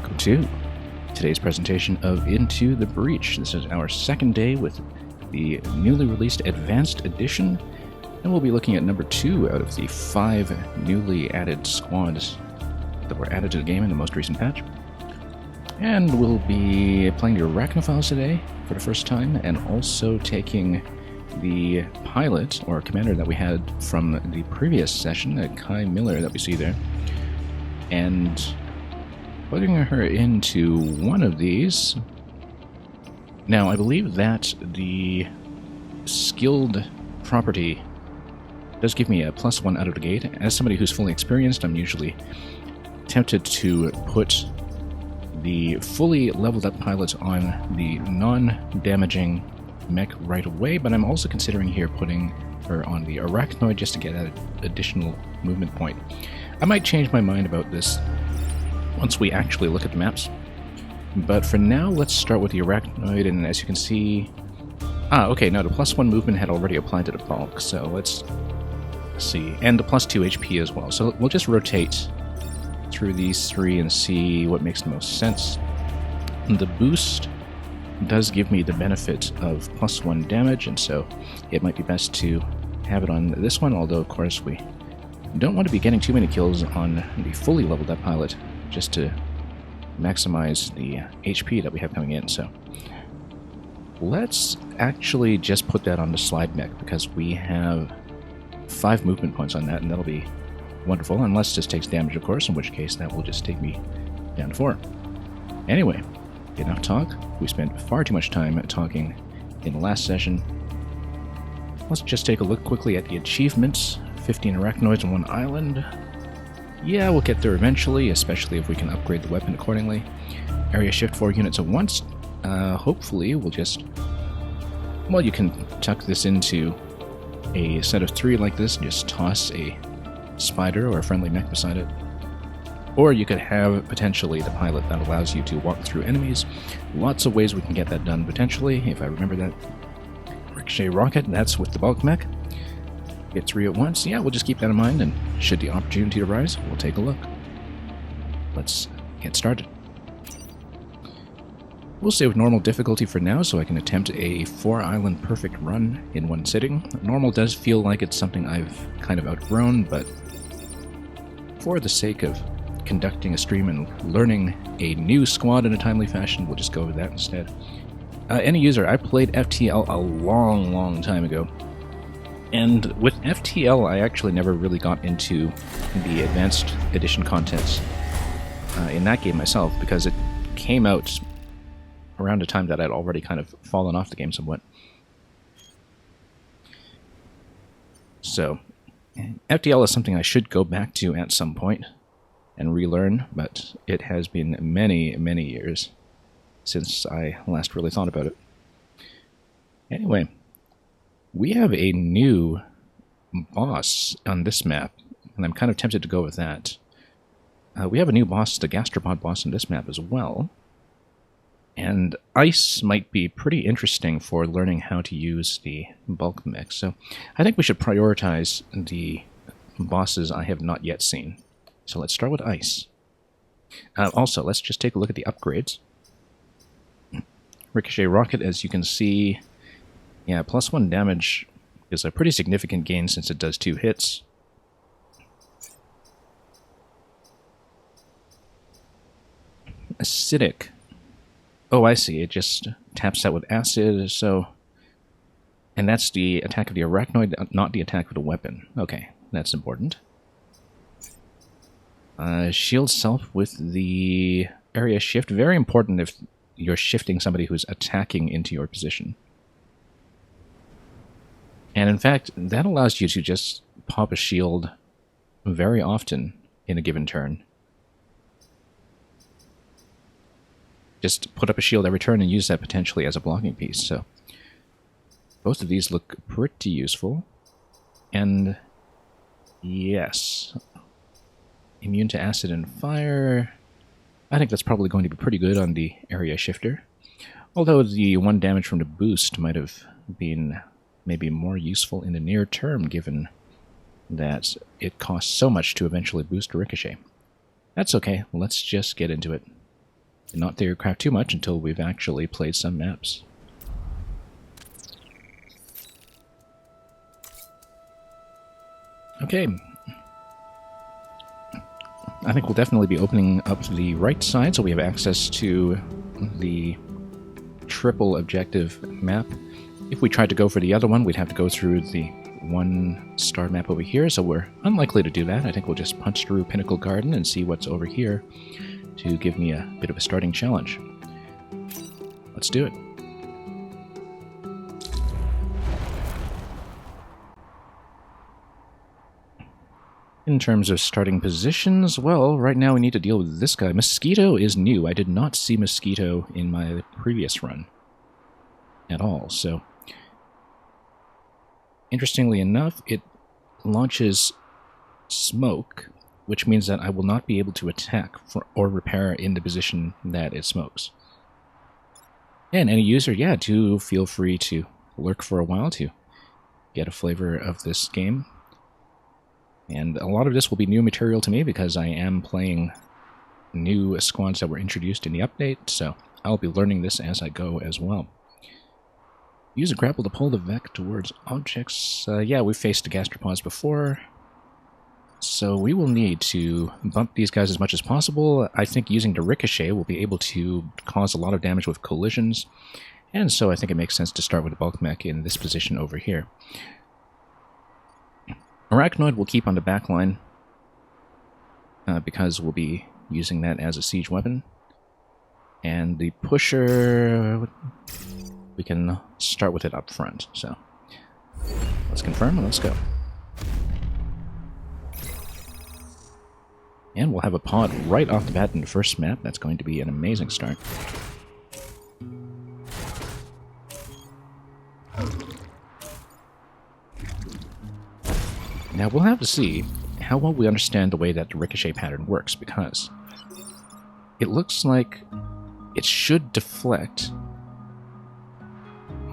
welcome to today's presentation of Into the Breach. This is our second day with the newly released Advanced Edition, and we'll be looking at number 2 out of the 5 newly added squads that were added to the game in the most recent patch. And we'll be playing the Arachnophiles today for the first time, and also taking the pilot, or commander, that we had from the previous session, Kai Miller, that we see there, and putting her into one of these. Now, I believe that the skilled property does give me a +1 out of the gate. As somebody who's fully experienced, I'm usually tempted to put the fully leveled up pilot on the non-damaging mech right away, but I'm also considering here putting her on the Arachnoid just to get that additional movement point. I might change my mind about this once we actually look at the maps, but for now let's start with the Arachnoid. And as you can see, okay, now the +1 movement had already applied to the bulk, so let's see, and the +2 HP as well, so we'll just rotate through these three and see what makes the most sense. The boost does give me the benefit of +1 damage, and so it might be best to have it on this one, although of course we don't want to be getting too many kills on the fully leveled up pilot just to maximize the HP that we have coming in. So let's actually just put that on the slide mech, because we have 5 movement points on that, and that'll be wonderful, unless this takes damage, of course, in which case that will just take me down to 4. Anyway, enough talk. We spent far too much time talking in the last session. Let's just take a look quickly at the achievements. 15 arachnoids on 1 island. Yeah, we'll get there eventually, especially if we can upgrade the weapon accordingly. Area shift 4 units at once. Hopefully we'll just... well, you can tuck this into a set of 3 like this and just toss a spider or a friendly mech beside it. Or you could have, potentially, the pilot that allows you to walk through enemies. Lots of ways we can get that done, potentially, if I remember that. Ricochet rocket, that's with the bulk mech. Get 3 at once. Yeah, we'll just keep that in mind, and should the opportunity arise, we'll take a look. Let's get started. We'll stay with normal difficulty for now, so I can attempt a 4-island perfect run in one sitting. Normal does feel like it's something I've kind of outgrown, but for the sake of conducting a stream and learning a new squad in a timely fashion, we'll just go with that instead. Any user, I played FTL a long time ago, and with FTL I actually never really got into the Advanced Edition contents in that game myself, because it came out around a time that I'd already kind of fallen off the game somewhat. So, FTL is something I should go back to at some point and relearn, but it has been many years since I last really thought about it. Anyway, we have a new boss on this map, and I'm kind of tempted to go with that. We have a new boss, the gastropod boss, on this map as well. And ice might be pretty interesting for learning how to use the bulk mech, so I think we should prioritize the bosses I have not yet seen. So let's start with ice. Also, let's just take a look at the upgrades. Ricochet rocket, as you can see, yeah, +1 damage is a pretty significant gain since it does 2 hits. Acidic. Oh, I see. It just taps out with acid, so... and that's the attack of the arachnoid, not the attack of the weapon. Okay, that's important. Shield self with the area shift. Very important if you're shifting somebody who's attacking into your position. And in fact, that allows you to just pop a shield very often in a given turn. Just put up a shield every turn and use that potentially as a blocking piece. So both of these look pretty useful. And yes, immune to acid and fire. I think that's probably going to be pretty good on the area shifter. Although the 1 damage from the boost might have been maybe more useful in the near term, given that it costs so much to eventually boost a ricochet. That's okay, let's just get into it. and not theorycraft too much until we've actually played some maps. Okay. I think we'll definitely be opening up the right side so we have access to the triple objective map. If we tried to go for the other one, we'd have to go through the one-star map over here, so we're unlikely to do that. I think we'll just punch through Pinnacle Garden and see what's over here to give me a bit of a starting challenge. Let's do it. In terms of starting positions, well, right now we need to deal with this guy. Mosquito is new. I did not see Mosquito in my previous run at all, so interestingly enough, it launches smoke, which means that I will not be able to attack or repair in the position that it smokes. And any user, yeah, do feel free to lurk for a while to get a flavor of this game. And a lot of this will be new material to me because I am playing new squads that were introduced in the update, so I'll be learning this as I go as well. Use a grapple to pull the Vec towards objects. Yeah, we've faced the gastropods before, so we will need to bump these guys as much as possible. I think using the Ricochet will be able to cause a lot of damage with collisions, and so I think it makes sense to start with a bulk mech in this position over here. Arachnoid will keep on the back line because we'll be using that as a siege weapon. And the pusher, we can start with it up front. So let's confirm and let's go. And we'll have a pod right off the bat in the first map. That's going to be an amazing start. Now, we'll have to see how well we understand the way that the ricochet pattern works, because it looks like it should deflect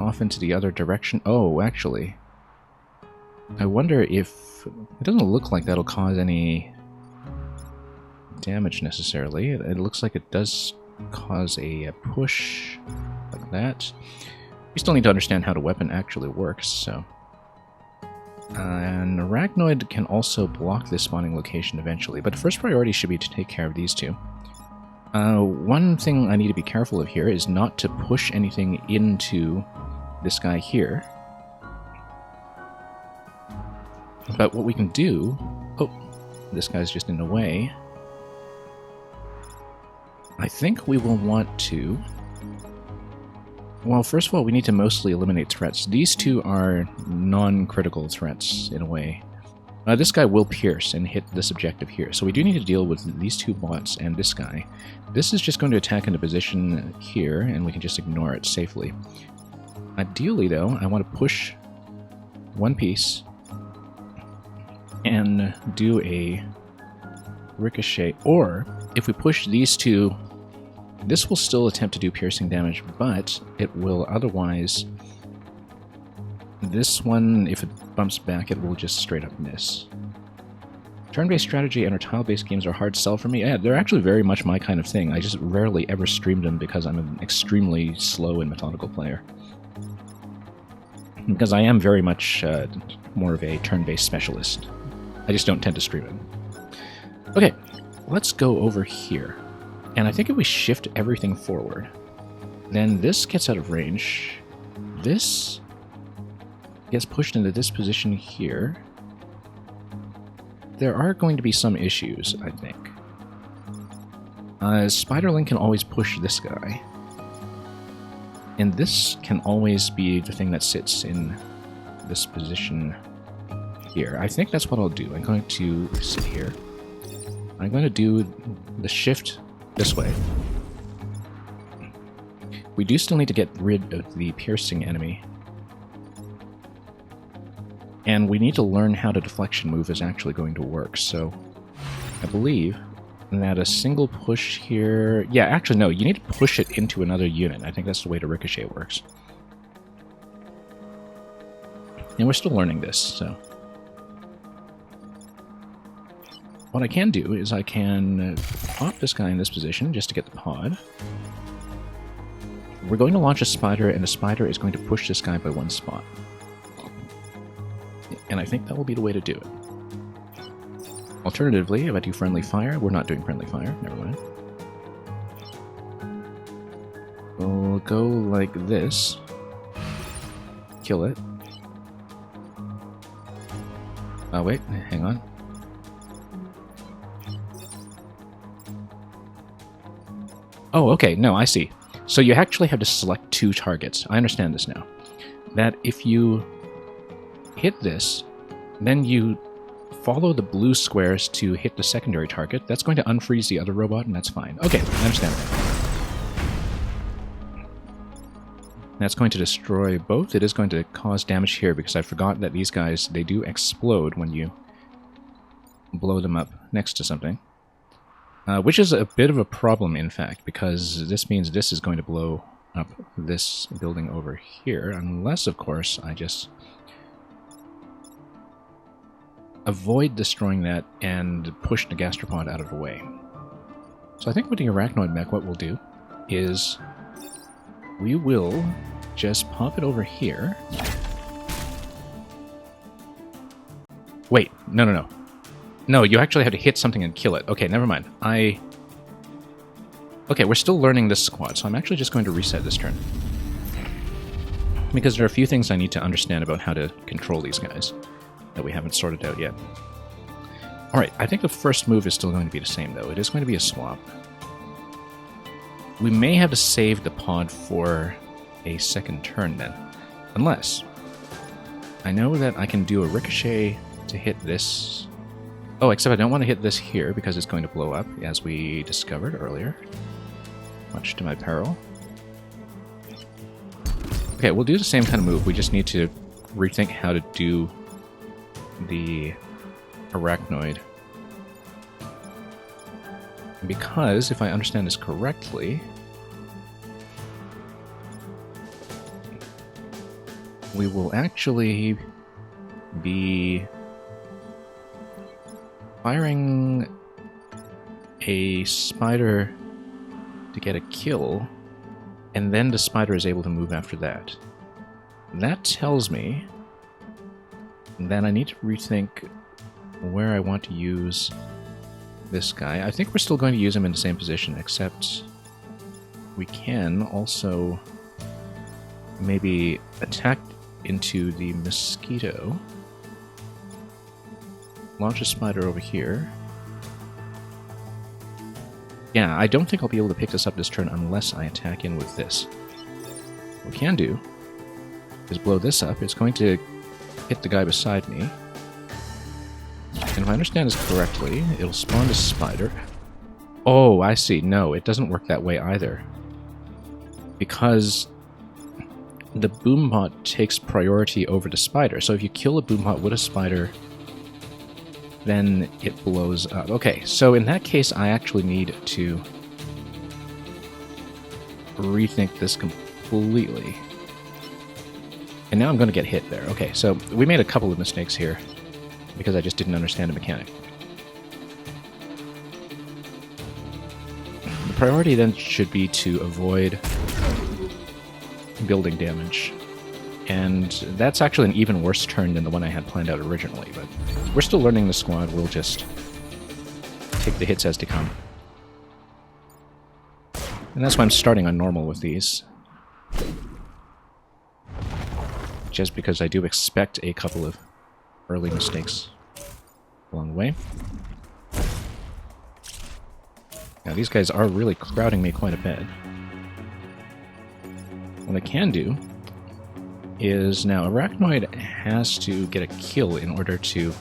off into the other direction. Oh, actually, I wonder if... It doesn't look like that'll cause any damage necessarily. It looks like it does cause a push like that. We still need to understand how the weapon actually works, so... and Arachnoid can also block this spawning location eventually, but the first priority should be to take care of these two. One thing I need to be careful of here is not to push anything into this guy here. But what we can do... Oh, this guy's just in the way. I think we will want to... Well, first of all, we need to mostly eliminate threats. These two are non-critical threats, in a way. This guy will pierce and hit this objective here, so we do need to deal with these two bots and this guy. This is just going to attack into position here, and we can just ignore it safely. Ideally, though, I want to push one piece and do a ricochet, or if we push these two... This will still attempt to do piercing damage, but it will otherwise... This one, if it bumps back, it will just straight up miss. Turn-based strategy and our tile-based games are hard sell for me. Yeah, they're actually very much my kind of thing. I just rarely ever stream them because I'm an extremely slow and methodical player. Because I am very much more of a turn-based specialist. I just don't tend to stream it. Okay, let's go over here. And I think if we shift everything forward, then this gets out of range. This gets pushed into this position here. There are going to be some issues, I think. Spiderling can always push this guy. And this can always be the thing that sits in this position here. I think that's what I'll do. I'm going to sit here. I'm going to do the shift this way. We do still need to get rid of the piercing enemy. And we need to learn how the deflection move is actually going to work, so I believe that a single push here... Yeah, actually, no, you need to push it into another unit. I think that's the way the ricochet works. And we're still learning this, so... what I can do is I can pop this guy in this position just to get the pod. We're going to launch a spider, and the spider is going to push this guy by 1 spot. And I think that will be the way to do it. Alternatively, if I do friendly fire, we're not doing friendly fire, never mind. We'll go like this. Kill it. Oh wait, hang on. Oh, okay, no, I see. So you actually have to select 2 targets. I understand this now. That if you hit this, then you follow the blue squares to hit the secondary target. That's going to unfreeze the other robot, and that's fine. Okay, I understand that. That's going to destroy both. It is going to cause damage here because I forgot that these guys, they do explode when you blow them up next to something. Which is a bit of a problem, in fact, because this means this is going to blow up this building over here, unless, of course, I just avoid destroying that and push the gastropod out of the way. So I think with the arachnoid mech, what we'll do is we will just pop it over here. Wait, no. No, you actually have to hit something and kill it. Okay, never mind. Okay, we're still learning this squad, so I'm actually just going to reset this turn. Because there are a few things I need to understand about how to control these guys that we haven't sorted out yet. Alright, I think the first move is still going to be the same, though. It is going to be a swap. We may have to save the pod for a second turn, then. Unless I know that I can do a ricochet to hit this. Oh, except I don't want to hit this here because it's going to blow up, as we discovered earlier. Much to my peril. Okay, we'll do the same kind of move. We just need to rethink how to do the arachnoid. Because, if I understand this correctly, we will actually be firing a spider to get a kill, and then the spider is able to move after that. That tells me that I need to rethink where I want to use this guy. I think we're still going to use him in the same position, except we can also maybe attack into the mosquito. Launch a spider over here. Yeah, I don't think I'll be able to pick this up this turn unless I attack in with this. What we can do is blow this up. It's going to hit the guy beside me. And if I understand this correctly, it'll spawn the spider. Oh, I see. No, it doesn't work that way either. Because the boombot takes priority over the spider. So if you kill a boombot with a spider, then it blows up. Okay, so in that case, I actually need to rethink this completely. And now I'm going to get hit there. Okay, so we made a couple of mistakes here because I just didn't understand the mechanic. The priority then should be to avoid building damage. And that's actually an even worse turn than the one I had planned out originally, but we're still learning the squad. We'll just take the hits as they come. And that's why I'm starting on normal with these. Just because I do expect a couple of early mistakes along the way. Now these guys are really crowding me quite a bit. What I can do is now Arachnoid has to get a kill in order to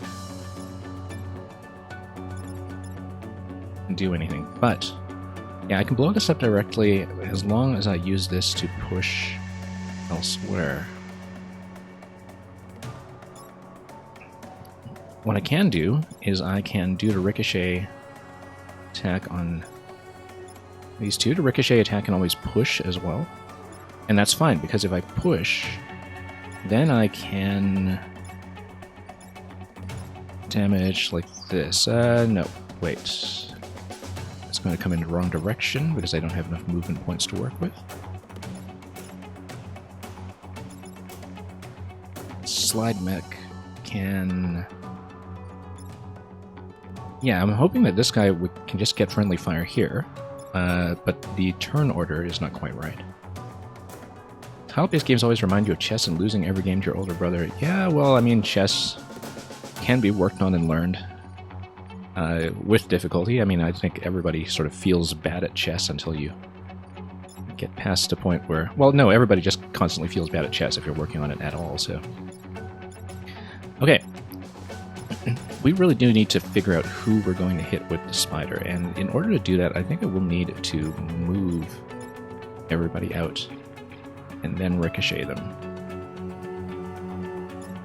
do anything. But yeah, I can blow this up directly as long as I use this to push elsewhere. What I can do is I can do the ricochet attack on these two. The ricochet attack can always push as well. And that's fine, because if I push, then I can damage like this. No. wait. It's going to come in the wrong direction because I don't have enough movement points to work with. Slide mech can... Yeah, I'm hoping that this guy can just get friendly fire here, but the turn order is not quite right. Tile-based games always remind you of chess and losing every game to your older brother. Yeah, well, I mean, chess can be worked on and learned with difficulty. I mean, I think everybody sort of feels bad at chess until you get past a point where... Well, no, everybody just constantly feels bad at chess if you're working on it at all, so... Okay. We really do need to figure out who we're going to hit with the spider, and in order to do that, I think I will need to move everybody out and then ricochet them.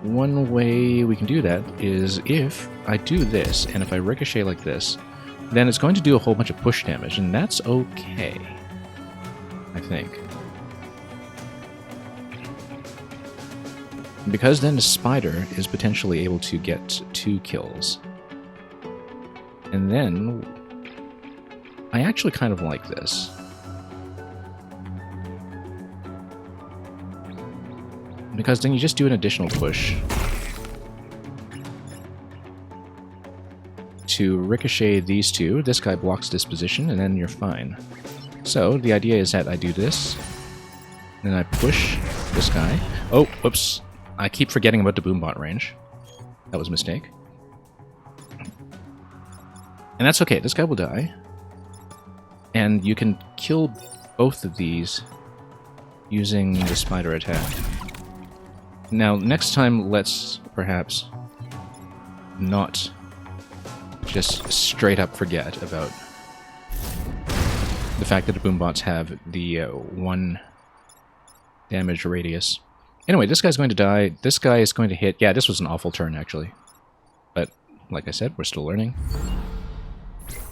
One way we can do that is if I do this, and if I ricochet like this, then it's going to do a whole bunch of push damage, and that's okay, I think. Because then the spider is potentially able to get 2 kills. And then I actually kind of like this. Because then you just do an additional push to ricochet these 2. This guy blocks this position, and then you're fine. So the idea is that I do this, then I push this guy. Oh, whoops. I keep forgetting about the boombot range. That was a mistake. And that's okay, this guy will die. And you can kill both of these using the spider attack. Now, next time, let's perhaps not just straight up forget about the fact that the boombots have the 1 damage radius. Anyway, this guy's going to die. This guy is going to hit... Yeah, this was an awful turn, actually. But, like I said, we're still learning.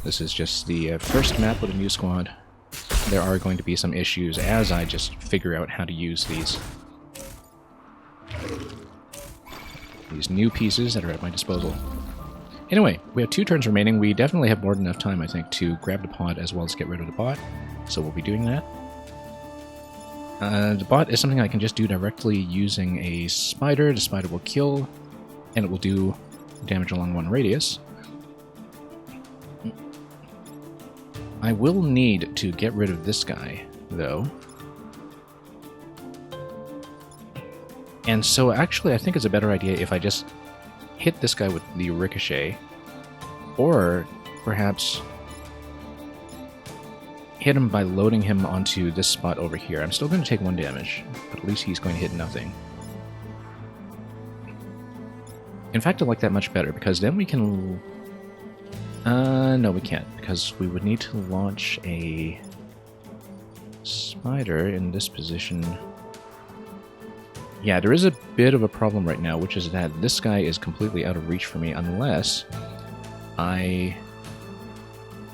This is just the first map with a new squad. There are going to be some issues as I just figure out how to use these new pieces that are at my disposal. Anyway, we have 2 turns remaining. We definitely have more than enough time, I think, to grab the pod as well as get rid of the bot. So we'll be doing that. The bot is something I can just do directly using a spider. The spider will kill, and it will do damage along 1 radius. I will need to get rid of this guy, though. And so actually I think it's a better idea if I just hit this guy with the ricochet, or perhaps hit him by loading him onto this spot over here. I'm still going to take 1 damage, but at least he's going to hit nothing. In fact, I like that much better, because then we can... no, we can't, because we would need to launch a spider in this position. Yeah, there is a bit of a problem right now, which is that this guy is completely out of reach for me, unless I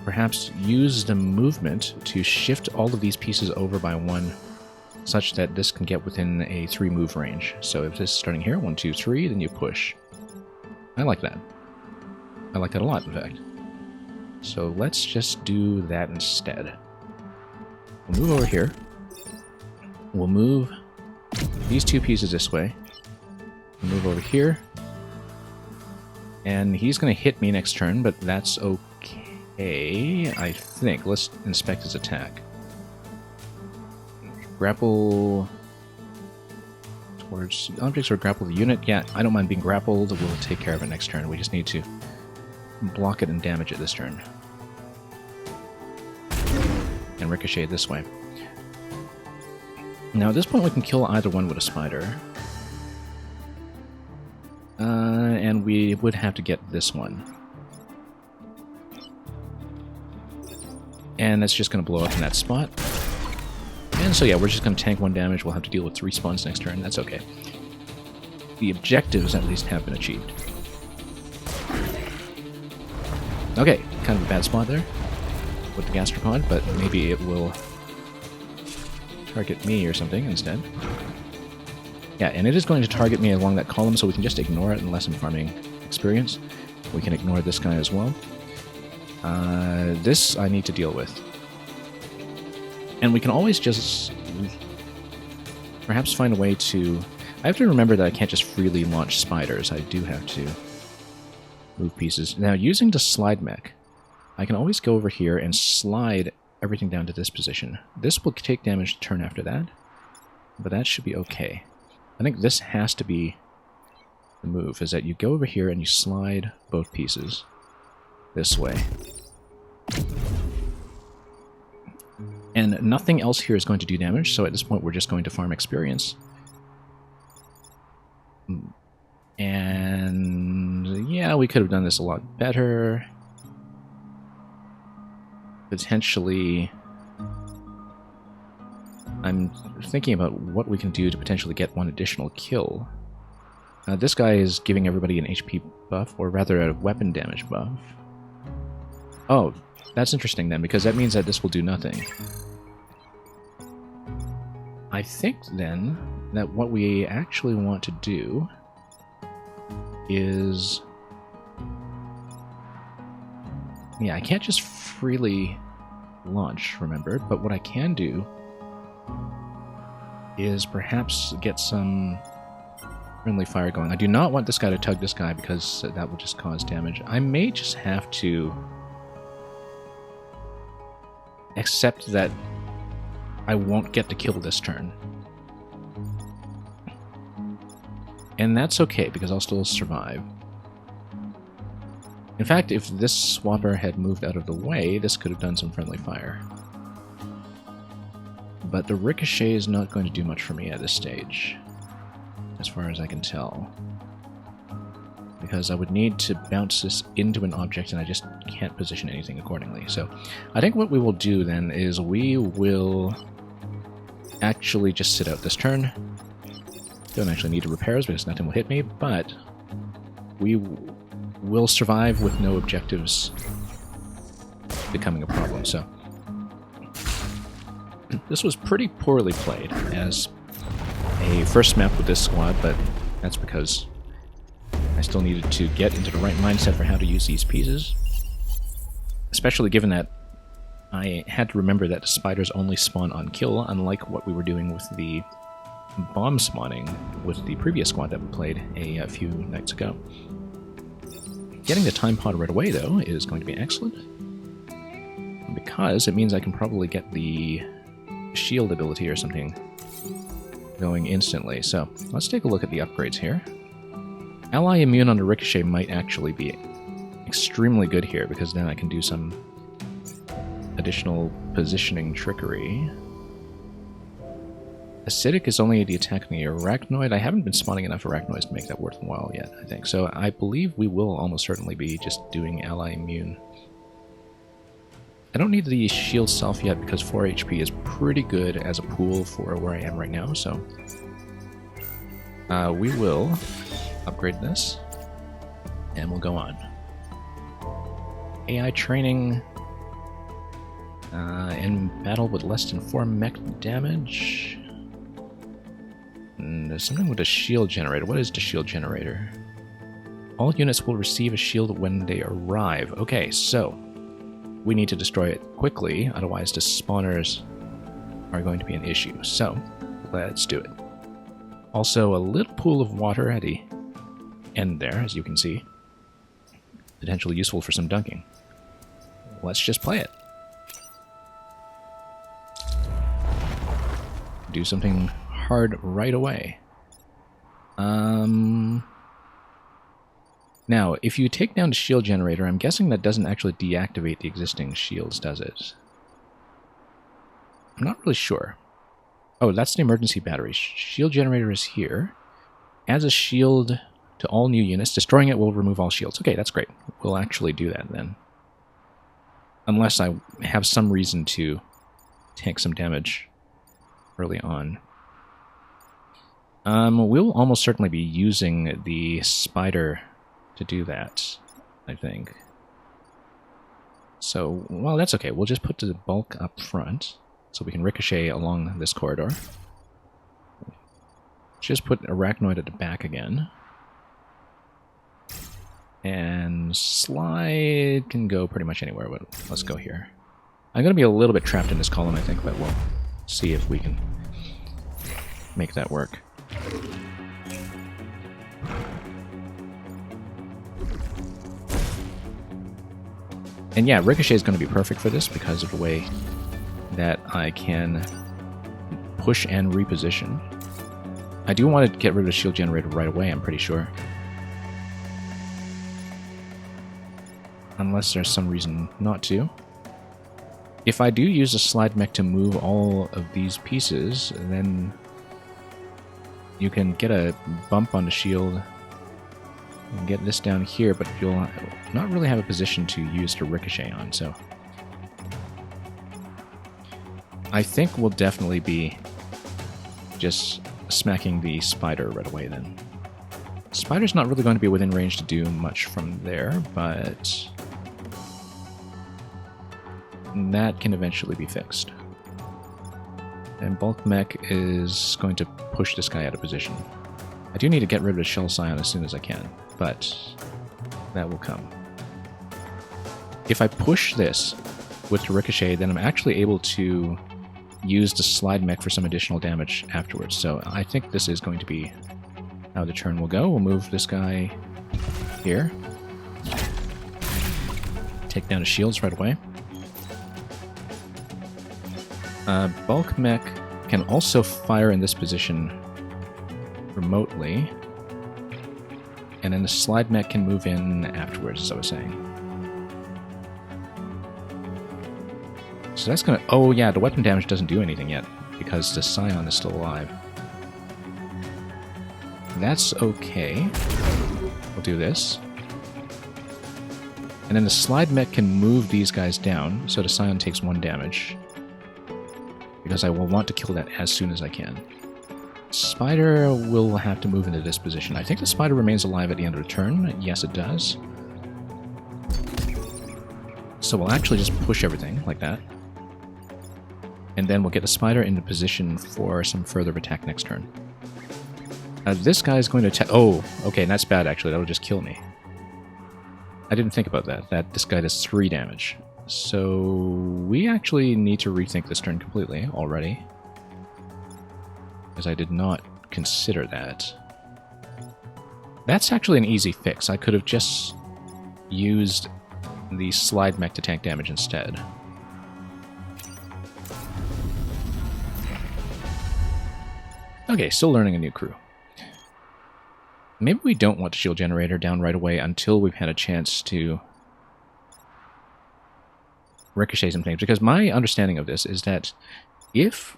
perhaps use the movement to shift all of these pieces over by 1, such that this can get within a 3-move range. So if this is starting here, 1, 2, 3, then you push. I like that. I like that a lot, in fact. So let's just do that instead. We'll move over here. We'll move these 2 pieces this way. We'll move over here. And he's going to hit me next turn, but that's okay, I think. Let's inspect his attack. Grapple towards objects or grapple the unit. Yeah, I don't mind being grappled. We'll take care of it next turn. We just need to block it and damage it this turn. And ricochet this way. Now at this point we can kill either one with a spider. And we would have to get this one. And that's just going to blow up in that spot. And so yeah, we're just going to tank 1 damage. We'll have to deal with 3 spawns next turn. That's okay. The objectives at least have been achieved. Okay, kind of a bad spot there with the gastropod, but maybe it will target me or something instead. Yeah, and it is going to target me along that column, so we can just ignore it unless I'm farming experience. We can ignore this guy as well. This I need to deal with. And we can always just perhaps find a way to... I have to remember that I can't just freely launch spiders. I do have to move pieces. Now, using the slide mech, I can always go over here and slide everything down to this position. This will take damage the turn after that, but that should be okay. I think this has to be the move, is that you go over here and you slide both pieces this way. And nothing else here is going to do damage, so at this point we're just going to farm experience. And yeah, we could have done this a lot better. Potentially, I'm thinking about what we can do to potentially get one additional kill. This guy is giving everybody an HP buff, or rather a weapon damage buff. Oh, that's interesting then, because that means that this will do nothing. I think then that what we actually want to do is... Yeah, I can't just freely launch, remember, but what I can do is perhaps get some friendly fire going. I do not want this guy to tug this guy because that will just cause damage. I may just have to accept that I won't get to kill this turn. And that's okay, because I'll still survive. In fact, if this swapper had moved out of the way, this could have done some friendly fire. But the ricochet is not going to do much for me at this stage, as far as I can tell. Because I would need to bounce this into an object, and I just can't position anything accordingly. So I think what we will do then is we will actually just sit out this turn. Don't actually need to repairs because nothing will hit me, but we will survive with no objectives becoming a problem. So this was pretty poorly played as a first map with this squad, but that's because I still needed to get into the right mindset for how to use these pieces. Especially given that I had to remember that the spiders only spawn on kill, unlike what we were doing with the bomb spawning with the previous squad that we played a few nights ago. Getting the time pod right away, though, is going to be excellent, because it means I can probably get the shield ability or something going instantly. So let's take a look at the upgrades here. Ally immune on the ricochet might actually be extremely good here, because then I can do some additional positioning trickery. Acidic is only the attack on the arachnoid. I haven't been spawning enough arachnoids to make that worthwhile yet, I think. So I believe we will almost certainly be just doing ally immune. I don't need the shield self yet because 4 HP is pretty good as a pool for where I am right now, so we will upgrade this and we'll go on. AI training in battle with less than 4 mech damage. And there's something with a shield generator. What is the shield generator? All units will receive a shield when they arrive. Okay, so we need to destroy it quickly, otherwise the spawners are going to be an issue. So let's do it. Also, a little pool of water at the end there, as you can see. Potentially useful for some dunking. Let's just play it. Do something hard right away. Now, if you take down the shield generator, I'm guessing that doesn't actually deactivate the existing shields, does it? I'm not really sure. Oh, that's the emergency battery. Shield generator is here. Adds a shield to all new units. Destroying it will remove all shields. Okay, that's great. We'll actually do that then. Unless I have some reason to take some damage early on. We'll almost certainly be using the spider to do that, I think. So, well, that's okay. We'll just put the bulk up front so we can ricochet along this corridor. Just put Arachnoid at the back again. And slide can go pretty much anywhere, but let's go here. I'm going to be a little bit trapped in this column, I think, but we'll see if we can make that work. And yeah, Ricochet is going to be perfect for this because of the way that I can push and reposition. I do want to get rid of the shield generator right away, I'm pretty sure. Unless there's some reason not to. If I do use a slide mech to move all of these pieces, then you can get a bump on the shield and get this down here, but you'll not really have a position to use to ricochet on, so I think we'll definitely be just smacking the spider right away then. Spider's not really going to be within range to do much from there, but that can eventually be fixed. And bulk mech is going to push this guy out of position. I do need to get rid of the shell scion as soon as I can, but that will come. If I push this with the ricochet, then I'm actually able to use the slide mech for some additional damage afterwards. So I think this is going to be how the turn will go. We'll move this guy here. Take down his shields right away. Bulk mech can also fire in this position remotely, and then the slide mech can move in afterwards, as I was saying. So that's gonna... Oh yeah, the weapon damage doesn't do anything yet, because the scion is still alive. That's okay. We'll do this. And then the slide mech can move these guys down, so the scion takes 1 damage. Because I will want to kill that as soon as I can. Spider will have to move into this position. I think the spider remains alive at the end of the turn. Yes, it does. So we'll actually just push everything like that. And then we'll get the spider into position for some further attack next turn. This guy is going to attack... Oh, okay, that's bad actually. That'll just kill me. I didn't think about that. This guy does 3 damage. So we actually need to rethink this turn completely already. Because I did not consider that. That's actually an easy fix. I could have just used the slide mech to tank damage instead. Okay, still learning a new crew. Maybe we don't want the shield generator down right away until we've had a chance to ricochet some things, because my understanding of this is that if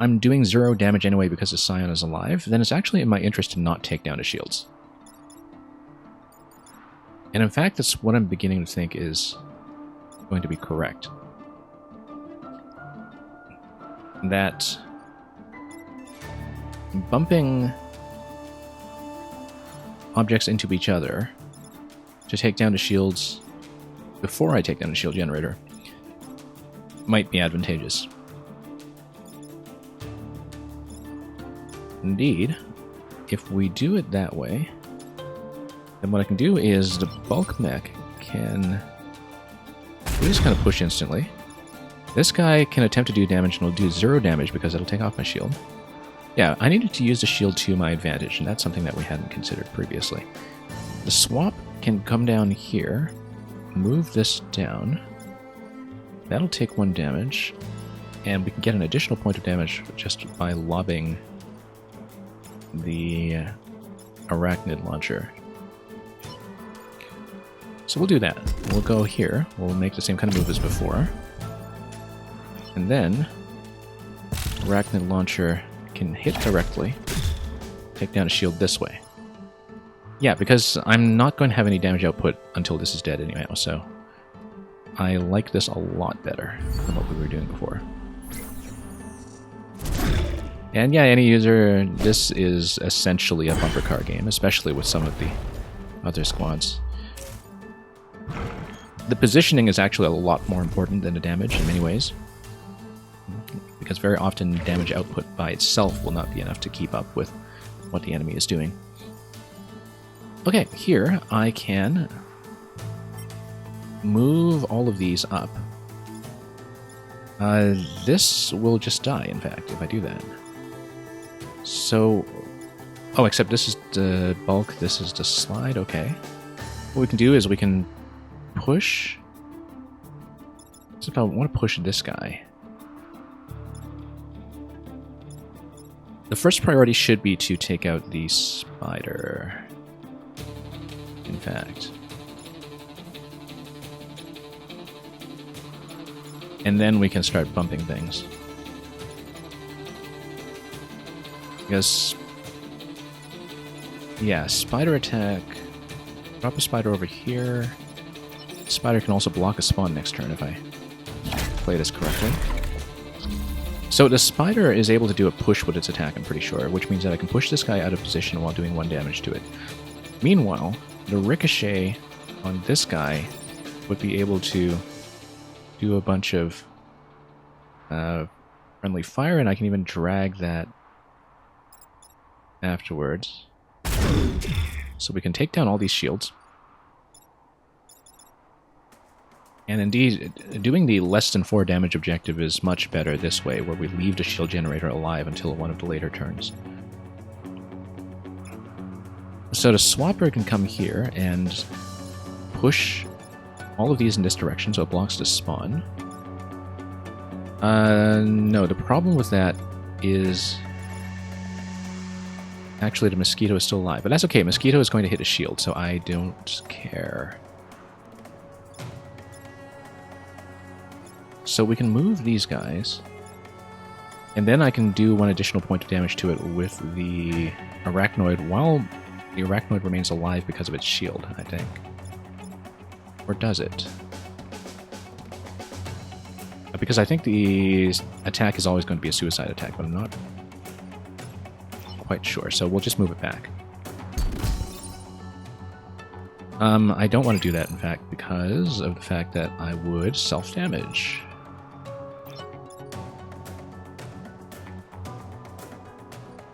I'm doing 0 damage anyway because the scion is alive, then it's actually in my interest to not take down the shields. And in fact, that's what I'm beginning to think is going to be correct. That bumping objects into each other to take down the shields before I take down the shield generator might be advantageous. Indeed, if we do it that way, then what I can do is the bulk mech can... We just kind of push instantly. This guy can attempt to do damage and will do 0 damage because it'll take off my shield. Yeah, I needed to use the shield to my advantage, and that's something that we hadn't considered previously. The swap can come down here, move this down. That'll take 1 damage, and we can get an additional point of damage just by lobbing the arachnid launcher. So we'll do that. We'll go here. We'll make the same kind of move as before. And then arachnid launcher can hit directly, take down a shield this way. Yeah, because I'm not going to have any damage output until this is dead anyhow, so I like this a lot better than what we were doing before. And yeah, any user, this is essentially a bumper car game, especially with some of the other squads. The positioning is actually a lot more important than the damage in many ways, because very often damage output by itself will not be enough to keep up with what the enemy is doing. Okay, here I can move all of these up. This will just die, in fact, if I do that. So... Oh, except this is the bulk, this is the slide, okay. What we can do is we can push... So if I want to push this guy... The first priority should be to take out the spider. In fact. And then we can start bumping things. Because... Yeah, spider attack. Drop a spider over here. Spider can also block a spawn next turn if I play this correctly. So the spider is able to do a push with its attack, I'm pretty sure, which means that I can push this guy out of position while doing 1 damage to it. Meanwhile, the ricochet on this guy would be able to do a bunch of friendly fire, and I can even drag that afterwards. So we can take down all these shields. And indeed, doing the less than 4 damage objective is much better this way, where we leave the shield generator alive until one of the later turns. So the swapper can come here and push all of these in this direction, so it blocks the spawn. No, the problem with that is... Actually, the mosquito is still alive, but that's okay. Mosquito is going to hit a shield, so I don't care. So we can move these guys, and then I can do 1 additional point of damage to it with the Arachnoid while the Arachnoid remains alive because of its shield, I think. Or does it? Because I think the attack is always going to be a suicide attack, but I'm not quite sure, so we'll just move it back. I don't want to do that, in fact, because of the fact that I would self-damage.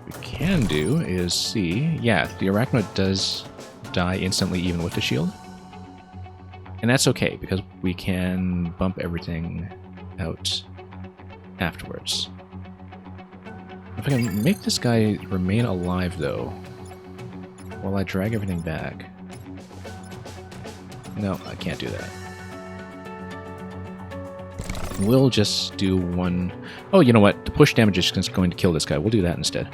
What we can do is see... Yeah, the Arachnoid does die instantly even with the shield. And that's okay, because we can bump everything out afterwards. If I can make this guy remain alive, though, while I drag everything back... No, I can't do that. We'll just do 1... Oh, you know what? The push damage is just going to kill this guy. We'll do that instead.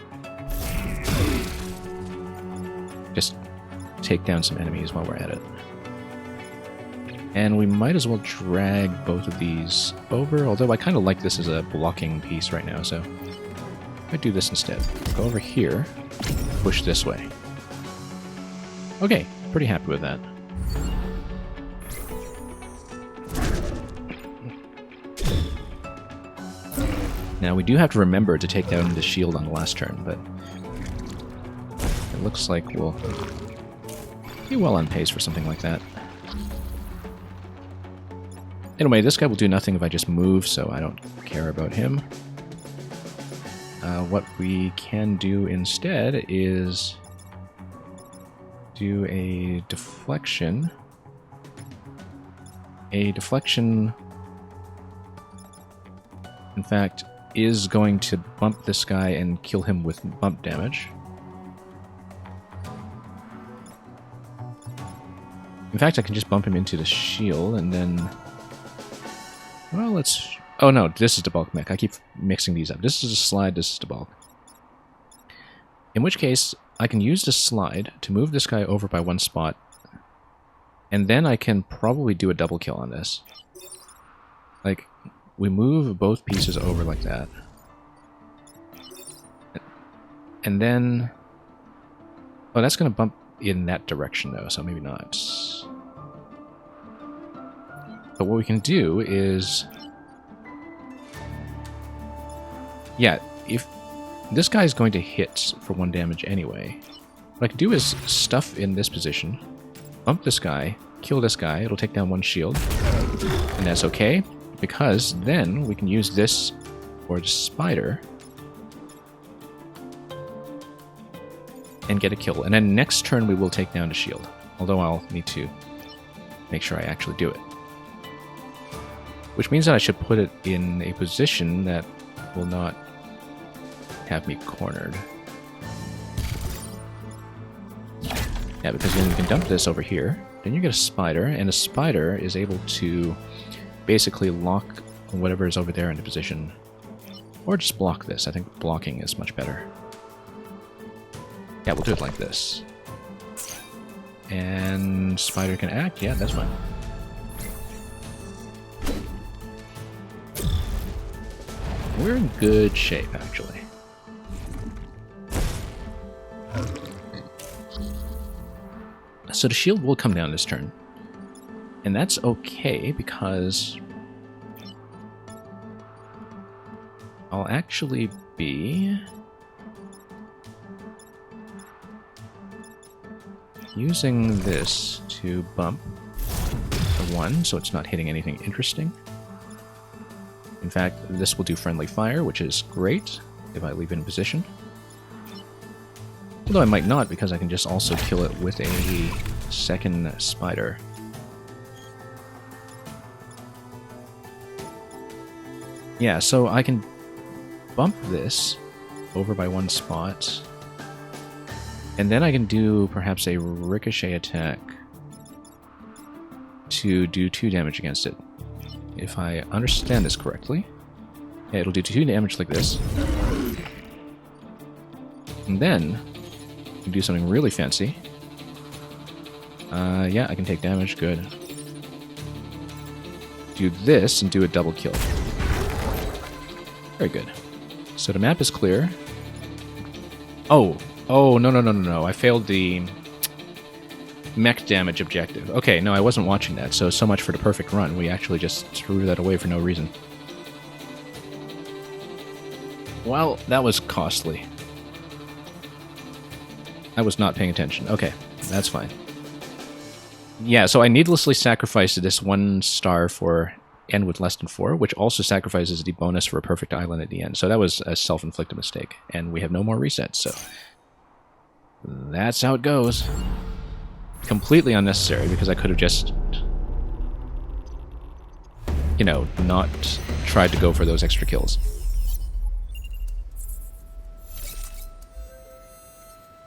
Just take down some enemies while we're at it. And we might as well drag both of these over, although I kind of like this as a blocking piece right now, so... I do this instead. Go over here, push this way. Okay, pretty happy with that. Now we do have to remember to take down the shield on the last turn, but it looks like we'll be well on pace for something like that. Anyway, this guy will do nothing if I just move, so I don't care about him. What we can do instead is do a deflection. A deflection, in fact, is going to bump this guy and kill him with bump damage. In fact, I can just bump him into the shield and then... Well, let's... Oh no, this is the bulk mech. I keep mixing these up. This is a slide, this is the bulk. In which case, I can use the slide to move this guy over by 1 spot, and then I can probably do a double kill on this. Like, we move both pieces over like that. And then... Oh, that's going to bump in that direction though, so maybe not. But what we can do is... Yeah, if this guy is going to hit for 1 damage anyway, what I can do is stuff in this position, bump this guy, kill this guy, it'll take down 1 shield, and that's okay, because then we can use this for the spider, and get a kill. And then next turn we will take down the shield. Although I'll need to make sure I actually do it. Which means that I should put it in a position that will not have me cornered. Yeah, because then you can dump this over here. Then you get a spider, and a spider is able to basically lock whatever is over there into position. Or just block this. I think blocking is much better. Yeah, we'll do it like this. And spider can act? Yeah, that's fine. We're in good shape, actually. So the shield will come down this turn. And that's okay, because I'll actually be using this to bump the 1, so it's not hitting anything interesting. In fact, this will do friendly fire, which is great if I leave it in position. Although I might not, because I can just also kill it with a second spider. Yeah, so I can bump this over by 1 spot, and then I can do perhaps a ricochet attack to do 2 damage against it. If I understand this correctly. Yeah, it'll do 2 damage like this. And then I can do something really fancy. Yeah, I can take damage, good. Do this and do a double kill. Very good. So the map is clear. Oh, no. I failed the mech damage objective. Okay, no, I wasn't watching that, so much for the perfect run. We actually just threw that away for no reason. Well, that was costly. I was not paying attention. Okay, that's fine. Yeah, so I needlessly sacrificed this 1 star for end with less than 4, which also sacrifices the bonus for a perfect island at the end. So that was a self-inflicted mistake, and we have no more resets, so that's how it goes. Completely unnecessary, because I could have just, you know, not tried to go for those extra kills.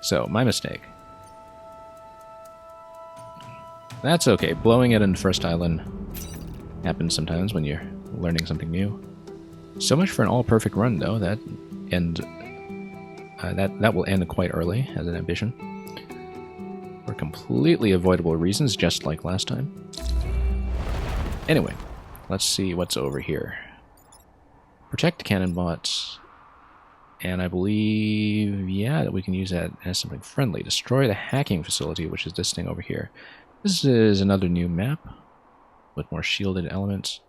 So, my mistake. That's okay. Blowing it in the first island happens sometimes when you're learning something new. So much for an all-perfect run, though. That will end quite early as an ambition. For completely avoidable reasons, just like last time. Anyway, let's see what's over here. Protect cannon bots. And I believe, yeah, that we can use that as something friendly. Destroy the hacking facility, which is this thing over here. This is another new map with more shielded elements.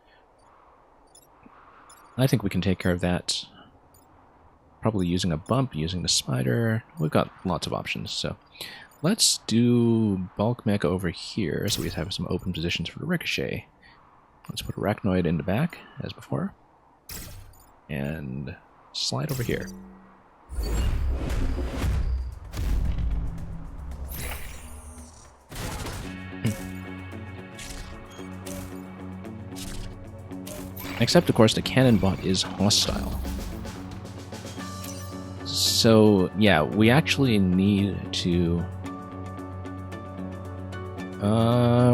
I think we can take care of that. Probably using a bump, using the spider. We've got lots of options, so let's do bulk mech over here, so we have some open positions for the ricochet. Let's put Arachnoid in the back, as before. And slide over here. Except, of course, the cannon bot is hostile. So, yeah, we actually need to...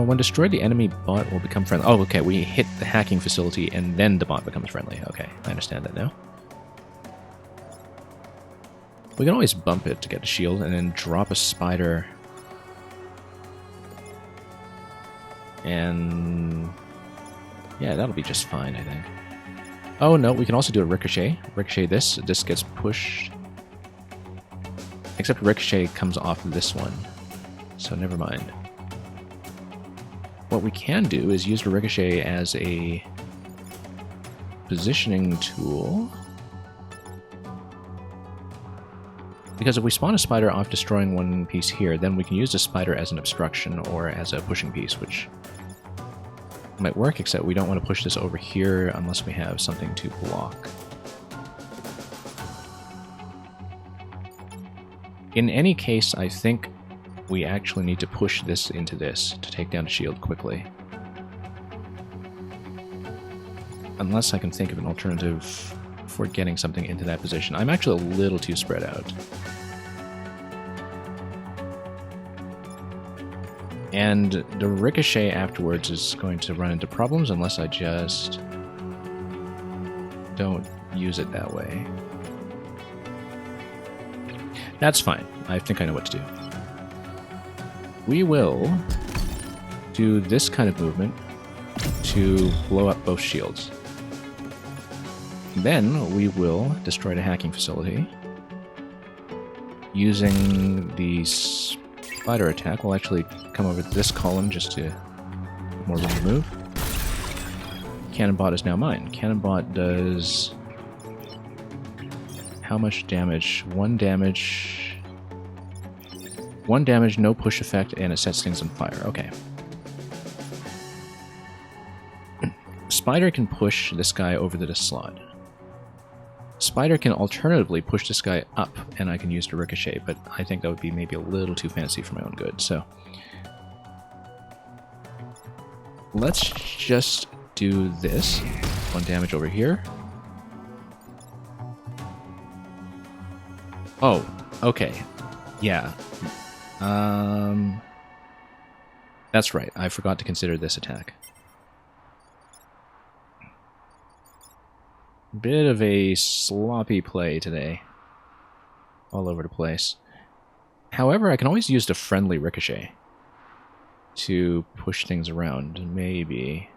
when destroyed, the enemy bot will become friendly. Oh, okay, we hit the hacking facility and then the bot becomes friendly. Okay, I understand that now. We can always bump it to get the shield and then drop a spider. And... yeah, that'll be just fine, I think. Oh, no, we can also do a ricochet. Ricochet this. This gets pushed. Except ricochet comes off this one. So never mind. What we can do is use the ricochet as a positioning tool. Because if we spawn a spider off destroying one piece here, then we can use the spider as an obstruction or as a pushing piece, which might work, except we don't want to push this over here unless we have something to block. In any case, I think we actually need to push this into this to take down the shield quickly. Unless I can think of an alternative for getting something into that position. I'm actually a little too spread out. And the ricochet afterwards is going to run into problems unless I just don't use it that way. That's fine. I think I know what to do. We will do this kind of movement to blow up both shields. Then we will destroy the hacking facility. Using the spider attack, we'll actually come over to this column just to get more room to move. Cannonbot is now mine. Cannonbot does... how much damage? 1 damage... 1 damage, no push effect, and it sets things on fire. Okay. Spider can push this guy over to the slot. Spider can alternatively push this guy up, and I can use the ricochet, but I think that would be maybe a little too fancy for my own good, so... let's just do this. 1 damage over here. Oh, okay. Yeah. That's right, I forgot to consider this attack. Bit of a sloppy play today. All over the place. However, I can always use the friendly ricochet to push things around, maybe.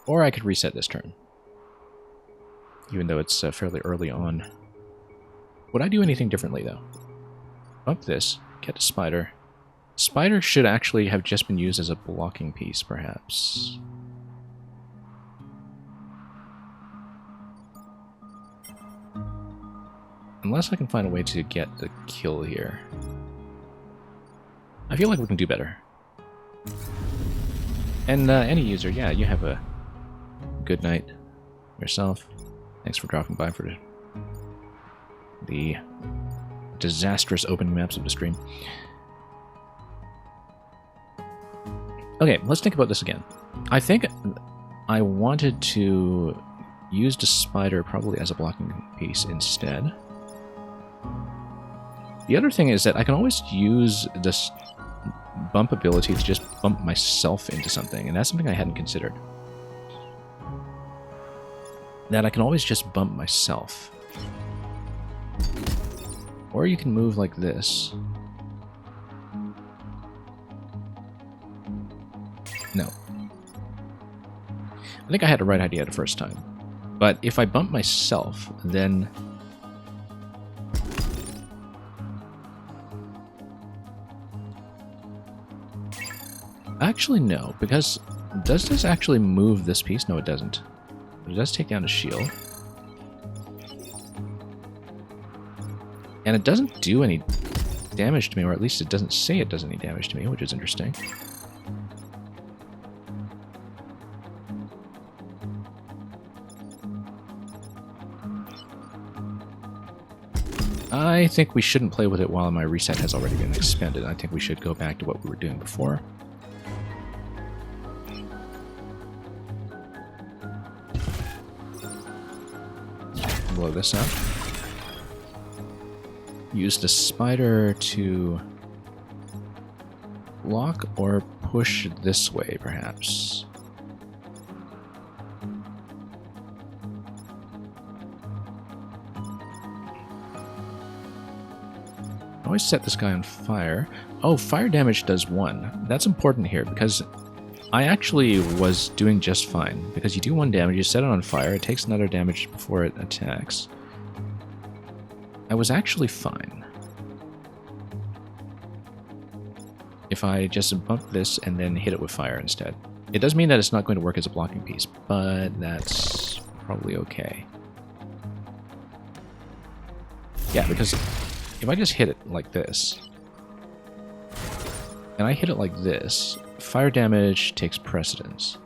Or I could reset this turn. Even though it's fairly early on. Would I do anything differently, though? Bump this, get the spider. Spider should actually have just been used as a blocking piece, perhaps. Unless I can find a way to get the kill here. I feel like we can do better. And any user, yeah, you have a good night yourself. Thanks for dropping by for the disastrous opening maps of the stream. Okay, let's think about this again. I think I wanted to use the spider probably as a blocking piece instead. The other thing is that I can always use this bump ability to just bump myself into something, and that's something I hadn't considered. That I can always just bump myself. Or you can move like this. No. I think I had the right idea the first time. But if I bump myself, then... actually, no, because does this actually move this piece? No, it doesn't. But it does take down a shield. And it doesn't do any damage to me, or at least it doesn't say it does any damage to me, which is interesting. I think we shouldn't play with it while my reset has already been expended. I think we should go back to what we were doing before. Blow this up. Use the spider to block or push this way, perhaps. Always set this guy on fire. Oh, fire damage does 1. That's important here because I actually was doing just fine. Because you do 1 damage, you set it on fire, it takes another damage before it attacks. I was actually fine. If I just bump this and then hit it with fire instead. It does mean that it's not going to work as a blocking piece, but that's probably okay. Yeah, because if I just hit it like this, and I hit it like this, fire damage takes precedence.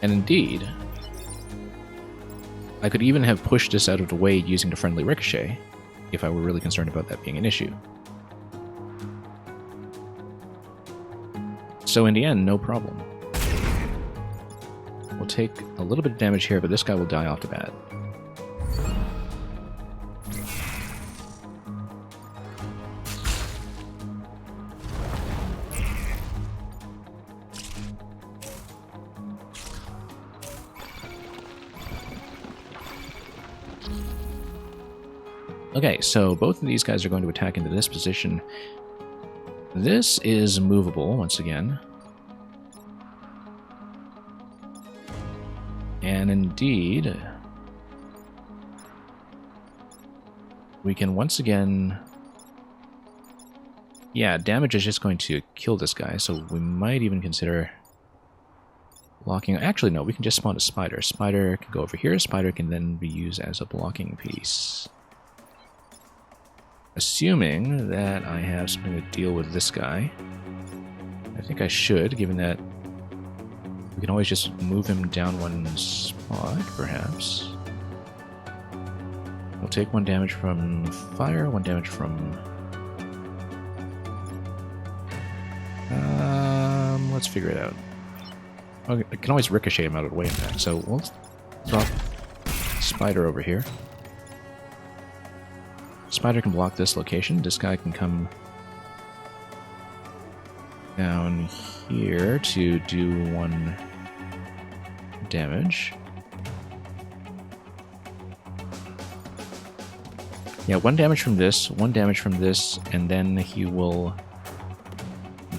And indeed, I could even have pushed this out of the way using the friendly ricochet, if I were really concerned about that being an issue. So in the end, no problem. We'll take a little bit of damage here, but this guy will die off the bat. Okay, so both of these guys are going to attack into this position. This is movable, once again. And indeed, we can once again... Yeah, damage is just going to kill this guy, so we might even consider blocking... Actually, no, we can just spawn a spider. Spider can go over here. Spider can then be used as a blocking piece. Assuming that I have something to deal with this guy. I think I should, given that we can always just move him down one spot, perhaps. We'll take 1 damage from fire, 1 damage from... let's figure it out. Okay, I can always ricochet him out of the way, in fact. So we'll drop Spider over here. Spider can block this location. This guy can come down here to do 1 damage. Yeah, 1 damage from this, 1 damage from this, and then he will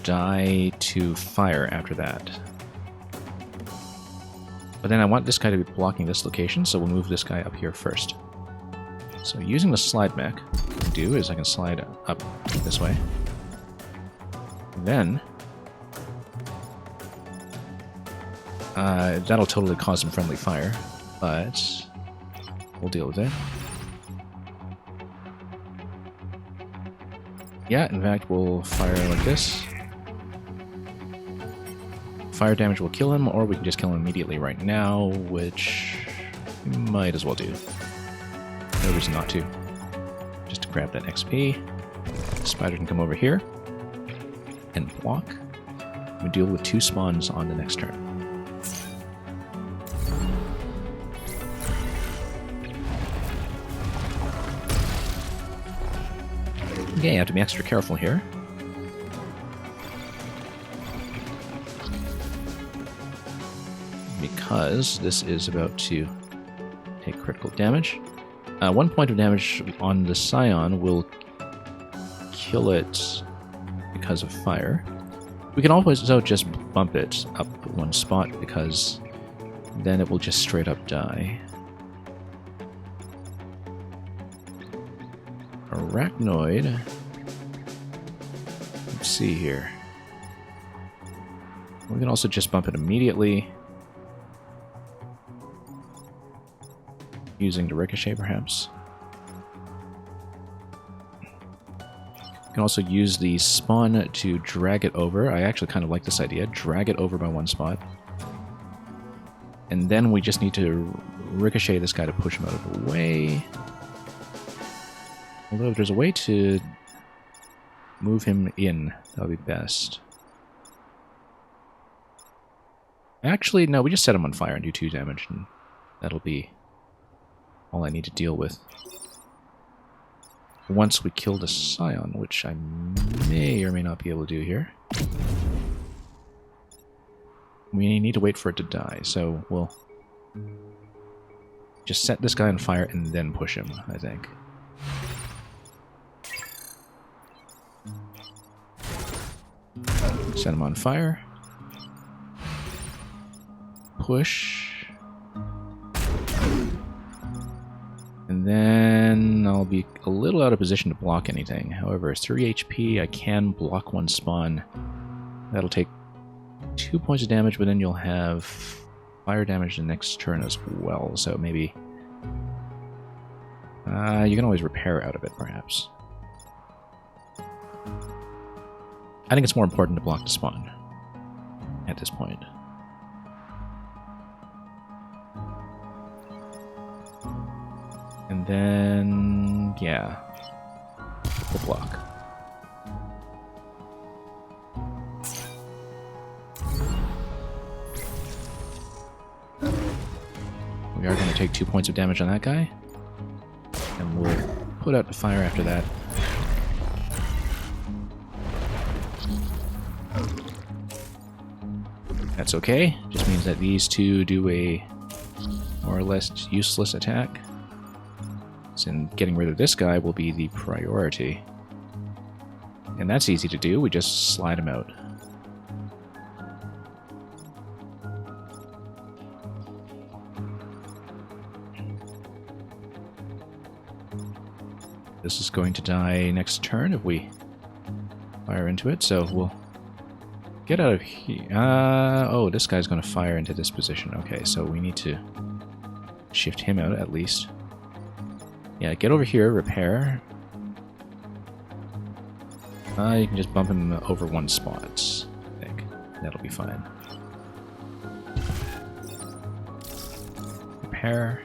die to fire after that. But then I want this guy to be blocking this location, so we'll move this guy up here first. So using the slide mech, what I can do is I can slide up this way. And then that'll totally cause some friendly fire, but we'll deal with it. Yeah, in fact, we'll fire like this. Fire damage will kill him, or we can just kill him immediately right now, which we might as well do. No reason not to. Just to grab that XP. Spider can come over here and block. We deal with 2 spawns on the next turn. Okay, I have to be extra careful here. Because this is about to take critical damage. 1 point of damage on the Scion will kill it because of fire. We can also just bump it up 1 spot because then it will just straight up die. Arachnoid. Let's see here. We can also just bump it immediately. Using the ricochet, perhaps. You can also use the spawn to drag it over. I actually kind of like this idea. Drag it over by 1 spot. And then we just need to ricochet this guy to push him out of the way. Although if there's a way to move him in, that would be best. Actually, no, we just set him on fire and do 2 damage, and that'll be all I need to deal with. Once we kill the Scion, which I may or may not be able to do here. We need to wait for it to die, so we'll just set this guy on fire and then push him, I think. Set him on fire. Push. And then I'll be a little out of position to block anything. However, 3 HP, I can block 1 spawn. That'll take 2 points of damage, but then you'll have fire damage the next turn as well. So maybe you can always repair out of it, perhaps. I think it's more important to block the spawn at this point. then, yeah, the block. We are going to take 2 points of damage on that guy, and we'll put out the fire after that. That's okay, just means that these two do a more or less useless attack. And getting rid of this guy will be the priority. And that's easy to do, we just slide him out. This is going to die next turn if we fire into it, so we'll get out of here. Oh, this guy's going to fire into this position. Okay, so we need to shift him out at least. Yeah, get over here, repair. You can just bump him over one spot, I think. That'll be fine. Repair.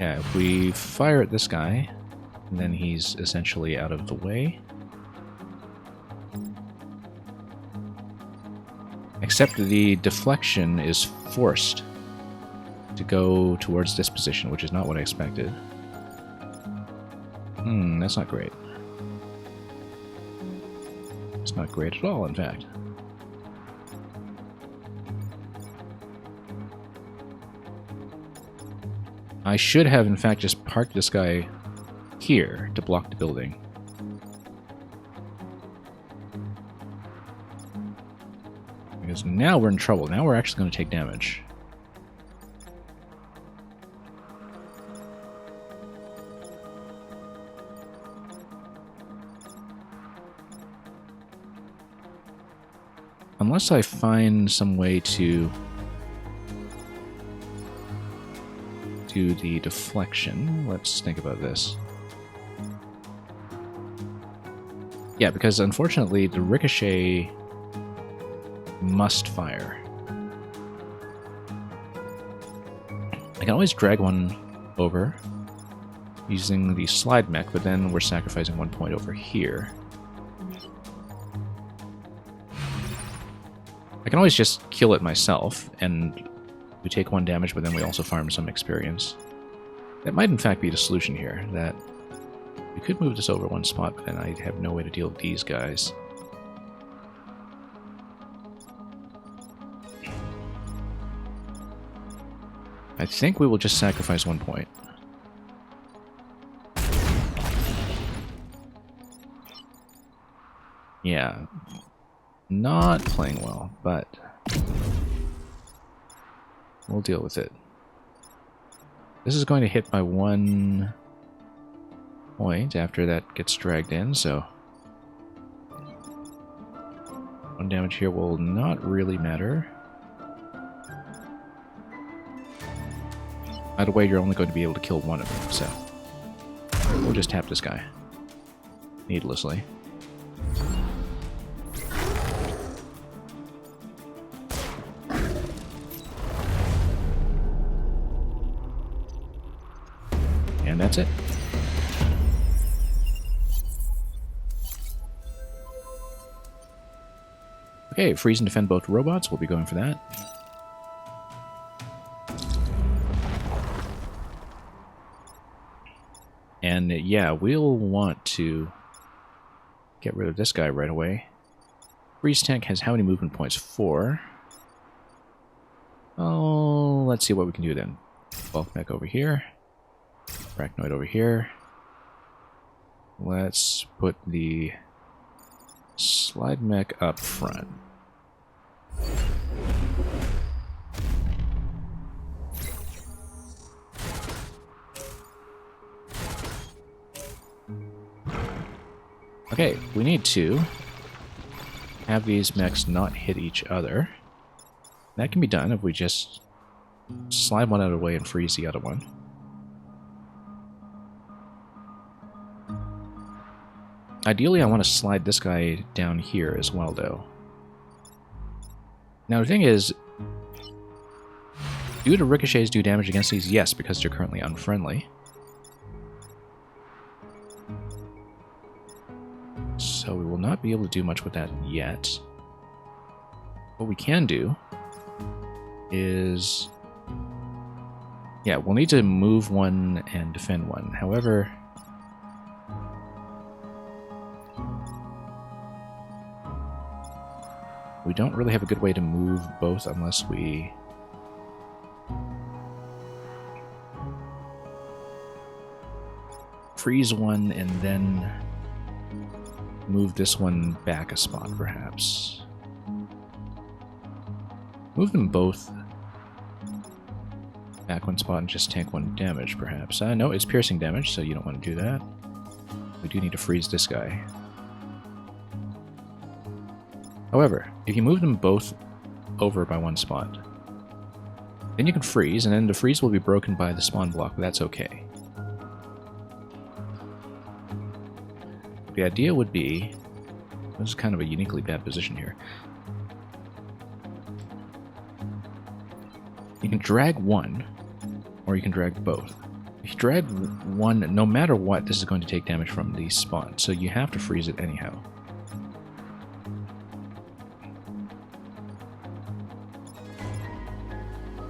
Yeah, if we fire at this guy, then he's essentially out of the way. Except the deflection is forced to go towards this position, which is not what I expected. That's not great. It's not great at all, in fact. I should have, in fact, just parked this guy here to block the building. Because now we're in trouble. Now we're actually going to take damage. Unless I find some way to do the deflection. Let's think about this. Yeah, because unfortunately the ricochet must fire. I can always drag one over using the slide mech, but then we're sacrificing 1 point over here. I can always just kill it myself, and we take 1 damage, but then we also farm some experience. That might in fact be the solution here, that we could move this over 1 spot, but then I have no way to deal with these guys. I think we will just sacrifice 1 point. Yeah. Not playing well, but we'll deal with it. This is going to hit by 1 point after that gets dragged in, so 1 damage here will not really matter. By the way, you're only going to be able to kill 1 of them, so we'll just tap this guy needlessly. And that's it. Okay, freeze and defend both robots. We'll be going for that. And yeah, we'll want to get rid of this guy right away. Freeze tank has how many movement points? 4. Oh, let's see what we can do then. Bulk mech over here. Arachnoid over here. Let's put the slide mech up front. Okay, we need to have these mechs not hit each other. That can be done if we just slide one out of the way and freeze the other one. Ideally, I want to slide this guy down here as well, though. Now, the thing is, Do the ricochets do damage against these? Yes, because they're currently unfriendly. So we will not be able to do much with that yet. What we can do is... yeah, we'll need to move one and defend one. However... we don't really have a good way to move both unless we... freeze one and then move this one back a spot, perhaps. Move them both back one spot and just tank one damage, perhaps. No, it's piercing damage, so you don't want to do that. We do need to freeze this guy. However, if you move them both over by one spot, then you can freeze, and then the freeze will be broken by the spawn block, but that's okay. The idea would be... this is kind of a uniquely bad position here. You can drag one, or you can drag both. If you drag one, no matter what, this is going to take damage from the spawn, so you have to freeze it anyhow.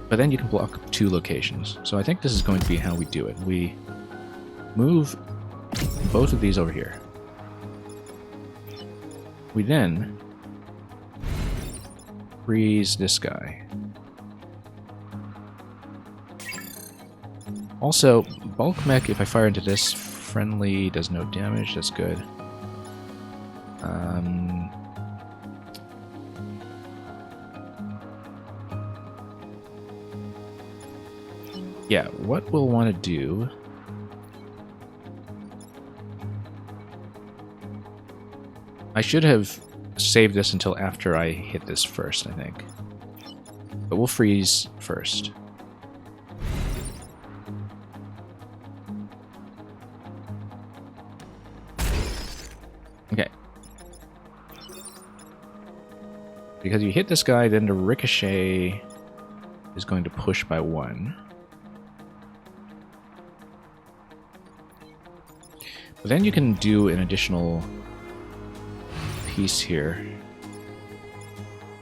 But then you can block two locations. So I think this is going to be how we do it. We move both of these over here. We then freeze this guy. Also, bulk mech, if I fire into this, friendly does no damage. That's good. Yeah, what we'll want to do... I should have saved this until after I hit this first, I think. But we'll freeze first. Okay. Because you hit this guy, then the ricochet is going to push by one. But then you can do an additional piece here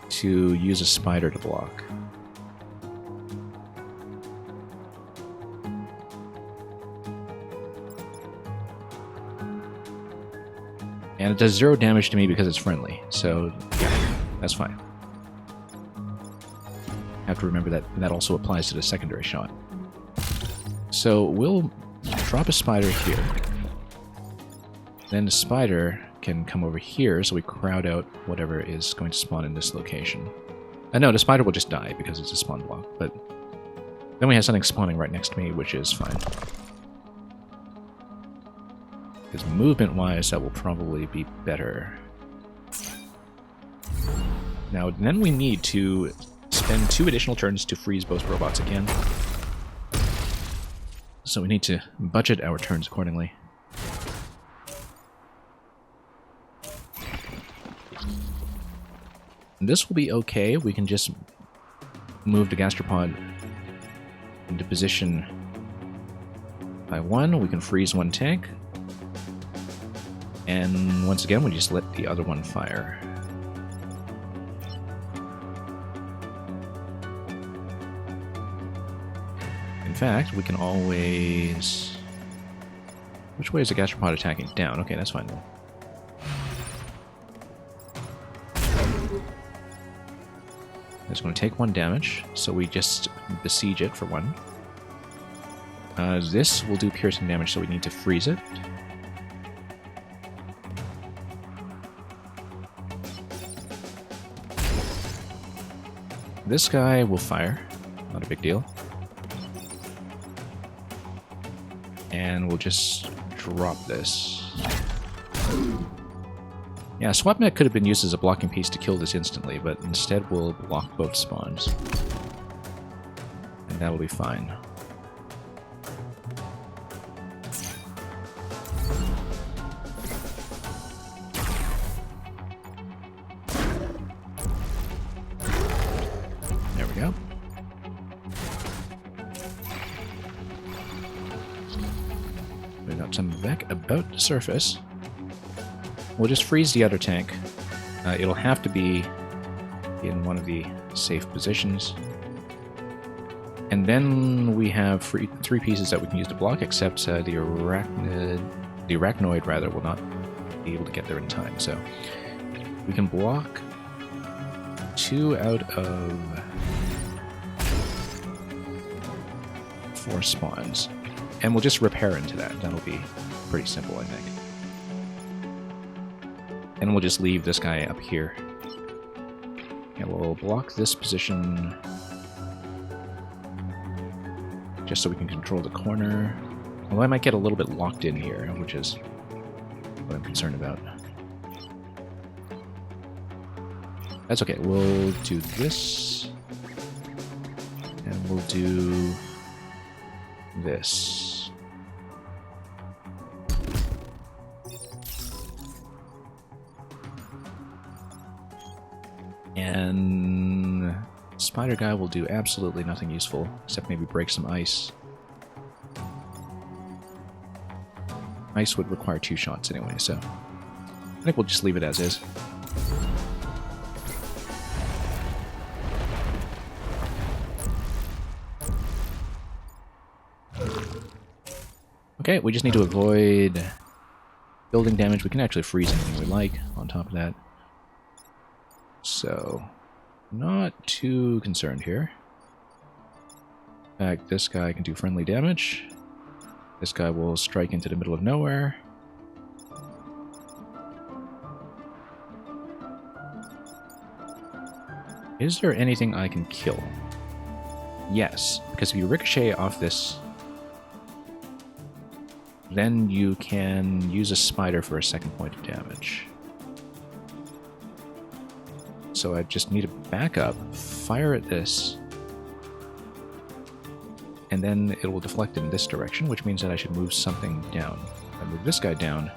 to use a spider to block. And it does 0 damage to me because it's friendly, so yeah, that's fine. Have to remember that that also applies to the secondary shot. So we'll drop a spider here. Then the spider can come over here, so we crowd out whatever is going to spawn in this location. No, the spider will just die because it's a spawn block, but then we have something spawning right next to me, which is fine. Because movement-wise, that will probably be better. Now, then we need to spend 2 additional turns to freeze both robots again. So we need to budget our turns accordingly. This will be okay. We can just move the gastropod into position by 1. We can freeze 1 tank. And once again, we just let the other one fire. In fact, we can always... which way is the gastropod attacking? Down. Okay, that's fine then. It's going to take 1 damage, so we just besiege it for 1. This will do piercing damage, so we need to freeze it. This guy will fire, not a big deal. And we'll just drop this. Yeah, swap mech could have been used as a blocking piece to kill this instantly, but instead we'll block both spawns. And that will be fine. There we go. got some Vec about to surface. We'll just freeze the other tank. It'll have to be in one of the safe positions. And then we have three pieces that we can use to block, except the arachnoid rather will not be able to get there in time. So we can block 2 out of 4 spawns. And we'll just repair into that. That'll be pretty simple, I think. And we'll just leave this guy up here. And we'll block this position just so we can control the corner. Although I might get a little bit locked in here, which is what I'm concerned about. That's okay. We'll do this. And we'll do this. And Spider Guy will do absolutely nothing useful, except maybe break some ice. Ice would require 2 shots anyway, so I think we'll just leave it as is. Okay, we just need to avoid building damage. We can actually freeze anything we like on top of that. So, not too concerned here. In fact, this guy can do friendly damage. This guy will strike into the middle of nowhere. Is there anything I can kill? Yes, because if you ricochet off this, then you can use a spider for a second point of damage. So I just need a backup, fire at this, and then it will deflect in this direction, which means that I should move something down. I move this guy down,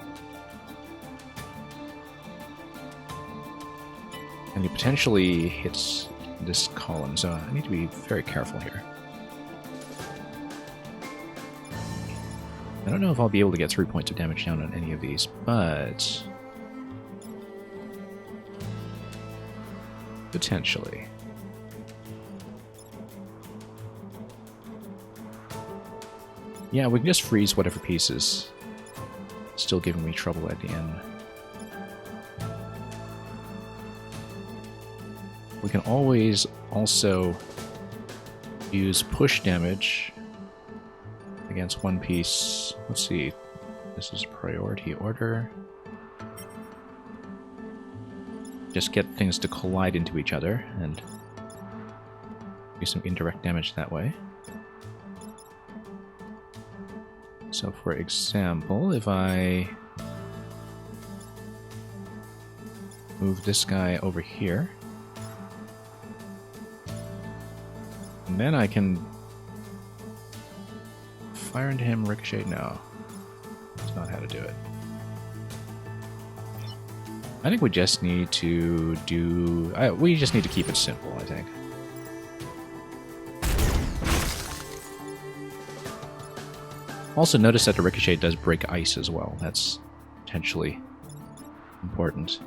and he potentially hits this column, so I need to be very careful here. I don't know if I'll be able to get 3 points of damage down on any of these, but potentially. Yeah, we can just freeze whatever piece is still giving me trouble at the end. We can always also use push damage against one piece. Let's see. This is priority order. Just get things to collide into each other and do some indirect damage that way. So for example, if I move this guy over here, and then I can fire into him, ricochet. No, that's not how to do it. I think we just need to we just need to keep it simple, I think. Also notice that the ricochet does break ice as well. That's potentially important.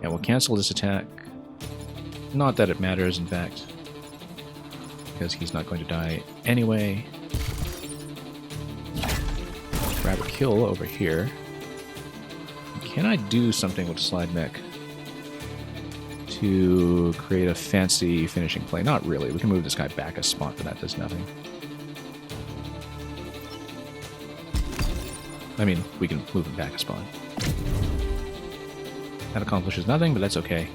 Yeah, we'll cancel this attack. Not that it matters, in fact, because he's not going to die anyway. Grab a kill over here. Can I do something with slide mech to create a fancy finishing play? Not really. We can move this guy back a spot, but that does nothing. I mean, we can move him back a spot. That accomplishes nothing, but that's okay.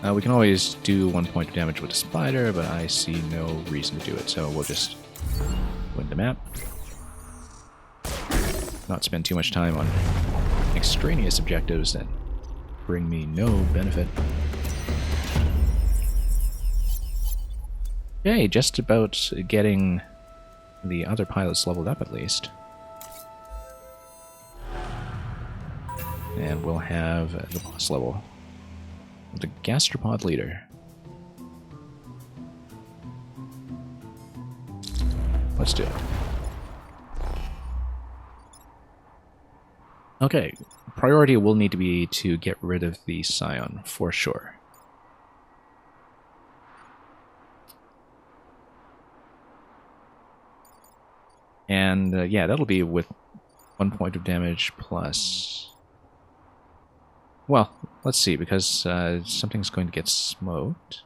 We can always do 1 point of damage with a spider, but I see no reason to do it, so we'll just win the map. Not spend too much time on extraneous objectives that bring me no benefit. Okay, just about getting the other pilots leveled up at least. And we'll have the boss level. The gastropod leader. Let's do it. Okay, priority will need to be to get rid of the Scion, for sure. And yeah, that'll be with 1 point of damage plus... Well, let's see, because something's going to get smoked.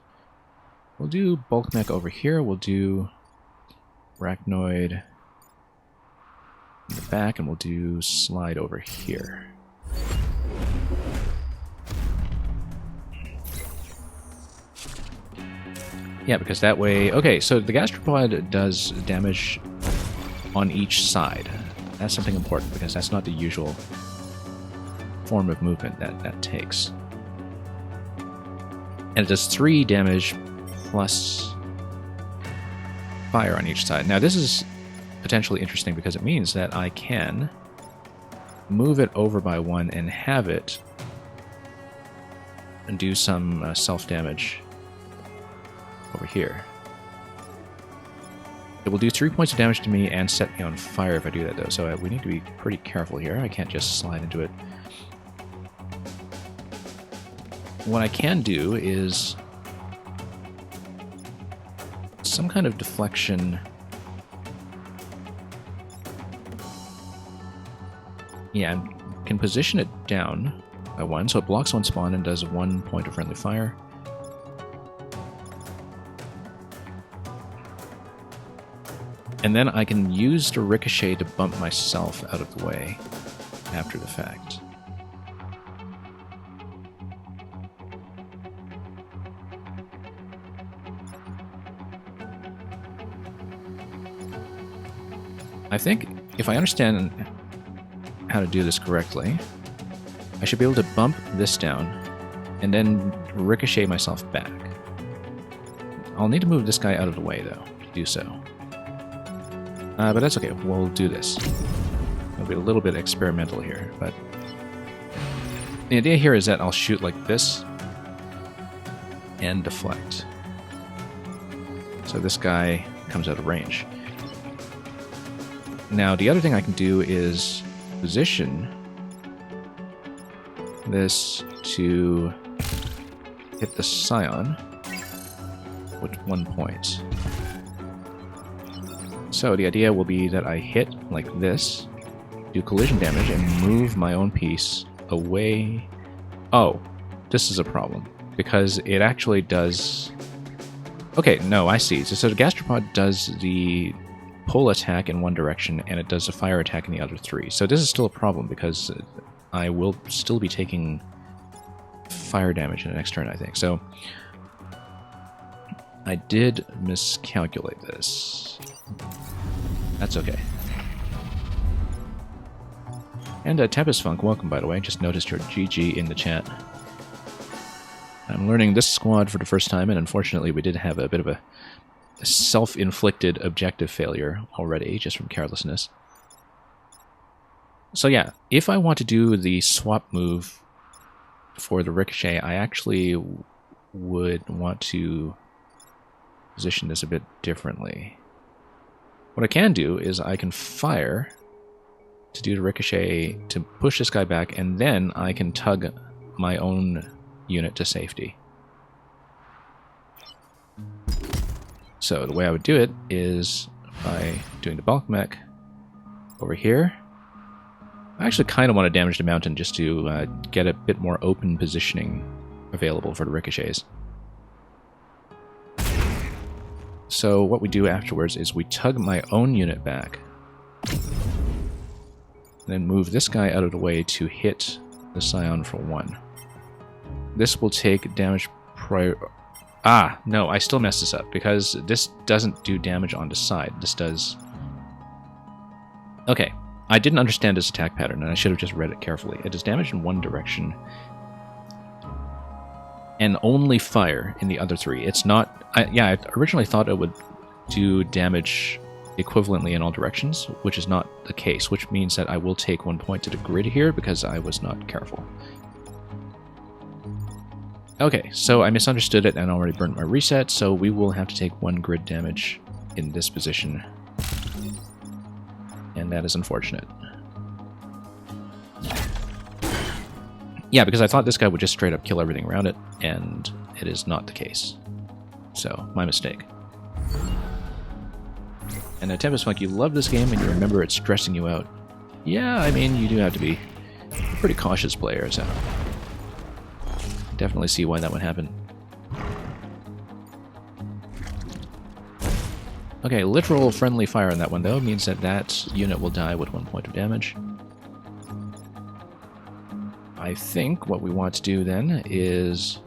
We'll do bulk mech over here. We'll do Arachnoid in the back, and we'll do slide over here. Yeah, because that way... Okay, so the gastropod does damage on each side. That's something important, because that's not the usual form of movement that takes. And it does 3 damage plus fire on each side. Now, this is potentially interesting because it means that I can move it over by 1 and have it and do some self-damage over here. It will do 3 points of damage to me and set me on fire if I do that, though, so we need to be pretty careful here. I can't just slide into it. What I can do is some kind of deflection. Yeah, I can position it down by 1, so it blocks 1 spawn and does 1 point of friendly fire. And then I can use the ricochet to bump myself out of the way after the fact. I think if I understand how to do this correctly, I should be able to bump this down and then ricochet myself back. I'll need to move this guy out of the way, though, to do so. But that's okay, we'll do this. It'll be a little bit experimental here, but the idea here is that I'll shoot like this and deflect. So this guy comes out of range. Now, the other thing I can do is position this to hit the Scion with 1 point. So the idea will be that I hit like this, do collision damage, and move my own piece away. Oh, this is a problem, because it actually does... Okay, no, I see. So the gastropod does the pull attack in one direction, and it does a fire attack in the other 3. So this is still a problem, because I will still be taking fire damage in the next turn, I think. So I did miscalculate this. That's okay. And Tempest Funk, welcome, by the way. Just noticed your GG in the chat. I'm learning this squad for the first time, and unfortunately we did have a bit of a self-inflicted objective failure already, just from carelessness. So yeah, if I want to do the swap move for the ricochet, I actually would want to position this a bit differently. What I can do is I can fire to do the ricochet to push this guy back, and then I can tug my own unit to safety. So the way I would do it is by doing the bulk mech over here. I actually kind of want to damage the mountain just to get a bit more open positioning available for the ricochets. So what we do afterwards is we tug my own unit back, and then move this guy out of the way to hit the Scion for 1. This will take damage prior... Ah, no, I still messed this up, because this doesn't do damage on the side. This does... Okay, I didn't understand this attack pattern, and I should have just read it carefully. It does damage in one direction, and only fire in the other 3. It's not... yeah, I originally thought it would do damage equivalently in all directions, which is not the case, which means that I will take 1 point to the grid here because I was not careful. Okay, so I misunderstood it and already burnt my reset, so we will have to take 1 grid damage in this position and that is unfortunate. Yeah, because I thought this guy would just straight up kill everything around it, and it is not the case. So, my mistake. And Tempest Funk, you love this game and you remember it stressing you out. Yeah, I mean, you do have to be a pretty cautious player, so... definitely see why that would happen. Okay, literal friendly fire on that one, though, means that that unit will die with 1 point of damage. I think what we want to do then is...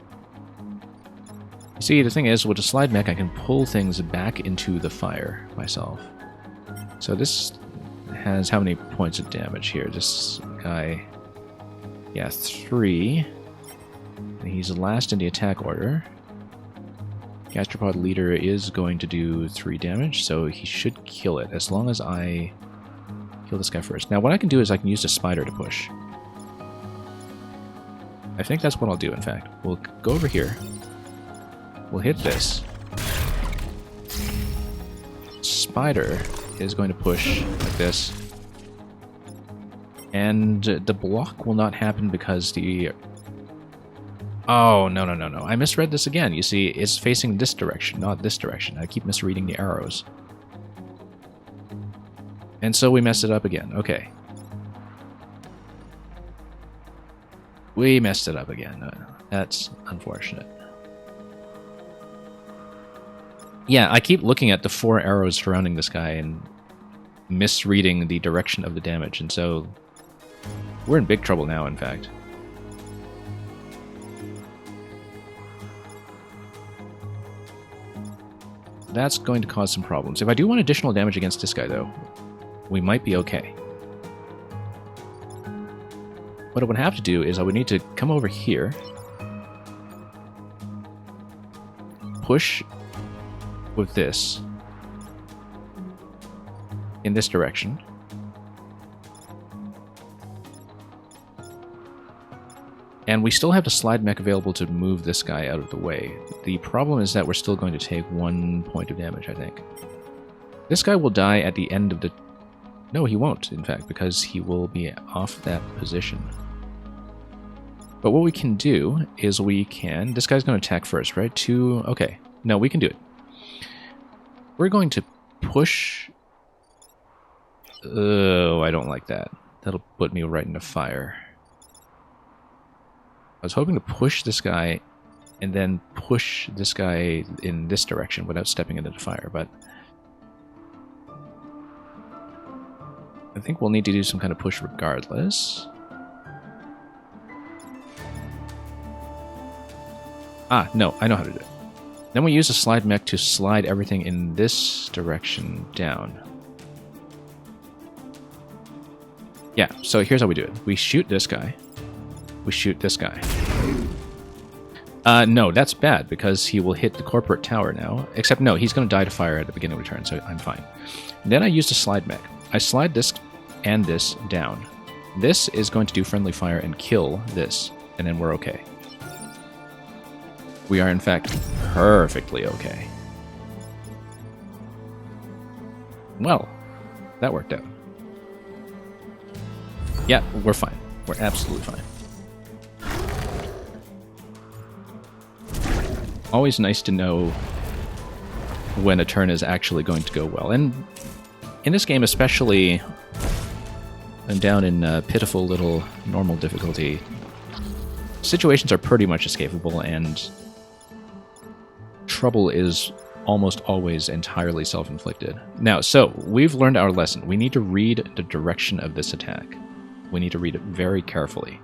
You see, the thing is, with a slide mech, I can pull things back into the fire myself. So this has how many points of damage here? This guy... yeah, 3. And he's last in the attack order. Gastropod leader is going to do 3 damage, so he should kill it, as long as I kill this guy first. Now, what I can do is I can use the spider to push. I think that's what I'll do, in fact. We'll go over here. We'll hit this. Spider is going to push like this. And the block will not happen because the... oh, no. I misread this again. You see, it's facing this direction, not this direction. I keep misreading the arrows. And so we messed it up again. Okay. We messed it up again. That's unfortunate. Yeah, I keep looking at the 4 arrows surrounding this guy and misreading the direction of the damage, and so we're in big trouble now, in fact. That's going to cause some problems. If I do want additional damage against this guy, though, we might be okay. What I would have to do is I would need to come over here, push with this in this direction, and we still have the slide mech available to move this guy out of the way. The problem is that we're still going to take 1 point of damage, I think. This guy will die at the end of the... no, he won't, in fact, because he will be off that position. But what we can do is we can... this guy's going to attack first, right? 2... okay. No, we can do it. We're going to push... oh, I don't like that. That'll put me right into fire. I was hoping to push this guy and then push this guy in this direction without stepping into the fire, but I think we'll need to do some kind of push regardless. Ah, no, I know how to do it. Then we use a slide mech to slide everything in this direction down. Yeah, so here's how we do it. We shoot this guy. We shoot this guy. No, that's bad, because he will hit the corporate tower now. Except, no, he's going to die to fire at the beginning of the turn, so I'm fine. Then I used a slide mech. I slide this and this down. This is going to do friendly fire and kill this, and then we're okay. We are, in fact, perfectly okay. Well, that worked out. Yeah, we're fine. We're absolutely fine. Always nice to know when a turn is actually going to go well. And in this game especially, I'm down in pitiful little normal difficulty. Situations are pretty much escapable, and trouble is almost always entirely self-inflicted. Now, so, we've learned our lesson. We need to read the direction of this attack. We need to read it very carefully.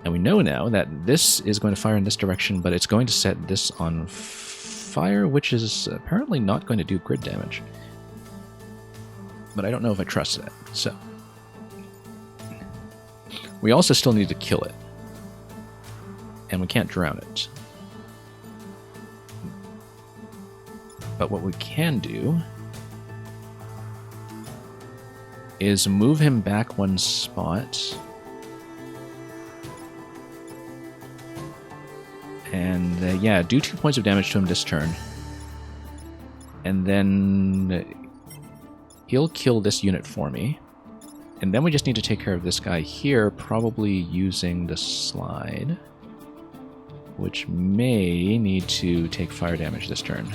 And we know now that this is going to fire in this direction, but it's going to set this on fire, which is apparently not going to do grid damage. But I don't know if I trust that, so. We also still need to kill it. And we can't drown it. But what we can do is move him back 1 spot. And, yeah, do 2 points of damage to him this turn. And then he'll kill this unit for me. And then we just need to take care of this guy here, probably using the slide, which may need to take fire damage this turn.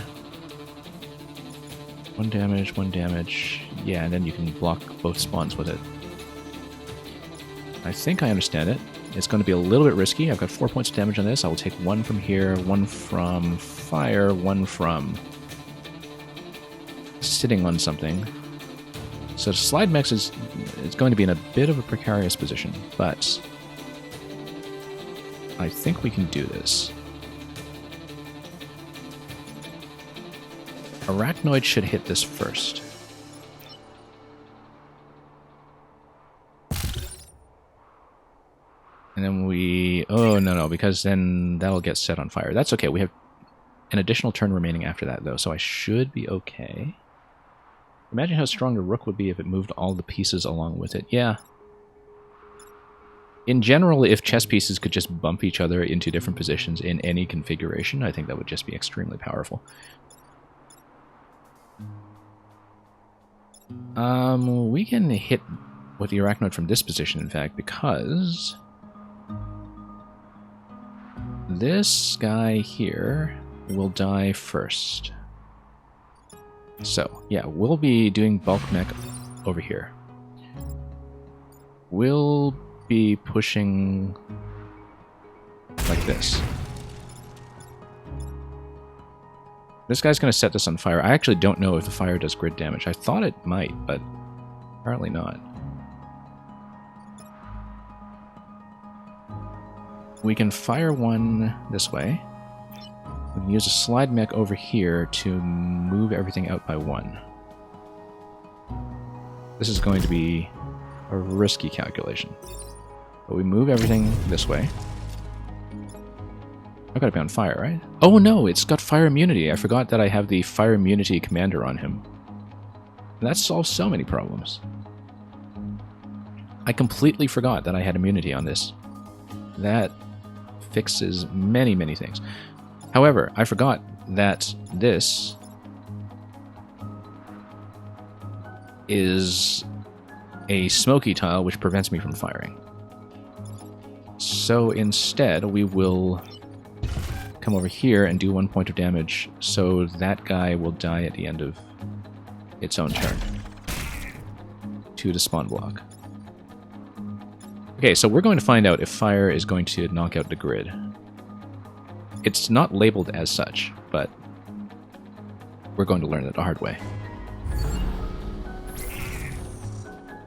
1 damage, 1 damage. Yeah, and then you can block both spawns with it. I think I understand it. It's going to be a little bit risky. I've got 4 points of damage on this. I will take 1 from here, 1 from fire, 1 from sitting on something. So Slide Mex is going to be in a bit of a precarious position, but I think we can do this. Arachnoid should hit this first. And then we... Oh, no, because then that'll get set on fire. That's okay. We have an additional turn remaining after that, though, so I should be okay. Imagine how strong the rook would be if it moved all the pieces along with it. Yeah. In general, if chess pieces could just bump each other into different positions in any configuration, I think that would just be extremely powerful. We can hit with the Arachnoid from this position, in fact, because this guy here will die first. So, yeah, we'll be doing bulk mech over here. We'll be pushing like this. This guy's going to set this on fire. I actually don't know if the fire does grid damage. I thought it might, but apparently not. We can fire 1 this way. We can use a slide mech over here to move everything out by 1. This is going to be a risky calculation. But we move everything this way. I've got to be on fire, right? Oh no, it's got fire immunity. I forgot that I have the fire immunity commander on him. And that solves so many problems. I completely forgot that I had immunity on this. That fixes many, many things. However, I forgot that this is a smoky tile which prevents me from firing. So instead, we will come over here and do 1 point of damage, so that guy will die at the end of its own turn. To the spawn block. Okay, so we're going to find out if fire is going to knock out the grid. It's not labeled as such, but we're going to learn it the hard way.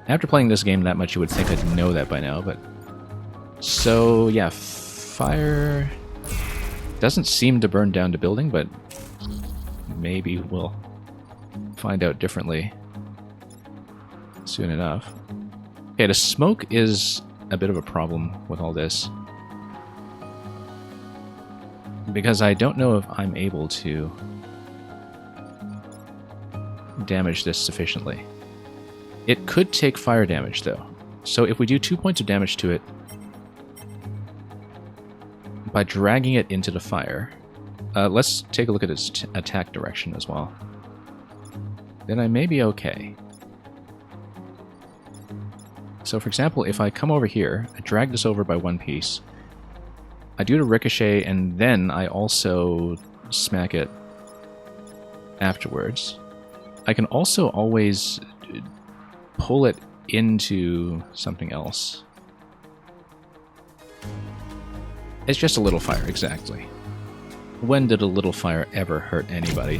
After playing this game that much, you would think I'd know that by now, but... So, yeah, fire doesn't seem to burn down the building, but maybe we'll find out differently soon enough. Okay, the smoke is a bit of a problem with all this, because I don't know if I'm able to damage this sufficiently. It could take fire damage, though. So if we do 2 points of damage to it, by dragging it into the fire, let's take a look at its attack direction as well. Then I may be okay. So for example, if I come over here, I drag this over by 1 piece, I do the ricochet, and then I also smack it afterwards. I can also always pull it into something else. It's just a little fire, exactly. When did a little fire ever hurt anybody?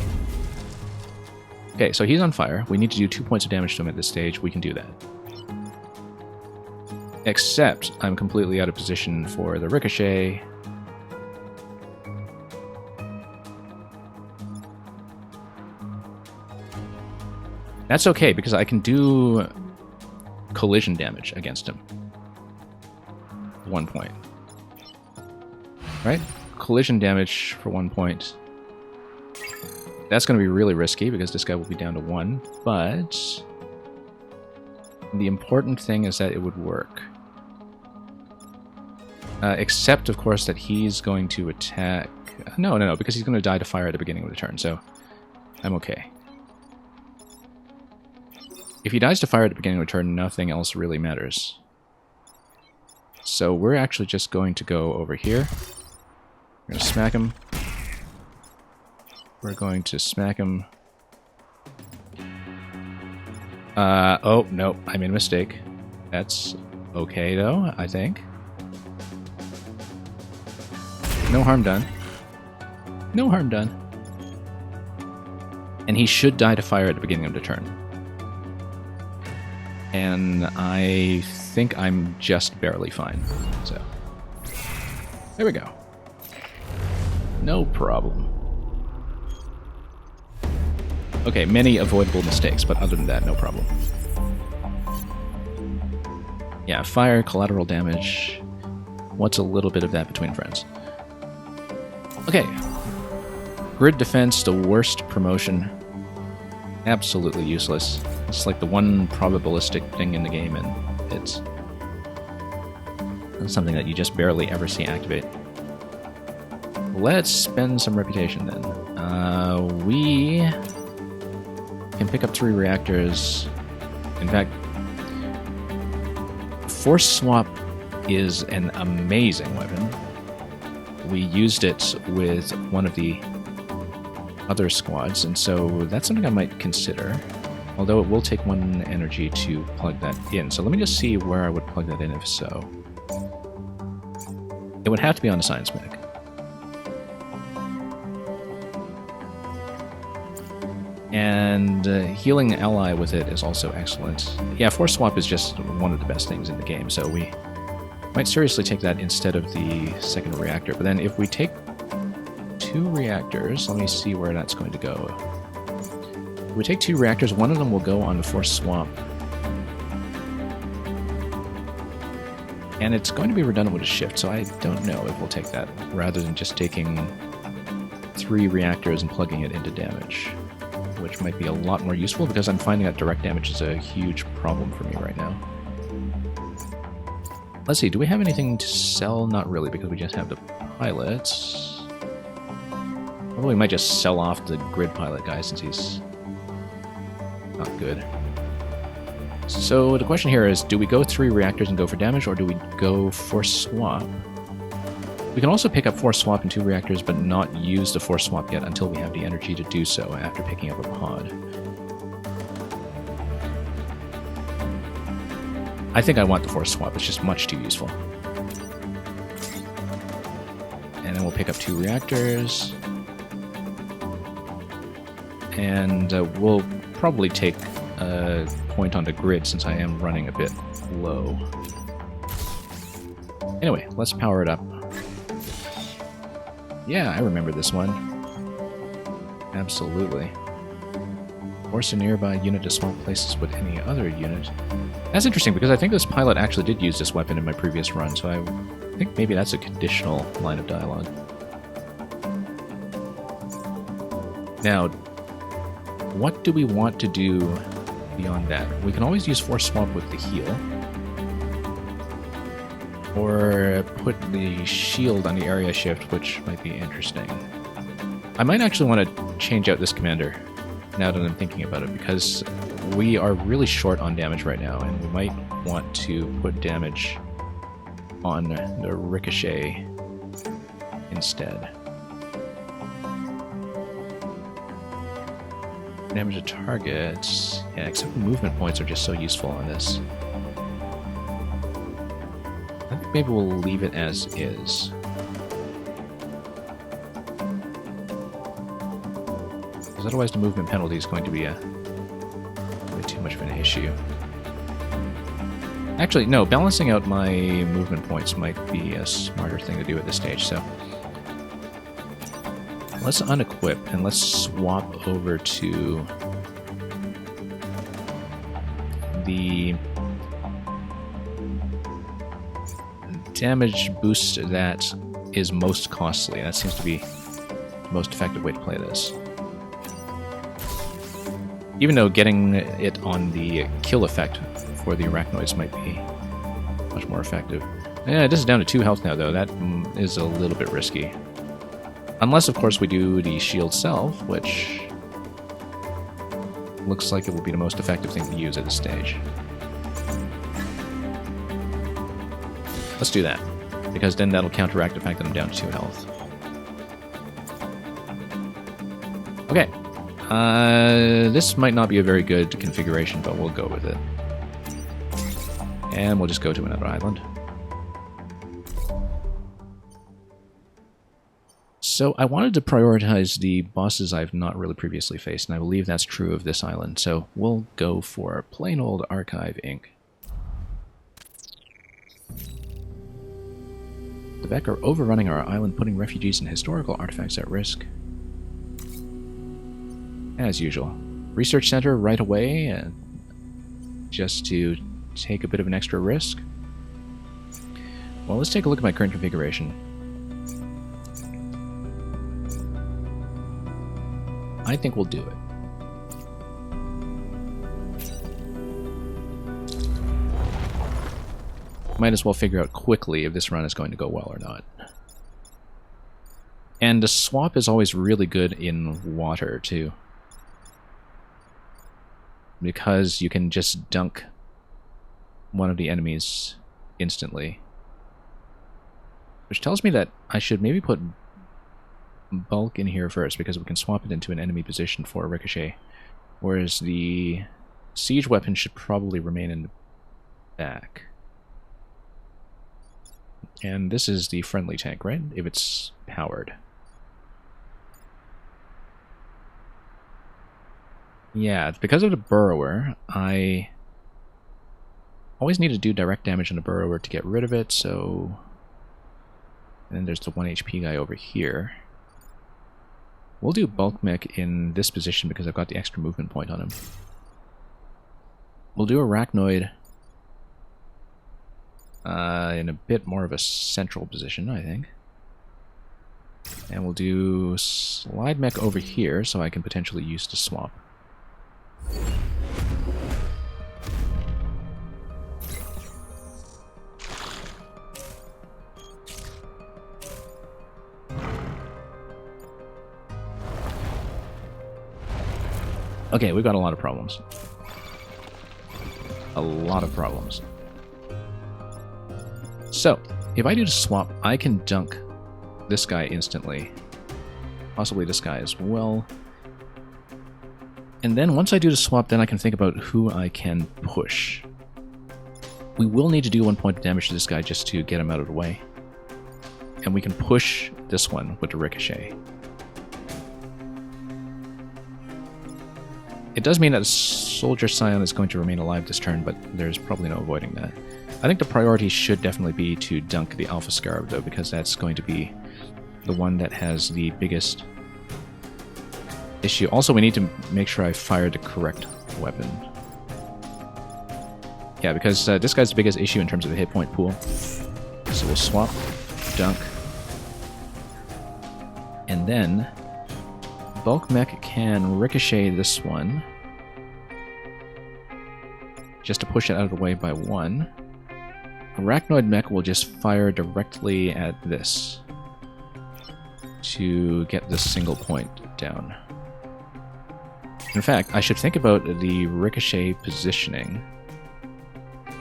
Okay, so he's on fire. We need to do 2 points of damage to him at this stage. We can do that. Except I'm completely out of position for the ricochet. That's okay, because I can do collision damage against him. 1 point. Right? Collision damage for 1 point. That's going to be really risky, because this guy will be down to 1, but the important thing is that it would work. Except, of course, that he's going to attack... No, because he's going to die to fire at the beginning of the turn, so I'm okay. If he dies to fire at the beginning of a turn, nothing else really matters. So we're actually just going to go over here. We're going to smack him. We're going to smack him. Oh, no, I made a mistake. That's okay, though, I think. No harm done. No harm done. And he should die to fire at the beginning of the turn. And I think I'm just barely fine. So, there we go. No problem. Okay, many avoidable mistakes, but other than that, no problem. Yeah, fire, collateral damage. What's a little bit of that between friends? Okay. Grid defense, the worst promotion. Absolutely useless. It's like the one probabilistic thing in the game, and it's something that you just barely ever see activate. Let's spend some reputation then. We can pick up 3 reactors. In fact, Force Swap is an amazing weapon. We used it with one of the other squads, and so that's something I might consider. Although it will take 1 energy to plug that in. So let me just see where I would plug that in if so. It would have to be on a science mech. And healing ally with it is also excellent. Yeah, Force Swap is just one of the best things in the game, so we might seriously take that instead of the second reactor. But then if we take 2 reactors, let me see where that's going to go. If we take 2 reactors, one of them will go on the Force Swap. And it's going to be redundant with a shift, so I don't know if we'll take that, rather than just taking 3 reactors and plugging it into damage, which might be a lot more useful, because I'm finding that direct damage is a huge problem for me right now. Let's see, do we have anything to sell? Not really, because we just have the pilots. Although we might just sell off the grid pilot guy, since he's not good. So the question here is, do we go 3 reactors and go for damage, or do we go Force Swap? We can also pick up Force Swap and 2 reactors, but not use the Force Swap yet until we have the energy to do so after picking up a pod. I think I want the Force Swap, it's just much too useful. And then we'll pick up 2 reactors. And we'll probably take a point on the grid since I am running a bit low. Anyway, let's power it up. Yeah, I remember this one. Absolutely. Force a nearby unit to swap places with any other unit. That's interesting, because I think this pilot actually did use this weapon in my previous run, so I think maybe that's a conditional line of dialogue. Now, what do we want to do beyond that? We can always use Force Swap with the heal. Or put the shield on the area shift, which might be interesting. I might actually want to change out this commander, now that I'm thinking about it, because we are really short on damage right now, and we might want to put damage on the Ricochet instead. Damage to targets. Yeah, except the movement points are just so useful on this. I think maybe we'll leave it as is. Because otherwise the movement penalty is going to be too much of an issue. Actually, no, balancing out my movement points might be a smarter thing to do at this stage, so let's unequip and let's swap over to the damage boost that is most costly. That seems to be the most effective way to play this. Even though getting it on the kill effect for the Arachnoids might be much more effective. Yeah, this is down to 2 health now, though. That is a little bit risky. Unless, of course, we do the shield self, which looks like it will be the most effective thing to use at this stage. Let's do that, because then that'll counteract the fact that I'm down to 2 health. Okay. This might not be a very good configuration, but we'll go with it. And we'll just go to another island. So I wanted to prioritize the bosses I've not really previously faced, and I believe that's true of this island. So we'll go for plain old Archive Inc. The Vec are overrunning our island, putting refugees and historical artifacts at risk. As usual. Research center right away, just to take a bit of an extra risk. Well, let's take a look at my current configuration. I think we'll do it. Might as well figure out quickly if this run is going to go well or not. And the swap is always really good in water, too. Because you can just dunk one of the enemies instantly. Which tells me that I should maybe put bulk in here first, because we can swap it into an enemy position for a ricochet. Whereas the siege weapon should probably remain in the back. And this is the friendly tank, right? If it's powered. Yeah, because of the burrower, I always need to do direct damage on the burrower to get rid of it, so... And then there's the 1 HP guy over here. We'll do bulk mech in this position because I've got the extra movement point on him. We'll do Arachnoid in a bit more of a central position, I think. And we'll do slide mech over here so I can potentially use the swap. Okay, we've got a lot of problems. A lot of problems. So, if I do the swap, I can dunk this guy instantly. Possibly this guy as well. And then once I do the swap, then I can think about who I can push. We will need to do 1 point of damage to this guy just to get him out of the way. And we can push this one with the ricochet. It does mean that the Soldier Scion is going to remain alive this turn, but there's probably no avoiding that. I think the priority should definitely be to dunk the Alpha Scarab, though, because that's going to be the one that has the biggest issue. Also, we need to make sure I fire the correct weapon. Yeah, because this guy's the biggest issue in terms of the hit point pool. So we'll swap, dunk, and then bulk mech can ricochet this one just to push it out of the way by 1. Arachnoid mech will just fire directly at this to get this single point down. In fact, I should think about the ricochet positioning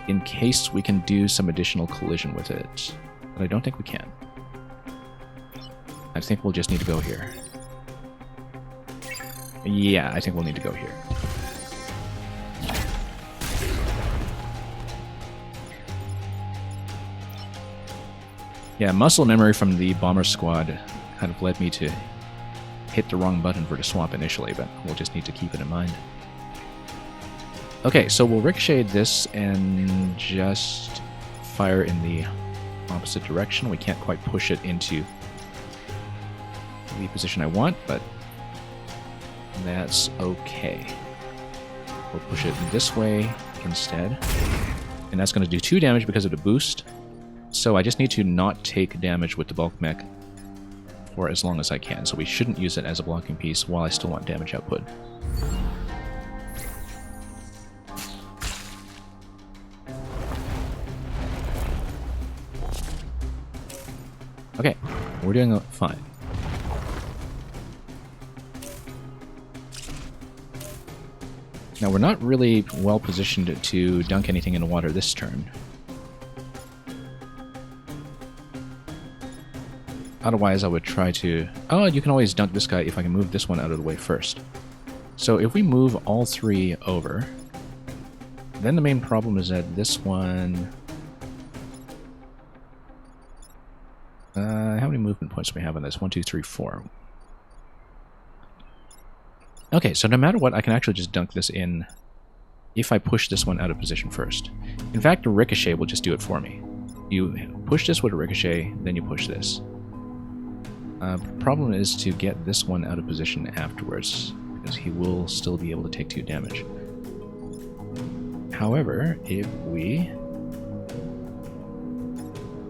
in case we can do some additional collision with it. But I don't think we can. I think we'll just need to go here. Yeah, I think we'll need to go here. Yeah, muscle memory from the bomber squad kind of led me to hit the wrong button for the swap initially, but we'll just need to keep it in mind. Okay, so we'll ricochet this and just fire in the opposite direction. We can't quite push it into the position I want, but that's okay. We'll push it this way instead. And that's going to do 2 damage because of the boost. So I just need to not take damage with the bulk mech for as long as I can. So we shouldn't use it as a blocking piece while I still want damage output. Okay, we're doing fine. Now, we're not really well positioned to dunk anything in the water this turn. Otherwise, I would try to... Oh, you can always dunk this guy if I can move this one out of the way first. So if we move all three over, then the main problem is that this one... how many movement points do we have on this? 1, 2, 3, 4. Okay, so no matter what, I can actually just dunk this in if I push this one out of position first. In fact, a ricochet will just do it for me. You push this with a ricochet, then you push this. Problem is to get this one out of position afterwards, because he will still be able to take 2 damage. However, if we...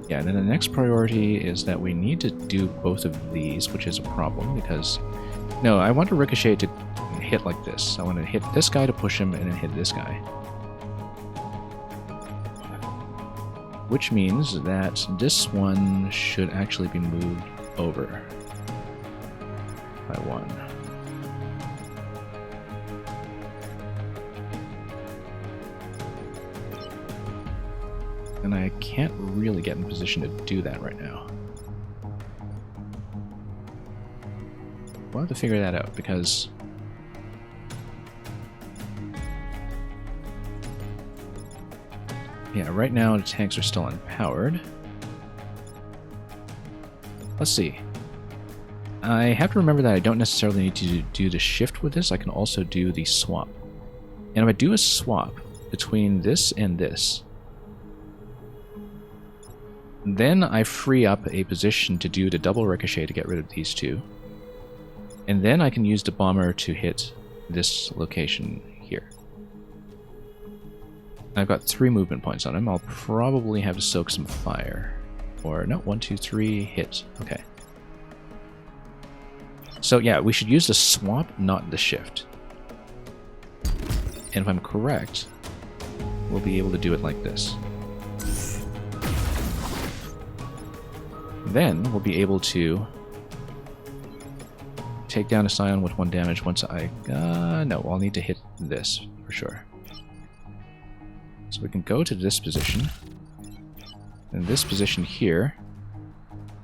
Yeah, then the next priority is that we need to do both of these, which is a problem, because... No, I want a ricochet to hit like this. I want to hit this guy to push him, and then hit this guy. Which means that this one should actually be moved over by 1. And I can't really get in position to do that right now. We'll have to figure that out, because yeah, right now the tanks are still unpowered. Let's see. I have to remember that I don't necessarily need to do the shift with this. I can also do the swap. And if I do a swap between this and this, then I free up a position to do the double ricochet to get rid of these two. And then I can use the bomber to hit this location here. I've got 3 movement points on him. I'll probably have to soak some fire. Or, no, 1, 2, 3, hit. Okay. So yeah, we should use the swap, not the shift. And if I'm correct, we'll be able to do it like this. Then we'll be able to take down a Scion with 1 damage once I... no, I'll need to hit this for sure. So we can go to this position. And this position here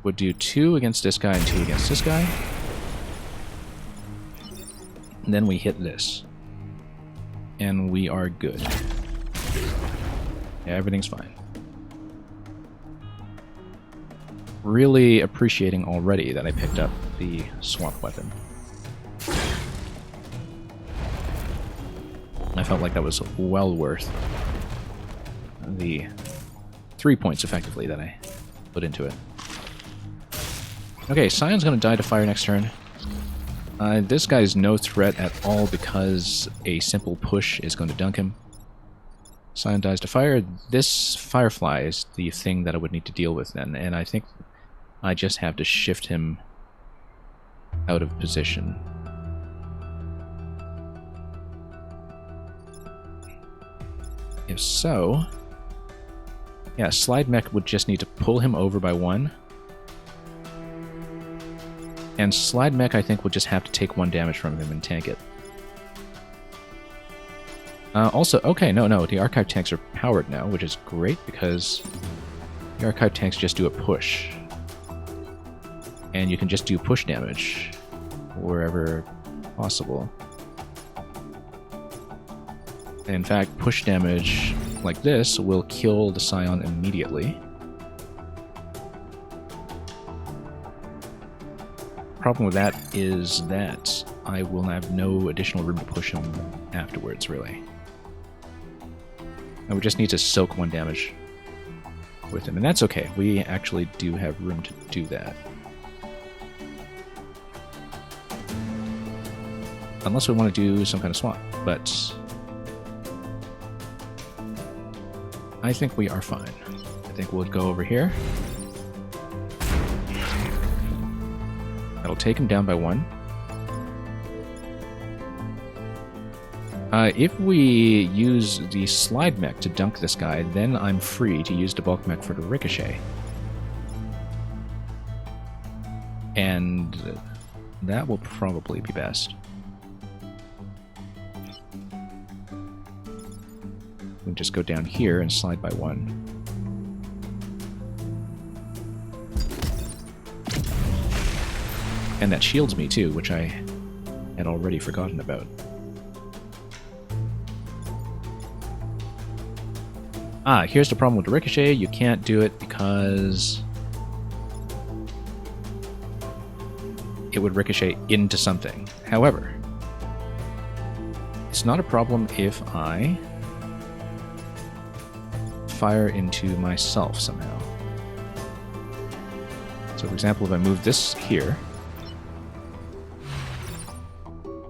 would do 2 against this guy and 2 against this guy. And then we hit this. And we are good. Yeah, everything's fine. Really appreciating already that I picked up the swap weapon. I felt like that was well worth the 3 points, effectively, that I put into it. Okay, Scion's going to die to fire next turn. This guy's no threat at all because a simple push is going to dunk him. Scion dies to fire. This Firefly is the thing that I would need to deal with then, and I think I just have to shift him out of position. If so... Yeah, Slide Mech would just need to pull him over by 1. And Slide Mech, I think, will just have to take 1 damage from him and tank it. Also, okay, no, the Archive tanks are powered now, which is great, because the Archive tanks just do a push. And you can just do push damage wherever possible. And in fact, push damage like this will kill the Scion immediately. Problem with that is that I will have no additional room to push him afterwards, really. I would just need to soak 1 damage with him, and that's okay. We actually do have room to do that. Unless we want to do some kind of swap, but I think we are fine. I think we'll go over here. That'll take him down by 1. If we use the Slide Mech to dunk this guy, then I'm free to use the Bulk Mech for the Ricochet. And that will probably be best. We can just go down here and slide by one. And that shields me too, which I had already forgotten about. Ah, here's the problem with the ricochet. You can't do it because it would ricochet into something. However, it's not a problem if I fire into myself somehow. So for example, if I move this here,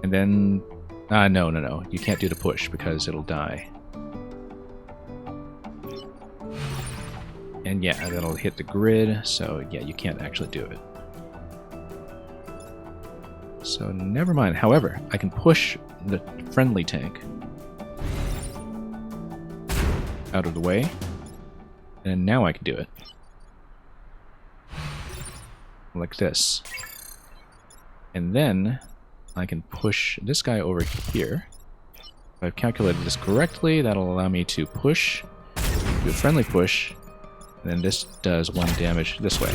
and then... no. You can't do the push because it'll die. And yeah, that'll hit the grid, so yeah, you can't actually do it. So never mind. However, I can push the friendly tank out of the way, and now I can do it. Like this. And then I can push this guy over here. If I've calculated this correctly, that'll allow me to push, do a friendly push, and then this does 1 damage this way.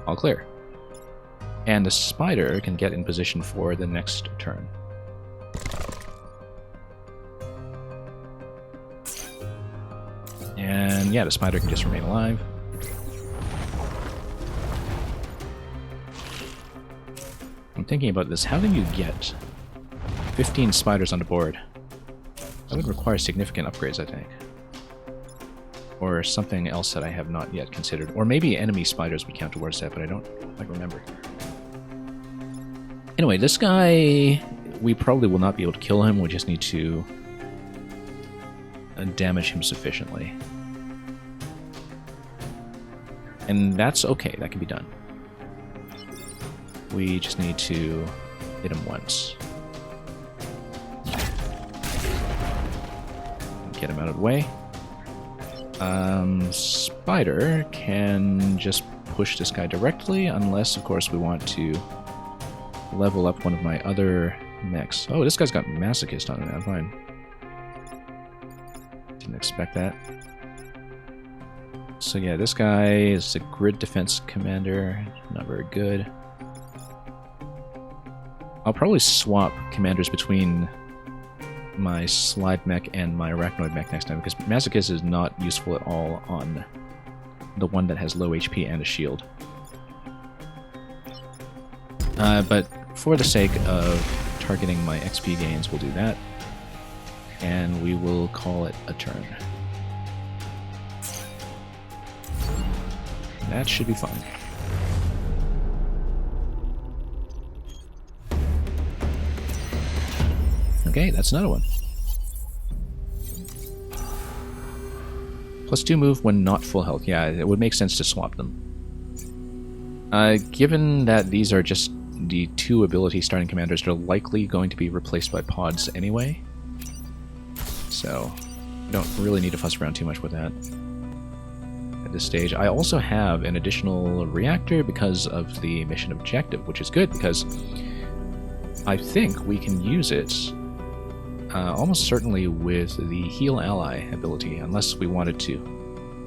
All clear. And the spider can get in position for the next turn. And yeah, the spider can just remain alive. I'm thinking about this. How can you get 15 spiders on the board? That would require significant upgrades, I think. Or something else that I have not yet considered. Or maybe enemy spiders would count towards that, but I don't quite remember. Anyway, this guy, we probably will not be able to kill him. We just need to damage him sufficiently. And that's okay. That can be done. We just need to hit him once. Get him out of the way. Spider can just push this guy directly, unless, of course, we want to level up one of my other mechs. Oh, this guy's got Masochist on it now. Fine. Didn't expect that. So yeah, this guy is a grid defense commander. Not very good. I'll probably swap commanders between my slide mech and my arachnoid mech next time, because Masochist is not useful at all on the one that has low HP and a shield. But for the sake of targeting my XP gains, we'll do that. And we will call it a turn. That should be fun. Okay, that's another one. +2 move when not full health. Yeah, it would make sense to swap them. Given that these are just the 2 ability starting commanders, they're likely going to be replaced by pods anyway. So, you don't really need to fuss around too much with that at this stage. I also have an additional reactor because of the mission objective, which is good because I think we can use it almost certainly with the Heal Ally ability, unless we wanted to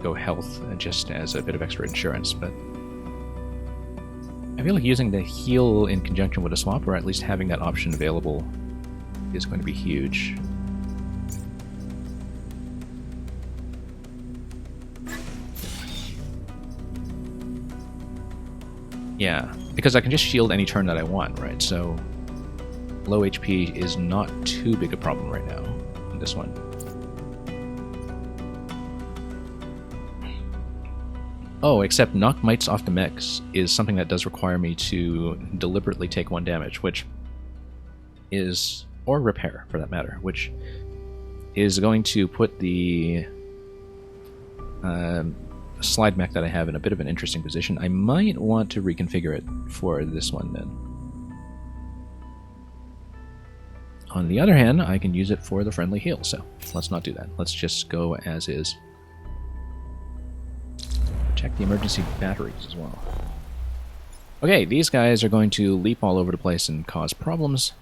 go health just as a bit of extra insurance, but I feel like using the heal in conjunction with a swap, or at least having that option available, is going to be huge. Yeah, because I can just shield any turn that I want, right? So low HP is not too big a problem right now in this one. Oh, except knock mites off the mechs is something that does require me to deliberately take 1 damage, which is, or repair for that matter, which is going to put the slide mech that I have in a bit of an interesting position. I might want to reconfigure it for this one then. On the other hand, I can use it for the friendly heal, so let's not do that. Let's just go as is. Check the emergency batteries as well. Okay, these guys are going to leap all over the place and cause problems.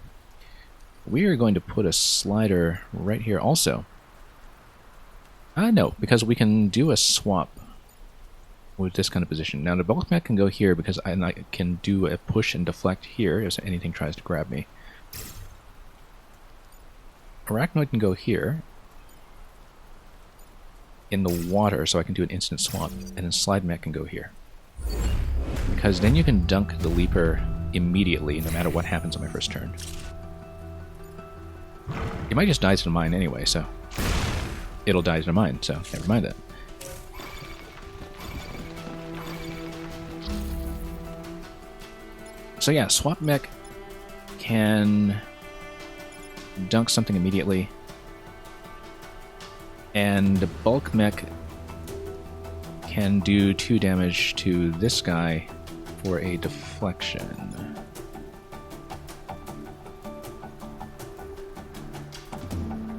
We are going to put a slider right here also. No, because we can do a swap with this kind of position. Now the bulk mech can go here because I can do a push and deflect here if anything tries to grab me. Arachnoid can go here in the water, so I can do an instant swap, and then slide mech can go here. Because then you can dunk the leaper immediately, no matter what happens on my first turn. It might just die to the mine anyway, so it'll die to the mine, so never mind that. So yeah, swap mech can dunk something immediately, and the bulk mech can do 2 damage to this guy for a deflection.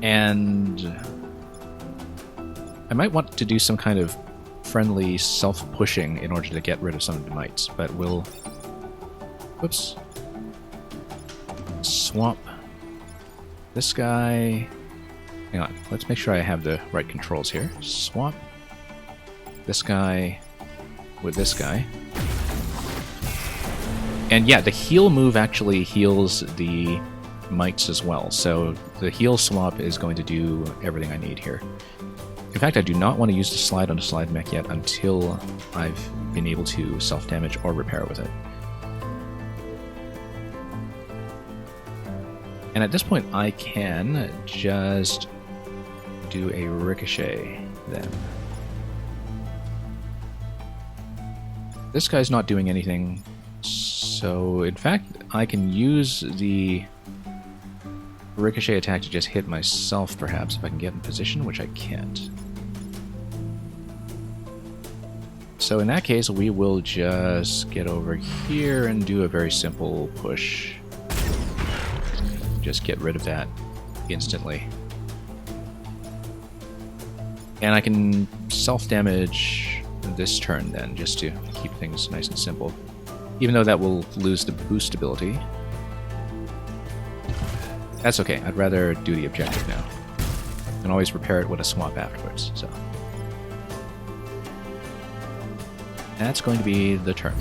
And I might want to do some kind of friendly self-pushing in order to get rid of some of the mites, but we'll... Whoops. Swap this guy. Hang on, let's make sure I have the right controls here. Swap this guy with this guy. And yeah, the heal move actually heals the mites as well, so the heal swap is going to do everything I need here. In fact, I do not want to use the slide on the slide mech yet until I've been able to self-damage or repair with it. And at this point, I can just do a ricochet then. This guy's not doing anything, so in fact, I can use the ricochet attack to just hit myself, perhaps, if I can get in position, which I can't. So in that case, we will just get over here and do a very simple push. Just get rid of that instantly. And I can self-damage this turn then, just to keep things nice and simple. Even though that will lose the boost ability. That's okay, I'd rather do the objective now. And always repair it with a swap afterwards, so. That's going to be the turn.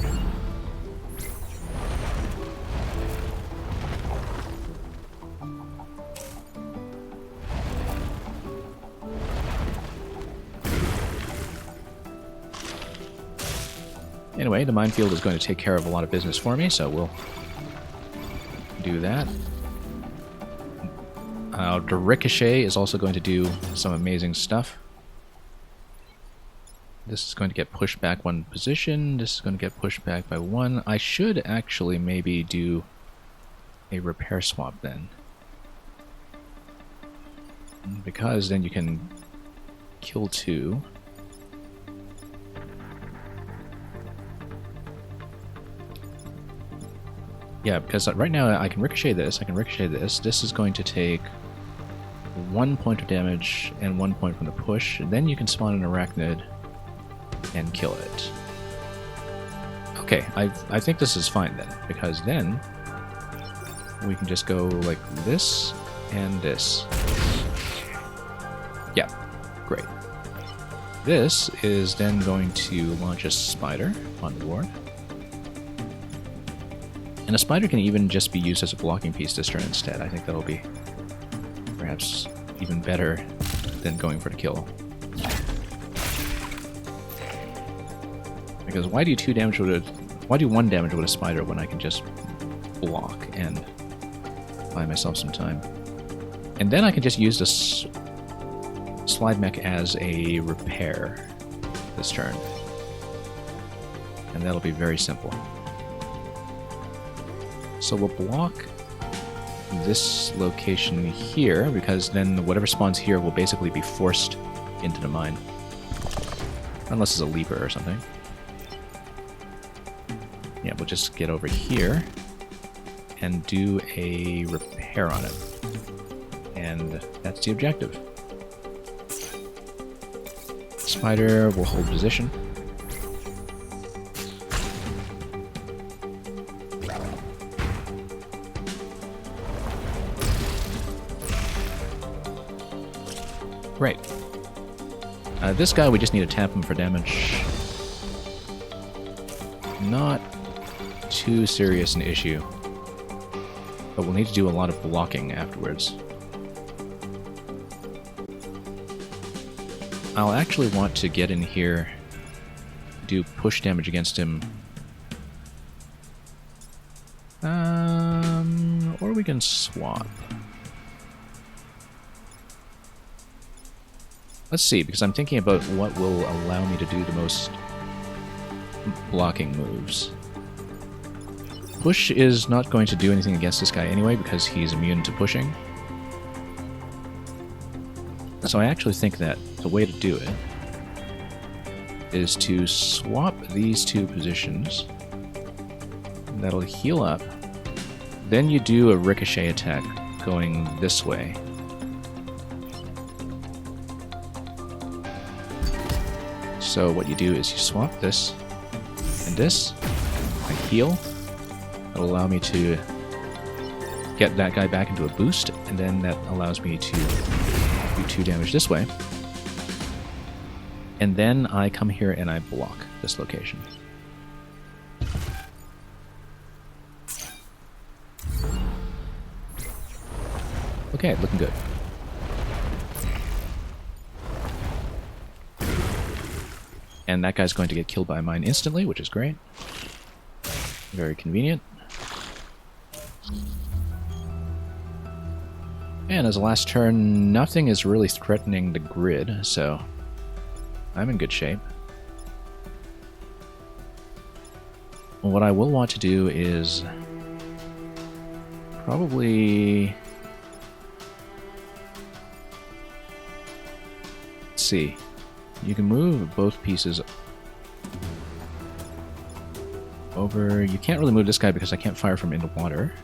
Anyway, the minefield is going to take care of a lot of business for me, so we'll do that. The ricochet is also going to do some amazing stuff. This is going to get pushed back 1 position. This is going to get pushed back by 1. I should actually maybe do a repair swap then. Because then you can kill 2. Yeah, because right now I can ricochet this, I can ricochet this. This is going to take 1 point of damage and 1 point from the push. And then you can spawn an arachnid and kill it. Okay, I think this is fine then, because then we can just go like this and this. Yeah, great. This is then going to launch a spider on the board. And a spider can even just be used as a blocking piece this turn instead. I think that'll be perhaps even better than going for the kill. Because why do 1 damage with a spider when I can just block and buy myself some time? And then I can just use this slide mech as a repair this turn. And that'll be very simple. So we'll block this location here, because then whatever spawns here will basically be forced into the mine. Unless it's a leaper or something. Yeah, we'll just get over here and do a repair on it. And that's the objective. Spider will hold position. Right. This guy, we just need to tap him for damage. Not too serious an issue. But we'll need to do a lot of blocking afterwards. I'll actually want to get in here, do push damage against him. Or we can swap. Let's see, because I'm thinking about what will allow me to do the most blocking moves. Push is not going to do anything against this guy anyway, because he's immune to pushing. So I actually think that the way to do it is to swap these two positions. That'll heal up. Then you do a ricochet attack going this way. So what you do is you swap this and this. I heal. That'll allow me to get that guy back into a boost, and then that allows me to do 2 damage this way. And then I come here and I block this location. Okay, looking good. And that guy's going to get killed by mine instantly, which is great. Very convenient. And as a last turn, nothing is really threatening the grid, so I'm in good shape. What I will want to do is probably... Let's see. You can move both pieces over. You can't really move this guy because I can't fire from into water.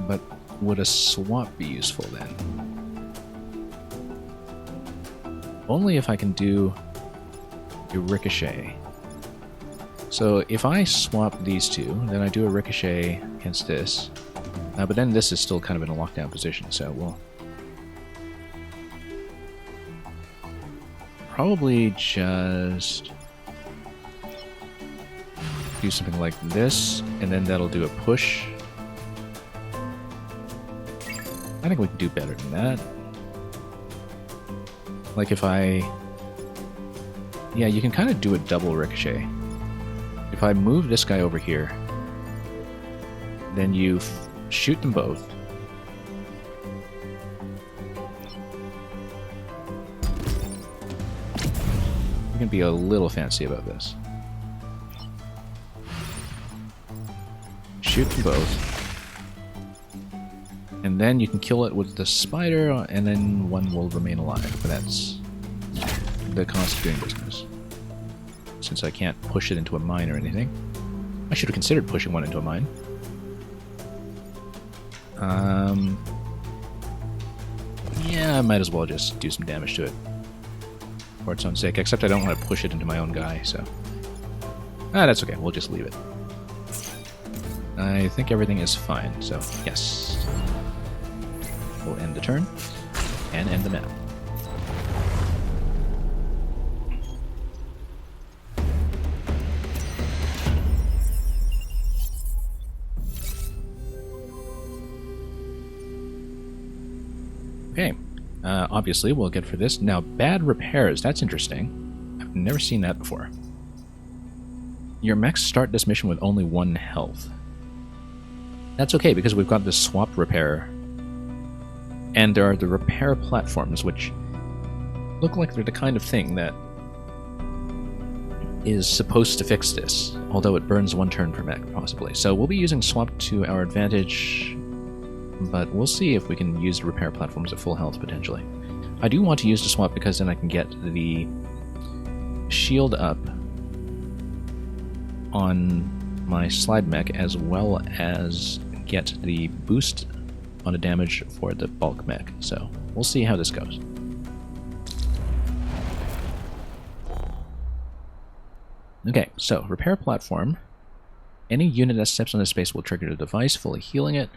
But would a swap be useful then? Only if I can do a ricochet. So if I swap these two, then I do a ricochet against this. But then this is still kind of in a lockdown position, so we'll probably just do something like this, and then that'll do a push. I think we can do better than that. Like if I... Yeah, you can kind of do a double ricochet. If I move this guy over here, then you shoot them both. You can be a little fancy about this. Shoot them both. And then you can kill it with the spider, and then one will remain alive. But that's the cost of doing business. Since I can't push it into a mine or anything. I should have considered pushing one into a mine. Yeah, I might as well just do some damage to it for its own sake, except I don't want to push it into my own guy, so... that's okay, we'll just leave it. I think everything is fine, so yes. We'll end the turn, and end the map. Okay, obviously we'll get for this. Now, bad repairs, that's interesting. I've never seen that before. Your mechs start this mission with only 1 health. That's okay, because we've got this swap repair. And there are the repair platforms, which look like they're the kind of thing that is supposed to fix this, although it burns 1 turn per mech, possibly. So we'll be using swap to our advantage, but we'll see if we can use the repair platforms at full health, potentially. I do want to use the swap because then I can get the shield up on my slide mech, as well as get the boost on the damage for the bulk mech. So we'll see how this goes. Okay, so repair platform. Any unit that steps on this space will trigger the device, fully healing it.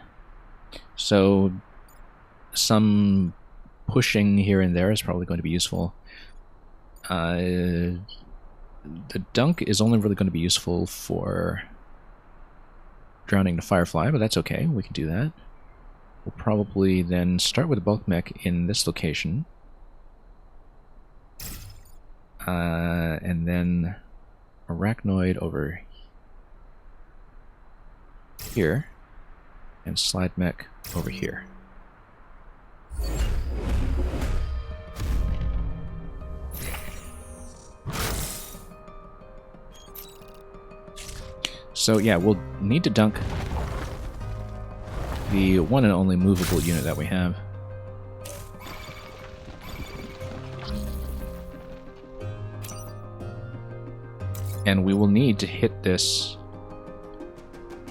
So some pushing here and there is probably going to be useful. The dunk is only really going to be useful for drowning the Firefly, but that's okay, we can do that. We'll probably then start with a bulk mech in this location. And then Arachnoid over here, and Slide Mech over here. So yeah, we'll need to dunk the one and only movable unit that we have. And we will need to hit this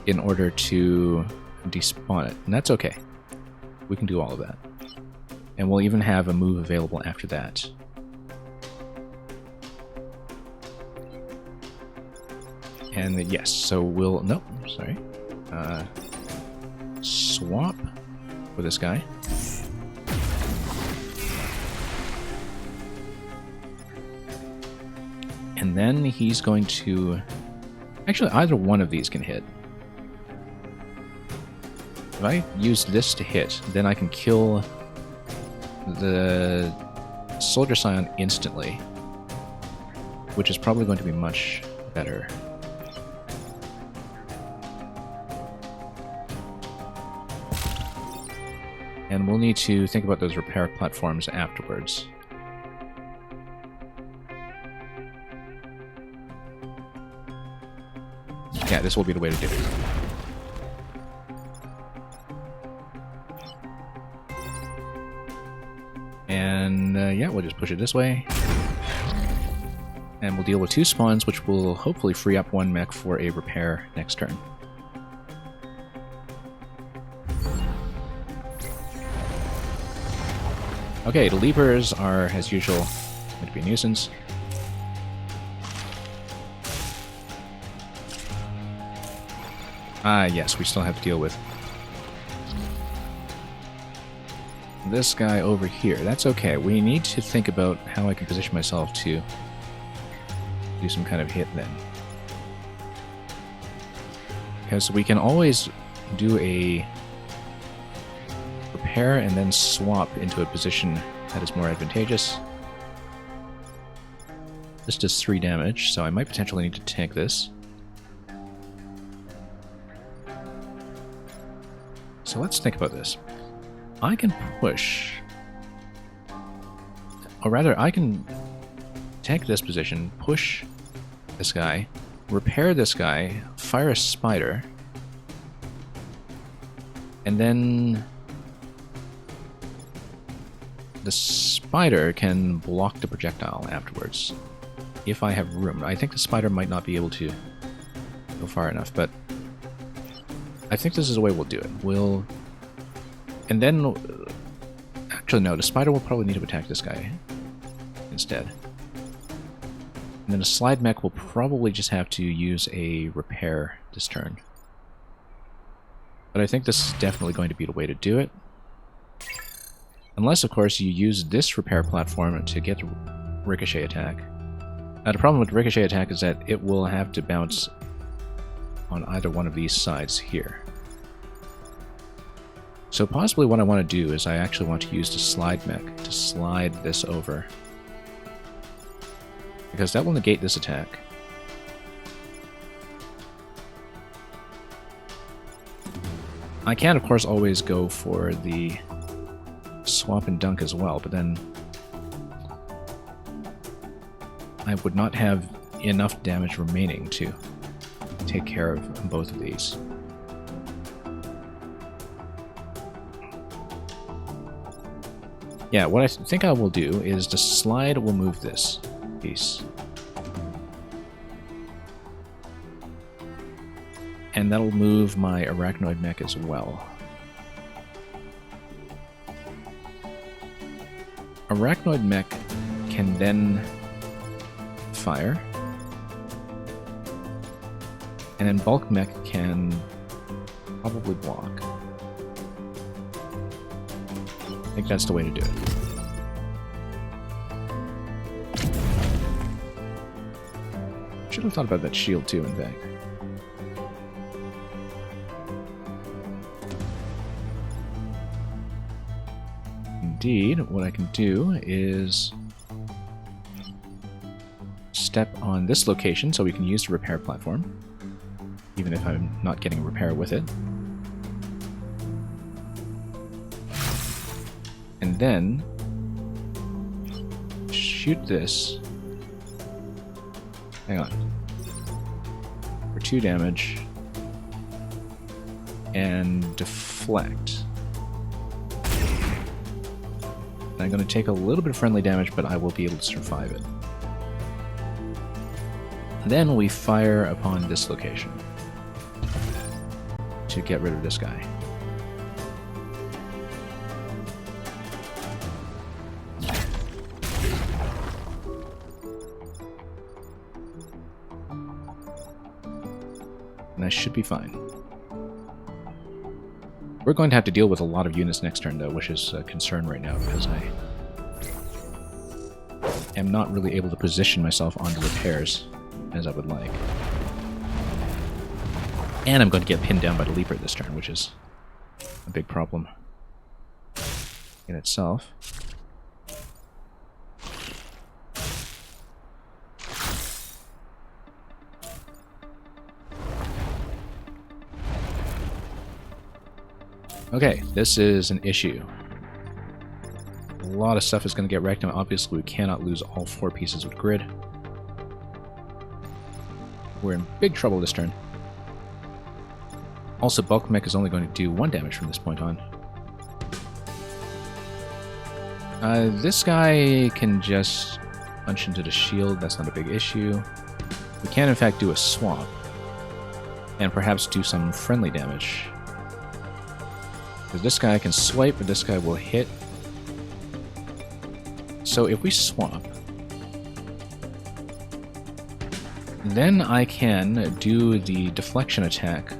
in order to despawn it. And that's okay. We can do all of that. And we'll even have a move available after that. And yes, so we'll... Nope, sorry. Swap with this guy. And then he's going to... Actually, either one of these can hit. If I use this to hit, then I can kill the Soldier Scion instantly, which is probably going to be much better. And we'll need to think about those repair platforms afterwards. Yeah, this will be the way to do it. And yeah, we'll just push it this way. And we'll deal with 2 spawns, which will hopefully free up 1 mech for a repair next turn. Okay, the Leapers are, as usual, going to be a nuisance. Ah, yes, we still have to deal with this guy over here. That's okay. We need to think about how I can position myself to do some kind of hit then. Because we can always do a repair and then swap into a position that is more advantageous. This does 3 damage, so I might potentially need to tank this. So let's think about this. I can push, or rather I can tank this position, push this guy, repair this guy, fire a spider, and then the spider can block the projectile afterwards, if I have room. I think the spider might not be able to go far enough, but I think this is the way we'll do it. We'll... And then... Actually, no, the spider will probably need to attack this guy instead. And then a slide mech will probably just have to use a repair this turn. But I think this is definitely going to be the way to do it. Unless, of course, you use this repair platform to get the ricochet attack. Now, the problem with ricochet attack is that it will have to bounce on either one of these sides here. So possibly what I want to do is I actually want to use the slide mech to slide this over. Because that will negate this attack. I can, of course, always go for the swap and dunk as well, but then I would not have enough damage remaining to take care of both of these. Yeah, what I think I will do is the slide will move this piece. And that'll move my Arachnoid mech as well. Arachnoid mech can then fire. And then bulk mech can probably block. I think that's the way to do it. Should have thought about that shield too, in fact. Indeed, what I can do is step on this location so we can use the repair platform, even if I'm not getting a repair with it. And then shoot this. Hang on. For 2 damage. And deflect. And I'm going to take a little bit of friendly damage, but I will be able to survive it. Then we fire upon this location to get rid of this guy. And I should be fine. We're going to have to deal with a lot of units next turn, though, which is a concern right now, because I am not really able to position myself onto repairs as I would like. And I'm going to get pinned down by the Leaper this turn, which is a big problem in itself. Okay, this is an issue. A lot of stuff is going to get wrecked, and obviously we cannot lose all 4 pieces of grid. We're in big trouble this turn. Also, Bulk Mech is only going to do 1 damage from this point on. This guy can just punch into the shield, that's not a big issue. We can in fact do a swap, and perhaps do some friendly damage. Because this guy can swipe, but this guy will hit. So if we swap, then I can do the deflection attack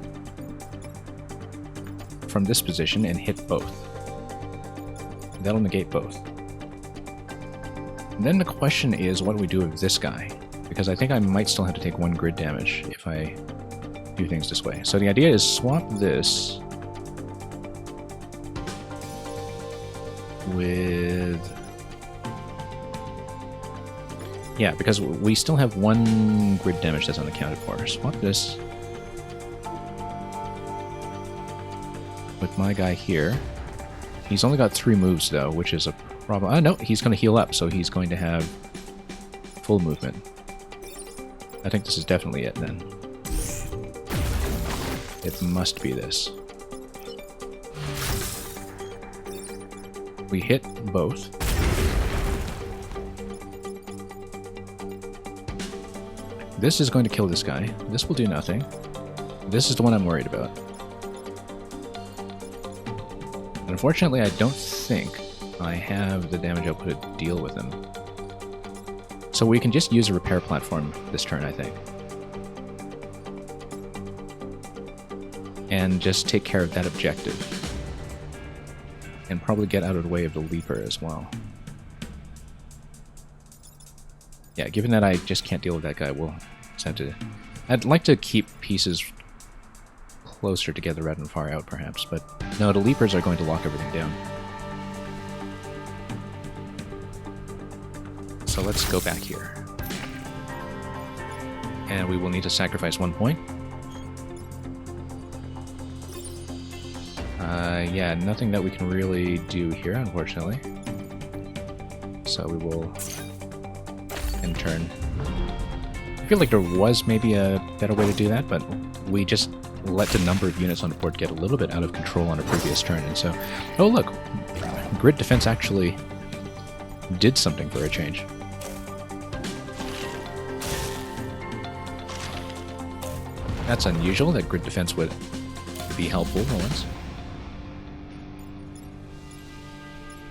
from this position and hit both. That'll negate both. And then the question is, what do we do with this guy? Because I think I might still have to take 1 grid damage if I do things this way. So the idea is swap this with... Yeah, because we still have 1 grid damage that's unaccounted for. Swap this with my guy here. He's only got 3 moves, though, which is a problem. Oh, no, he's going to heal up, so he's going to have full movement. I think this is definitely it, then. It must be this. We hit both. This is going to kill this guy. This will do nothing. This is the one I'm worried about. Unfortunately, I don't think I have the damage output to deal with him. So we can just use a repair platform this turn, I think. And just take care of that objective. And probably get out of the way of the Leaper as well. Yeah, given that I just can't deal with that guy, we'll just have to... I'd like to keep pieces closer together rather than far out, perhaps, but no, the Leapers are going to lock everything down. So let's go back here. And we will need to sacrifice 1 point. Yeah, nothing that we can really do here, unfortunately. So we will end turn. I feel like there was maybe a better way to do that, but we just let the number of units on the board get a little bit out of control on a previous turn, and so... Oh look! Grid defense actually did something for a change. That's unusual, that grid defense would be helpful for once.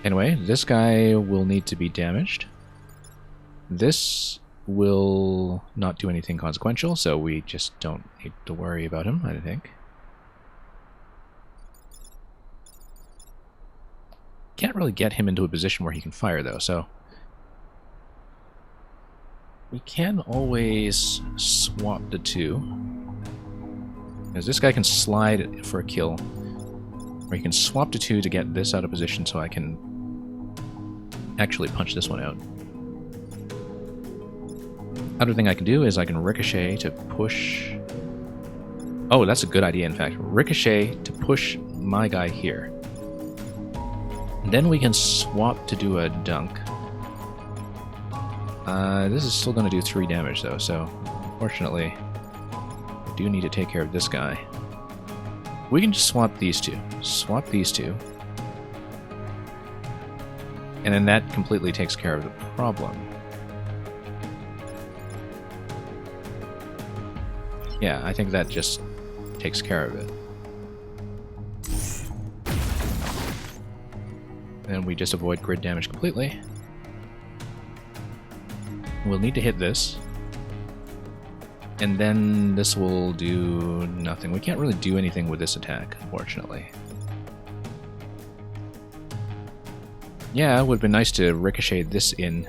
Anyway, this guy will need to be damaged. This will not do anything consequential, so we just don't need to worry about him, I think. Can't really get him into a position where he can fire, though, so... We can always swap the two. Because this guy can slide for a kill. Or you can swap the two to get this out of position so I can actually punch this one out. Other thing I can do is I can ricochet to push... Oh, that's a good idea, in fact. Ricochet to push my guy here. Then we can swap to do a dunk. This is still going to do 3 damage, though, so unfortunately, I do need to take care of this guy. We can just swap these two. Swap these two. And then that completely takes care of the problem. Yeah, I think that just takes care of it. And we just avoid grid damage completely. We'll need to hit this. And then this will do nothing. We can't really do anything with this attack, unfortunately. Yeah, it would have been nice to ricochet this in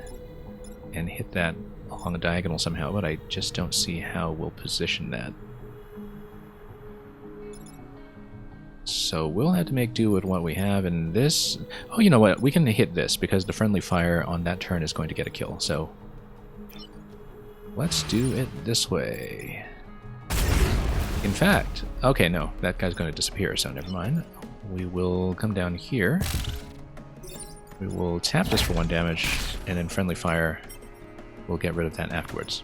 and hit that along a diagonal somehow, but I just don't see how we'll position that. So we'll have to make do with what we have, and this... Oh, you know what? We can hit this, because the friendly fire on that turn is going to get a kill, so... Let's do it this way. In fact... Okay, no, that guy's going to disappear, so never mind. We will come down here. We will tap this for 1 damage, and then friendly fire will get rid of that afterwards.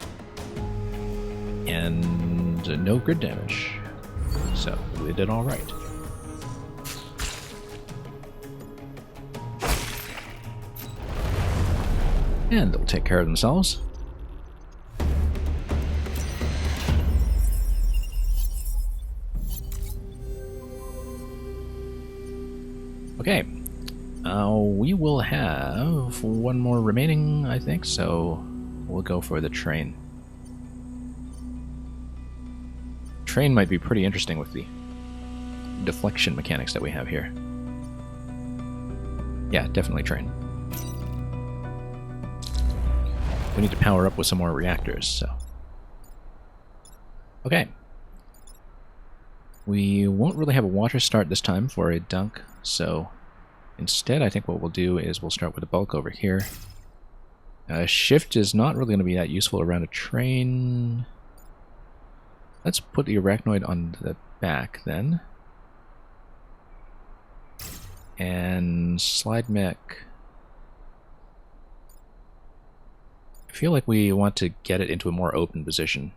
And no grid damage. So, we did alright. And they'll take care of themselves. Okay. We will have 1 more remaining, I think, so we'll go for the train. Train might be pretty interesting with the deflection mechanics that we have here. Yeah, definitely train. We need to power up with some more reactors, so... Okay. We won't really have a water start this time for a dunk, so... Instead, I think what we'll do is we'll start with a bulk over here. Shift is not really going to be that useful around a train. Let's put the arachnoid on the back, then. And slide mech... I feel like we want to get it into a more open position.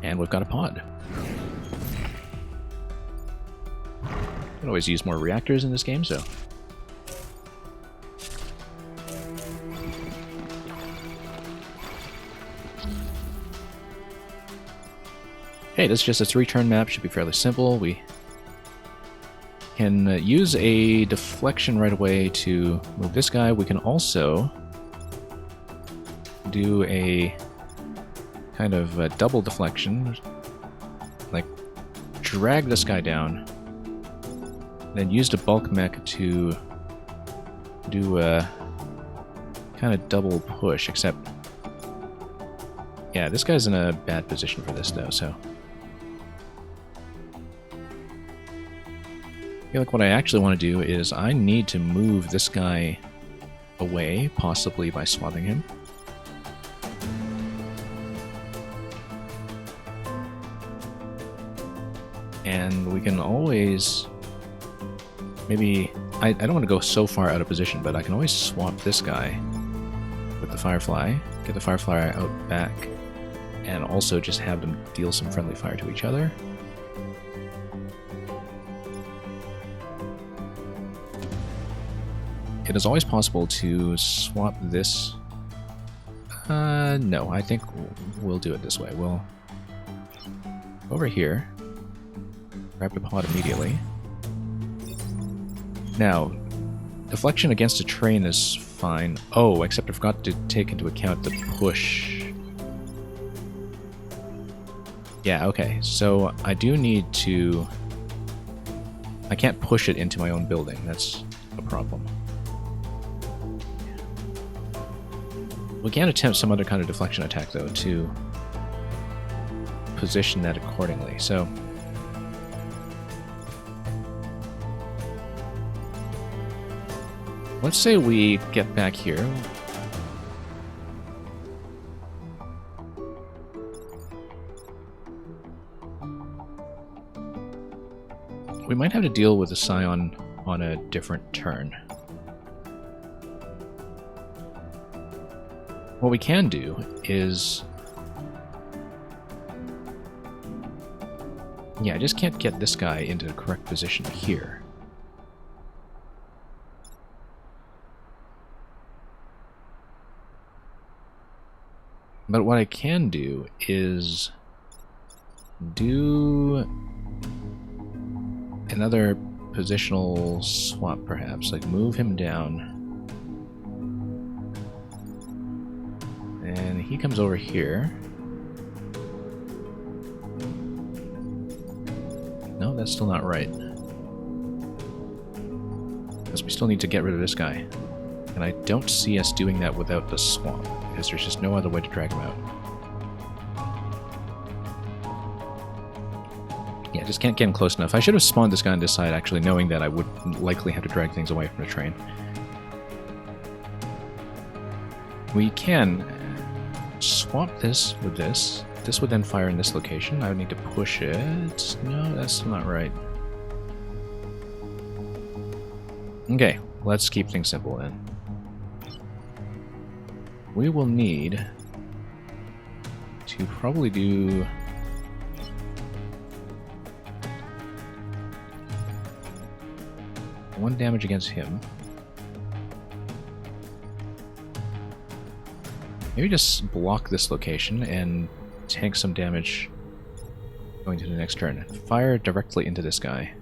And we've got a pod. Can always use more reactors in this game, so... Hey, this is just a 3-turn map, should be fairly simple. We can use a deflection right away to move this guy. We can also do a kind of a double deflection, like drag this guy down, then use the bulk mech to do a kind of double push, except, yeah, this guy's in a bad position for this though, so. I feel like what I actually want to do is I need to move this guy away, possibly by swapping him. And we can always, maybe, I don't want to go so far out of position, but I can always swap this guy with the Firefly, get the Firefly out back, and also just have them deal some friendly fire to each other. It is always possible to swap this. No, I think we'll do it this way. We'll over here. Grab the pod immediately. Now, deflection against a train is fine. Oh, except I forgot to take into account the push. Yeah, okay. So I do need to... I can't push it into my own building. That's a problem. We can attempt some other kind of deflection attack, though, to position that accordingly. So... let's say we get back here. We might have to deal with the Scion on a different turn. What we can do is... yeah, I just can't get this guy into the correct position here. But what I can do is do another positional swap, perhaps. Like, move him down. And he comes over here. No, that's still not right. Because we still need to get rid of this guy. And I don't see us doing that without the swamp, because there's just no other way to drag him out. Yeah, just can't get him close enough. I should have spawned this guy on this side, actually, knowing that I would likely have to drag things away from the train. We can swap this with this. This would then fire in this location. I would need to push it. No, that's not right. Okay, let's keep things simple then. We will need to probably do... 1 damage against him. Maybe just block this location and tank some damage going to the next turn. Fire directly into this guy.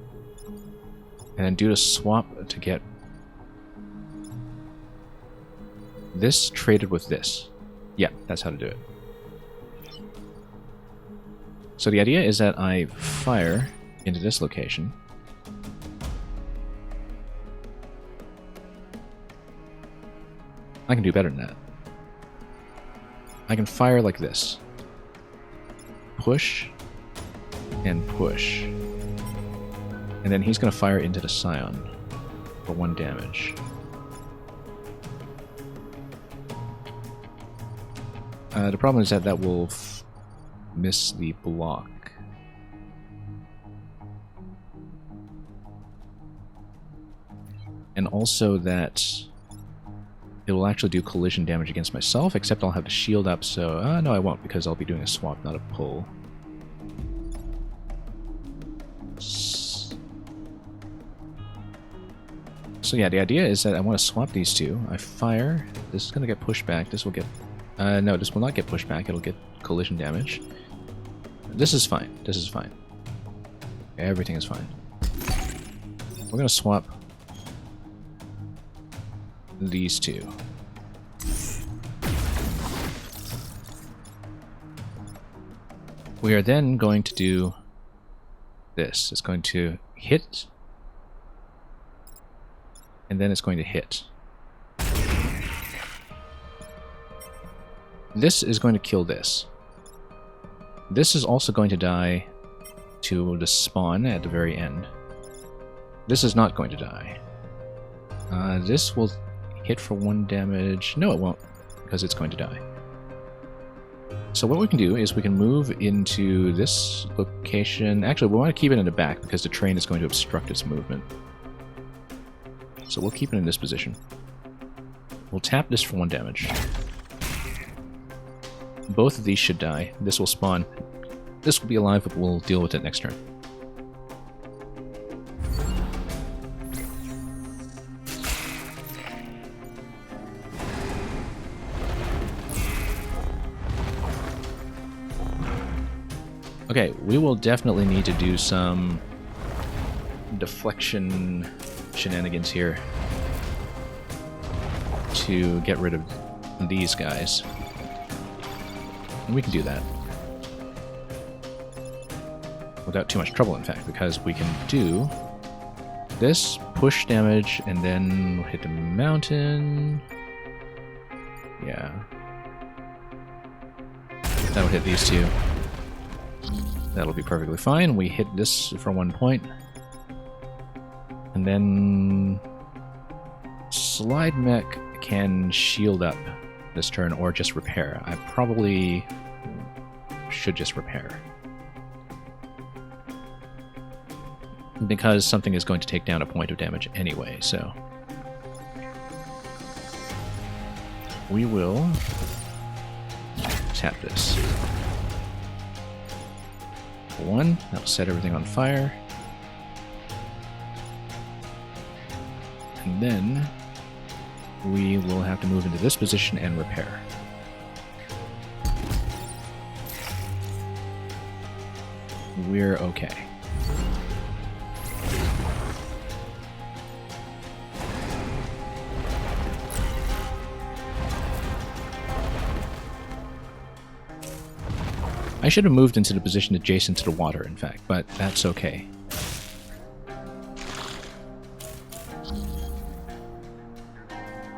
And then do a swap to get this traded with this. Yeah, that's how to do it. So the idea is that I fire into this location. I can do better than that. I can fire like this. Push and push. And then he's going to fire into the Scion for 1 damage. The problem is that that will miss the block. And also that it will actually do collision damage against myself, except I'll have to shield up, so... no, I won't, because I'll be doing a swap, not a pull. So yeah, the idea is that I want to swap these two. I fire, this is going to get pushed back, this will get... no, this will not get pushed back, it'll get collision damage. This is fine, this is fine. Everything is fine. We're going to swap these two. We are then going to do this. It's going to hit, and then it's going to hit. This is going to kill this. This is also going to die to the spawn at the very end. This is not going to die. This will hit for 1 damage. No, it won't, because it's going to die. So what we can do is we can move into this location. Actually, we want to keep it in the back because the train is going to obstruct its movement. So we'll keep it in this position. We'll tap this for 1 damage. Both of these should die. This will spawn. This will be alive, but we'll deal with it next turn. Okay, we will definitely need to do some deflection shenanigans here to get rid of these guys. And we can do that. without too much trouble, in fact, because we can do this, push damage, and then hit the mountain. Yeah. That'll hit these two. That'll be perfectly fine. We hit this for 1 point. And then Slide Mech can shield up this turn or just repair. I probably should just repair, because something is going to take down a point of damage anyway, so we will tap this. For 1, that'll set everything on fire. And then we will have to move into this position and repair. We're okay. I should have moved into the position adjacent to the water, in fact, but that's okay.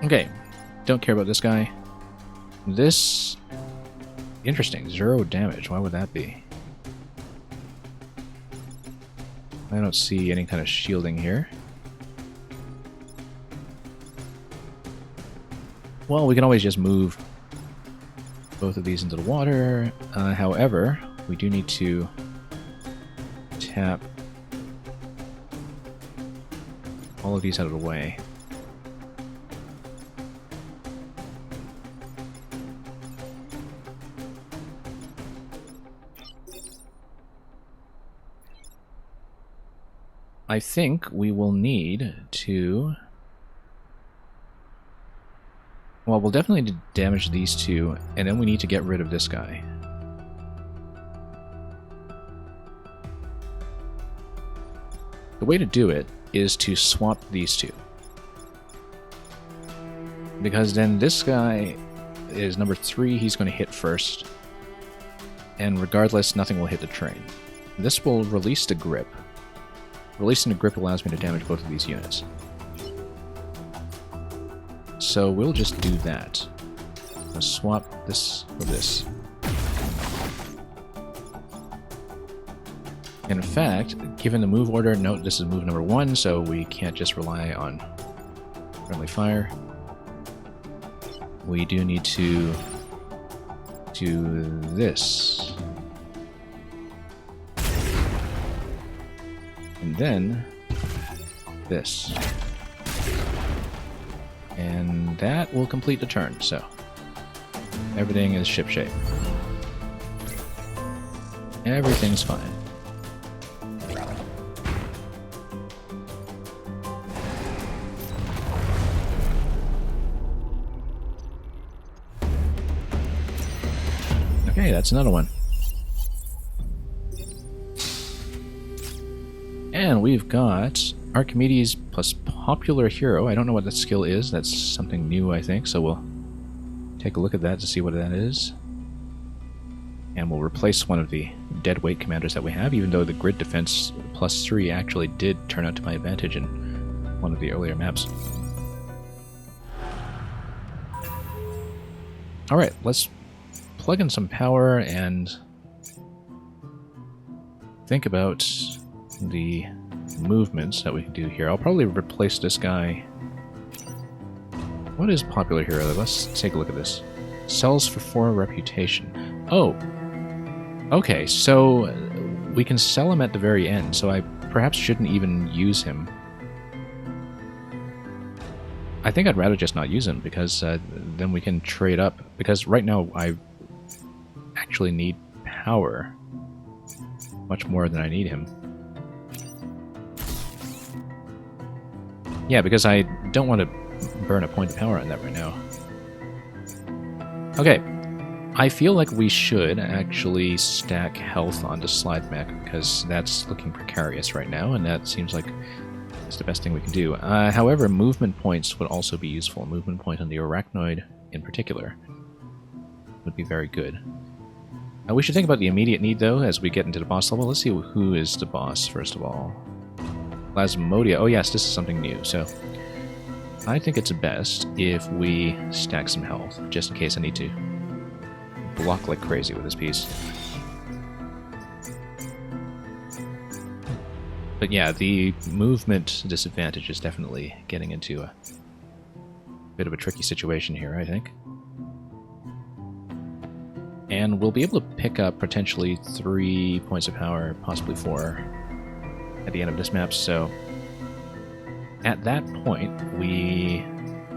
Okay, don't care about this guy. This... interesting, 0 damage, why would that be? I don't see any kind of shielding here. Well, we can always just move both of these into the water. However, we do need to tap all of these out of the way. I think we will need to... well, we'll definitely need to damage these two, and then we need to get rid of this guy. The way to do it is to swap these two. Because then this guy is number 3, he's going to hit first. And regardless, nothing will hit the train. This will release the grip. Releasing the grip allows me to damage both of these units. So we'll just do that. I'll swap this for this. In fact, given the move order, note this is move number 1, so we can't just rely on friendly fire. We do need to do this. And then this. And that will complete the turn, so everything is shipshape. Everything's fine. Okay, that's another one. And we've got Archimedes plus Popular Hero. I don't know what that skill is. That's something new, I think, so we'll take a look at that to see what that is. And we'll replace one of the dead weight commanders that we have, even though the grid defense plus 3 actually did turn out to my advantage in one of the earlier maps. Alright, let's plug in some power and think about the movements that we can do here. I'll probably replace this guy. What is Popular Hero? Let's take a look at this. Sells for 4 reputation. Oh! Okay, so we can sell him at the very end, so I perhaps shouldn't even use him. I think I'd rather just not use him, because then we can trade up. Because right now I actually need power much more than I need him. Yeah, because I don't want to burn a point of power on that right now. Okay, I feel like we should actually stack health onto Slide Mech, because that's looking precarious right now, and that seems like it's the best thing we can do. However, movement points would also be useful. Movement point on the Arachnoid in particular would be very good. We should think about the immediate need, though, as we get into the boss level. Let's see who is the boss, first of all. Plasmodia. Oh, yes, this is something new, so I think it's best if we stack some health, just in case I need to block like crazy with this piece. But yeah, the movement disadvantage is definitely getting into a bit of a tricky situation here, I think. And we'll be able to pick up potentially 3 points of power, possibly 4, at the end of this map, so at that point, we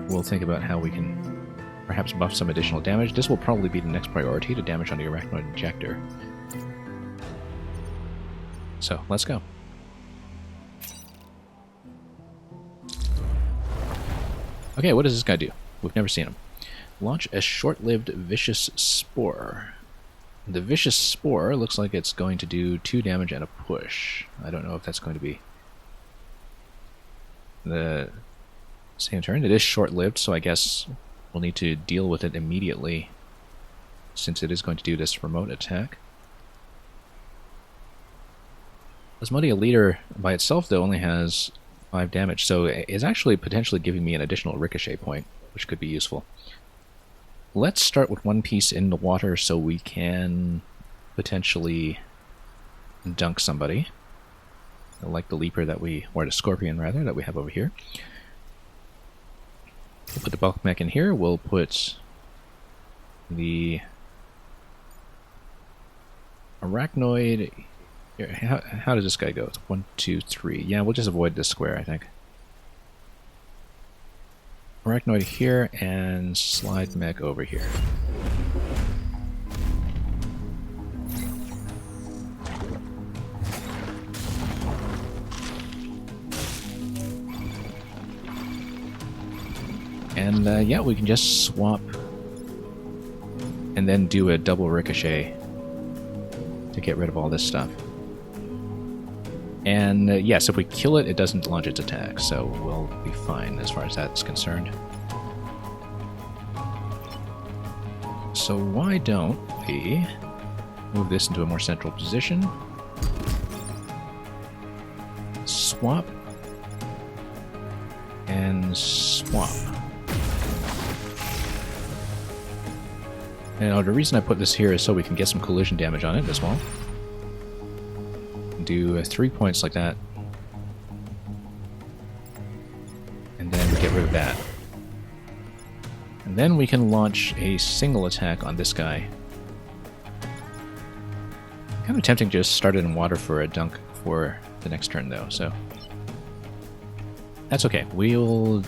will think about how we can perhaps buff some additional damage. This will probably be the next priority, to damage on the Arachnoid Injector. So, let's go. Okay, what does this guy do? We've never seen him. Launch a short-lived Vicious Spore. The Vicious Spore looks like it's going to do 2 damage and a push. I don't know if that's going to be the same turn. It is short-lived, so I guess we'll need to deal with it immediately, since it is going to do this remote attack. Plasmodia Leader by itself, though, only has 5 damage, so it's actually potentially giving me an additional ricochet point, which could be useful. Let's start with one piece in the water so we can potentially dunk somebody. Like the leaper that or the scorpion rather, that we have over here. We'll put the bulk mech in here. We'll put the Arachnoid. Here, how does this guy go? It's 1, 2, 3. Yeah, we'll just avoid this square, I think. Arachnoid here, and slide mech over here. And yeah, we can just swap and then do a double ricochet to get rid of all this stuff. And yes, if we kill it, it doesn't launch its attack, so we'll be fine as far as that's concerned. So why don't we move this into a more central position? Swap. And swap. Now, the reason I put this here is so we can get some collision damage on it as well. Do 3 points like that. And then we get rid of that. And then we can launch a single attack on this guy. Kind of tempting to just start it in water for a dunk for the next turn, though, so that's okay. We'll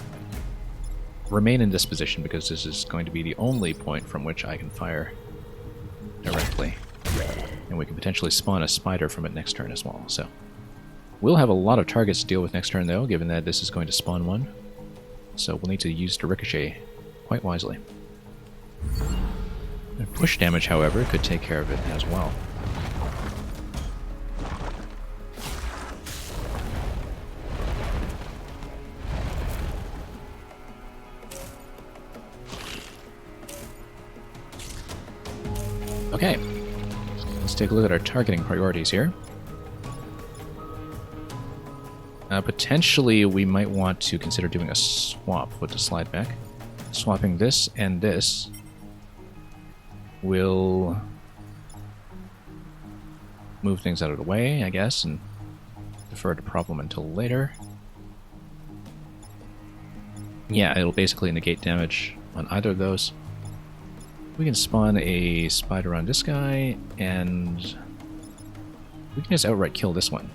remain in this position because this is going to be the only point from which I can fire directly. And we can potentially spawn a spider from it next turn as well. So we'll have a lot of targets to deal with next turn, though, given that this is going to spawn one. So we'll need to use the ricochet quite wisely. And push damage, however, could take care of it as well. Okay, let's take a look at our targeting priorities here. Potentially, we might want to consider doing a swap with the slide back. Swapping this and this will move things out of the way, I guess, and defer the problem until later. Yeah, it'll basically negate damage on either of those. We can spawn a spider on this guy, and we can just outright kill this one.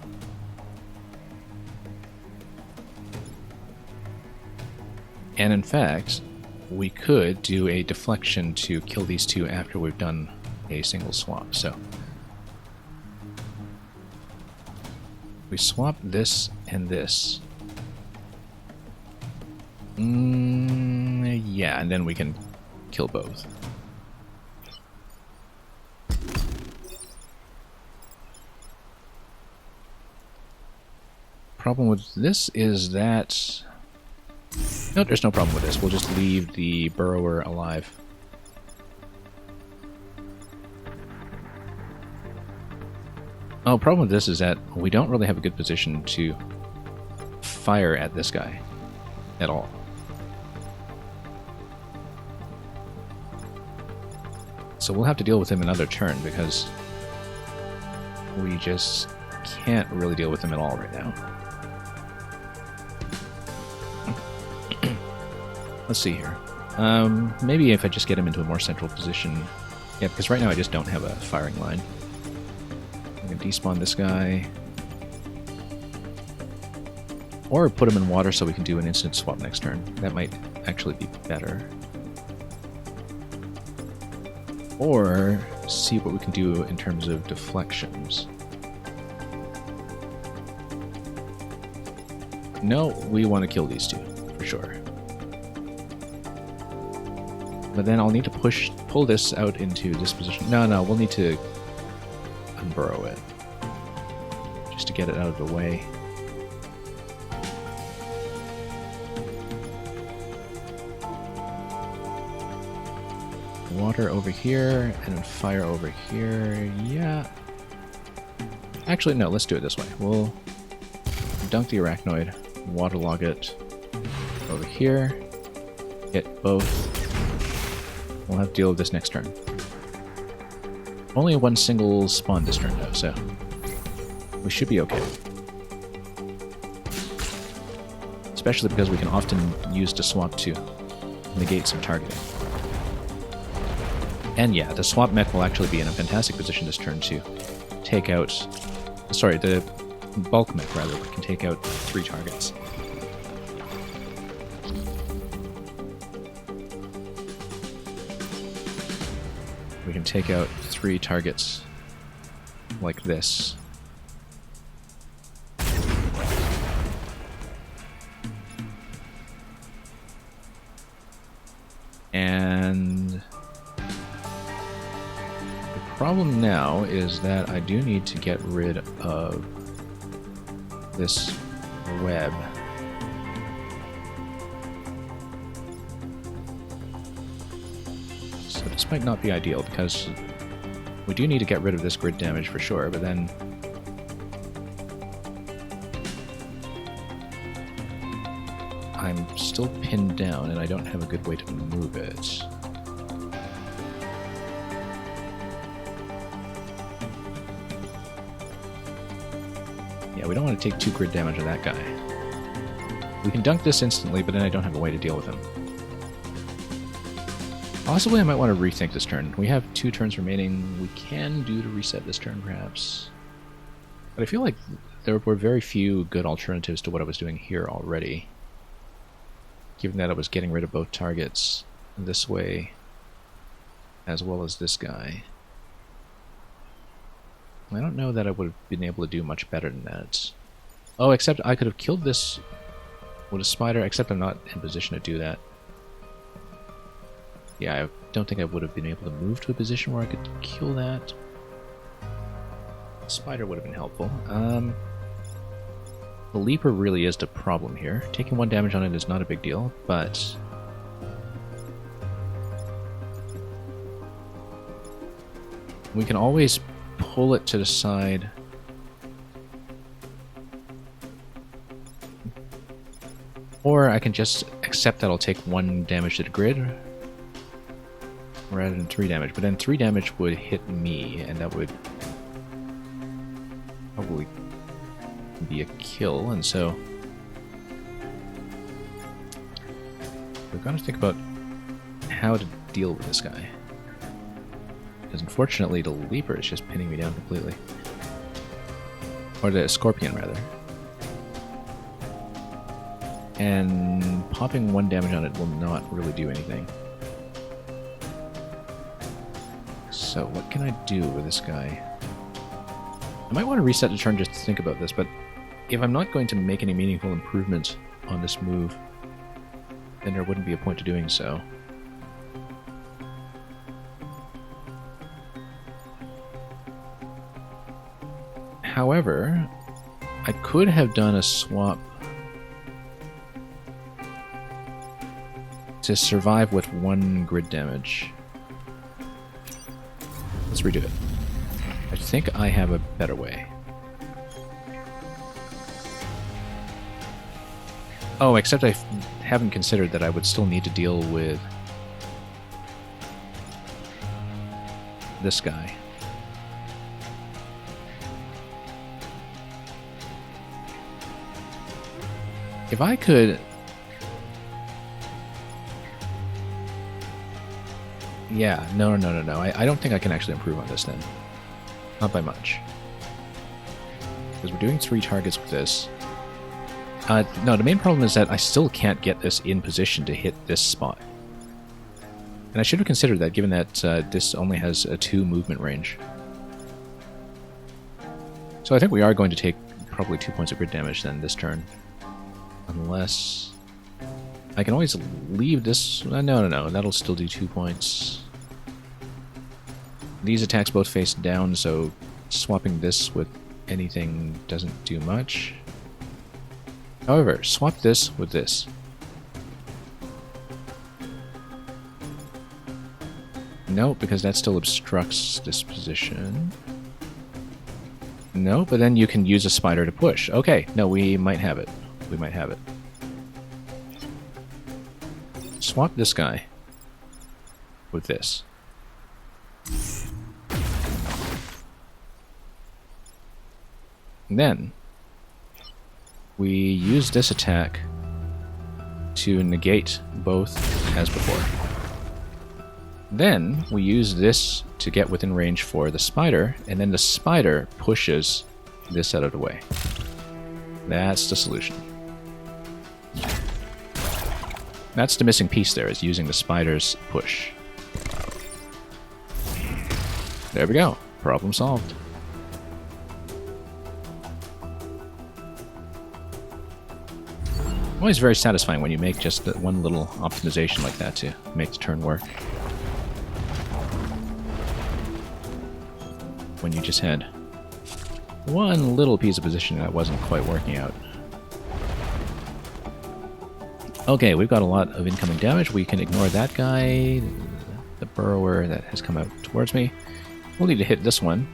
And in fact, we could do a deflection to kill these two after we've done a single swap. So we swap this and this. Yeah, and then we can kill both. Problem with this is that... No, there's no problem with this. We'll just leave the burrower alive. Oh, problem with this is that we don't really have a good position to fire at this guy at all. So we'll have to deal with him another turn because we just can't really deal with him at all right now. Let's see here. Maybe if I just get him into a more central position. Yeah, because right now I just don't have a firing line. I can despawn this guy. Or put him in water so we can do an instant swap next turn. That might actually be better. Or see what we can do in terms of deflections. No, we want to kill these two, for sure. But then I'll need to pull this out into this position. No, we'll need to unburrow it. Just to get it out of the way. Water over here, and then fire over here. Yeah. Actually, no, let's do it this way. We'll dunk the Arachnoid, waterlog it over here, hit both. We'll have to deal with this next turn. Only one single spawn this turn, though, so we should be okay. Especially because we can often use the swap to negate some targeting. And yeah, the swap mech will actually be in a fantastic position this turn to take out... Sorry, the bulk mech, rather, we can take out 3 targets. We can take out 3 targets like this. And the problem now is that I do need to get rid of this web. So this might not be ideal because we do need to get rid of this grid damage for sure, but then I'm still pinned down and I don't have a good way to move it. Yeah, we don't want to take 2 grid damage of that guy. We can dunk this instantly, but then I don't have a way to deal with him. Possibly I might want to rethink this turn. We have 2 turns remaining. We can do to reset this turn, perhaps. But I feel like there were very few good alternatives to what I was doing here already. Given that I was getting rid of both targets this way, as well as this guy. I don't know that I would have been able to do much better than that. Oh, except I could have killed this with a spider, except I'm not in position to do that. Yeah, I don't think I would have been able to move to a position where I could kill that. Spider would have been helpful. The Leaper really is the problem here. Taking 1 damage on it is not a big deal, but we can always pull it to the side. Or I can just accept that I'll take 1 damage to the grid rather than 3 damage. But then 3 damage would hit me, and that would probably be a kill, and so we've got to think about how to deal with this guy. Because unfortunately the Leaper is just pinning me down completely. Or the Scorpion, rather. And popping 1 damage on it will not really do anything. So what can I do with this guy? I might want to reset the turn just to think about this, but if I'm not going to make any meaningful improvement on this move, then there wouldn't be a point to doing so. However, I could have done a swap to survive with 1 grid damage. Let's redo it. I think I have a better way. Oh, except I haven't considered that I would still need to deal with this guy. If I could... Yeah, no. I don't think I can actually improve on this then. Not by much. Because we're doing 3 targets with this. No, the main problem is that I still can't get this in position to hit this spot. And I should have considered that, given that this only has a 2 movement range. So I think we are going to take probably 2 points of grid damage then this turn. Unless... I can always leave this... No. That'll still do 2 points. These attacks both face down, so swapping this with anything doesn't do much. However, swap this with this. No, because that still obstructs this position. No, but then you can use a spider to push. Okay, no, we might have it. We might have it. Swap this guy with this. And then we use this attack to negate both as before. Then we use this to get within range for the spider, and then the spider pushes this out of the way. That's the solution. That's the missing piece there, is using the spider's push. There we go. Problem solved. Always very satisfying when you make just one little optimization like that to make the turn work. When you just had one little piece of position that wasn't quite working out. Okay, we've got a lot of incoming damage. We can ignore that guy, the burrower that has come out towards me. We'll need to hit this one,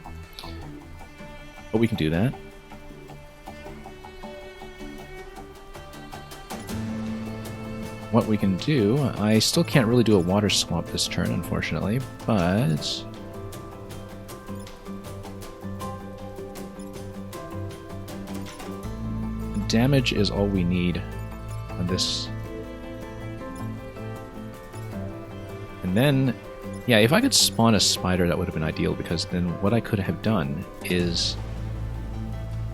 but we can do that. What we can do, I still can't really do a water swap this turn, unfortunately, but... damage is all we need on this. And then, yeah, if I could spawn a spider, that would have been ideal, because then what I could have done is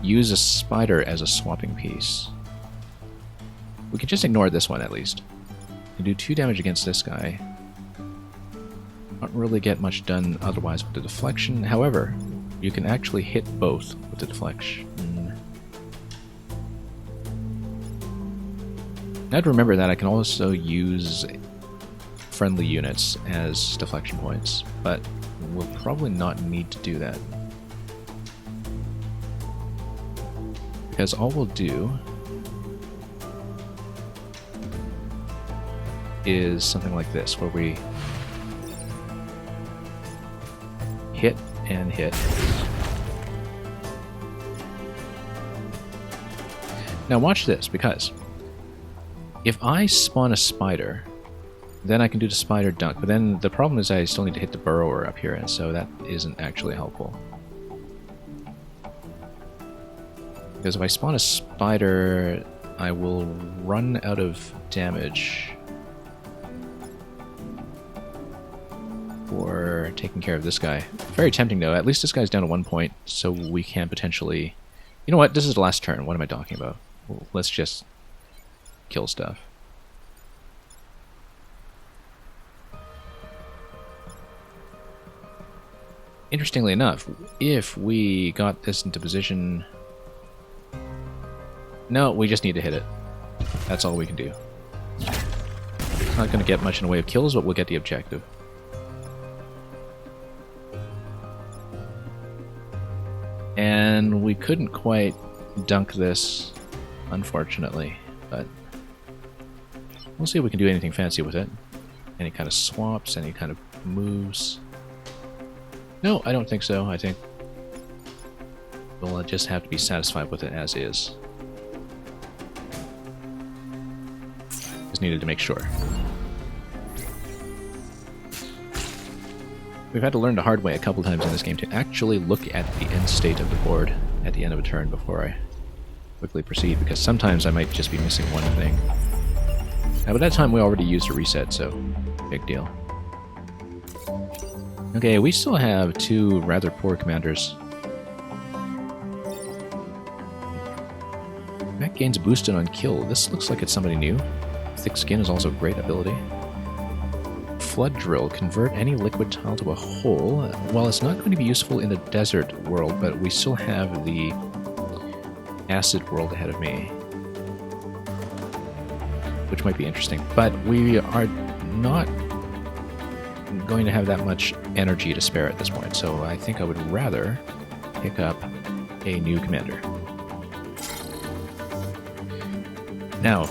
use a spider as a swapping piece. We could just ignore this one, at least. We do 2 damage against this guy. Not really get much done otherwise with the deflection. However, you can actually hit both with the deflection. Now to remember that I can also use friendly units as deflection points, but we'll probably not need to do that. Because all we'll do is something like this, where we hit and hit. Now watch this, because if I spawn a spider, then I can do the spider dunk, but then the problem is I still need to hit the burrower up here, and so that isn't actually helpful. Because if I spawn a spider, I will run out of damage for taking care of this guy. Very tempting though, at least this guy's down to 1 point, so we can potentially... You know what, this is the last turn, what am I talking about? Well, let's just kill stuff. Interestingly enough, if we got this into position... No, we just need to hit it. That's all we can do. Not going to get much in the way of kills, but we'll get the objective. And we couldn't quite dunk this, unfortunately, but we'll see if we can do anything fancy with it. Any kind of swaps, any kind of moves. No, I don't think so. I think we'll just have to be satisfied with it as is. Just needed to make sure. We've had to learn the hard way a couple times in this game to actually look at the end state of the board at the end of a turn before I quickly proceed, because sometimes I might just be missing one thing. Now, by that time we already used a reset, so big deal. Okay, we still have two rather poor commanders. Mac gains boosted on kill. This looks like it's somebody new. Thick Skin is also a great ability. Flood Drill. Convert any liquid tile to a hole. Well, it's not going to be useful in the desert world, but we still have the acid world ahead of me, which might be interesting. But we are not going to have that much energy to spare at this point, so I think I would rather pick up a new commander. Now,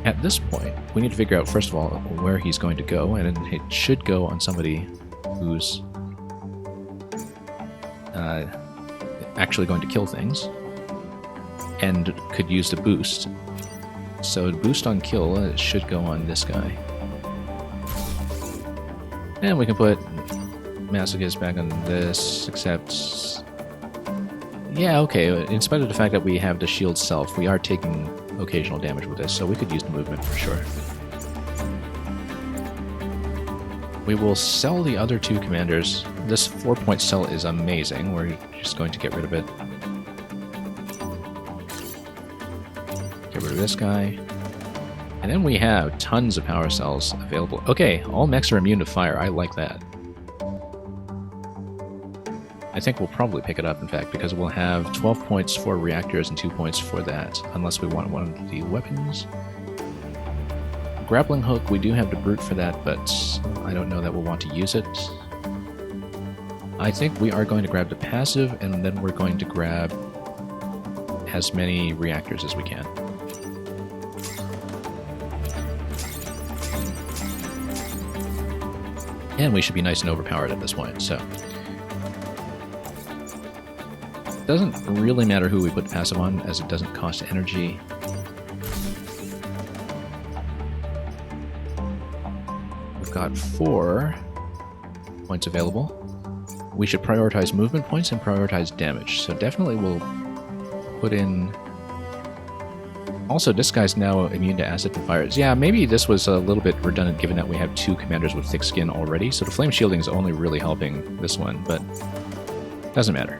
at this point, we need to figure out, first of all, where he's going to go, and it should go on somebody who's actually going to kill things and could use the boost. So boost on kill, it should go on this guy. And we can put Masochist back on this, except... Yeah, okay, in spite of the fact that we have the shield self, we are taking occasional damage with this, so we could use the movement for sure. We will sell the other two commanders. This 4-point sell is amazing. We're just going to get rid of it. Get rid of this guy. And then we have tons of power cells available. Okay, all mechs are immune to fire. I like that. I think we'll probably pick it up, in fact, because we'll have 12 points for reactors and 2 points for that, unless we want one of the weapons. Grappling hook, we do have the brute for that, but I don't know that we'll want to use it. I think we are going to grab the passive, and then we're going to grab as many reactors as we can. And we should be nice and overpowered at this point, so... Doesn't really matter who we put passive on, as it doesn't cost energy. We've got 4 points available. We should prioritize movement points and prioritize damage, so definitely we'll put in... Also, this guy's now immune to acid and fires. Yeah, maybe this was a little bit redundant given that we have 2 commanders with thick skin already, so the flame shielding is only really helping this one, but doesn't matter.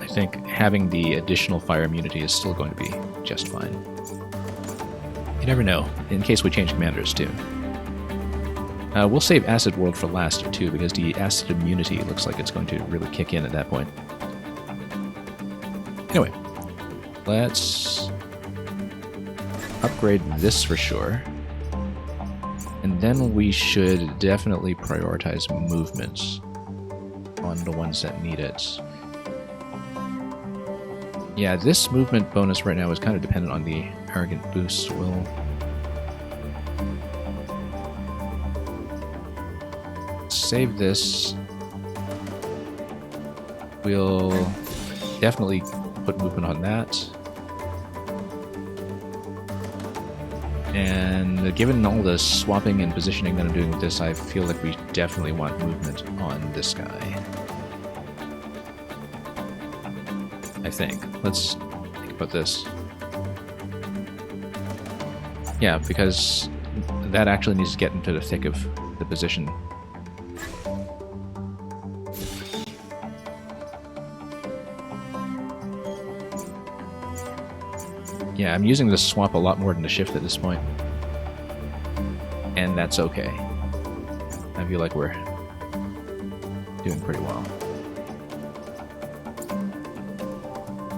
I think having the additional fire immunity is still going to be just fine. You never know, in case we change commanders too. We'll save Acid World for last too, because the acid immunity looks like it's going to really kick in at that point. Anyway, let's upgrade this for sure. And then we should definitely prioritize movements on the ones that need it. Yeah, this movement bonus right now is kind of dependent on the Arrogant boost. We'll save this. We'll definitely put movement on that. And given all the swapping and positioning that I'm doing with this, I feel like we definitely want movement on this guy. I think. Let's think about this. Yeah, because that actually needs to get into the thick of the position. Yeah, I'm using the swap a lot more than the shift at this point. And that's okay. I feel like we're doing pretty well.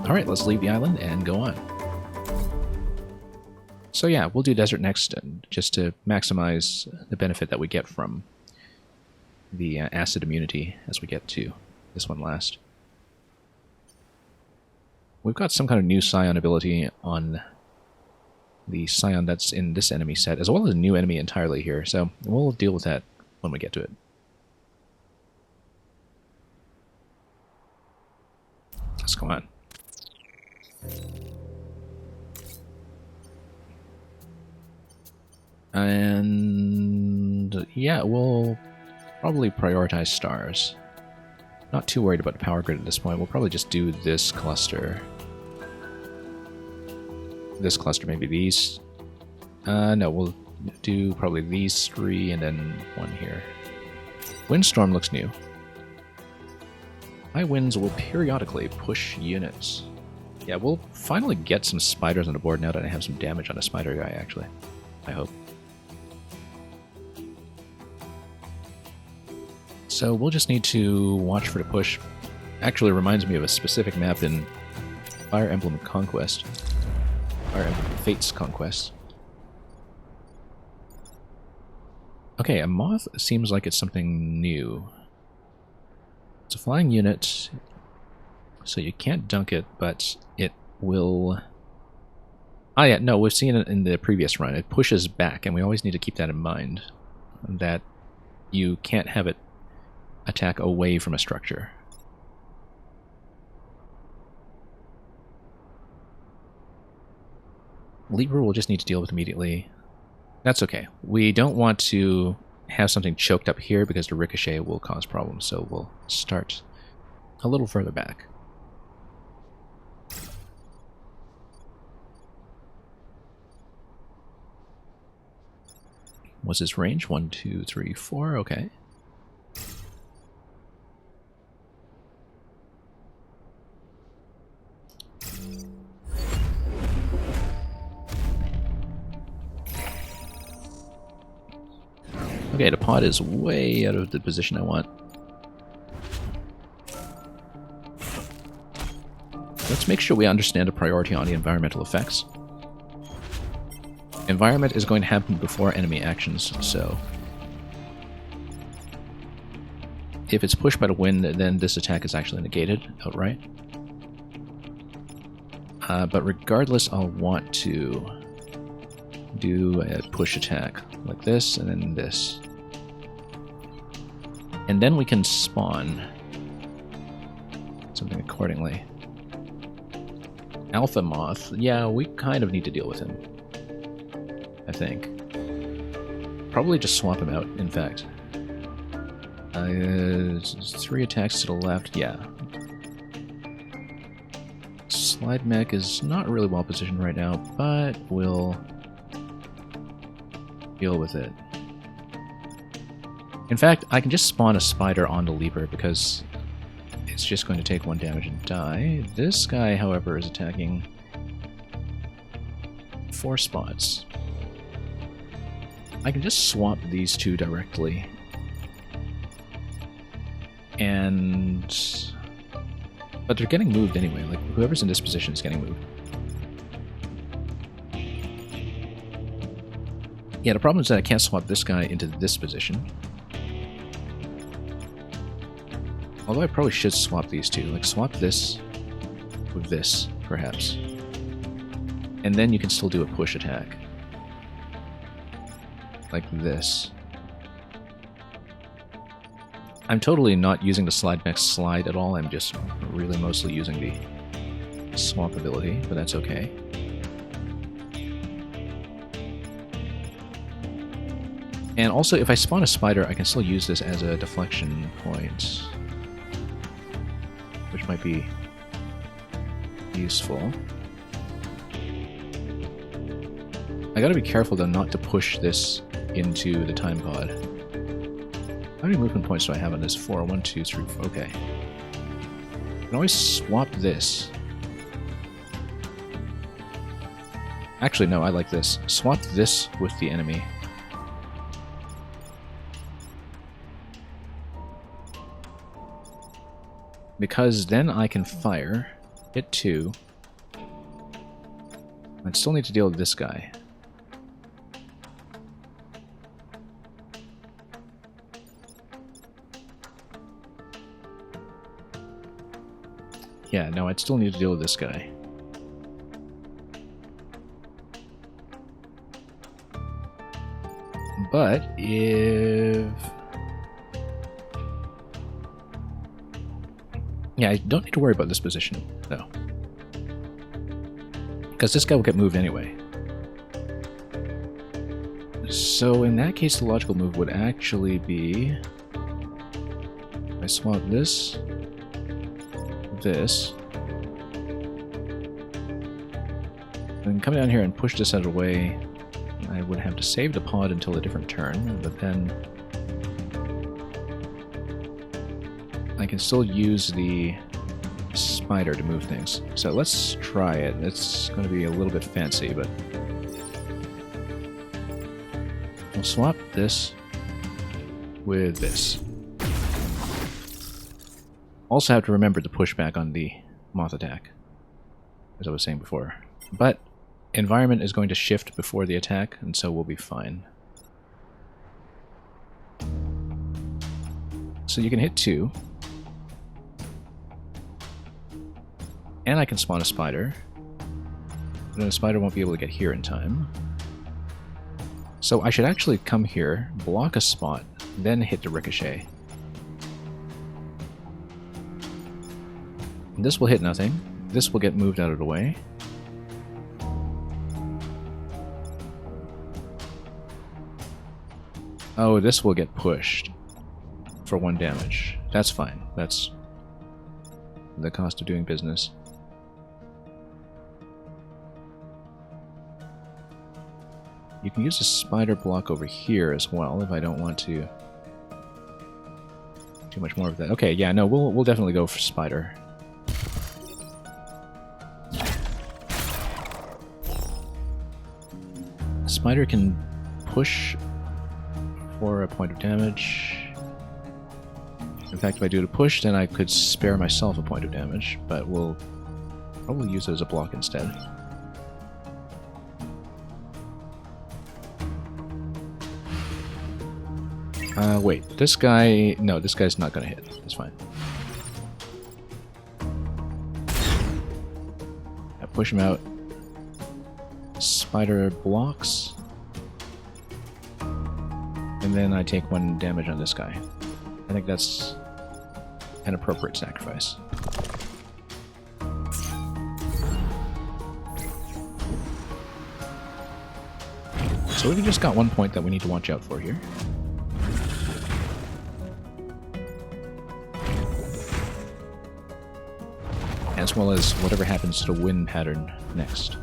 Alright, let's leave the island and go on. So yeah, we'll do desert next, just to maximize the benefit that we get from the acid immunity as we get to this one last. We've got some kind of new Scion ability on the Scion that's in this enemy set, as well as a new enemy entirely here, so we'll deal with that when we get to it. Let's go on. And yeah, we'll probably prioritize stars. Not too worried about the power grid at this point. We'll probably just do this cluster. This cluster, maybe these. No, we'll do probably these three and then one here. Windstorm looks new. High winds will periodically push units. Yeah, we'll finally get some spiders on the board now that I have some damage on a spider guy, actually. I hope. So we'll just need to watch for the push. Actually reminds me of a specific map in Fire Emblem Conquest. Fire Emblem Fates Conquest. Okay, a moth seems like it's something new. It's a flying unit, so you can't dunk it, but it will... Ah yeah, no, we've seen it in the previous run. It pushes back, and we always need to keep that in mind. That you can't have it attack away from a structure. Leaper we'll just need to deal with immediately. That's okay. We don't want to have something choked up here because the ricochet will cause problems, so we'll start a little further back. What's his range? 1, 2, 3, 4, okay. Okay, the pod is way out of the position I want. Let's make sure we understand the priority on the environmental effects. Environment is going to happen before enemy actions, so... if it's pushed by the wind, then this attack is actually negated outright. But regardless, I'll want to do a push attack like this, and then this. And then we can spawn something accordingly. Alpha Moth, yeah, we kind of need to deal with him, I think. Probably just swap him out, in fact. 3 attacks to the left, yeah. Slide mech is not really well positioned right now, but we'll deal with it. In fact, I can just spawn a spider on the leaper because it's just going to take 1 damage and die. This guy, however, is attacking 4 spots. I can just swap these 2 directly. But they're getting moved anyway, like whoever's in this position is getting moved. Yeah, the problem is that I can't swap this guy into this position. Although I probably should swap these 2, like swap this with this, perhaps. And then you can still do a push attack. Like this. I'm totally not using the slide mech slide at all, I'm just really mostly using the swap ability, but that's okay. And also, if I spawn a spider, I can still use this as a deflection point, which might be useful. I gotta be careful though not to push this into the time pod. How many movement points do I have on this? 4, 1, 2, 3, 4. Okay. I can always swap this. Actually, no, I like this. Swap this with the enemy. Because then I can fire, hit 2. I'd still need to deal with this guy. Yeah, no, I'd still need to deal with this guy. But if... yeah, I don't need to worry about this position, though. Because this guy will get moved anyway. So in that case, the logical move would actually be... I swap this, and come down here and push this out of the way. I would have to save the pod until a different turn, but then I can still use the spider to move things. So let's try it. It's going to be a little bit fancy, but we'll swap this with this. Also have to remember to push back on the moth attack, as I was saying before. But environment is going to shift before the attack, and so we'll be fine. So you can hit 2. And I can spawn a spider. But then a spider won't be able to get here in time. So I should actually come here, block a spot, then hit the ricochet. This will hit nothing. This will get moved out of the way. Oh, this will get pushed for 1 damage. That's fine. That's the cost of doing business. You can use a spider block over here as well if I don't want to too much more of that. Okay, yeah, no, we'll definitely go for spider. Spider can push for a point of damage. In fact, if I do the push, then I could spare myself a point of damage, but we'll probably use it as a block instead. Wait, this guy... No, this guy's not gonna hit. That's fine. I push him out. Spider blocks. And then I take 1 damage on this guy. I think that's an appropriate sacrifice. So we've just got 1 point that we need to watch out for here. As well as whatever happens to the wind pattern next.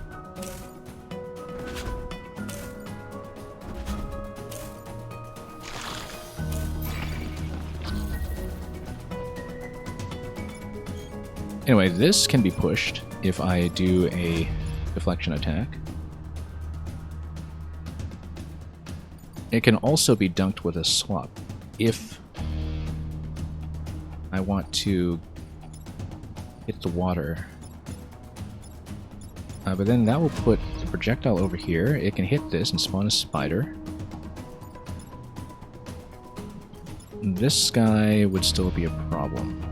Anyway, this can be pushed if I do a deflection attack. It can also be dunked with a swap if I want to hit the water. But then that will put the projectile over here. It can hit this and spawn a spider. This guy would still be a problem.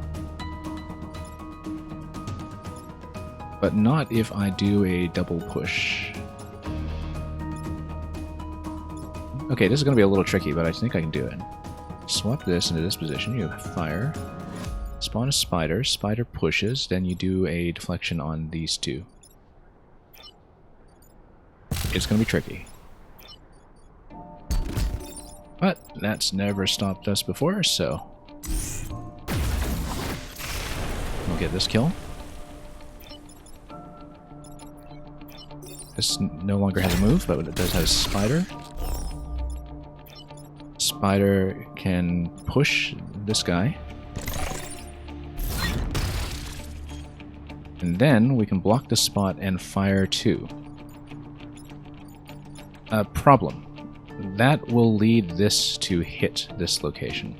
But not if I do a double push. Okay, this is going to be a little tricky, but I think I can do it. Swap this into this position. You fire. Spawn a spider. Spider pushes. Then you do a deflection on these 2. It's going to be tricky. But that's never stopped us before, so we'll get this kill. This no longer has a move, but it does have a spider. Spider can push this guy. And then we can block the spot and fire 2. Problem. That will lead this to hit this location.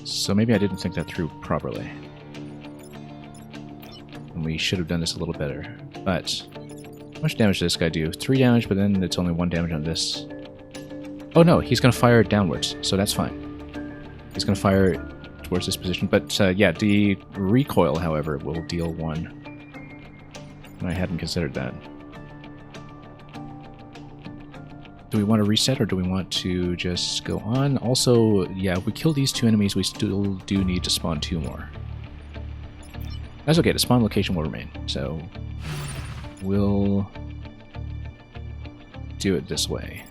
So maybe I didn't think that through properly. And we should have done this a little better. But how much damage does this guy do? 3 damage, but then it's only 1 damage on this. Oh no, he's going to fire downwards, so that's fine. He's going to fire towards this position. But yeah, the recoil, however, will deal 1. And I hadn't considered that. Do we want to reset, or do we want to just go on? Also, yeah, if we kill these 2 enemies, we still do need to spawn 2 more. That's okay, the spawn location will remain. So, we'll do it this way.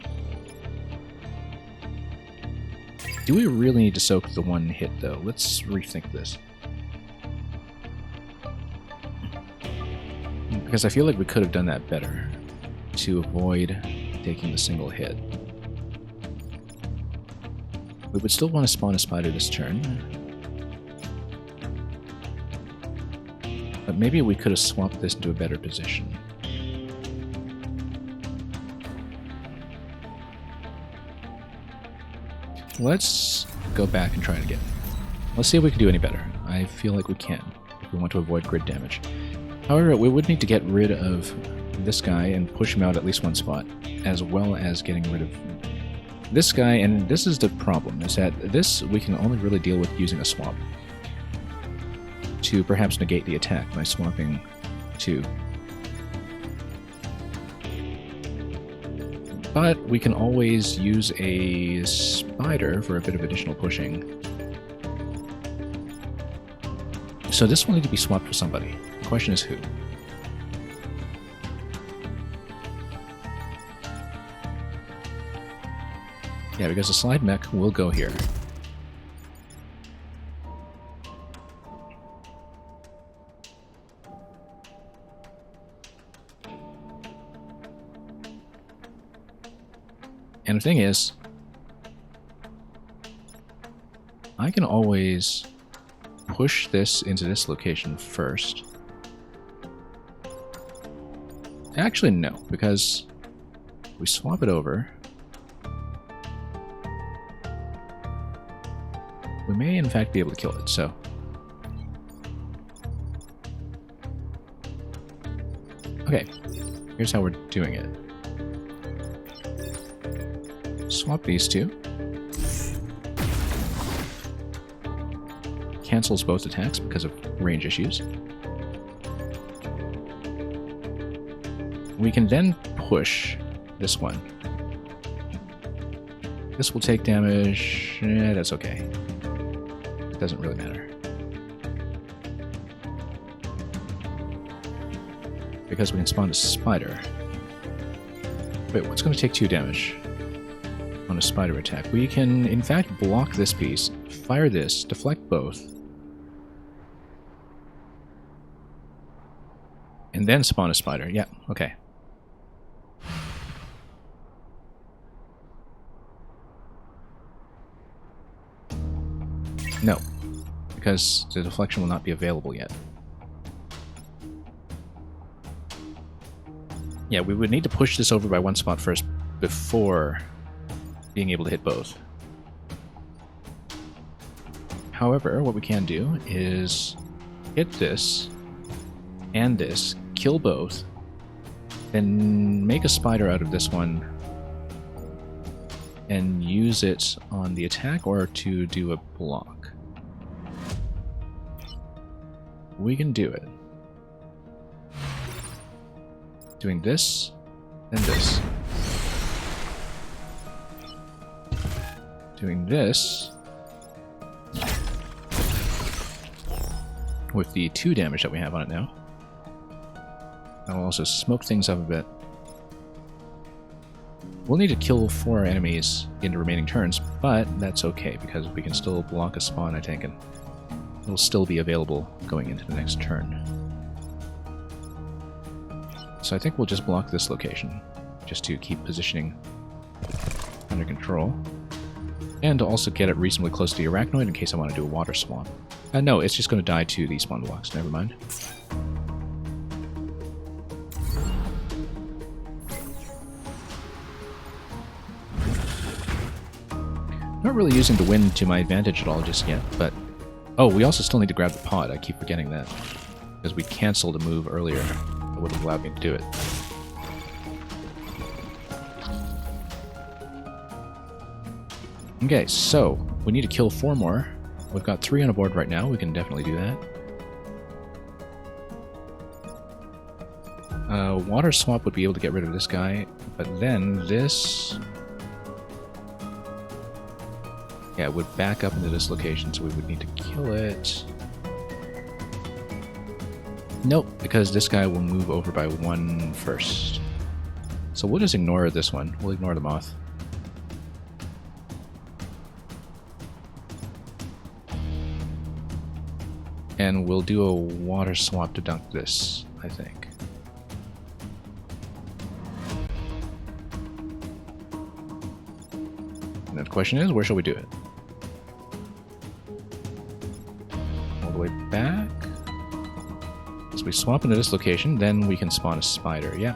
Do we really need to soak the one hit, though? Let's rethink this. Because I feel like we could have done that better to avoid taking the single hit. We would still want to spawn a spider this turn. But maybe we could have swapped this into a better position. Let's go back and try it again. Let's see if we can do any better. I feel like we can, if we want to avoid grid damage. However, we would need to get rid of this guy and push him out at least one spot, as well as getting rid of this guy, and this is the problem, is that this we can only really deal with using a swap to perhaps negate the attack by swapping two. But we can always use a spider for a bit of additional pushing. So this will need to be swapped for somebody. The question is who? Yeah, because the slide mech will go here. And the thing is, I can always push this into this location first. Actually, no, because we swap it over. We may, in fact, be able to kill it, so... Okay, here's how we're doing it. Swap these two. Cancels both attacks because of range issues. We can then push this one. This will take damage. That's okay. It doesn't really matter. Because we can spawn a spider. Wait, what's going to take 2 damage on a spider attack? We can, in fact, block this piece, fire this, deflect both, and then spawn a spider. Yeah, okay. No, because the deflection will not be available yet. Yeah, we would need to push this over by one spot first before being able to hit both. However, what we can do is hit this and this, kill both, then make a spider out of this one and use it on the attack or to do a block. We can do it. Doing this, and this. Doing this with the 2 damage that we have on it now. That'll also smoke things up a bit. We'll need to kill 4 enemies in the remaining turns, but that's okay because we can still block a spawn, I think, and it'll still be available going into the next turn. So I think we'll just block this location, just to keep positioning under control. And to also get it reasonably close to the Arachnoid in case I want to do a water swamp. No, it's just going to die to these spawn blocks, never mind. Not really using the wind to my advantage at all just yet, but... Oh, we also still need to grab the pod, I keep forgetting that. Because we canceled a move earlier that would have allowed me to do it. Okay, so we need to kill 4 more. We've got 3 on the board right now, we can definitely do that. Water swap would be able to get rid of this guy, but then this... Yeah, it would back up into this location, so we would need to kill it. Nope, because this guy will move over by 1 first. So we'll just ignore this one. We'll ignore the moth. And we'll do a water swap to dunk this, I think. And the question is, where shall we do it? All the way back? So we swap into this location, then we can spawn a spider. Yeah,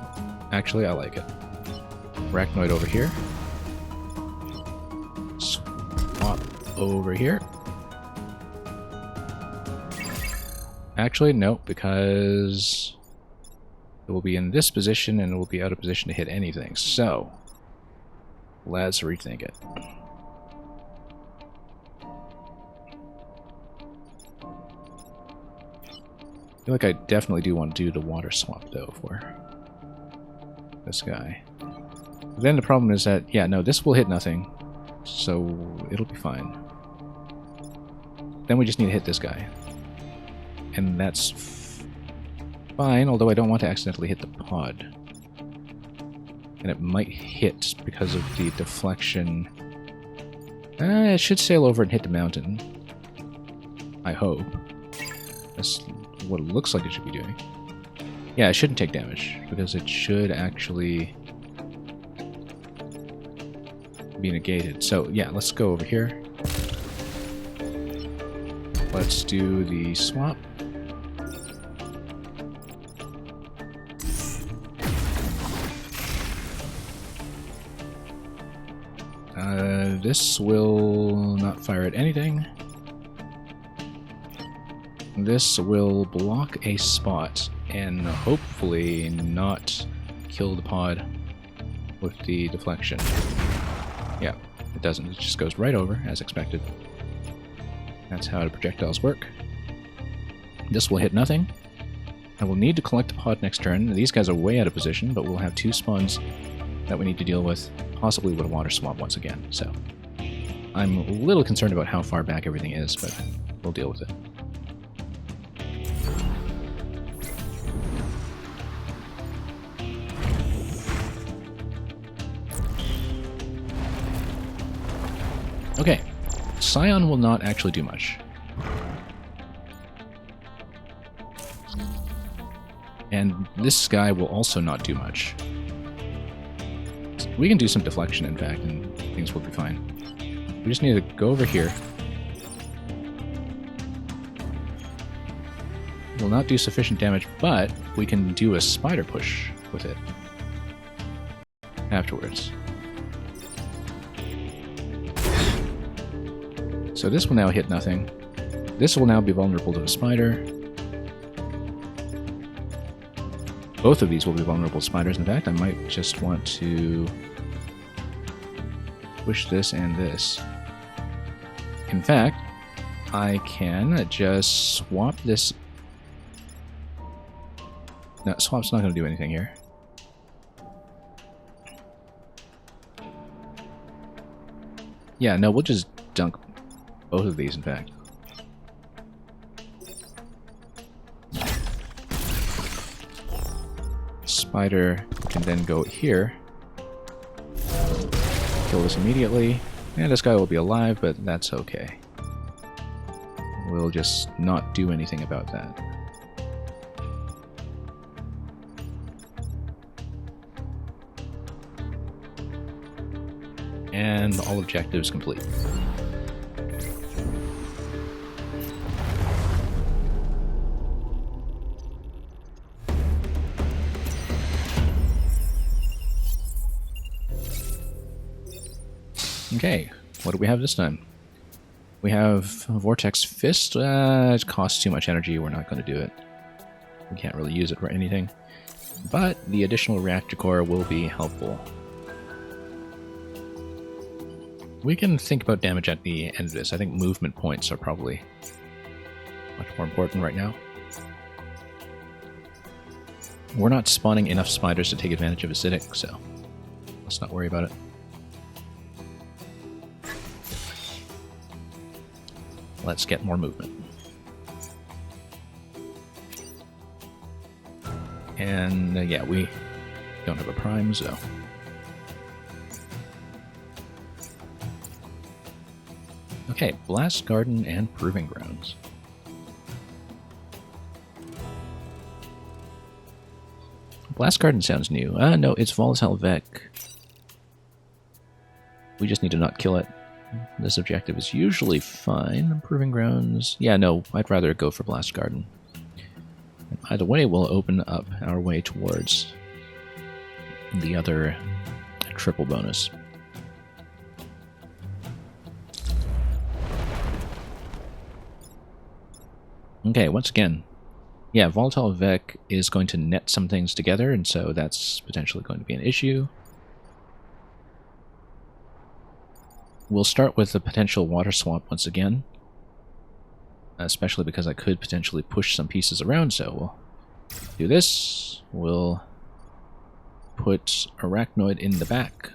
actually I like it. Arachnoid over here. Swap over here. Actually, no, because it will be in this position and it will be out of position to hit anything. So, let's rethink it. I feel like I definitely do want to do the water swap, though, for this guy. Then the problem is that, yeah, no, this will hit nothing, so it'll be fine. Then we just need to hit this guy. And that's fine, although I don't want to accidentally hit the pod. And it might hit because of the deflection. It should sail over and hit the mountain. I hope. That's what it looks like it should be doing. Yeah, it shouldn't take damage, because it should actually be negated. So, yeah, let's go over here. Let's do the swap. This will not fire at anything. This will block a spot and hopefully not kill the pod with the deflection. Yeah, it doesn't. It just goes right over, as expected. That's how the projectiles work. This will hit nothing. I will need to collect the pod next turn. These guys are way out of position, but we'll have two spawns that we need to deal with, possibly with a water swap once again. So I'm a little concerned about how far back everything is, but we'll deal with it. Okay, Scion will not actually do much. And this guy will also not do much. We can do some deflection, in fact, and things will be fine. We just need to go over here. Will not do sufficient damage, but we can do a spider push with it afterwards. So this will now hit nothing. This will now be vulnerable to a spider. Both of these will be vulnerable to spiders. In fact, I might just want to push this and this. In fact, I can just swap this. No, swap's not going to do anything here. Yeah, no, we'll just dunk both of these, in fact. Spider can then go here. Kill this immediately. And this guy will be alive, but that's okay. We'll just not do anything about that. And all objectives complete. Okay, what do we have this time? We have Vortex Fist. It costs too much energy. We're not going to do it. We can't really use it for anything. But the additional reactor core will be helpful. We can think about damage at the end of this. I think movement points are probably much more important right now. We're not spawning enough spiders to take advantage of acidic, so let's not worry about it. Let's get more movement. And yeah, we Don't have a prime, so... Okay, Blast Garden and Proving Grounds. Blast Garden sounds new. No, it's Volatile Vec. We just need to not kill it. This objective is usually fine. Proving Grounds... Yeah, no, I'd rather go for Blast Garden. And either way, we'll open up our way towards the other triple bonus. Okay, once again, yeah, Volatile Vec is going to net some things together, and so that's potentially going to be an issue. We'll start with the potential water swap once again, especially because I could potentially push some pieces around, so we'll do this. We'll put Arachnoid in the back.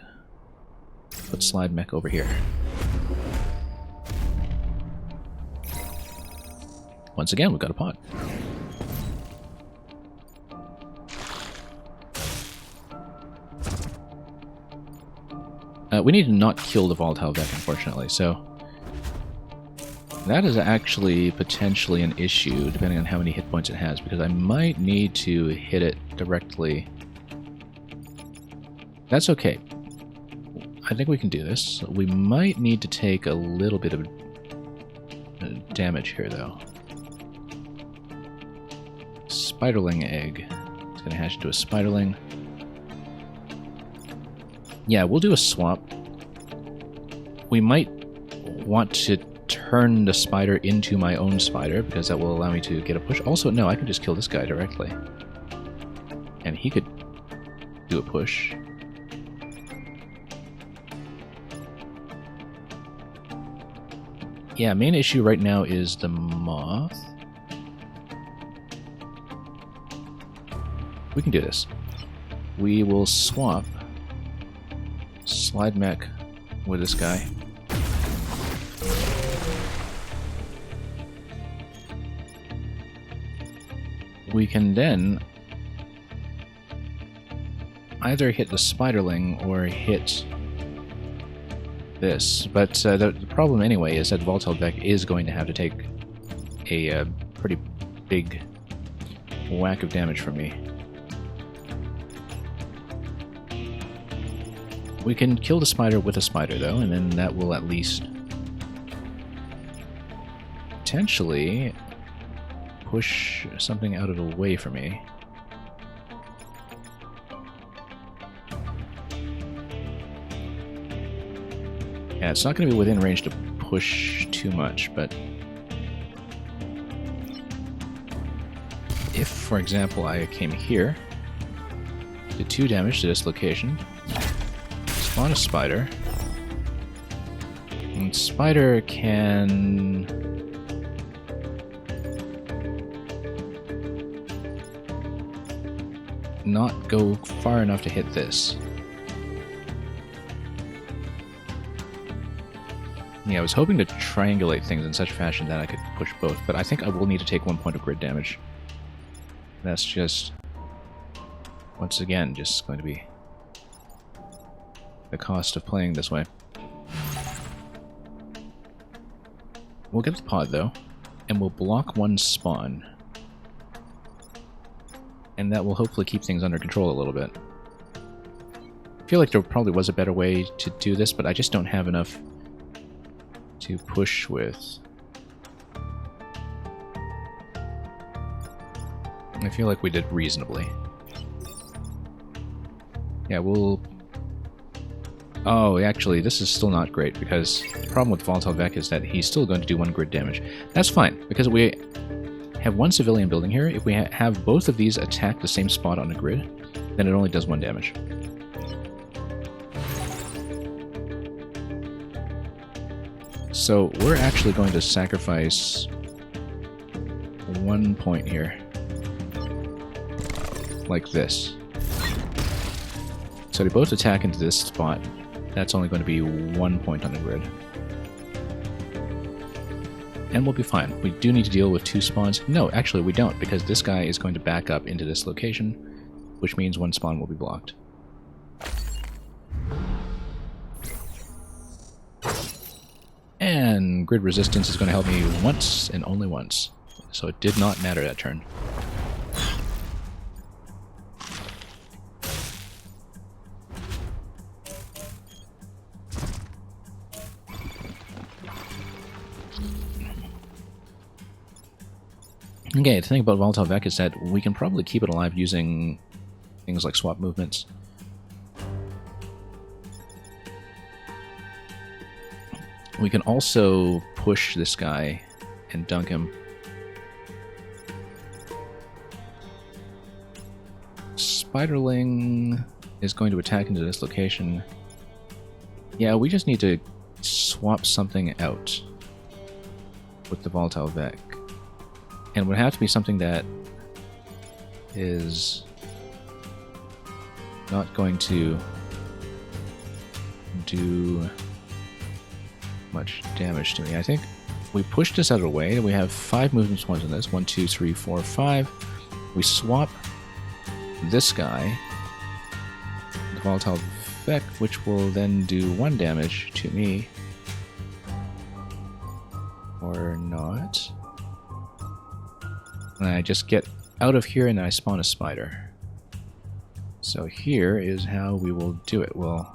Put Slide Mech over here. Once again, we've got a pod. We need to not kill the Volatile Vec, unfortunately, so... That is actually potentially an issue, depending on how many hit points it has, because I might need to hit it directly. That's okay. I think we can do this. We might need to take a little bit of damage here, though. Spiderling Egg. It's going to hatch into a Spiderling. Yeah, we'll do a swap. We might want to turn the spider into my own spider, because that will allow me to get a push. Also, no, I can just kill this guy directly. And he could do a push. Yeah, main issue right now is the moth. We can do this. We will swap Slide Mech with this guy. We can then either hit the Spiderling or hit this, but the problem anyway is that Volatile Vec is going to have to take a pretty big whack of damage from me. We can kill the spider with a spider, though, and then that will at least potentially push something out of the way for me. Yeah, it's not going to be within range to push too much, but if, for example, I came here, did 2 damage to this location, spawn a spider, and spider can not go far enough to hit this. Yeah, I was hoping to triangulate things in such fashion that I could push both, but I think I will need to take 1 point of grid damage. That's just, once again, just going to be the cost of playing this way. We'll get the pod, though, and we'll block 1 spawn. And that will hopefully keep things under control a little bit. I feel like there probably was a better way to do this, but I just don't have enough to push with. I feel like we did reasonably. Yeah, we'll... Oh, actually, this is still not great, because the problem with Volatile Vec is that he's still going to do 1 grid damage. That's fine, because we have 1 civilian building here. If we have both of these attack the same spot on the grid, then it only does 1 damage. So we're actually going to sacrifice 1 point here. Like this. So they both attack into this spot. That's only going to be 1 point on the grid. And we'll be fine. We do need to deal with 2 spawns. No, actually we don't, because this guy is going to back up into this location. which means one spawn will be blocked. And grid resistance is going to help me once and only once. So it did not matter that turn. Okay, the thing about Volatile Vec is that we can probably keep it alive using things like swap movements. We can also push this guy and dunk him. Spiderling is going to attack into this location. Yeah, we just need to swap something out with the Volatile Vec. And it would have to be something that is not going to do much damage to me. I think we push this out of the way. We have 5 movement points on this. 1, 2, 3, 4, 5. We swap this guy, the Volatile Vec, which will then do 1 damage to me. Or not. And I just get out of here and I spawn a spider. So here is how we will do it. We'll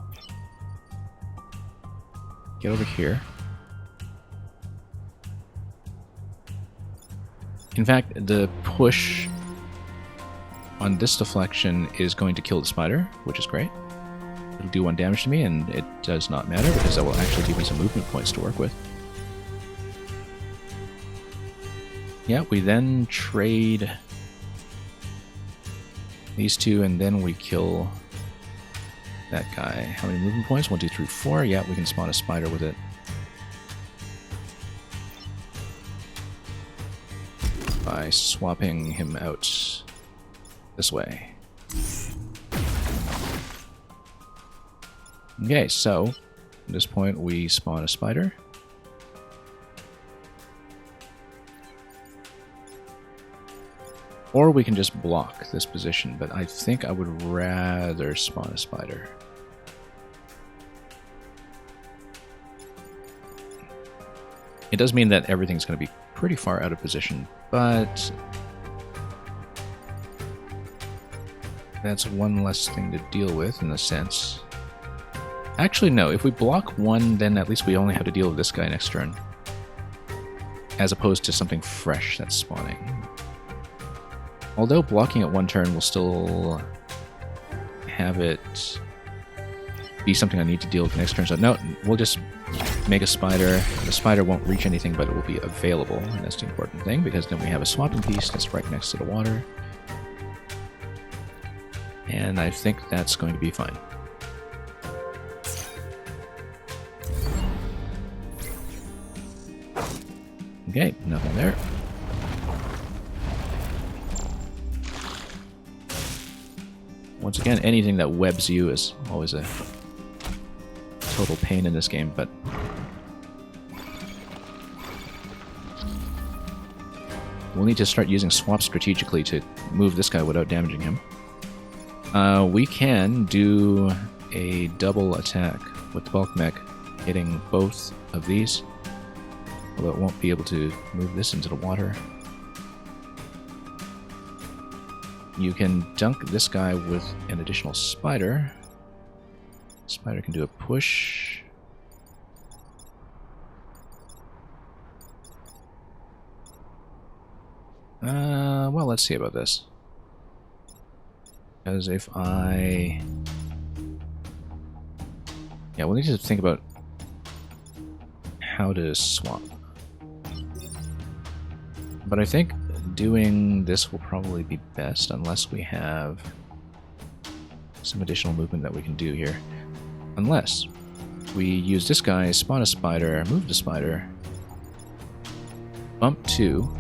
get over here. In fact, the push on this deflection is going to kill the spider, which is great. It'll do 1 damage to me, and it does not matter because that will actually give me some movement points to work with. Yeah, we then trade these two, and then we kill that guy. How many movement points? 1, 2, 3, 4. Yeah, we can spawn a spider with it. By swapping him out this way. Okay, so at this point we spawn a spider. Or we can just block this position, but I think I would rather spawn a spider. It does mean that everything's going to be pretty far out of position, but that's one less thing to deal with in a sense. Actually, no. If we block one, then at least we only have to deal with this guy next turn, as opposed to something fresh that's spawning. Although blocking at 1 turn will still have it be something I need to deal with next turn. So no, we'll just make a spider. The spider won't reach anything, but it will be available, and that's the important thing, because then we have a swapping piece that's right next to the water. And I think that's going to be fine. Okay, nothing there. Once again, anything that webs you is always a total pain in this game, but we'll need to start using swaps strategically to move this guy without damaging him. We can do a double attack with the bulk mech, hitting both of these, although it won't be able to move this into the water. You can dunk this guy with an additional spider. Spider can do a push. Well, let's see about this. Because if I... Yeah, we'll need to think about how to swap. But I think doing this will probably be best, unless we have some additional movement that we can do here. Unless we use this guy, spawn a spider, move the spider, bump 2,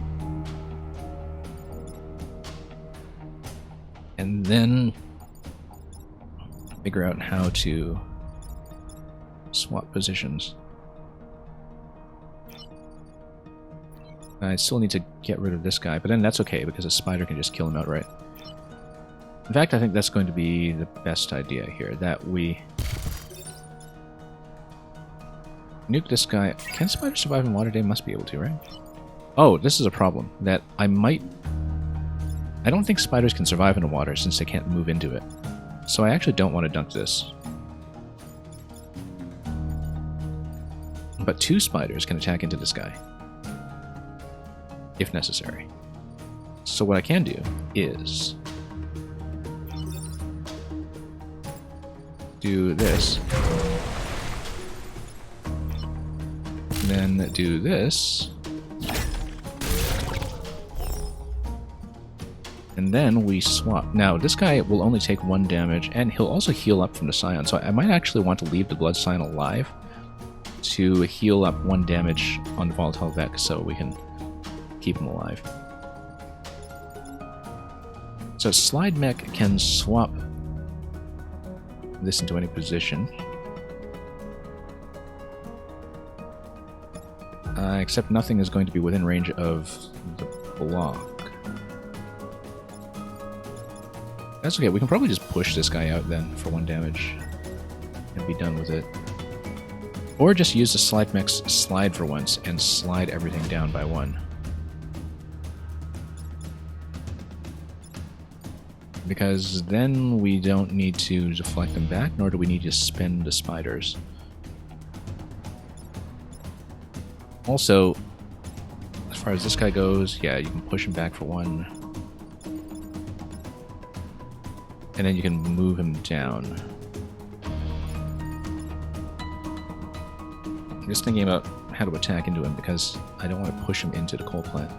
and then figure out how to swap positions. I still need to get rid of this guy, but then that's okay because a spider can just kill him outright. In fact, I think that's going to be the best idea here, that we nuke this guy. Can spiders survive in water? They must be able to, right? Oh, this is a problem. That I don't think spiders can survive in the water since they can't move into it. So I actually don't want to dunk this. But 2 spiders can attack into this guy, if necessary. So what I can do is do this, then do this, and then we swap. Now, this guy will only take 1 damage, and he'll also heal up from the Scion, so I might actually want to leave the Blood Scion alive to heal up 1 damage on the Volatile Vex, so we can keep him alive. So Slide Mech can swap this into any position. Except nothing is going to be within range of the block. That's okay, we can probably just push this guy out then for 1 damage and be done with it. Or just use the Slide Mech's slide for once and slide everything down by 1. Because then we don't need to deflect them back, nor do we need to spin the spiders. Also, as far as this guy goes, yeah, you can push him back for 1. And then you can move him down. I'm just thinking about how to attack into him because I don't want to push him into the coal plant.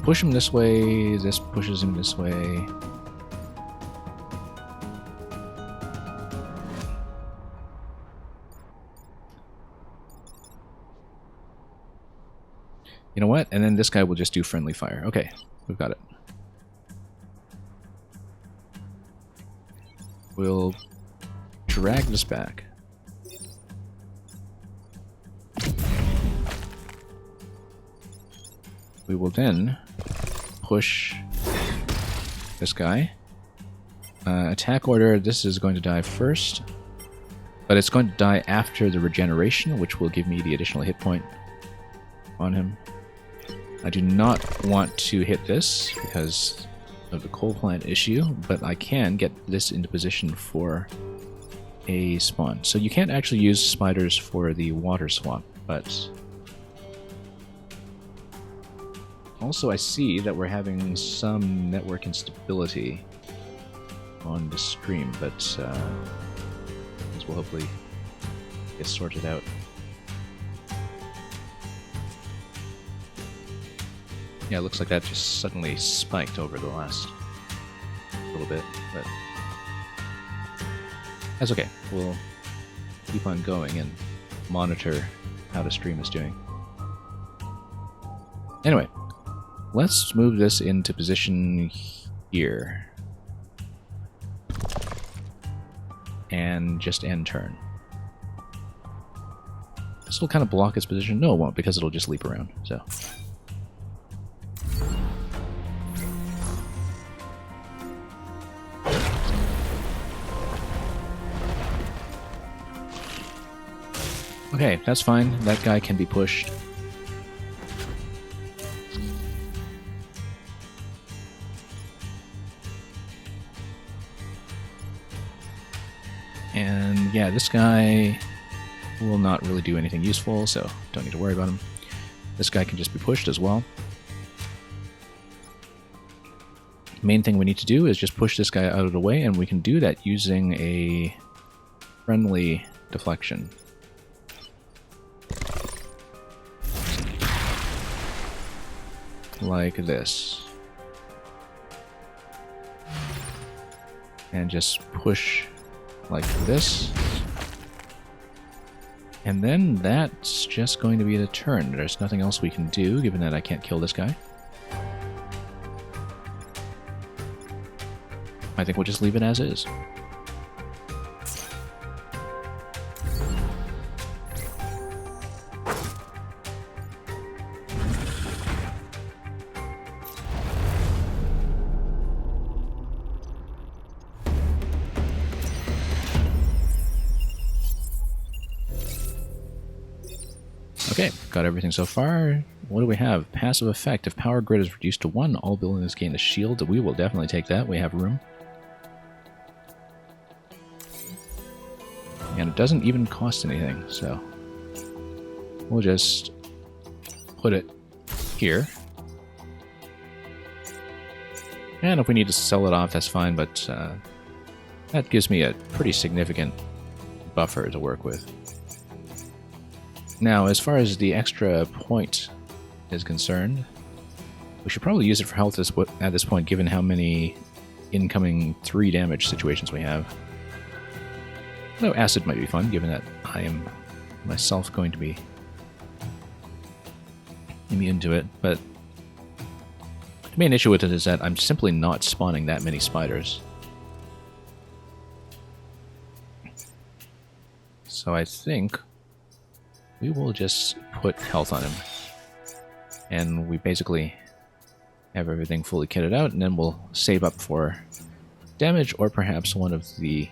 Push him this way, this pushes him this way. You know what? And then this guy will just do friendly fire. Okay, we've got it. We'll drag this back. We will then push this guy. Attack order, this is going to die first, but it's going to die after the regeneration, which will give me the additional hit point on him. I do not want to hit this because of the coal plant issue, but I can get this into position for a spawn. So you can't actually use spiders for the water swap, but also I see that we're having some network instability on the stream, but this will hopefully get sorted out. Yeah, it looks like that just suddenly spiked over the last little bit, but that's okay. We'll keep on going and monitor how the stream is doing. Anyway, let's move this into position here. And just end turn. This will kind of block its position. No, it won't, because it'll just leap around, so. Okay, that's fine. That guy can be pushed. And yeah, this guy will not really do anything useful, so don't need to worry about him. This guy can just be pushed as well. Main thing we need to do is just push this guy out of the way, and we can do that using a friendly deflection. Like this. And just push like this. And then that's just going to be the turn. There's nothing else we can do, given that I can't kill this guy. I think we'll just leave it as is. Okay, got everything so far. What do we have? Passive effect. If power grid is reduced to 1, all buildings gain a shield. We will definitely take that. We have room. And it doesn't even cost anything, so we'll just put it here. And if we need to sell it off, that's fine, but that gives me a pretty significant buffer to work with. Now, as far as the extra point is concerned, we should probably use it for health at this point, given how many incoming 3 damage situations we have. Though acid might be fun, given that I am myself going to be immune to it, but the main issue with it is that I'm simply not spawning that many spiders. So I think we will just put health on him. And we basically have everything fully kitted out, and then we'll save up for damage or perhaps one of the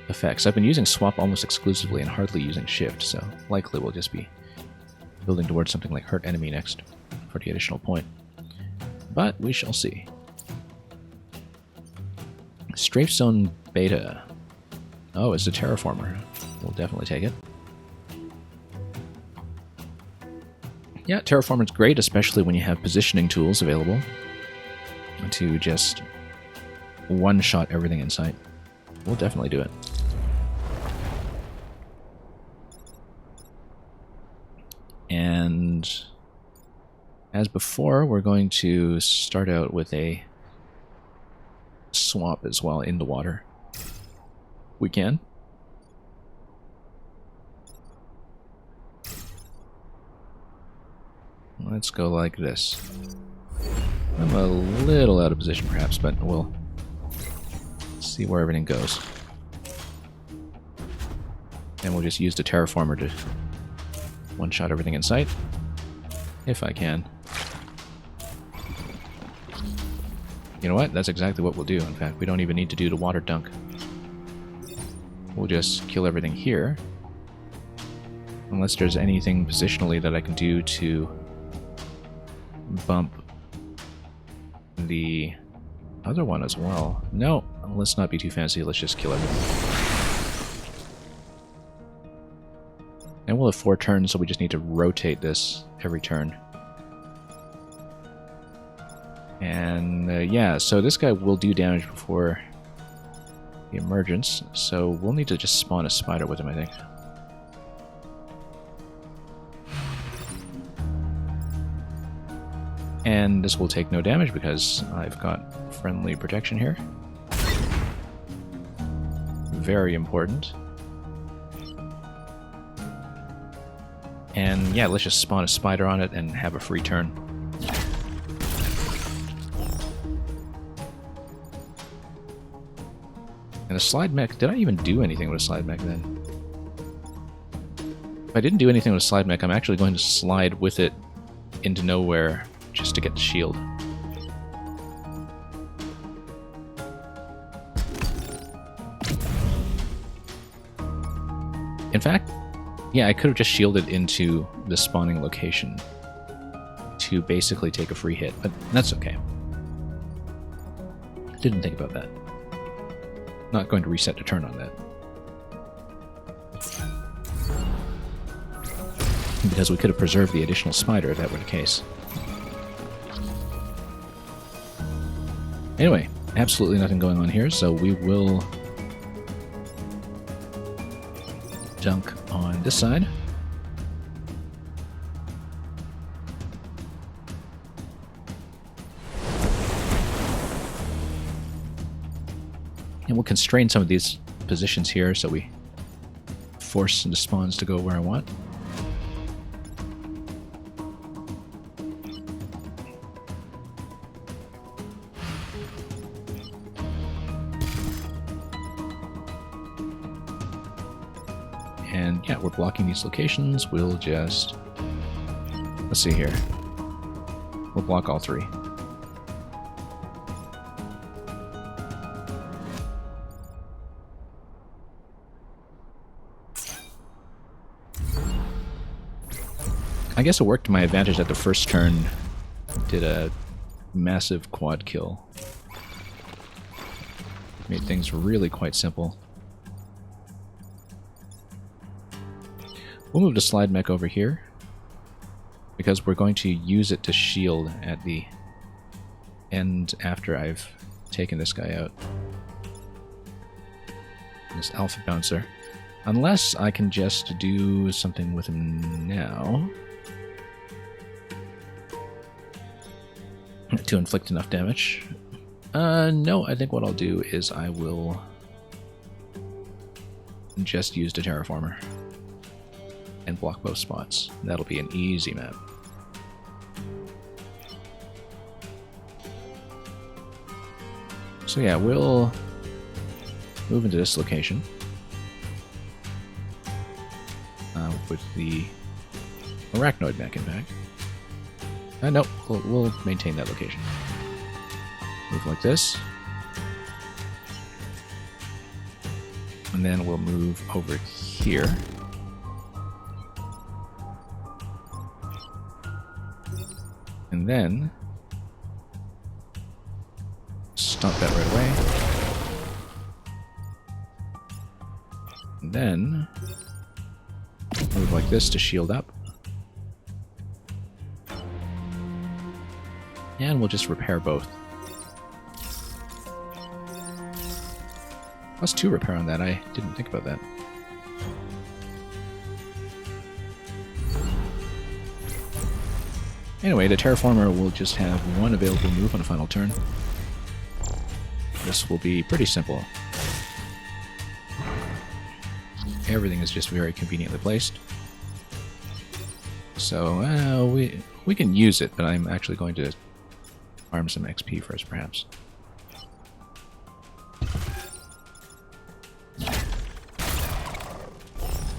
effects. I've been using swap almost exclusively and hardly using shift, so likely we'll just be building towards something like hurt enemy next for the additional point. But we shall see. Strafe Zone Beta. Oh, it's a terraformer. We'll definitely take it. Yeah, terraforming's great, especially when you have positioning tools available to just one-shot everything in sight. We'll definitely do it. And as before, we're going to start out with a swamp as well in the water. We can. Let's go like this. I'm a little out of position perhaps, but we'll see where everything goes. And we'll just use the terraformer to one-shot everything in sight, if I can. You know what? That's exactly what we'll do, in fact. We don't even need to do the water dunk. We'll just kill everything here. Unless there's anything positionally that I can do to bump the other one as well. No, let's not be too fancy. Let's just kill everything. And we'll have 4 turns, so we just need to rotate this every turn. And yeah, so this guy will do damage before the emergence, so we'll need to just spawn a spider with him, I think. And this will take no damage because I've got friendly protection here. Very important. And yeah, let's just spawn a spider on it and have a free turn. And a slide mech, did I even do anything with a slide mech then? If I didn't do anything with a slide mech, I'm actually going to slide with it into nowhere just to get the shield. In fact, yeah, I could have just shielded into the spawning location to basically take a free hit, but that's okay. Didn't think about that. Not going to reset the turn on that. Because we could have preserved the additional spider if that were the case. Anyway, absolutely nothing going on here, so we will dunk on this side. And we'll constrain some of these positions here so we force the spawns to go where I want. And yeah, we're blocking these locations. We'll just... let's see here. We'll block all 3. I guess it worked to my advantage that the first turn did a massive quad kill. Made things really quite simple. We'll move the slide mech over here, because we're going to use it to shield at the end after I've taken this guy out. This alpha bouncer. Unless I can just do something with him now to inflict enough damage. No, I think what I'll do is I will just use the terraformer and block both spots. That'll be an easy map. So yeah, we'll move into this location with the arachnoid mech, in fact. No, we'll maintain that location. Move like this. And then we'll move over here. And then stomp that right away. And then move like this to shield up. And we'll just repair both. Plus 2 repair on that, I didn't think about that. Anyway, the terraformer will just have one available move on the final turn. This will be pretty simple. Everything is just very conveniently placed. So, we can use it, but I'm actually going to farm some XP first, perhaps. In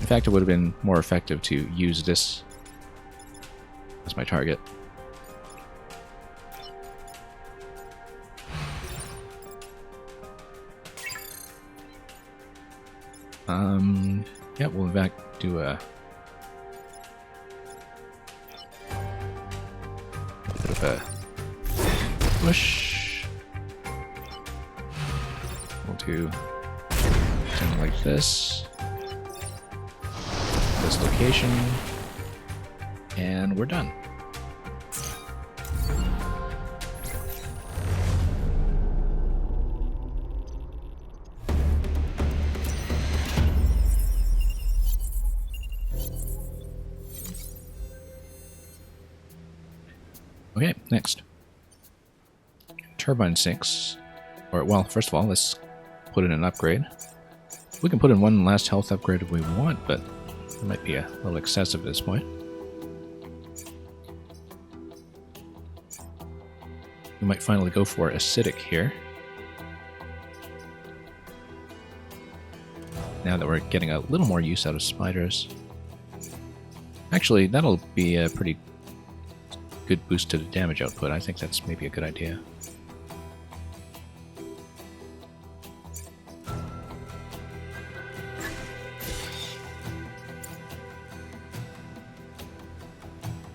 fact, it would have been more effective to use this as my target. Yeah, we'll in fact do a bit of a push. We'll do something like this. This location. And we're done. Okay, next. Turbine sinks. Or, well, first of all, let's put in an upgrade. We can put in one last health upgrade if we want, but it might be a little excessive at this point. We might finally go for acidic here. Now that we're getting a little more use out of spiders. Actually, that'll be a pretty good boost to the damage output. I think that's maybe a good idea.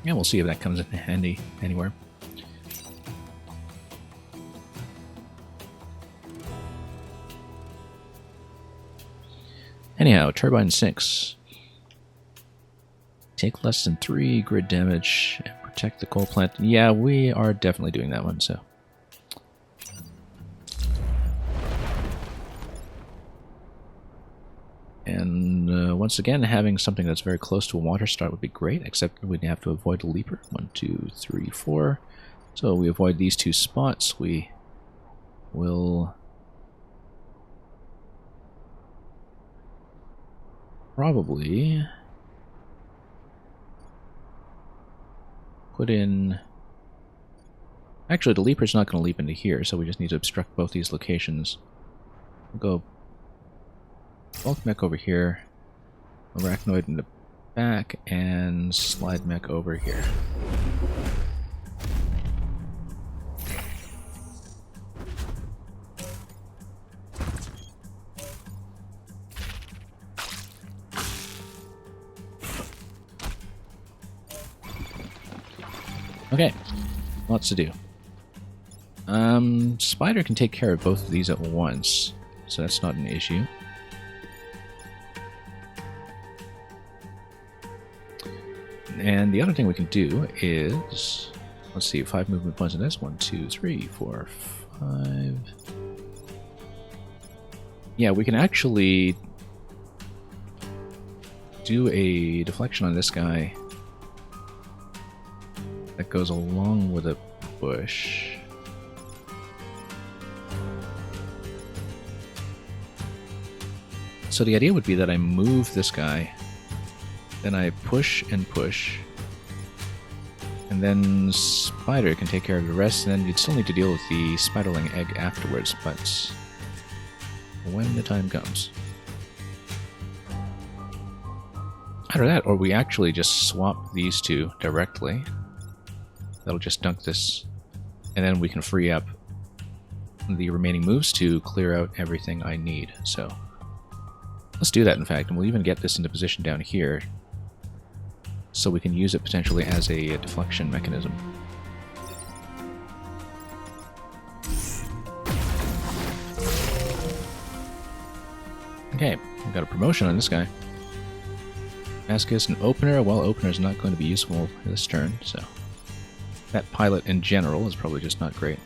Yeah, we'll see if that comes in handy anywhere. Anyhow, Turbine 6. Take less than 3 grid damage and protect the coal plant. Yeah, we are definitely doing that one, so. And once again, having something that's very close to a water start would be great, except we'd have to avoid a leaper. 1, 2, 3, 4. So we avoid these 2 spots. We will probably put in... Actually, the leaper's not going to leap into here, so we just need to obstruct both these locations. We'll go bulk mech over here, arachnoid in the back, and slide mech over here. Okay, lots to do. Spider can take care of both of these at once, so that's not an issue. And the other thing we can do is, let's see, 5 movement points in this. 1, 2, 3, 4, 5. Yeah, we can actually do a deflection on this guy that goes along with a push. So the idea would be that I move this guy, then I push and push, and then Spider can take care of the rest, and then you'd still need to deal with the spiderling egg afterwards, but when the time comes. Either that, or we actually just swap these two directly. That'll just dunk this, and then we can free up the remaining moves to clear out everything I need. So let's do that, in fact, and we'll even get this into position down here so we can use it potentially as a deflection mechanism. Okay, we've got a promotion on this guy. Ask us an opener. Well, opener is not going to be useful this turn, so that pilot in general is probably just not great.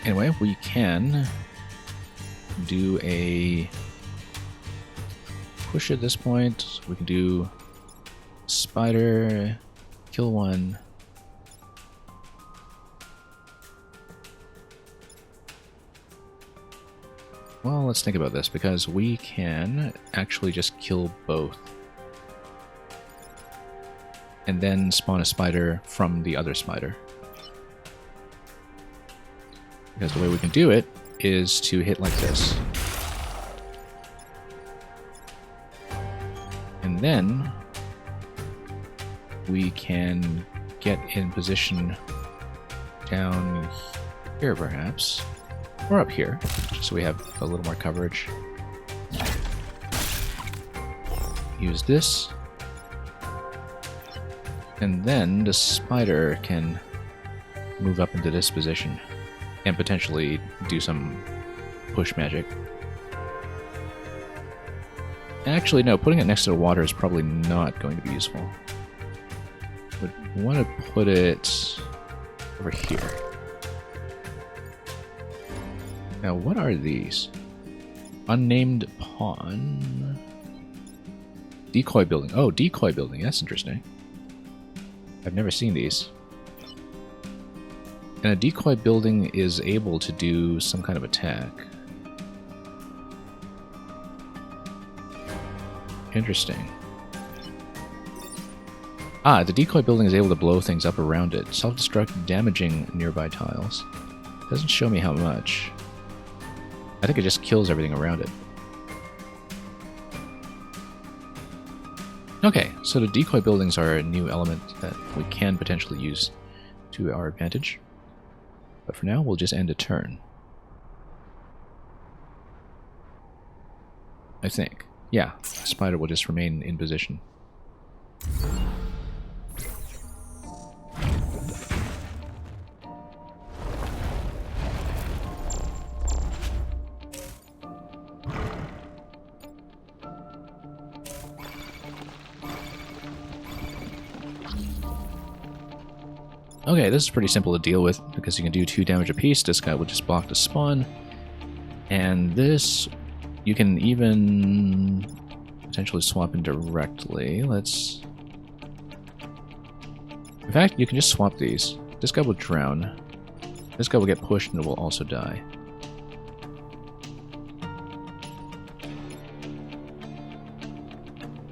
Anyway, we can do a push at this point. We can do Spider, kill one. Well, let's think about this, because we can actually just kill both. And then spawn a spider from the other spider. Because the way we can do it is to hit like this. And then we can get in position down here, perhaps. Or up here, just so we have a little more coverage. Use this. And then the spider can move up into this position and potentially do some push magic. Actually, no, putting it next to the water is probably not going to be useful. Would want to put it over here. Now, what are these? Unnamed pawn. Decoy building. Oh, decoy building. That's interesting. I've never seen these. And a decoy building is able to do some kind of attack. Interesting. Ah, the decoy building is able to blow things up around it. Self-destruct, damaging nearby tiles. Doesn't show me how much. I think it just kills everything around it. Okay, so the decoy buildings are a new element that we can potentially use to our advantage. But for now, we'll just end a turn. I think. Yeah, the spider will just remain in position. Okay, this is pretty simple to deal with because you can do 2 damage apiece. This guy will just block the spawn. And this, you can even potentially swap in directly. Let's... In fact, you can just swap these. This guy will drown. This guy will get pushed and will also die.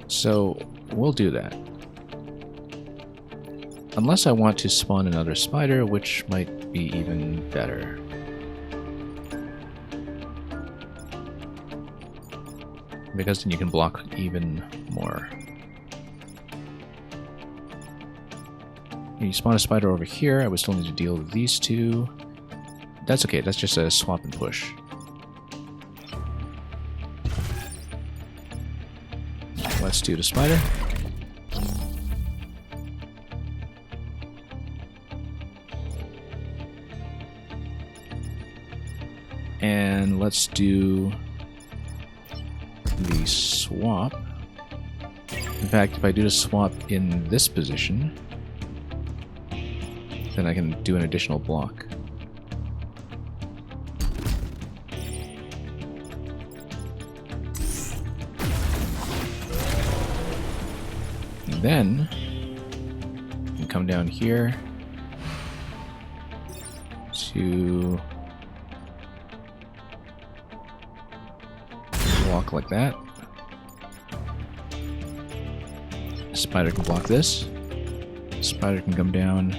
So, we'll do that. Unless I want to spawn another spider, which might be even better. Because then you can block even more. You spawn a spider over here, I would still need to deal with these two. That's okay, that's just a swap and push. Let's do the spider. And let's do the swap. In fact, if I do the swap in this position, then I can do an additional block. And then you can come down here to block like that. Spider can block this. Spider can come down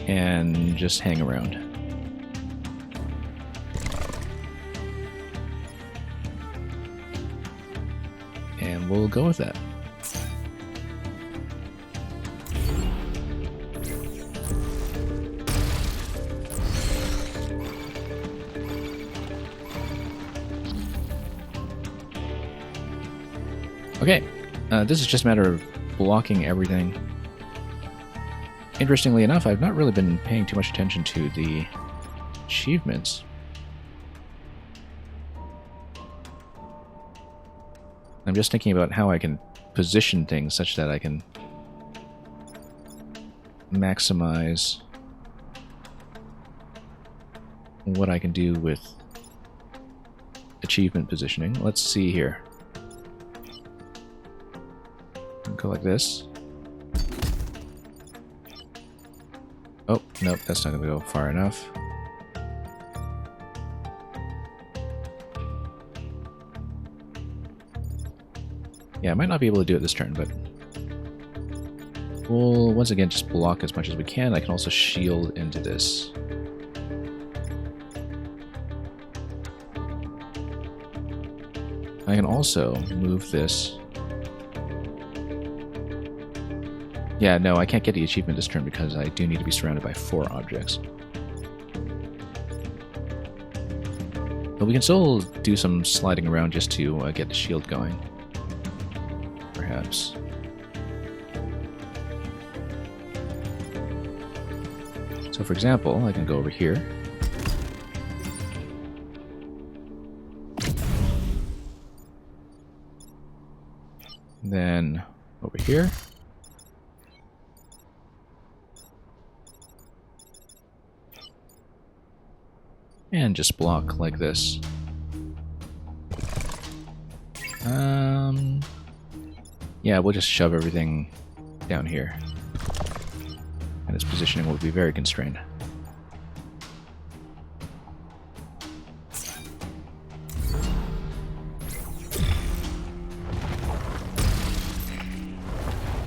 and just hang around. And we'll go with that. Okay, this is just a matter of blocking everything. Interestingly enough, I've not really been paying too much attention to the achievements. I'm just thinking about how I can position things such that I can maximize what I can do with achievement positioning. Let's see here. Go like this. Oh, nope, that's not going to go far enough. Yeah, I might not be able to do it this turn, but we'll once again just block as much as we can. I can also shield into this. I can also move this. Yeah, no, I can't get the achievement this turn because I do need to be surrounded by 4 objects. But we can still do some sliding around just to get the shield going. Perhaps. So for example, I can go over here. Then over here. And just block like this. Yeah, we'll just shove everything down here. And its positioning will be very constrained.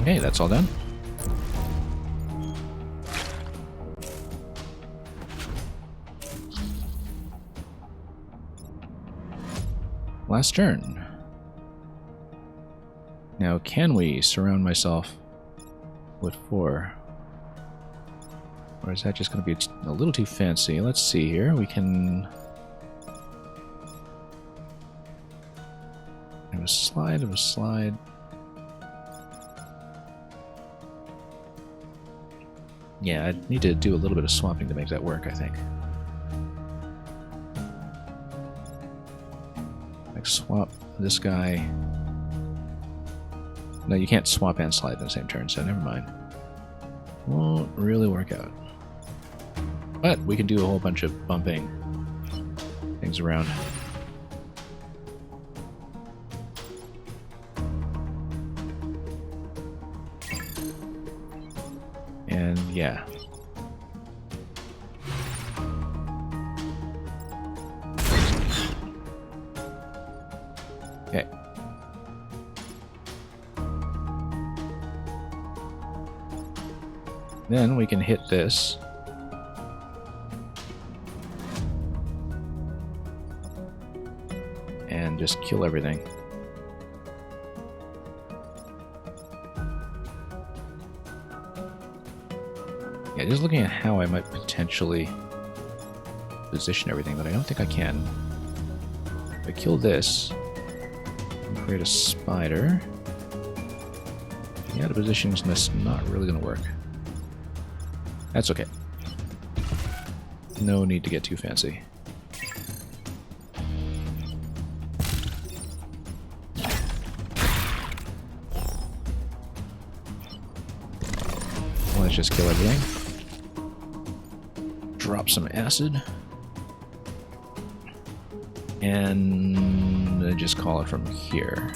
Okay, that's all done. Last turn. Now, can we surround myself with 4? Or is that just going to be a little too fancy? Let's see here. We can... have a slide, have a slide. Yeah, I need to do a little bit of swapping to make that work, I think. Like swap this guy. No, you can't swap and slide in the same turn, so never mind. Won't really work out. But we can do a whole bunch of bumping things around. And yeah. Okay. Then we can hit this. And just kill everything. Yeah, just looking at how I might potentially position everything, but I don't think I can. If I kill this, and create a spider, yeah, the positioning's not really going to work. That's okay. No need to get too fancy. let's just kill everything. Drop some acid. And just call it from here.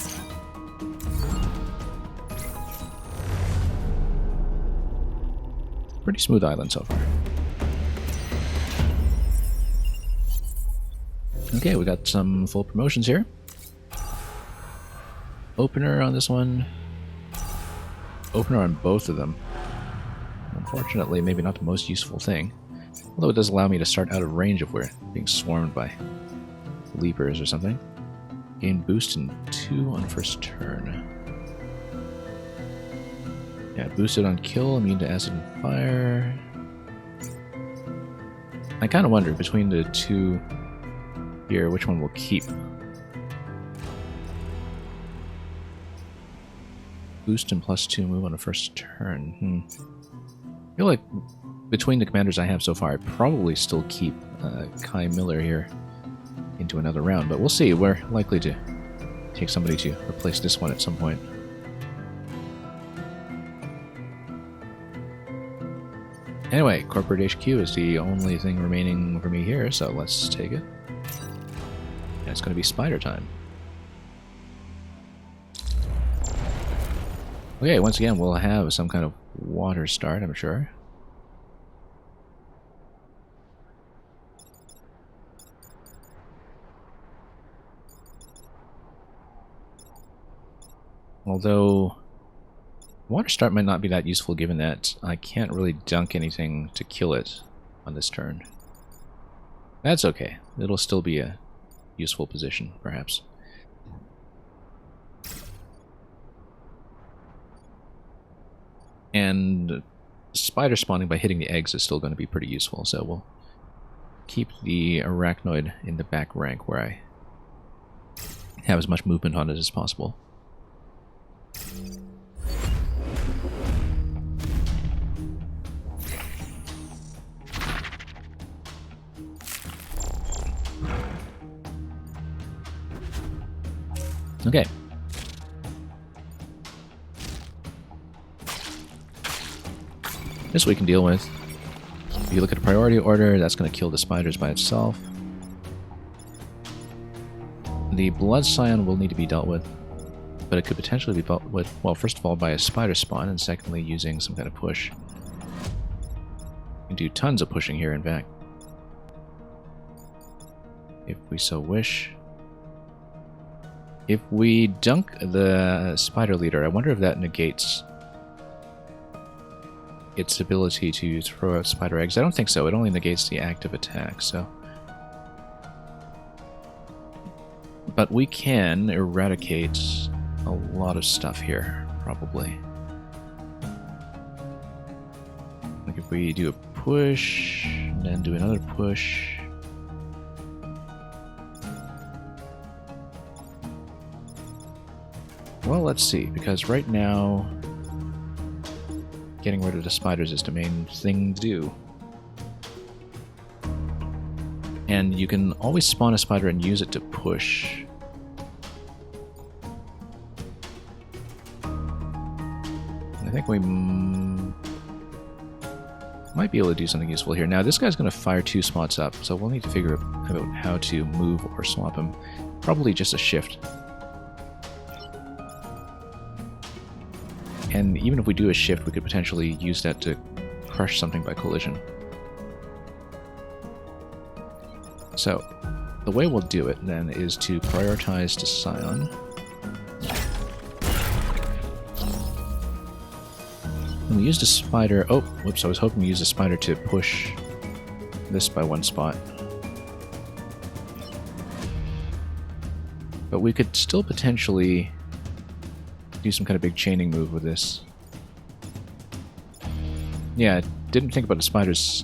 Pretty smooth island so far. Okay, we got some full promotions here. Opener on this one. Opener on both of them. Unfortunately, maybe not the most useful thing. Although it does allow me to start out of range if we're being swarmed by leapers or something. Gain boost in 2 on first turn. Yeah, boosted on kill, immune to acid and fire. I kind of wonder between the two here, which one we'll keep. Boost and +2 move on the first turn. I feel like between the commanders I have so far, I'd probably still keep Kai Miller here into another round, but we'll see. We're likely to take somebody to replace this one at some point. Anyway, Corporate HQ is the only thing remaining for me here, so let's take it. And it's going to be spider time. Okay, once again, we'll have some kind of water start, I'm sure. Although, water start might not be that useful given that I can't really dunk anything to kill it on this turn. That's okay. It'll still be a useful position, perhaps. And spider spawning by hitting the eggs is still going to be pretty useful, so we'll keep the arachnoid in the back rank where I have as much movement on it as possible. Okay. This we can deal with. If you look at a priority order, that's going to kill the spiders by itself. The blood scion will need to be dealt with, but it could potentially be dealt with, well, first of all, by a spider spawn, and secondly, using some kind of push. You can do tons of pushing here, in fact. If we so wish. If we dunk the spider leader, I wonder if that negates its ability to throw out spider eggs. I don't think so. It only negates the active attack, so. But we can eradicate a lot of stuff here, probably. Like if we do a push, and then do another push. Well, let's see, because right now getting rid of the spiders is the main thing to do. And you can always spawn a spider and use it to push. I think we might be able to do something useful here. Now, this guy's going to fire 2 spots up, so we'll need to figure out how to move or swap him. Probably just a shift. And even if we do a shift, we could potentially use that to crush something by collision. So, the way we'll do it then is to prioritize the scion. And we used a spider. Oh, whoops, I was hoping to use a spider to push this by 1 spot. But we could still potentially do some kind of big chaining move with this. Yeah, didn't think about the spider's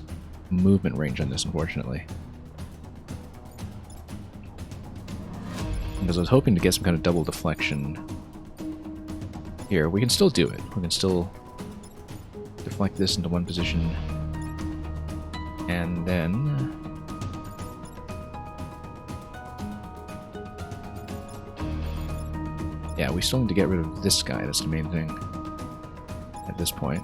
movement range on this, unfortunately. Because I was hoping to get some kind of double deflection here. We can still do it. We can still deflect this into one position. And then yeah, we still need to get rid of this guy. That's the main thing at this point.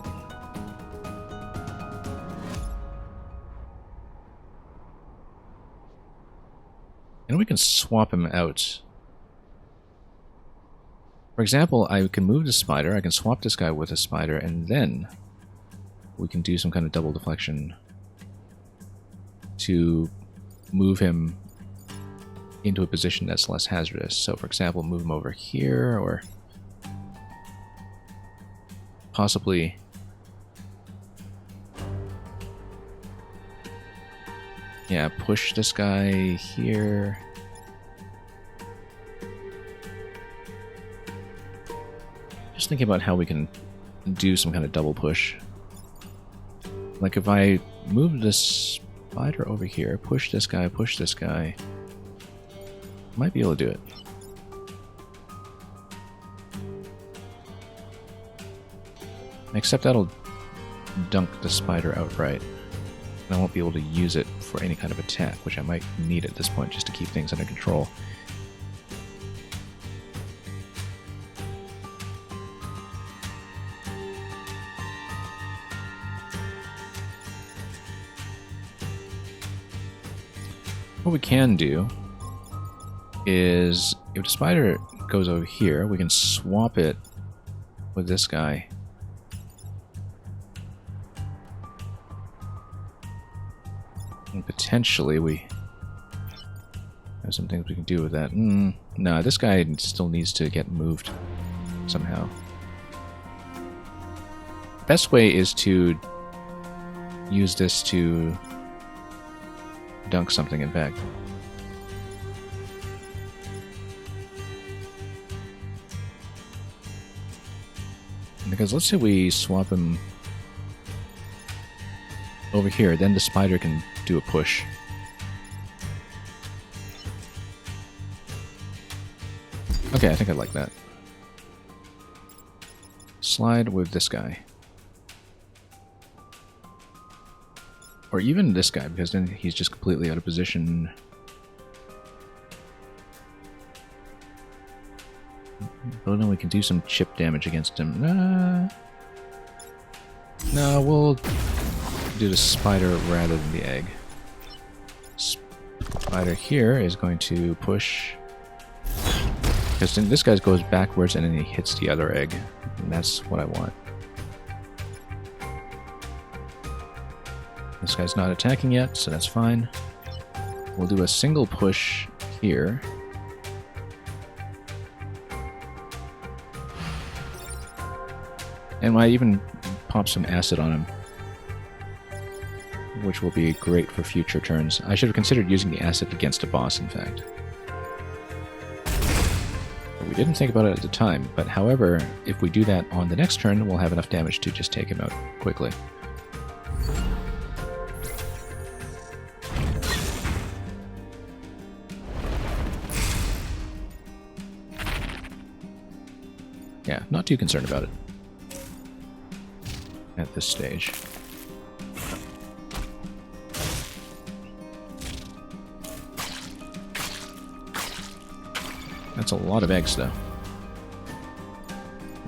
then we can swap him out. For example, I can move the spider, I can swap this guy with a spider, and then we can do some kind of double deflection to move him into a position that's less hazardous. So for example, move him over here, or possibly push this guy here. Just thinking about how we can do some kind of double push. Like if I move this spider over here, push this guy, might be able to do it. Except that'll dunk the spider outright. And I won't be able to use it for any kind of attack, which I might need at this point just to keep things under control. What we can do is, if the spider goes over here, we can swap it with this guy. And potentially we have some things we can do with that. No, this guy still needs to get moved somehow. Best way is to use this to dunk something, in fact. Because let's say we swap him over here, then the spider can do a push. Okay, I think I like that. Slide with this guy. Or even this guy, because then he's just completely out of position. Oh no, we can do some chip damage against him. No, we'll do the spider rather than the egg. Spider here is going to push, because then this guy goes backwards and then he hits the other egg, and that's what I want. This guy's not attacking yet, so that's fine. We'll do a single push here. And I even pop some acid on him, which will be great for future turns. I should have considered using the acid against a boss, in fact. But we didn't think about it at the time, but however, if we do that on the next turn, we'll have enough damage to just take him out quickly. Yeah, not too concerned about it at this stage. That's a lot of eggs, though. It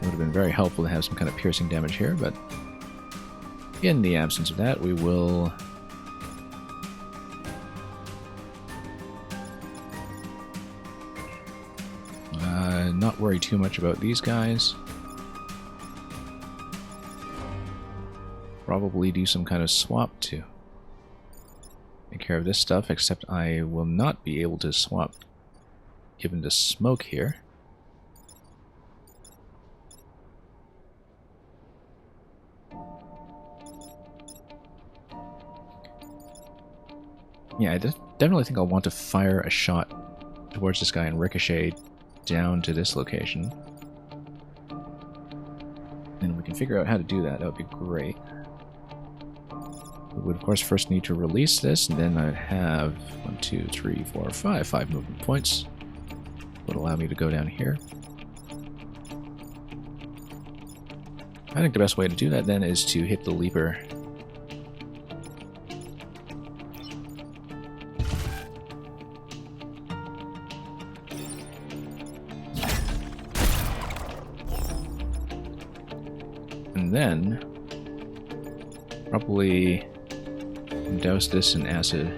would have been very helpful to have some kind of piercing damage here, but in the absence of that, we will not worry too much about these guys. Probably do some kind of swap to take care of this stuff, except I will not be able to swap given the smoke here. Yeah, I definitely think I'll want to fire a shot towards this guy and ricochet down to this location. And we can figure out how to do that. That would be great. We would, of course, first need to release this, and then I'd have 1, 2, 3, 4, 5 movement points. Would allow me to go down here. I think the best way to do that then is to hit the leaper. And then probably douse this in acid.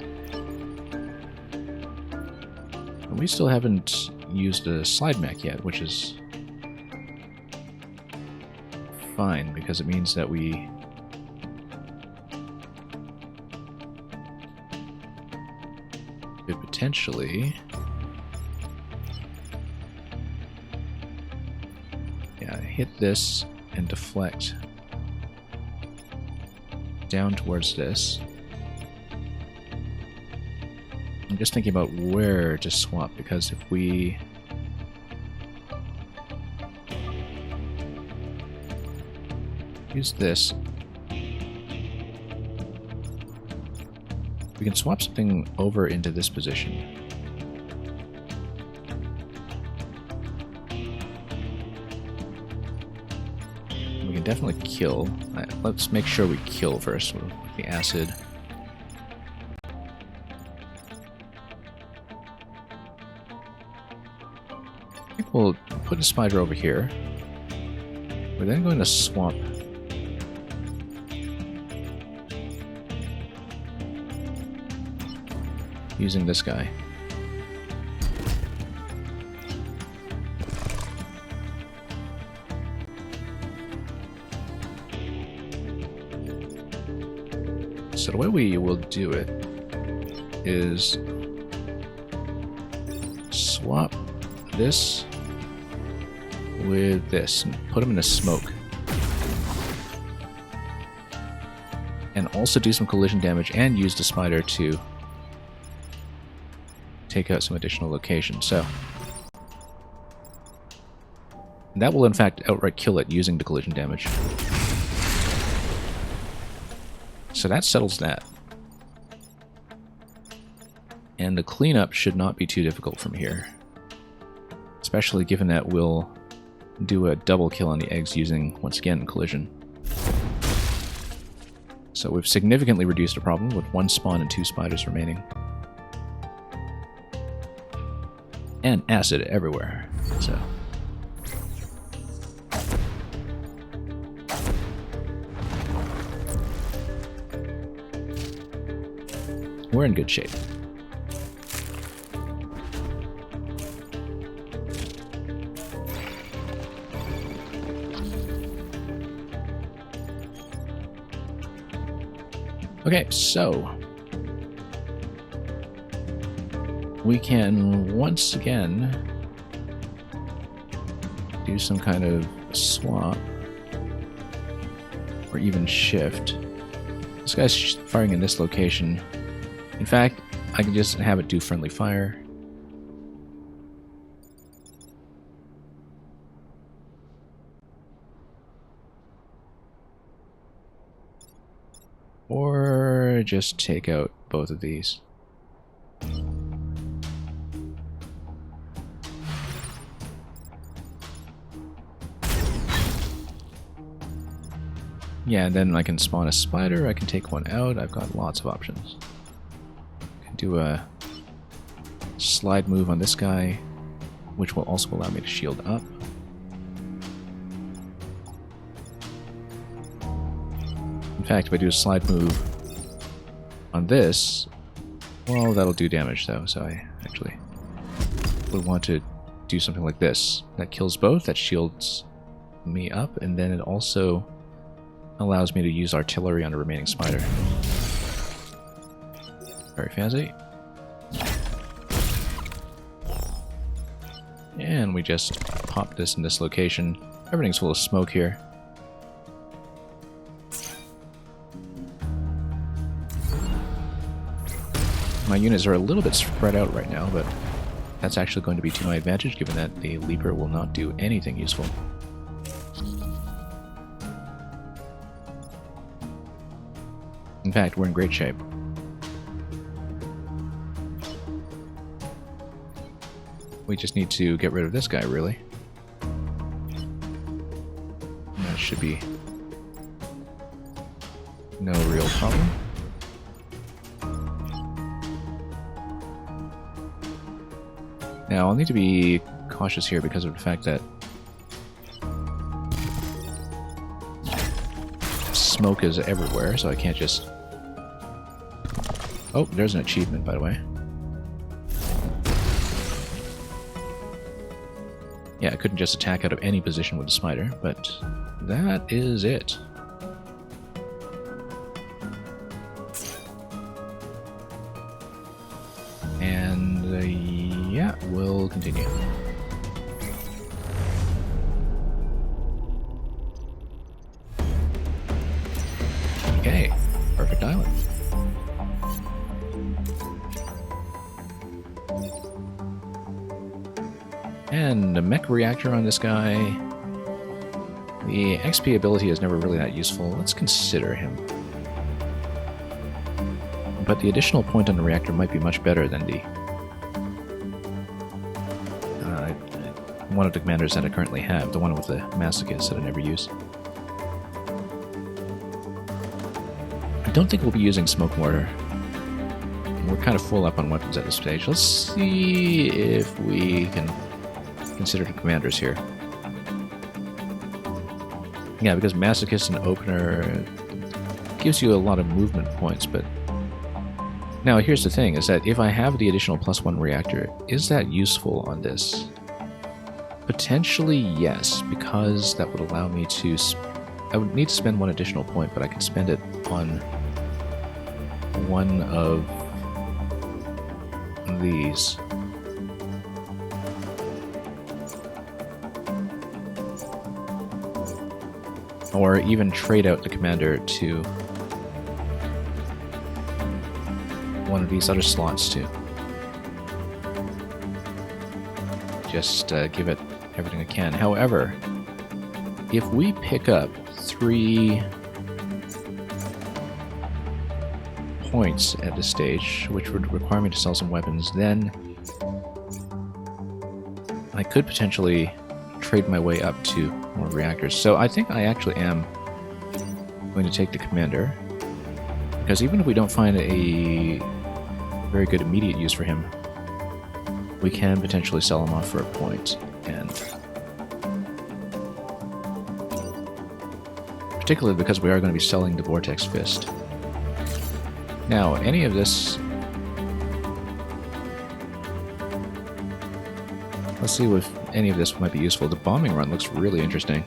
we still haven't used a slide mech yet, which is fine, because it means that we could potentially... yeah, hit this and deflect down towards this. I'm just thinking about where to swap, because if we use this, we can swap something over into this position. We can definitely kill. Let's make sure we kill first with the acid. I think we'll put a spider over here. We're then going to swap using this guy. So the way we will do it is swap this with this and put them in a smoke. And also do some collision damage and use the spider to take out some additional locations. So that will in fact outright kill it using the collision damage. So that settles that. And the cleanup should not be too difficult from here. Especially given that we'll do a double kill on the eggs using, once again, collision. So we've significantly reduced the problem with 1 spawn and 2 spiders remaining. And acid everywhere. So we're in good shape. Okay, so we can once again do some kind of swap or even shift. This guy's firing in this location. In fact, I can just have it do friendly fire. Or just take out both of these. Yeah, and then I can spawn a spider, I can take one out, I've got lots of options. I can do a slide move on this guy, which will also allow me to shield up. In fact, if I do a slide move on this, well, that'll do damage though, so I actually would want to do something like this. That kills both, that shields me up, and then it also allows me to use artillery on the remaining spider. Very fancy. And we just pop this in this location. Everything's full of smoke here. My units are a little bit spread out right now, but that's actually going to be to my advantage, given that the leaper will not do anything useful. In fact, we're in great shape. We just need to get rid of this guy, really. That should be no real problem. Now, I'll need to be cautious here because of the fact that smoke is everywhere, so I can't just... Oh, there's an achievement, by the way. Yeah, I couldn't just attack out of any position with the spider, but that is it. And yeah, we'll continue. Okay, perfect island. And a mech reactor on this guy. The XP ability is never really that useful. Let's consider him. But the additional point on the reactor might be much better than the one of the commanders that I currently have, the one with the masochist that I never use. I don't think we'll be using smoke mortar. We're kind of full up on weapons at this stage. Let's see if we can consider the commanders here. Yeah, because masochist and opener gives you a lot of movement points, but now here's the thing, is that if I have the additional +1 reactor, is that useful on this? Potentially yes, because that would allow me to... I would need to spend one additional point, but I can spend it on one of these. Or even trade out the commander to one of these other slots too. Just give it everything I can. However, if we pick up 3 points at this stage, which would require me to sell some weapons, then I could potentially trade my way up to more reactors. So I think I actually am going to take the commander, because even if we don't find a very good immediate use for him, we can potentially sell him off for a point. And particularly because we are going to be selling the Vortex Fist. Now, any of this... Let's see if any of this might be useful. The bombing run looks really interesting.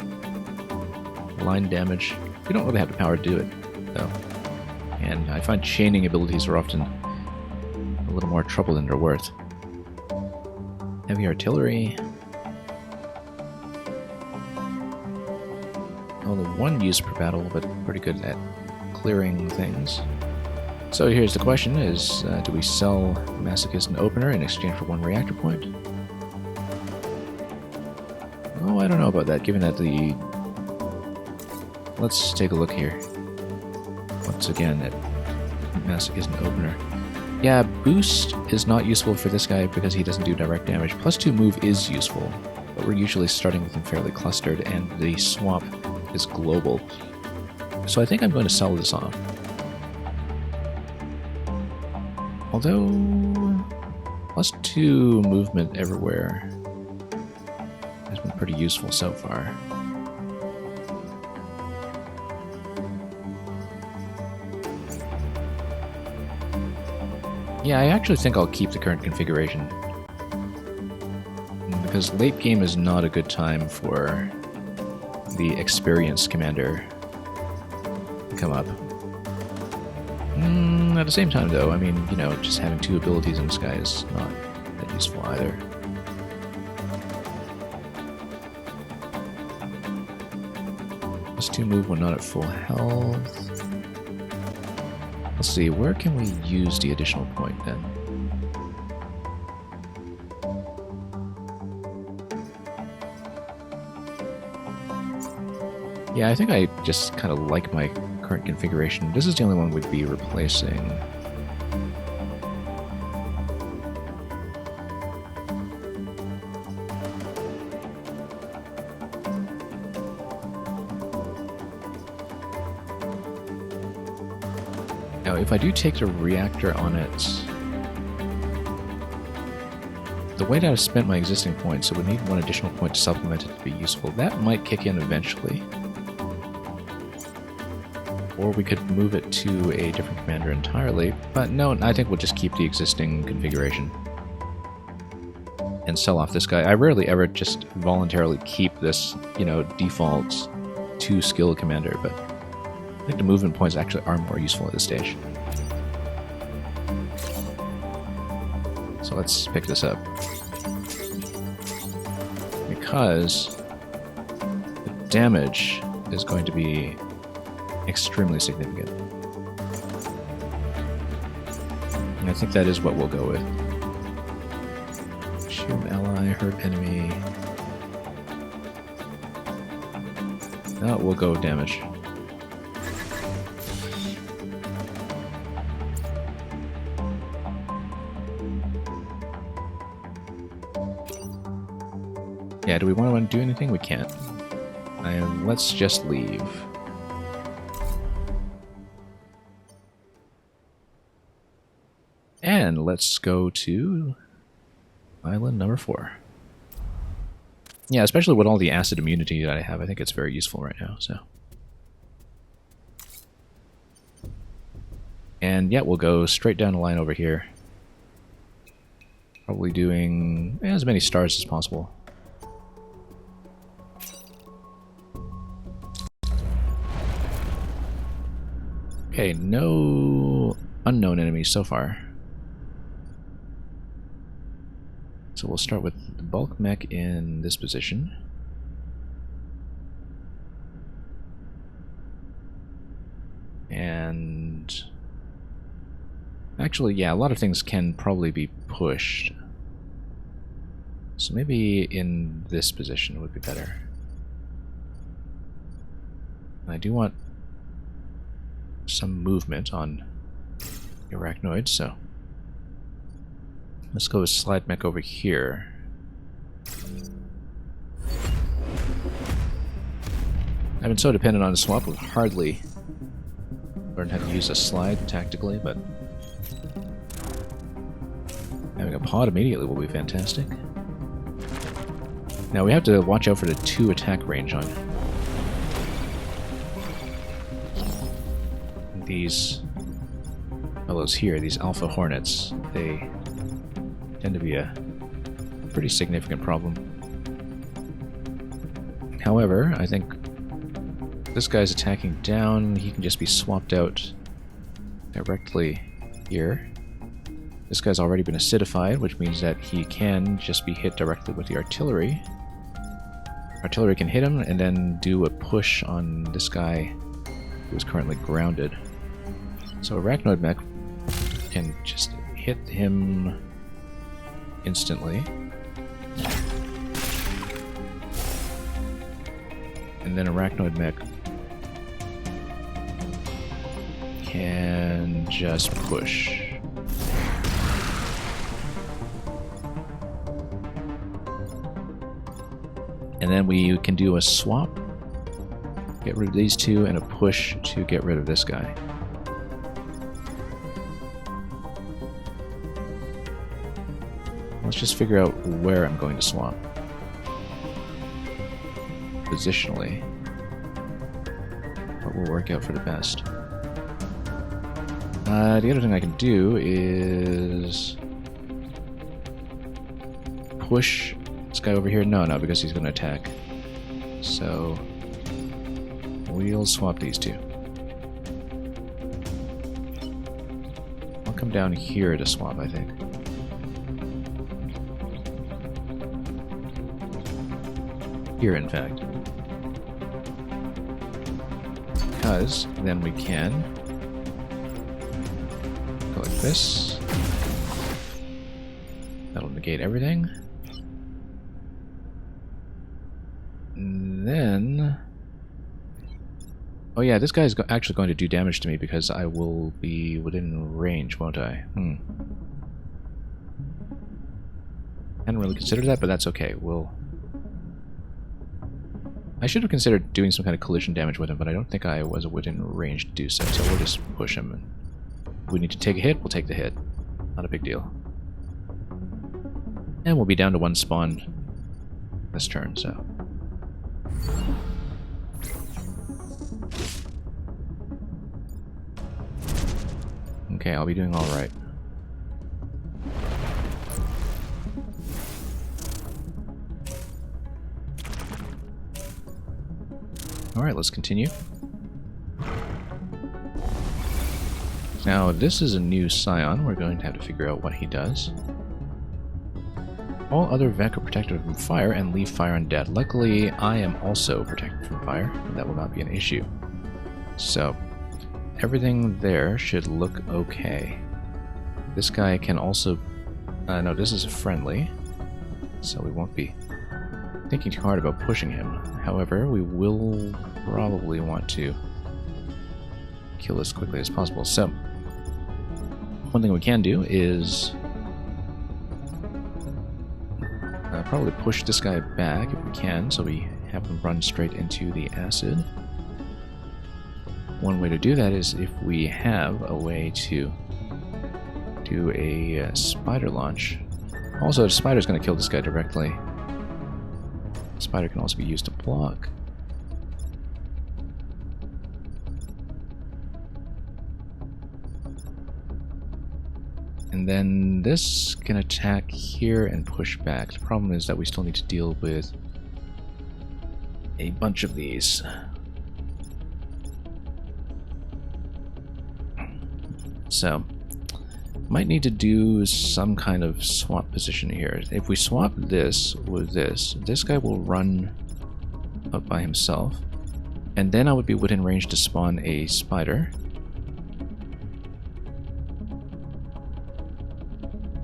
Line damage. We don't really have the power to do it, though. And I find chaining abilities are often a little more trouble than they're worth. Heavy artillery. Only 1 use per battle, but pretty good at clearing things. So here's the question is, do we sell Masochist and Opener in exchange for 1 reactor point? Oh, I don't know about that, given that the... Let's take a look here. Once again at Masochist and Opener. Yeah, boost is not useful for this guy because he doesn't do direct damage. +2 move is useful, but we're usually starting with him fairly clustered, and the swap is global. So I think I'm going to sell this off. Although, +2 movement everywhere has been pretty useful so far. Yeah, I actually think I'll keep the current configuration, because late game is not a good time for the experienced commander to come up. At the same time, though, I mean, you know, just having 2 abilities in this guy is not that useful either. +2 move when not at full health. Let's see, where can we use the additional point then? Yeah, I think I just kind of like my current configuration. This is the only one we'd be replacing. Now, if I do take the reactor on it, the way that I've spent my existing points, it would need 1 additional point to supplement it to be useful. That might kick in eventually. Or we could move it to a different commander entirely, but no, I think we'll just keep the existing configuration. and sell off this guy. I rarely ever just voluntarily keep this, you know, default 2 skill commander, but I think the movement points actually are more useful at this stage. So let's pick this up. Because the damage is going to be extremely significant. And I think that is what we'll go with. Shield ally, hurt enemy. No, we'll go damage. Yeah, do we want to do anything? We can't. And let's just leave. And let's go to island number 4. Yeah, especially with all the acid immunity that I have, I think it's very useful right now, so. And yeah, we'll go straight down the line over here. Probably doing as many stars as possible. Okay, no unknown enemies so far. So we'll start with the bulk mech in this position. And actually, yeah, a lot of things can probably be pushed. So maybe in this position would be better. I do want some movement on Arachnoids, so let's go with slide mech over here. I've been so dependent on a swap, we've hardly learned how to use a slide tactically, but having a pod immediately will be fantastic. Now we have to watch out for the 2 attack range on these fellows here, these alpha hornets. They tend to be a pretty significant problem. However, I think this guy's attacking down. He can just be swapped out directly here. This guy's already been acidified, which means that he can just be hit directly with the artillery. Artillery can hit him and then do a push on this guy who is currently grounded. So Arachnoid mech can just hit him instantly. And then Arachnoid mech can just push. And then we can do a swap, get rid of these 2, and a push to get rid of this guy. Let's just figure out where I'm going to swap. Positionally. What will work out for the best. The other thing I can do is push this guy over here. No, because he's going to attack. So we'll swap these 2. I'll come down here to swap, I think. Here, in fact. Because then we can go like this. That'll negate everything. And then... oh yeah, this guy's actually going to do damage to me because I will be within range, won't I? Hadn't really considered that, but that's okay. I should have considered doing some kind of collision damage with him, but I don't think I was within range to do so, so we'll just push him. If we need to take a hit, we'll take the hit. Not a big deal. And we'll be down to 1 spawn this turn, so... okay, I'll be doing alright. Alright, let's continue. Now, this is a new scion. We're going to have to figure out what he does. All other Vec are protected from fire and leave fire undead. Luckily, I am also protected from fire, and that will not be an issue. So, everything there should look okay. This guy can also... no, this is a friendly, so we won't be thinking too hard about pushing him. However, we will probably want to kill as quickly as possible. So, one thing we can do is probably push this guy back if we can, so we have him run straight into the acid. One way to do that is if we have a way to do a spider launch. Also, the spider's going to kill this guy directly. The spider can also be used to block. And then this can attack here and push back. The problem is that we still need to deal with a bunch of these. So, might need to do some kind of swap position here. If we swap this with this guy will run up by himself. And then I would be within range to spawn a spider.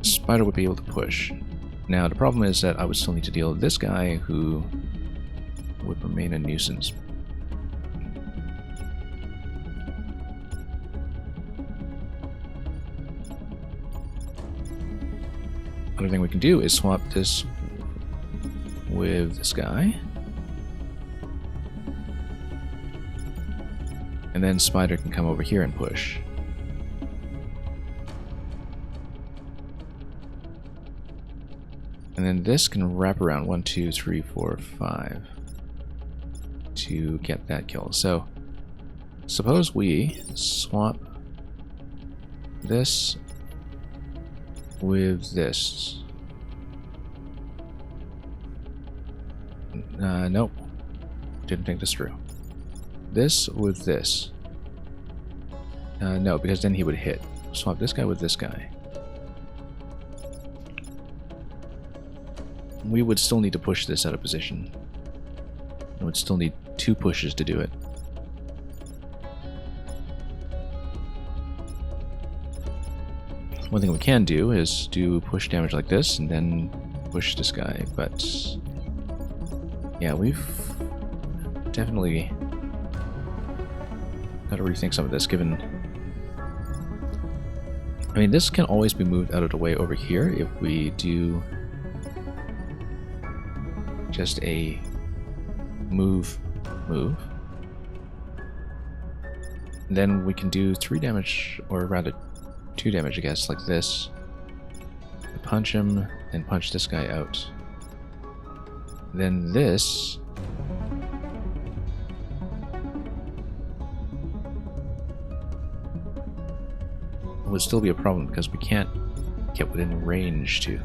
Spider would be able to push. Now the problem is that I would still need to deal with this guy who would remain a nuisance. Another thing we can do is swap this with this guy. And then Spider can come over here and push. And then this can wrap around 1, 2, 3, 4, 5 to get that kill. So suppose we swap this with this. Nope. Didn't think this through. This with this. No, because then he would hit. Swap this guy with this guy. We would still need to push this out of position. We would still need 2 pushes to do it. One thing we can do is do push damage like this and then push this guy, but yeah, we've definitely got to rethink some of this, given... I mean, this can always be moved out of the way over here if we do just a move. Then we can do 3 damage, or rather 2 damage, I guess, like this. Punch him, and punch this guy out. Then this... would still be a problem because we can't get within range to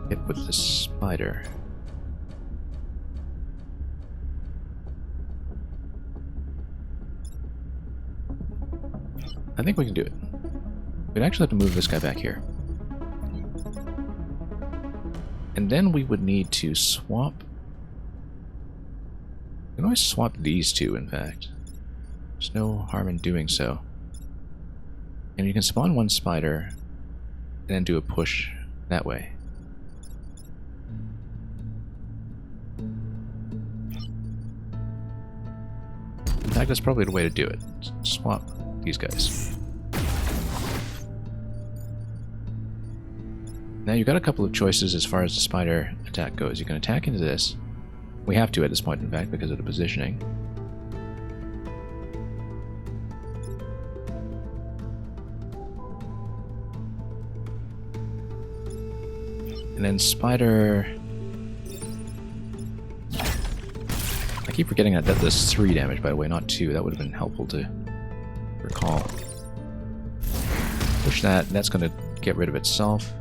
hit with the spider. I think we can do it. We'd actually have to move this guy back here. And then we would need to swap... We can always swap these two, in fact. There's no harm in doing so. And you can spawn 1 spider and then do a push that way. In fact, that's probably the way to do it. Swap these guys. Now you've got a couple of choices as far as the spider attack goes. You can attack into this. We have to at this point, in fact, because of the positioning. And then spider... I keep forgetting that that does 3 damage, by the way, not 2. That would have been helpful to recall. Push that. That's going to get rid of itself.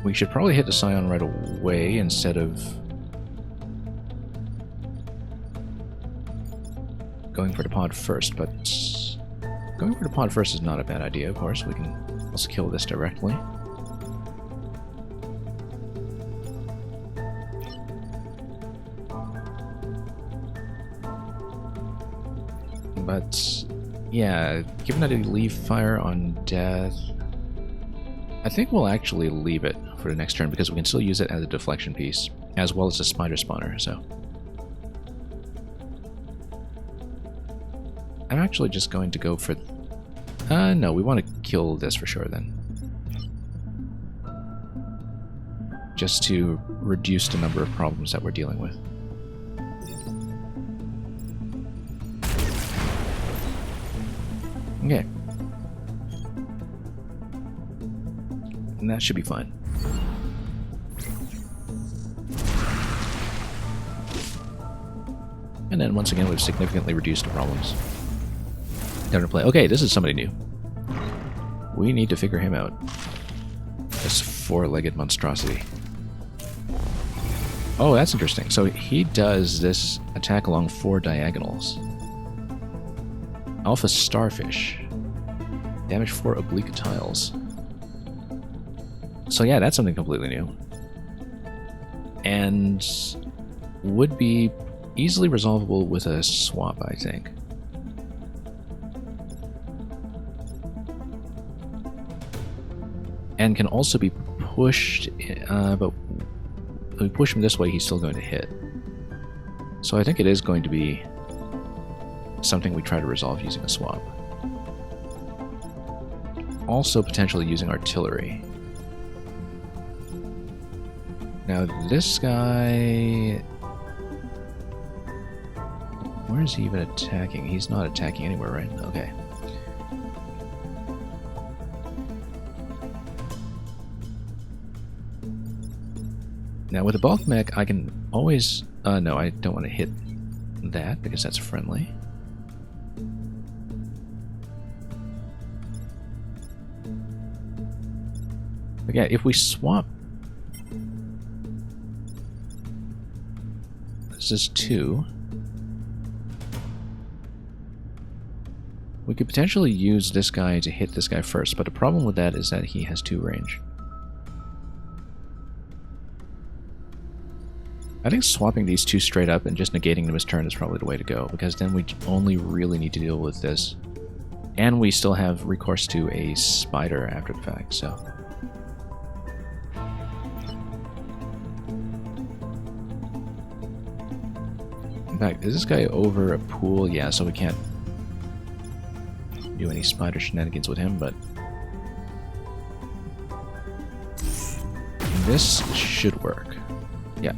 We should probably hit the Scion right away instead of going for the pod first, but going for the pod first is not a bad idea, of course. We can also kill this directly. But, yeah, given that they leave fire on death, I think we'll actually leave it for the next turn because we can still use it as a deflection piece, as well as a spider spawner, so. I'm actually just going to go for... no, we want to kill this for sure then. Just to reduce the number of problems that we're dealing with. Okay. And that should be fine. And then once again, we've significantly reduced the problems. Down to play. Okay, this is somebody new. We need to figure him out. This four-legged monstrosity. Oh, that's interesting. So he does this attack along 4 diagonals. Alpha Starfish. Damage 4 oblique tiles. So yeah, that's something completely new. And would be easily resolvable with a swap, I think. And can also be pushed, but if we push him this way, he's still going to hit. So I think it is going to be something we try to resolve using a swap. Also potentially using artillery. Now this guy... Where is he even attacking? He's not attacking anywhere, right? Okay. Now with a bulk mech, I can always... no, I don't want to hit that because that's friendly. But yeah, if we swap... This is 2. We could potentially use this guy to hit this guy first, but the problem with that is that he has 2 range. I think swapping these 2 straight up and just negating them his turn is probably the way to go, because then we only really need to deal with this. And we still have recourse to a spider after the fact, so... In fact, is this guy over a pool? Yeah, so we can't do any spider shenanigans with him, but... This should work. Yeah.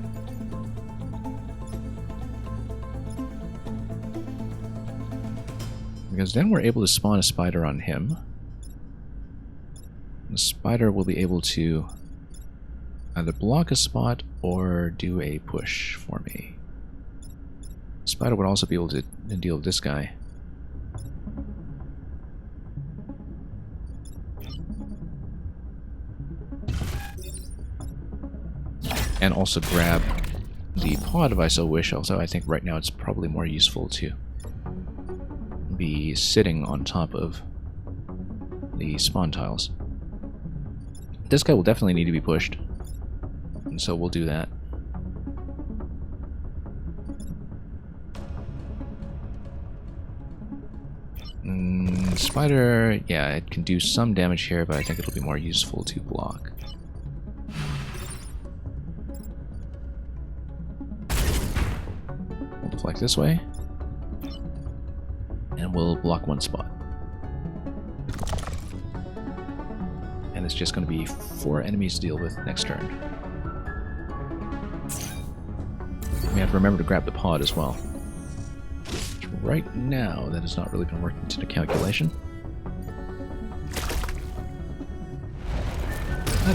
Because then we're able to spawn a spider on him. The spider will be able to either block a spot or do a push for me. The spider would also be able to deal with this guy. And also grab the pod if I so wish, although I think right now it's probably more useful to be sitting on top of the spawn tiles. This guy will definitely need to be pushed, and so we'll do that. Spider, yeah, it can do some damage here, but I think it'll be more useful to block. We'll deflect this way. And we'll block 1 spot. And it's just going to be 4 enemies to deal with next turn. We have to remember to grab the pod as well. Right now, that has not really been working to the calculation.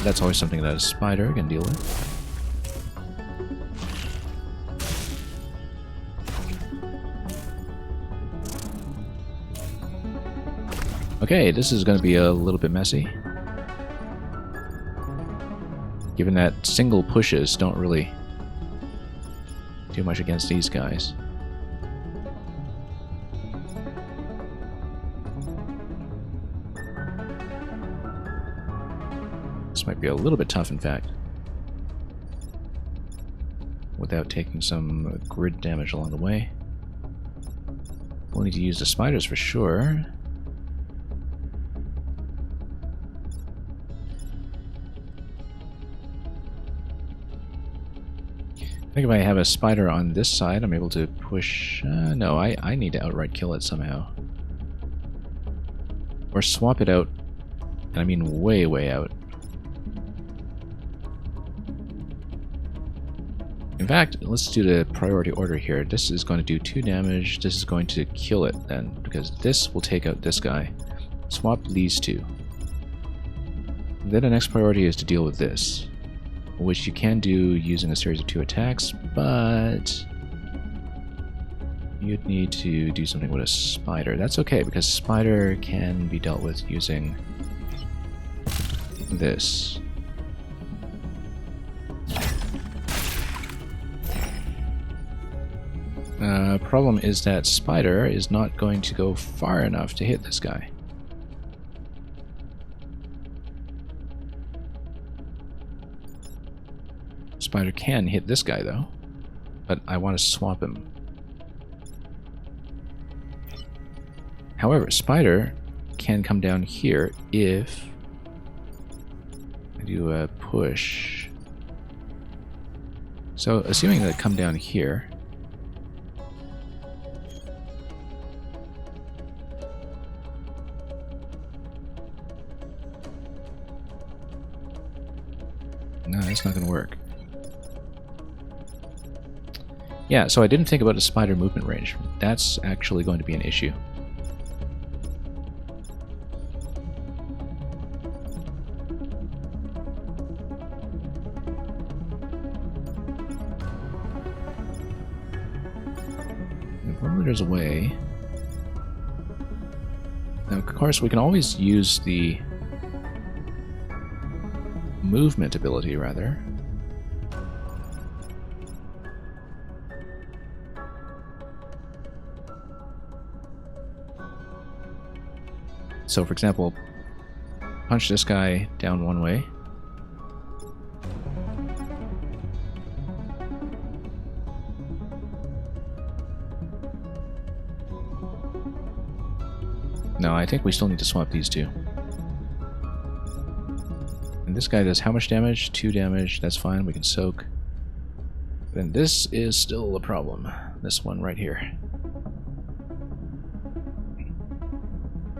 That's always something that a spider can deal with. Okay, this is going to be a little bit messy. Given that single pushes don't really do much against these guys. This might be a little bit tough, in fact. Without taking some grid damage along the way. We'll need to use the spiders for sure. I think if I have a spider on this side, I'm able to push... no, I need to outright kill it somehow. Or swap it out, and I mean way, way out. In fact, let's do the priority order here. This is going to do 2 damage. This is going to kill it then, because this will take out this guy. Swap these two. Then the next priority is to deal with this, which you can do using a series of 2 attacks, but you'd need to do something with a spider. That's okay, because spider can be dealt with using this. Problem is that spider is not going to go far enough to hit this guy. Spider can hit this guy though, but I want to swap him. However, spider can come down here if I do a push. So assuming that I come down here, no, that's not going to work. Yeah, so I didn't think about the spider movement range. That's actually going to be an issue. If only there's a way. Now, of course, we can always use the movement ability, rather. So, for example, punch this guy down one way. No, I think we still need to swap these two. And this guy does how much damage? 2 damage. That's fine. We can soak. Then this is still a problem. This one right here.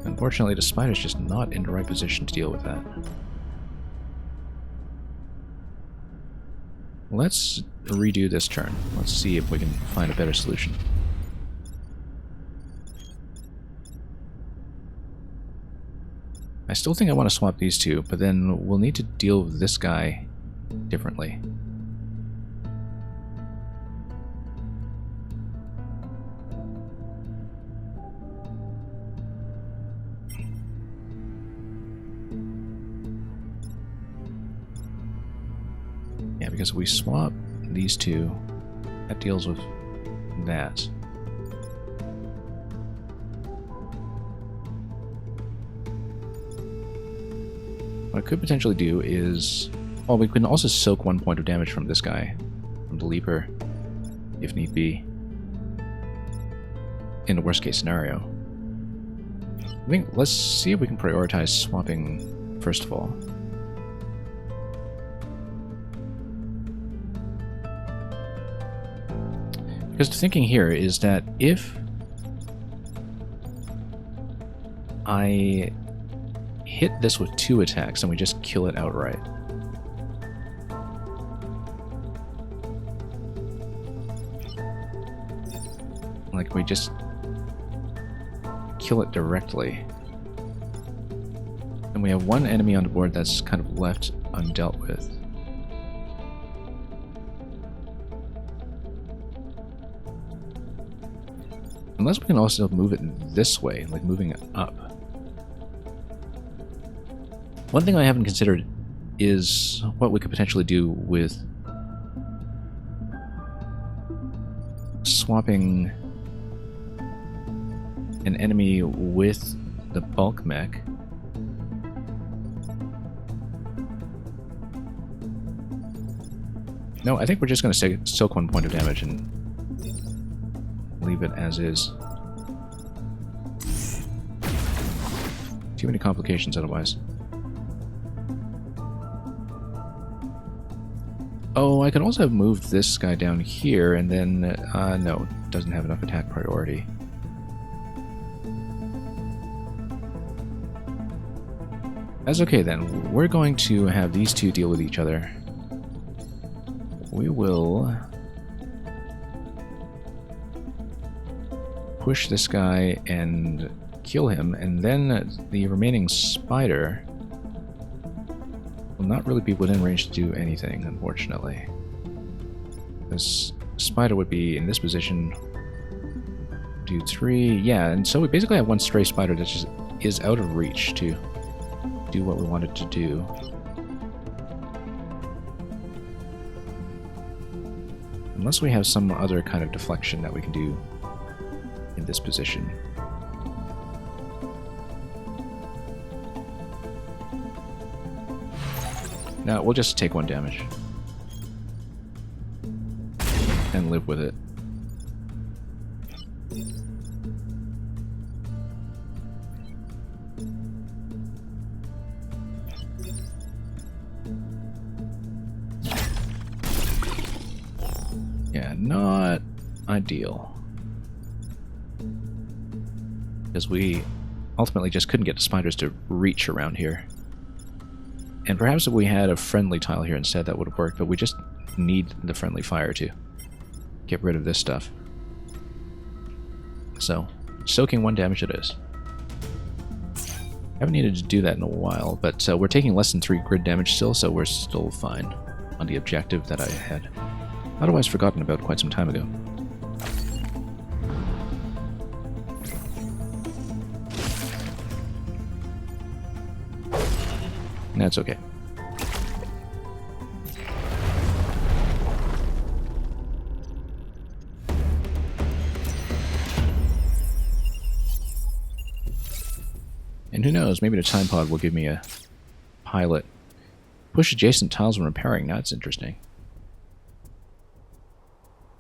Unfortunately, the spider's just not in the right position to deal with that. Let's redo this turn. Let's see if we can find a better solution. I still think I want to swap these two, but then we'll need to deal with this guy differently. Yeah, because if we swap these two, that deals with that. What I could potentially do is... well, we can also soak 1 point of damage from this guy, from the Leaper, if need be. In the worst case scenario. I think, let's see if we can prioritize swapping first of all. Because the thinking here is that if I hit this with 2 attacks and we just kill it outright, like we just kill it directly, and we have 1 enemy on the board that's kind of left undealt with. Unless we can also move it this way, like moving it up. One thing I haven't considered is what we could potentially do with swapping an enemy with the bulk mech. No, I think we're just going to soak 1 point of damage and leave it as is. Too many complications otherwise. Oh, I could also have moved this guy down here, and then... no, doesn't have enough attack priority. That's okay then. We're going to have these two deal with each other. We will push this guy and kill him, and then the remaining spider will not really be within range to do anything, unfortunately. This spider would be in this position, do 3, yeah, and so we basically have one stray spider that just is out of reach to do what we wanted to do. Unless we have some other kind of deflection that we can do in this position. No, we'll just take 1 damage. And live with it. Yeah, not ideal. Because we ultimately just couldn't get the spiders to reach around here. And perhaps if we had a friendly tile here instead, that would have worked, but we just need the friendly fire to get rid of this stuff. So, soaking 1 damage it is. Haven't needed to do that in a while, but we're taking less than 3 grid damage still, so we're still fine on the objective that I had otherwise forgotten about quite some time ago. That's okay. And who knows, maybe the time pod will give me a pilot. Push adjacent tiles when repairing, now that's interesting.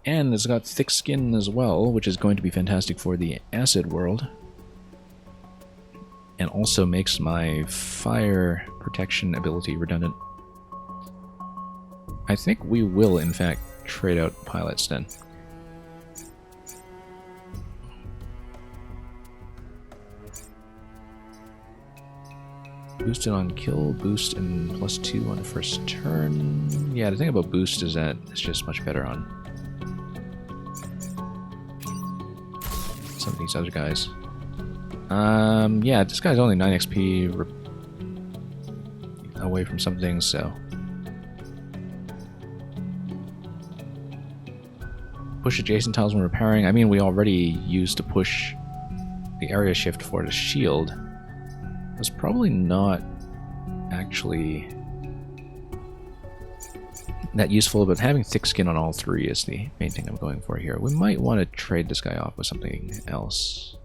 And it's got thick skin as well, which is going to be fantastic for the acid world. And also makes my fire protection ability redundant. I think we will, in fact, trade out pilots then. Boosted on kill, boost and +2 on the first turn. Yeah, the thing about boost is that it's just much better on some of these other guys. Yeah, this guy's only 9 XP away from some things, so... Push adjacent tiles when repairing. I mean, we already used to push the area shift for the shield. That's probably not actually that useful, but having thick skin on all 3 is the main thing I'm going for here. We might want to trade this guy off with something else.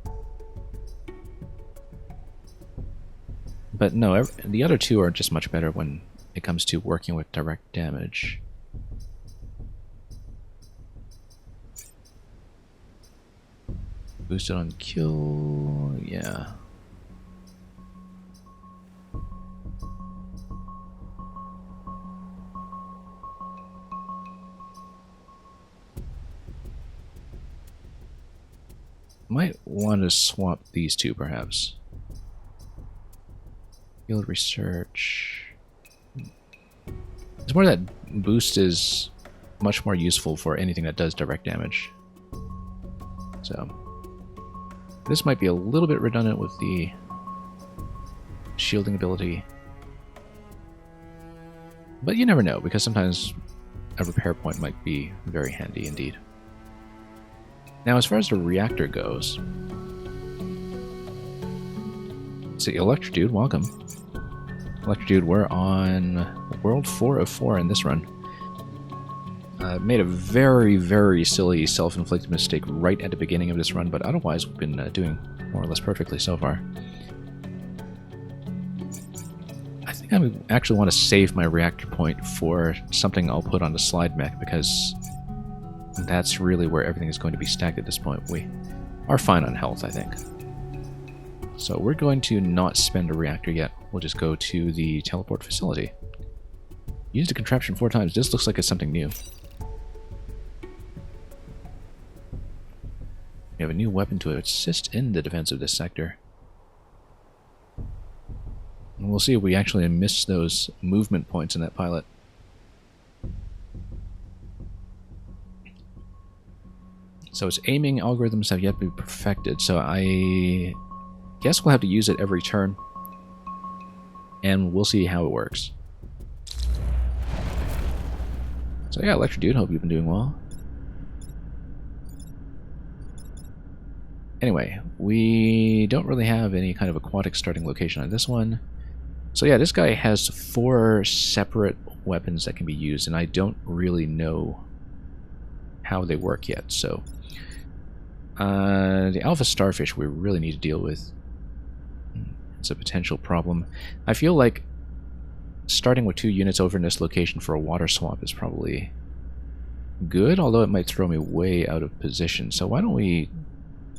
But no, the other 2 are just much better when it comes to working with direct damage. Boosted on kill, yeah. Might want to swap these 2 perhaps. Field research. It's more that boost is much more useful for anything that does direct damage. So this might be a little bit redundant with the shielding ability. But you never know, because sometimes a repair point might be very handy indeed. Now as far as the reactor goes, let's see, Electro Dude, welcome. Electro Dude, we're on World 4 of 4 in this run. Made a very, very silly self-inflicted mistake right at the beginning of this run, but otherwise we've been doing more or less perfectly so far. I think I actually want to save my reactor point for something I'll put on the slide mech, because that's really where everything is going to be stacked at this point. We are fine on health, I think. So we're going to not spend a reactor yet. We'll just go to the teleport facility. Used a contraption 4 times. This looks like it's something new. We have a new weapon to assist in the defense of this sector. And we'll see if we actually miss those movement points in that pilot. So its aiming algorithms have yet to be perfected, so I guess we'll have to use it every turn. And we'll see how it works. So yeah, Electric Dude, hope you've been doing well. Anyway, we don't really have any kind of aquatic starting location on this one. So yeah, this guy has 4 separate weapons that can be used, and I don't really know how they work yet. So the Alpha Starfish we really need to deal with. It's a potential problem. I feel like starting with 2 units over in this location for a water swap is probably good, although it might throw me way out of position. So why don't we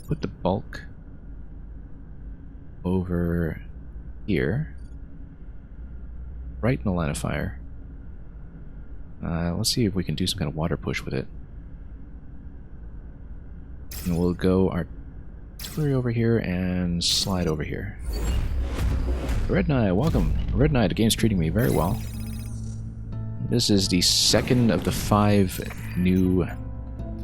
put the bulk over here, right in the line of fire. Let's see if we can do some kind of water push with it. And we'll go artillery over here and slide over here. Red Knight, welcome. Red Knight, the game's treating me very well. This is the second of the 5 new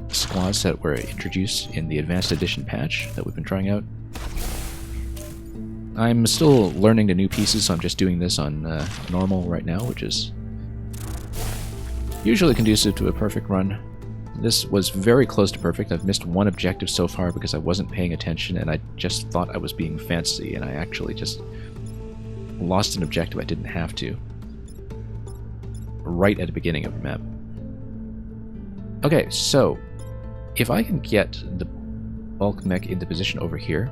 squads that were introduced in the Advanced Edition patch that we've been trying out. I'm still learning the new pieces, so I'm just doing this on normal right now, which is usually conducive to a perfect run. This was very close to perfect. I've missed 1 objective so far because I wasn't paying attention and I just thought I was being fancy, and I actually just lost an objective I didn't have to. Right at the beginning of the map. Okay, so if I can get the bulk mech into position over here,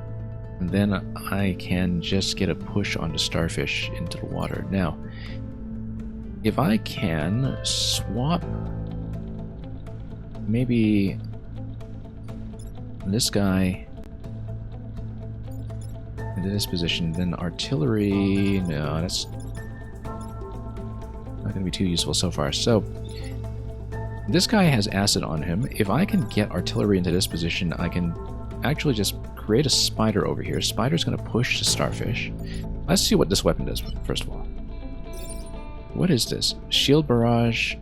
then I can just get a push onto Starfish into the water. Now, if I can swap maybe this guy into this position, then artillery, no, that's not going to be too useful so far. So this guy has acid on him. If I can get artillery into this position, I can actually just create a spider over here. Spider's going to push the Starfish. Let's see what this weapon does, first of all. What is this? Shield barrage.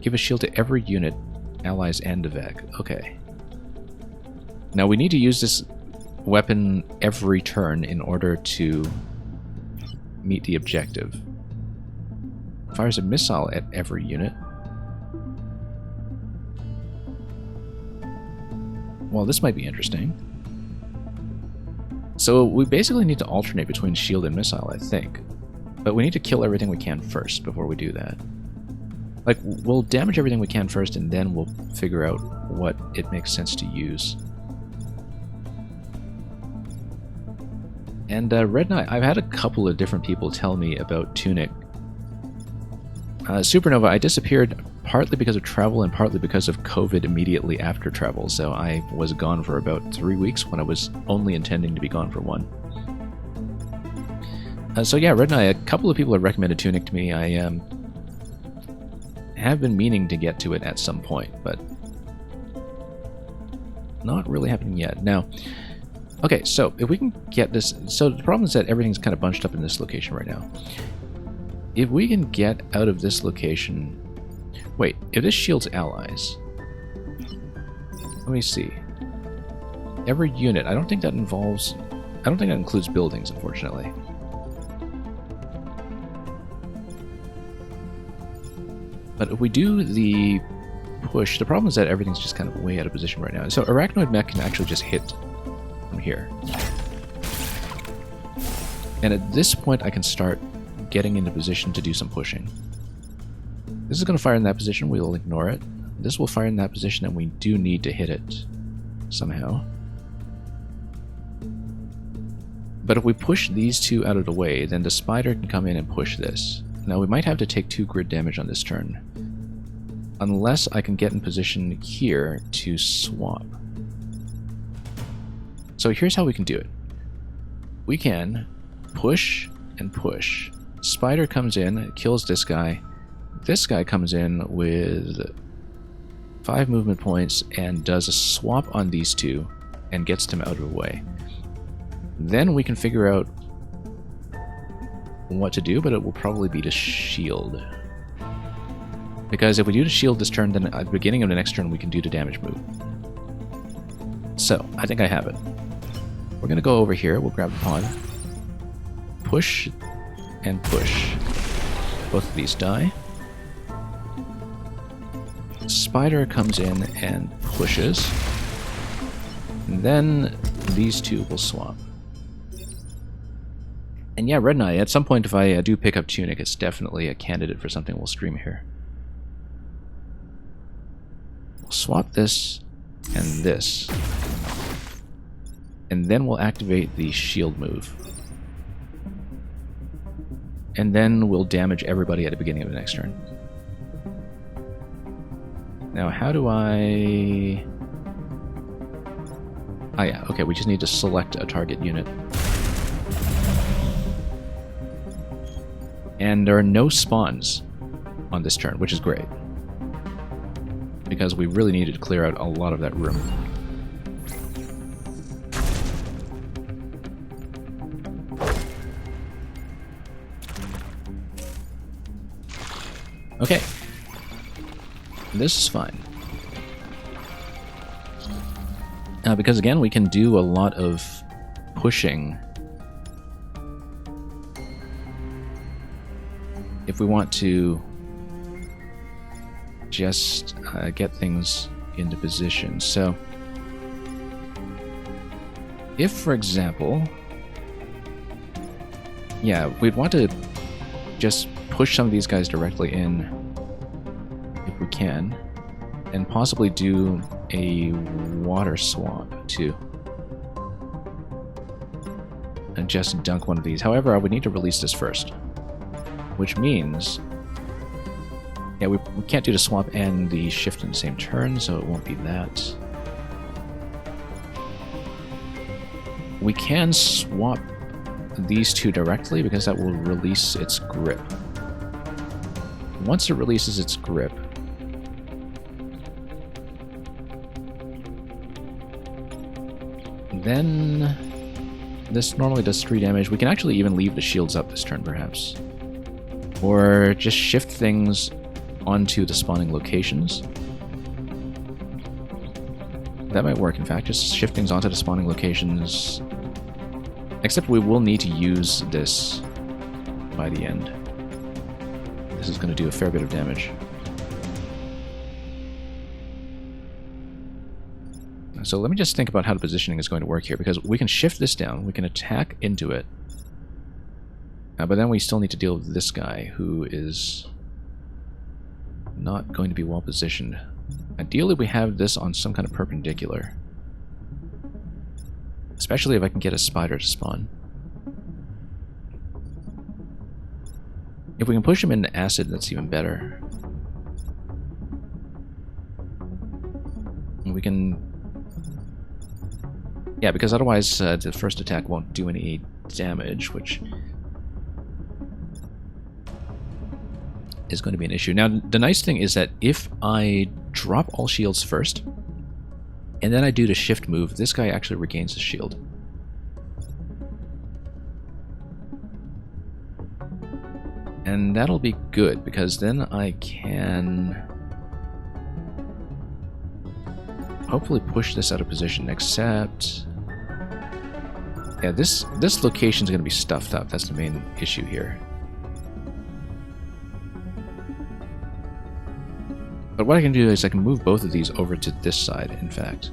Give a shield to every unit, allies and Devec. Okay. Now we need to use this weapon every turn in order to meet the objective. Fires a missile at every unit. Well, this might be interesting. So we basically need to alternate between shield and missile, I think. But we need to kill everything we can first before we do that. Like, we'll damage everything we can first, and then we'll figure out what it makes sense to use. And Red Knight, I've had a couple of different people tell me about Tunic. Supernova, I disappeared partly because of travel and partly because of COVID immediately after travel, so I was gone for about 3 weeks when I was only intending to be gone for 1. So yeah, Red Knight, a couple of people have recommended Tunic to me. I have been meaning to get to it at some point, but not really happening yet. Now, okay, so if we can get this... So the problem is that everything's kind of bunched up in this location right now. If we can get out of this location... Wait, if this shields allies... Let me see. Every unit, I don't think that involves... I don't think that includes buildings, unfortunately. But if we do the push, the problem is that everything's just kind of way out of position right now. So Arachnoid Mech can actually just hit from here. And at this point I can start getting into position to do some pushing. This is going to fire in that position. We'll ignore it. This will fire in that position, and we do need to hit it somehow. But if we push these two out of the way, then the spider can come in and push this. Now we might have to take 2 grid damage on this turn. Unless I can get in position here to swap. So here's how we can do it. We can push and push. Spider comes in, kills this guy. This guy comes in with 5 movement points and does a swap on these two and gets them out of the way. Then we can figure out what to do, but it will probably be to shield. Because if we do to shield this turn, then at the beginning of the next turn we can do the damage move. So, I think I have it. We're going to go over here, we'll grab the pawn. Push and push. Both of these die. Spider comes in and pushes. And then these two will swap. And yeah, Red Knight, at some point if I do pick up Tunic, it's definitely a candidate for something we'll stream here. We'll swap this and this. And then we'll activate the shield move. And then we'll damage everybody at the beginning of the next turn. Now, how do I... Ah yeah, okay, we just need to select a target unit. And there are no spawns on this turn, which is great. Because we really needed to clear out a lot of that room. Okay. This is fine. Because again, we can do a lot of pushing if we want to just get things into position. So, if, for example, yeah, we'd want to just push some of these guys directly in, if we can, and possibly do a water swap, too. And just dunk one of these. However, I would need to release this first. Which means... yeah, we can't do the swap and the shift in the same turn, so it won't be that. We can swap these two directly, because that will release its grip. Once it releases its grip, then this normally does 3 damage. We can actually even leave the shields up this turn, perhaps. Or just shift things onto the spawning locations. That might work, in fact. Just shift things onto the spawning locations. Except we will need to use this by the end. This is going to do a fair bit of damage. So let me just think about how the positioning is going to work here, because we can shift this down, we can attack into it, but then we still need to deal with this guy, who is not going to be well positioned. Ideally we have this on some kind of perpendicular, especially if I can get a spider to spawn. If we can push him into acid, that's even better. And we can... yeah, because otherwise the first attack won't do any damage, which is going to be an issue. Now, the nice thing is that if I drop all shields first, and then I do the shift move, this guy actually regains his shield. And that'll be good, because then I can hopefully push this out of position, except... yeah, this location's going to be stuffed up. That's the main issue here. But what I can do is I can move both of these over to this side, in fact.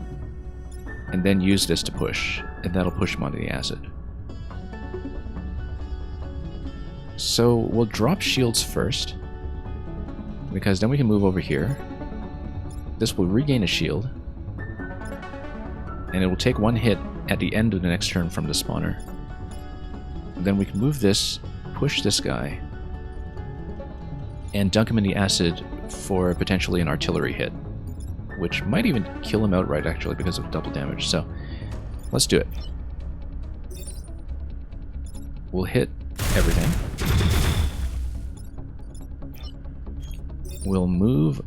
And then use this to push, and that'll push them onto the acid. So we'll drop shields first. because then we can move over here. This will regain a shield, and it will take one hit at the end of the next turn from the spawner. Then we can move this, push this guy, and dunk him in the acid for potentially an artillery hit, which might even kill him outright, actually, because of double damage. So, let's do it. We'll hit everything. We'll move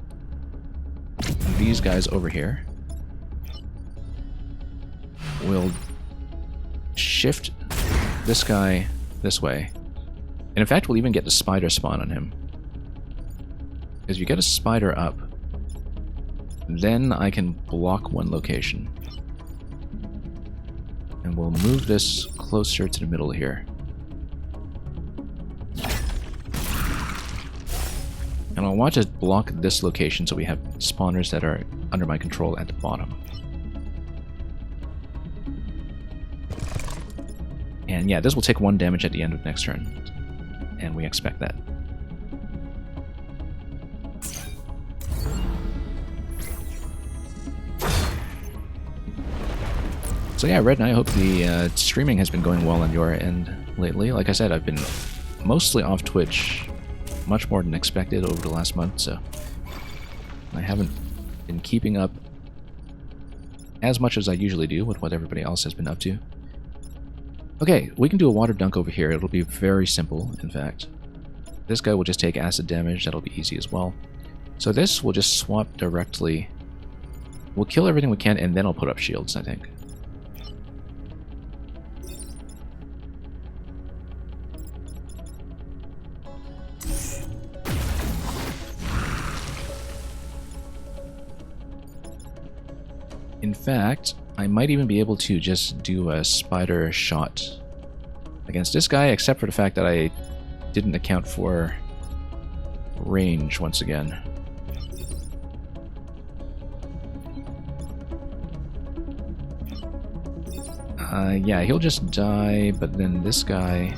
these guys over here. We'll shift this guy this way. And in fact, we'll even get the spider spawn on him. Because you get a spider up, then I can block one location. And we'll move this closer to the middle here. And I'll want to block this location so we have spawners that are under my control at the bottom. And yeah, this will take 1 damage at the end of next turn. And we expect that. So yeah, Red, and I hope the streaming has been going well on your end lately. Like I said, I've been mostly off Twitch much more than expected over the last month, so I haven't been keeping up as much as I usually do with what everybody else has been up to. Okay, we can do a water dunk over here. It'll be very simple, in fact. This guy will just take acid damage. That'll be easy as well. So this will just swap directly. We'll kill everything we can, and then I'll put up shields, I think. In fact, I might even be able to just do a spider shot against this guy, except for the fact that I didn't account for range once again. Yeah, he'll just die, but then this guy...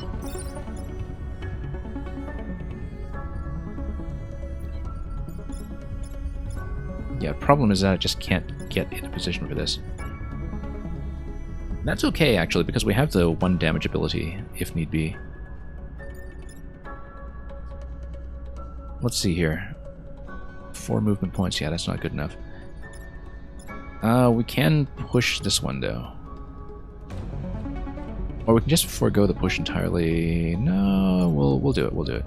Yeah, problem is that I just can't get in a position for this. That's okay, actually, because we have the 1 damage ability, if need be. Let's see here. 4 movement points, yeah, that's not good enough. We can push this one, though. Or we can just forego the push entirely. No, we'll do it, we'll do it.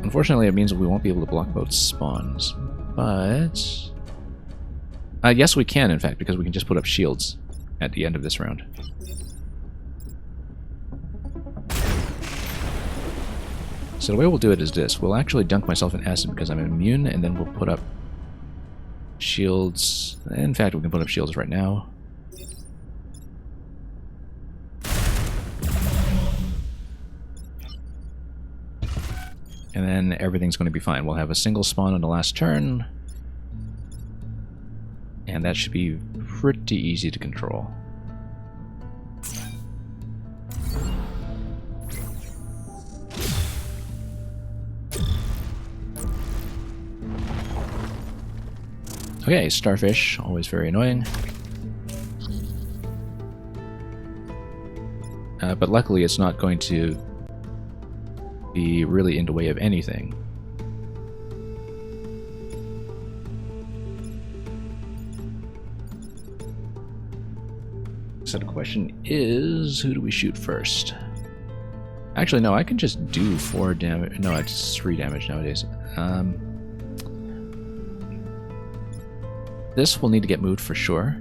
Unfortunately, it means we won't be able to block both spawns, but... yes, we can, in fact, because we can just put up shields at the end of this round. So the way we'll do it is this. We'll actually dunk myself in acid because I'm immune, and then we'll put up shields. In fact, we can put up shields right now. And then everything's going to be fine. We'll have a single spawn on the last turn. And that should be pretty easy to control. Okay, starfish, always very annoying. But luckily it's not going to be really in the way of anything. So the question is, who do we shoot first? Actually, no, I can just do 4 damage. No, it's 3 damage nowadays. This will need to get moved for sure.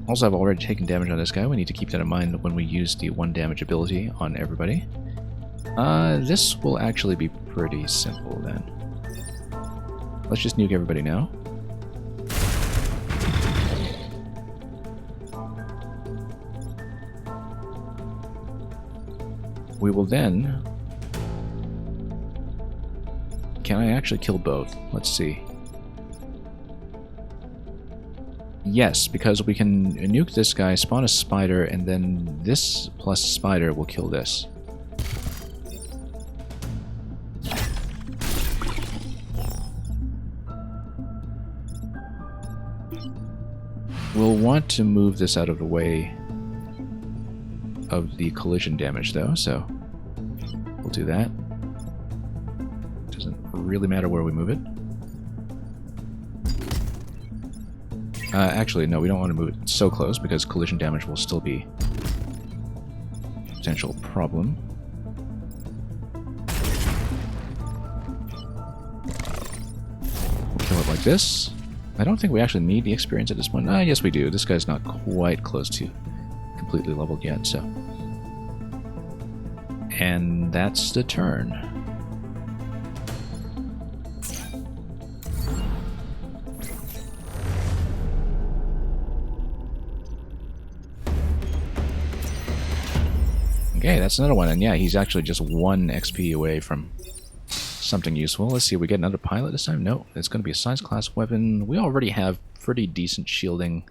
Also, I've already taken damage on this guy. We need to keep that in mind when we use the 1 damage ability on everybody. This will actually be pretty simple then. Let's just nuke everybody now. We will then... Can I actually kill both? Let's see. Yes, because we can nuke this guy, spawn a spider, and then this plus spider will kill this. We'll want to move this out of the way of the collision damage, though, so we'll do that. Doesn't really matter where we move it. Actually, no, we don't want to move it so close because collision damage will still be a potential problem. We'll kill it like this. I don't think we actually need the experience at this point. Yes, we do. This guy's not quite close to completely leveled yet, so. And that's the turn. Okay, that's another one, and yeah, he's actually just 1 XP away from something useful. Let's see, we get another pilot this time? No, it's going to be a science class weapon. We already have pretty decent shielding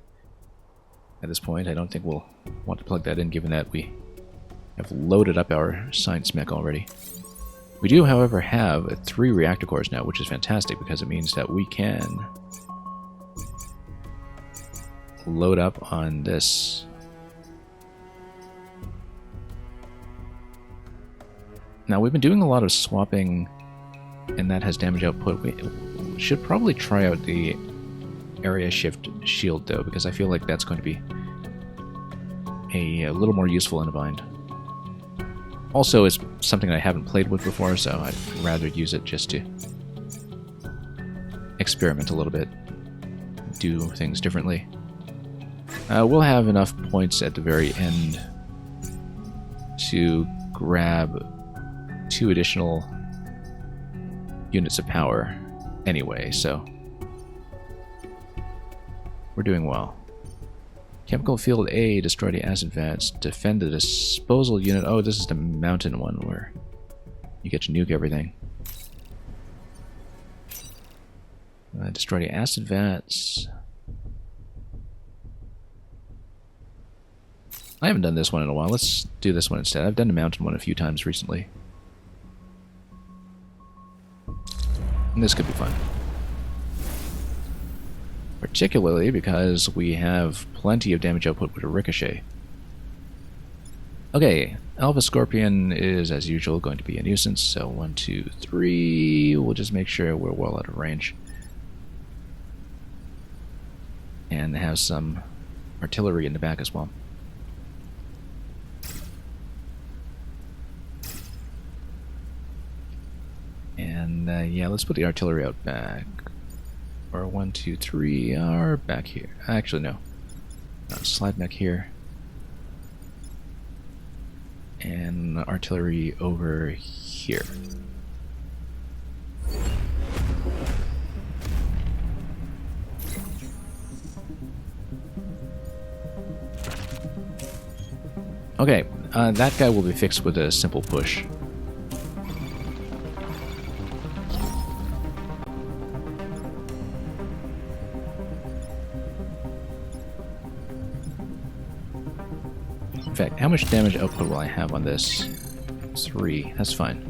at this point. I don't think we'll want to plug that in, given that we have loaded up our science mech already. We do, however, have 3 reactor cores now, which is fantastic because it means that we can load up on this. Now, we've been doing a lot of swapping, and that has damage output. We should probably try out the area shift shield, though, because I feel like that's going to be a little more useful in a bind. Also, it's something I haven't played with before, so I'd rather use it just to experiment a little bit, do things differently. We'll have enough points at the very end to grab 2 additional units of power anyway, so we're doing well. Chemical Field A, destroy the acid vats, defend the disposal unit. Oh, this is the mountain one where you get to nuke everything. Destroy the acid vats. I haven't done this one in a while. Let's do this one instead. I've done the mountain one a few times recently. And this could be fun. Particularly because we have plenty of damage output with a ricochet. Okay, Alpha Scorpion is, as usual, going to be a nuisance, so 1, 2, 3. We'll just make sure we're well out of range. And have some artillery in the back as well. And yeah, let's put the artillery out back. Or 1, 2, 3 are back here. Actually, no. Slide mech here. And artillery over here. Okay, that guy will be fixed with a simple push. In fact, how much damage output will I have on this? 3. That's fine.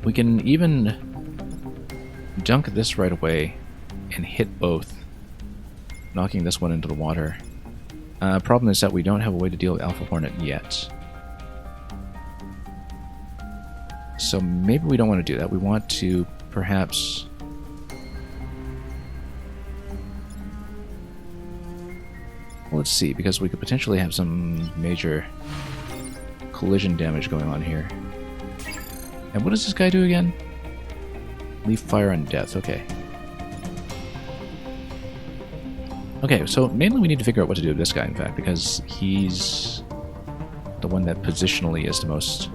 We can even dunk this right away and hit both, knocking this one into the water. Problem is that we don't have a way to deal with Alpha Hornet yet. So maybe we don't want to do that. We want to perhaps... Let's see, because we could potentially have some major collision damage going on here. And what does this guy do again? Leave fire on death, okay. Okay, so mainly we need to figure out what to do with this guy, in fact, because he's the one that positionally is the most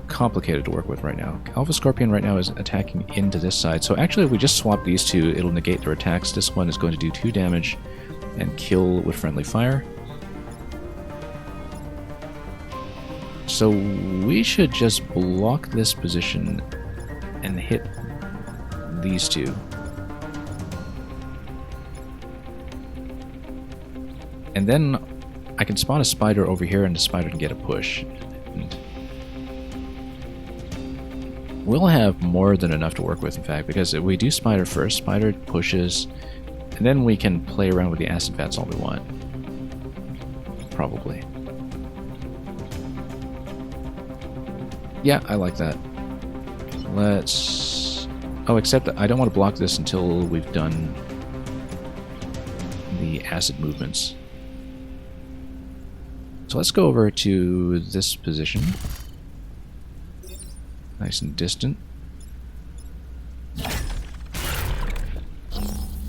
complicated to work with right now. Alpha Scorpion right now is attacking into this side, so actually if we just swap these two, it'll negate their attacks. This one is going to do 2 damage and kill with friendly fire. So we should just block this position and hit these two. And then I can spawn a spider over here and the spider can get a push. And we'll have more than enough to work with, in fact, because if we do spider first, spider pushes, and then we can play around with the acid vats all we want. Probably. Yeah, I like that. Let's... Oh, except I don't want to block this until we've done the acid movements. So let's go over to this position. Nice and distant.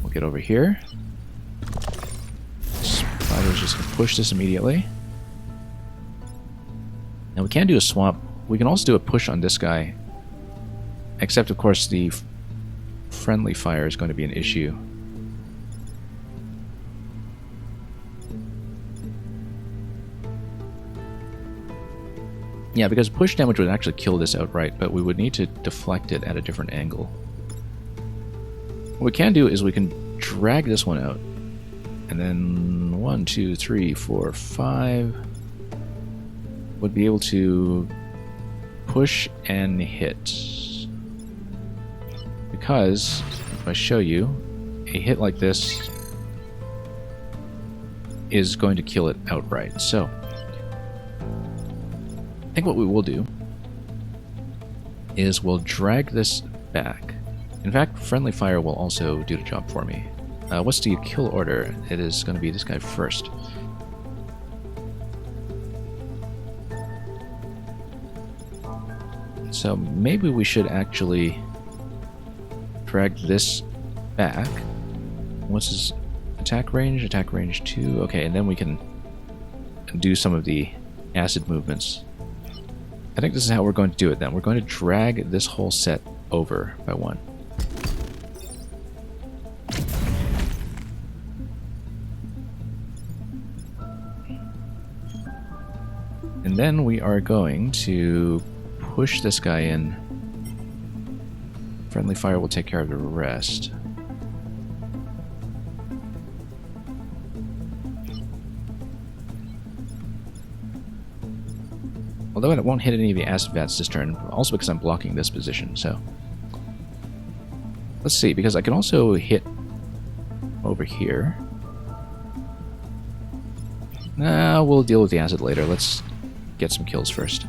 We'll get over here. Spider's just going to push this immediately. Now we can do a swap. We can also do a push on this guy. Except, of course, the friendly fire is going to be an issue. Yeah, because push damage would actually kill this outright, but we would need to deflect it at a different angle. What we can do is we can drag this one out. And then 1, 2, 3, 4, 5 would be able to push and hit. Because, if I show you, a hit like this is going to kill it outright. So, I think what we will do is we'll drag this back. In fact, friendly fire will also do the job for me. What's the kill order? It is going to be this guy first. So maybe we should actually drag this back. What's his attack range? Attack range 2. Okay, and then we can do some of the acid movements. I think this is how we're going to do it then. We're going to drag this whole set over by 1. And then we are going to push this guy in. Friendly fire will take care of the rest. Although it won't hit any of the acid vats this turn, also because I'm blocking this position, so... Let's see, because I can also hit over here. Nah, we'll deal with the acid later. Let's get some kills first.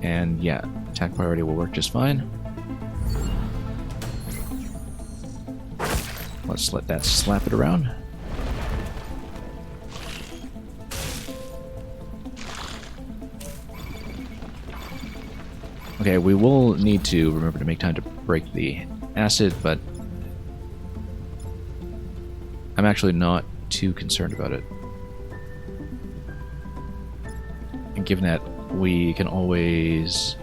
And yeah, attack priority will work just fine. Let's let that slap it around. Okay, we will need to remember to make time to break the acid, but I'm actually not too concerned about it. And given that we can always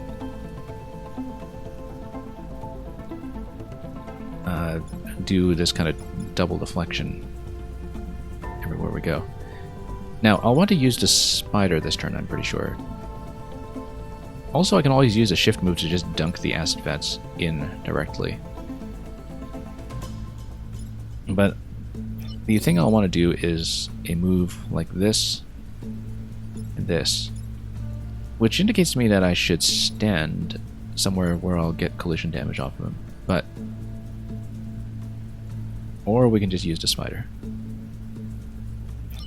do this kind of double deflection everywhere we go. Now, I'll want to use the spider this turn, I'm pretty sure. Also, I can always use a shift move to just dunk the acid vats in directly. But the thing I want to do is a move like this and this, which indicates to me that I should stand somewhere where I'll get collision damage off of him. But, or we can just use the spider.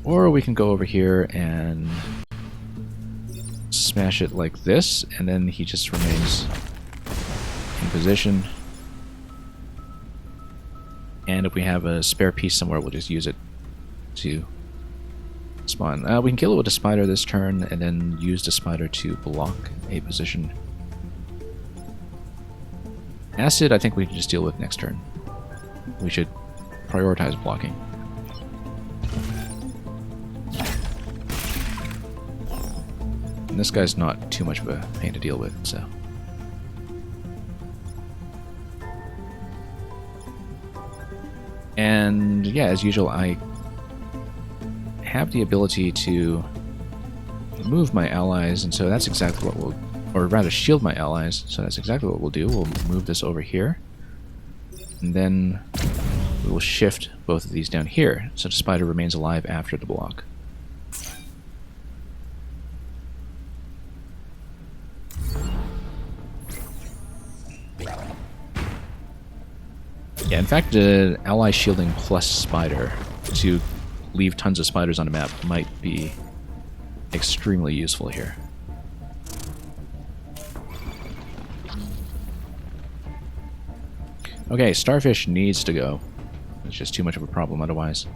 Or we can go over here and smash it like this, and then he just remains in position. And if we have a spare piece somewhere, we'll just use it to spawn. We can kill it with a spider this turn, and then use the spider to block a position. Acid, I think we can just deal with next turn. We should prioritize blocking. And this guy's not too much of a pain to deal with, so... And yeah, as usual, I have the ability to move my allies, and so that's exactly what we'll or rather shield my allies. So that's exactly what we'll do. We'll move this over here, and then we will shift both of these down here, so the spider remains alive after the block. Yeah, in fact, ally shielding plus spider to leave tons of spiders on the map might be extremely useful here. Okay, starfish needs to go. It's just too much of a problem otherwise.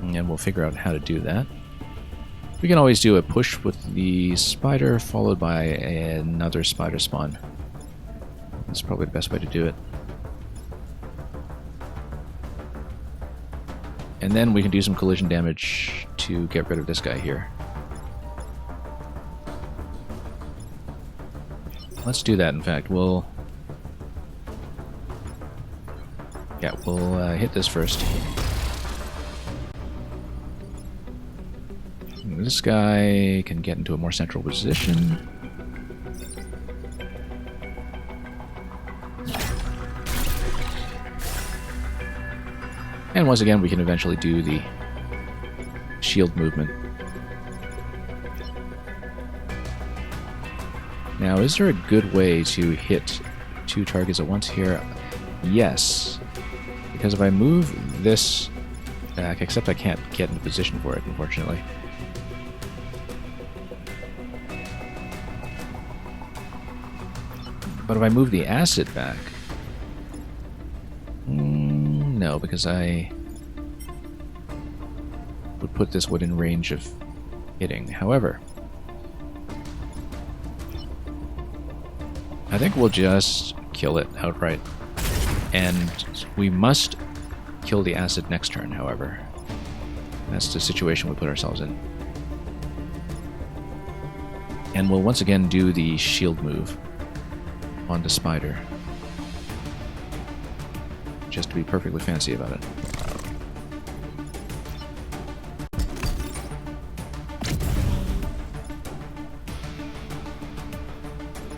And we'll figure out how to do that. We can always do a push with the spider followed by another spider spawn. That's probably the best way to do it. And then we can do some collision damage to get rid of this guy here. Let's do that, in fact. We'll hit this first. This guy can get into a more central position. And once again, we can eventually do the shield movement. Now, is there a good way to hit two targets at once here? Yes. Because if I move this back, except I can't get into position for it, unfortunately. But if I move the acid back... no, because I would put this within range of hitting. However, I think we'll just kill it outright. And we must kill the acid next turn, however. That's the situation we put ourselves in. And we'll once again do the shield move on the spider. Just to be perfectly fancy about it.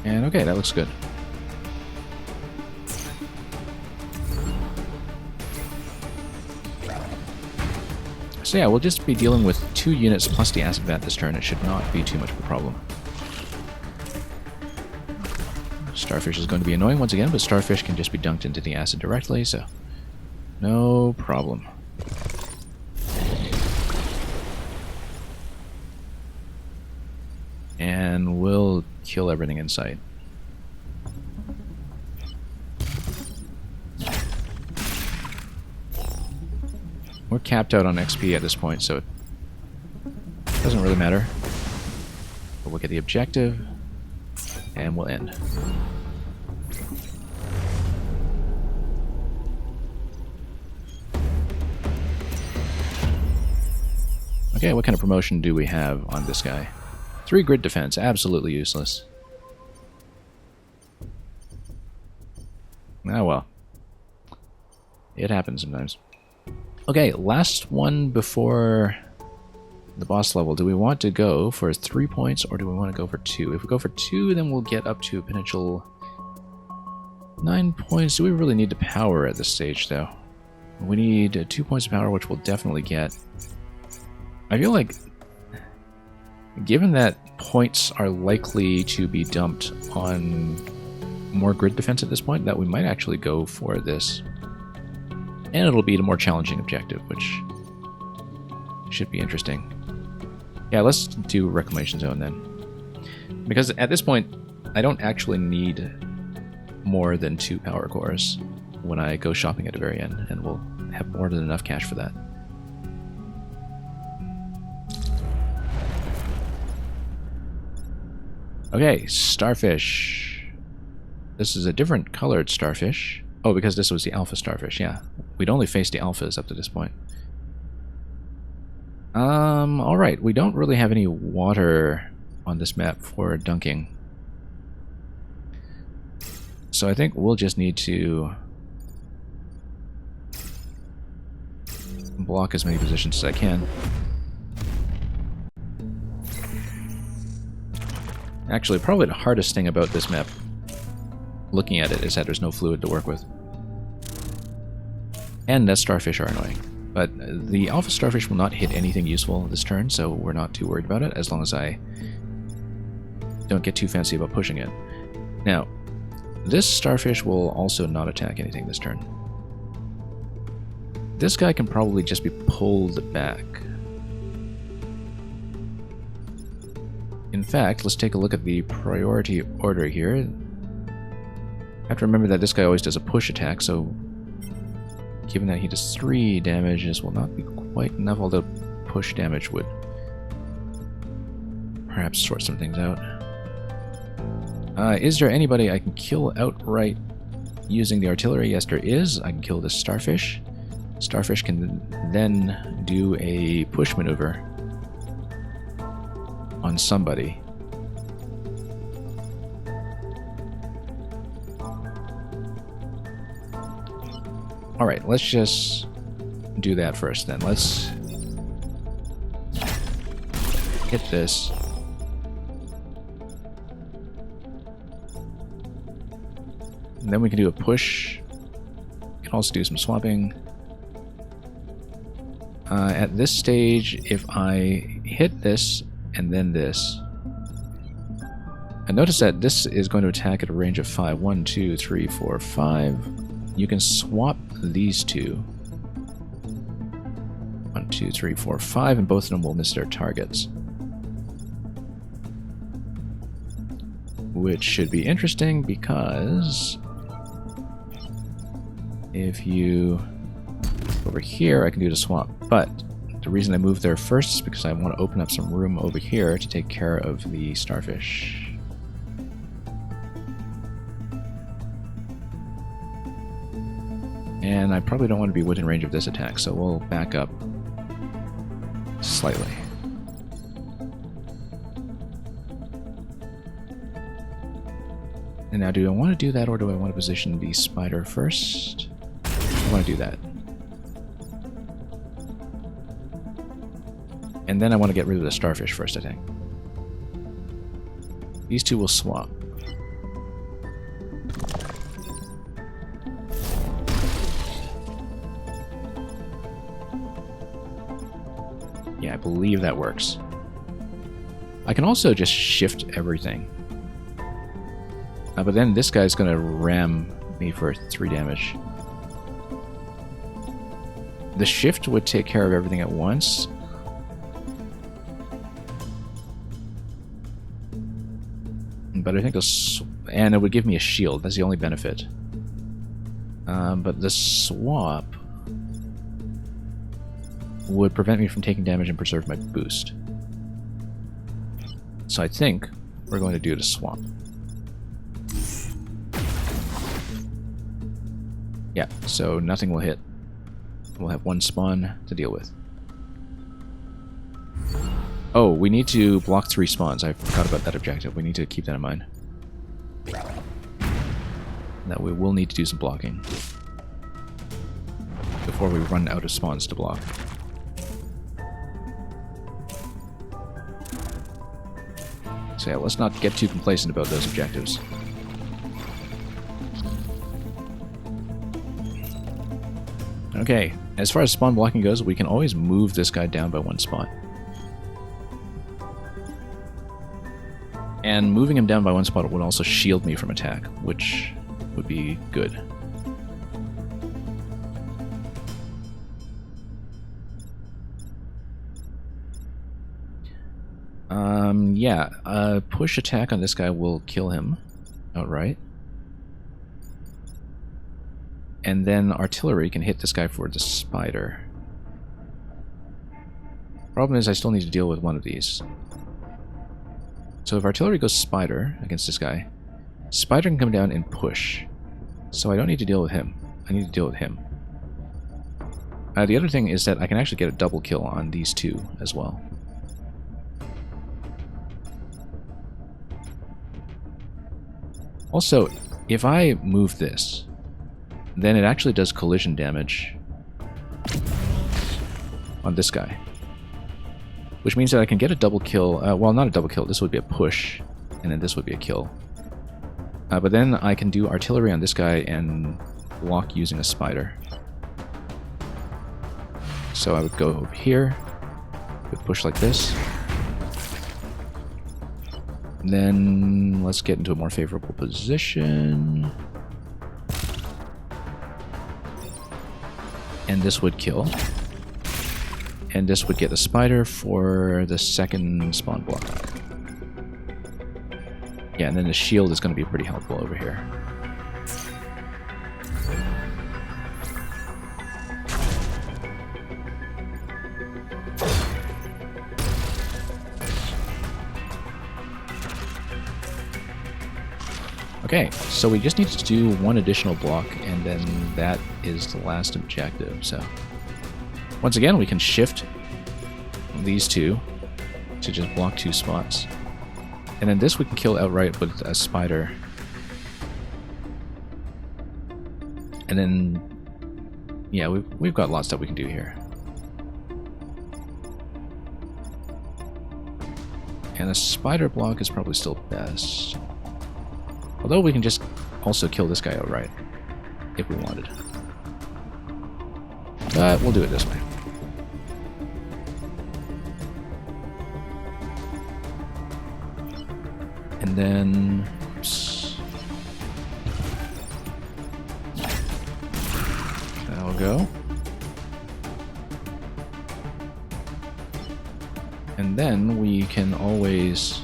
And okay, that looks good. So yeah, we'll just be dealing with 2 units plus the acid vat this turn. It should not be too much of a problem. Starfish is going to be annoying once again, but Starfish can just be dunked into the acid directly, so no problem. And we'll kill everything in sight. We're capped out on XP at this point, so it doesn't really matter. But we'll get the objective, and we'll end. Okay, what kind of promotion do we have on this guy? 3 grid defense, absolutely useless. Ah well. It happens sometimes. Okay, last one before the boss level. Do we want to go for 3 points or do we want to go for 2? If we go for 2, then we'll get up to a potential 9 points. Do we really need the power at this stage, though? We need 2 points of power, which we'll definitely get. I feel like, given that points are likely to be dumped on more grid defense at this point, that we might actually go for this. And it'll be a more challenging objective, which should be interesting. Yeah, let's do Reclamation Zone then. Because at this point, I don't actually need more than 2 power cores when I go shopping at the very end, and we'll have more than enough cash for that. Okay, Starfish. This is a different colored Starfish. Oh, because this was the Alpha Starfish, yeah. We'd only faced the Alphas up to this point. Alright, we don't really have any water on this map for dunking. So I think we'll just need to block as many positions as I can. Actually, probably the hardest thing about this map, looking at it, is that there's no fluid to work with. And that starfish are annoying. But the alpha starfish will not hit anything useful this turn, so we're not too worried about it, as long as I don't get too fancy about pushing it. Now, this starfish will also not attack anything this turn. This guy can probably just be pulled back. In fact, let's take a look at the priority order here. I have to remember that this guy always does a push attack, so given that he does 3 damage, this will not be quite enough, although push damage would perhaps sort some things out. Is there anybody I can kill outright using the artillery? Yes, there is. I can kill this starfish. Starfish can then do a push maneuver on somebody. Alright, let's just do that first then. Let's hit this. And then we can do a push. We can also do some swapping. At this stage, if I hit this and then this, and notice that this is going to attack at a range of 5. 1, 2, 3, 4, 5. You can swap these two. 1, 2, 3, 4, 5, and both of them will miss their targets. Which should be interesting because if you over here, I can do the swap. But the reason I moved there first is because I want to open up some room over here to take care of the starfish. And I probably don't want to be within range of this attack, so we'll back up slightly. And now, do I want to do that, or do I want to position the spider first? I want to do that. And then I want to get rid of the starfish first, I think. These two will swap. Yeah, I believe that works. I can also just shift everything. But then this guy's going to ram me for 3 damage. The shift would take care of everything at once. But I think and it would give me a shield. That's the only benefit. But the swap would prevent me from taking damage and preserve my boost. So I think we're going to do the swap. Yeah, so nothing will hit. We'll have 1 spawn to deal with. Oh, we need to block 3 spawns. I forgot about that objective. We need to keep that in mind. That we will need to do some blocking before we run out of spawns to block. So yeah, let's not get too complacent about those objectives. Okay, as far as spawn blocking goes, we can always move this guy down by 1 spawn. And moving him down by 1 spot would also shield me from attack, which would be good. Yeah, a push attack on this guy will kill him outright. And then artillery can hit this guy for the spider. Problem is I still need to deal with one of these. So if artillery goes spider against this guy, spider can come down and push. So I don't need to deal with him. I need to deal with him. The other thing is that I can actually get a double kill on these two as well. Also, if I move this, then it actually does collision damage on this guy. Which means that I can get a double kill. Well, not a double kill. This would be a push. And then this would be a kill. But then I can do artillery on this guy and block using a spider. So I would go over here. Would push like this. And then let's get into a more favorable position. And this would kill. And this would get the spider for the second spawn block. Yeah, and then the shield is going to be pretty helpful over here. Okay, so we just need to do one additional block, and then that is the last objective. So once again, we can shift these two to just block 2 spots. And then this we can kill outright with a spider. And then, yeah, we've got lots that we can do here. And a spider block is probably still best. Although we can just also kill this guy outright, if we wanted. But we'll do it this way. And then... Oops. That'll go. And then we can always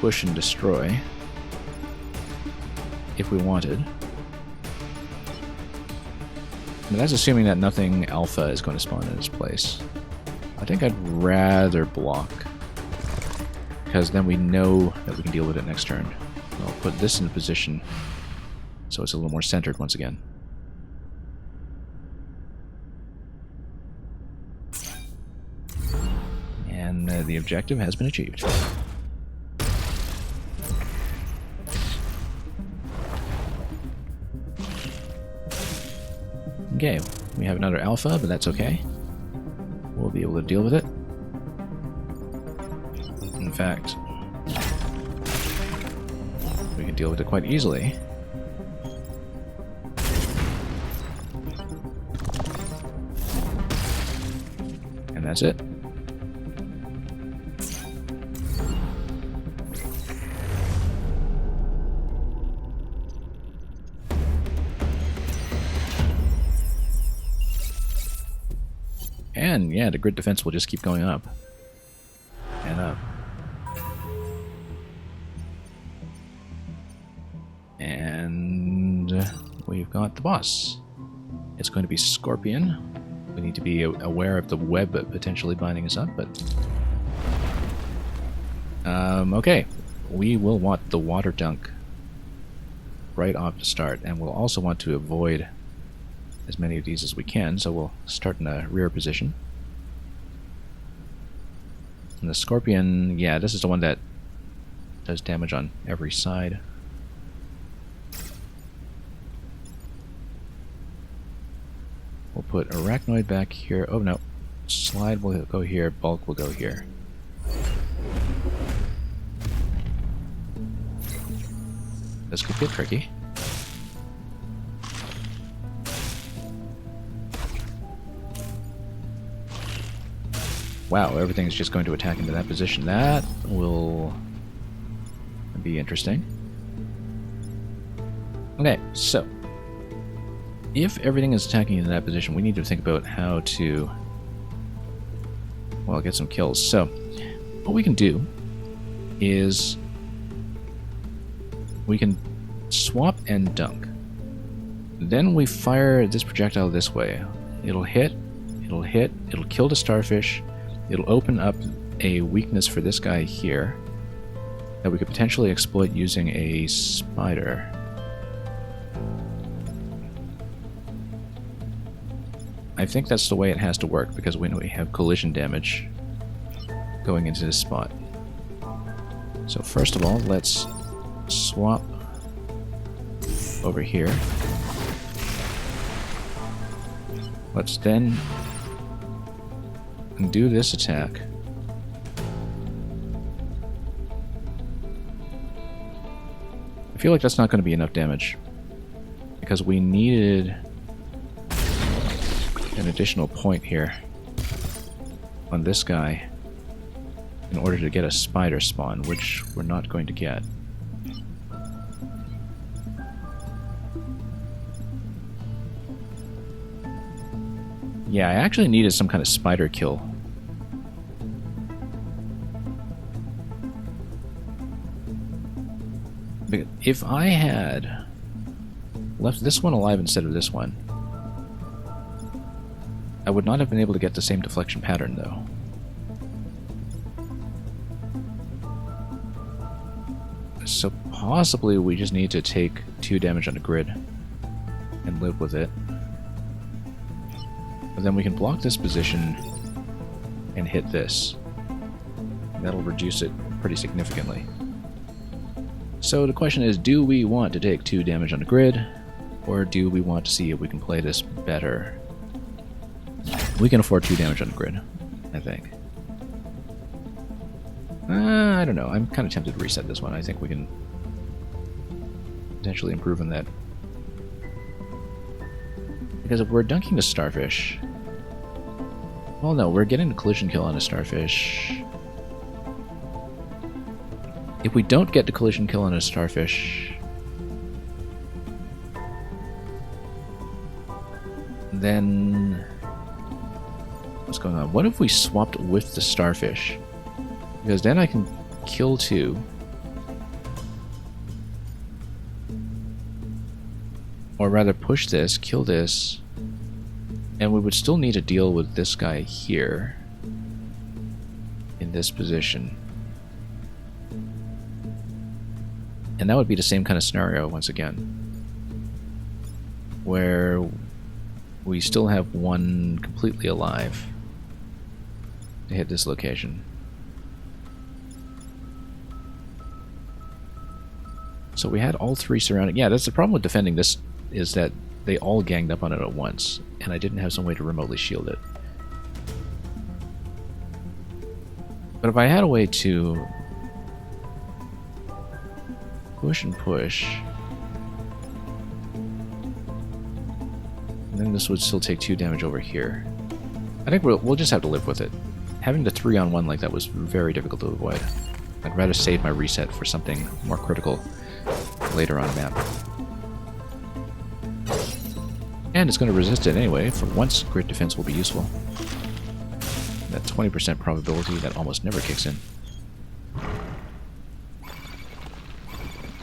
push and destroy if we wanted. But that's assuming that nothing alpha is going to spawn in its place. I think I'd rather block, because then we know that we can deal with it next turn. I'll put this in position so it's a little more centered once again. And the objective has been achieved. Okay, we have another alpha, but that's okay. We'll be able to deal with it. In fact, we can deal with it quite easily. And that's it. And yeah, the grid defense will just keep going up and up. And we've got the boss. It's going to be Scorpion. We need to be aware of the web potentially binding us up, but... okay. We will want the water dunk right off the start, and we'll also want to avoid as many of these as we can, so we'll start in a rear position. And the Scorpion, yeah, this is the one that does damage on every side. We'll put Arachnoid back here. Oh no, Slide will go here, Bulk will go here. This could get tricky. Wow, everything's just going to attack into that position. That will be interesting. Okay, so if everything is attacking in that position, we need to think about how to, well, get some kills. So what we can do is we can swap and dunk. Then we fire this projectile this way. It'll hit, it'll kill the starfish. It'll open up a weakness for this guy here that we could potentially exploit using a spider. I think that's the way it has to work, because we know we have collision damage going into this spot. So first of all, let's swap over here. Let's then and do this attack. I feel like that's not going to be enough damage, because we needed an additional point here on this guy in order to get a spider spawn, which we're not going to get. Yeah, I actually needed some kind of spider kill. If I had left this one alive instead of this one, I would not have been able to get the same deflection pattern, though. So possibly we just need to take 2 damage on the grid and live with it. But then we can block this position and hit this. That'll reduce it pretty significantly. So the question is, do we want to take 2 damage on the grid, or do we want to see if we can play this better? We can afford 2 damage on the grid, I think. I don't know. I'm kind of tempted to reset this one. I think we can potentially improve on that. Because if we're dunking a starfish... Well, no, we're getting the collision kill on a starfish. If we don't get the collision kill on a starfish, then... What's going on? What if we swapped with the starfish? Because then I can kill 2. Or rather push this, kill this, and we would still need to deal with this guy here in this position. And that would be the same kind of scenario once again, where we still have one completely alive to hit this location. So we had all 3 surrounding. Yeah, that's the problem with defending this, is that they all ganged up on it at once, and I didn't have some way to remotely shield it. But if I had a way to push and push, and then this would still take 2 damage over here. I think we'll just have to live with it. Having the 3-on-1 like that was very difficult to avoid. I'd rather save my reset for something more critical later on the map. And it's going to resist it anyway. For once, grid defense will be useful. That 20% probability that almost never kicks in.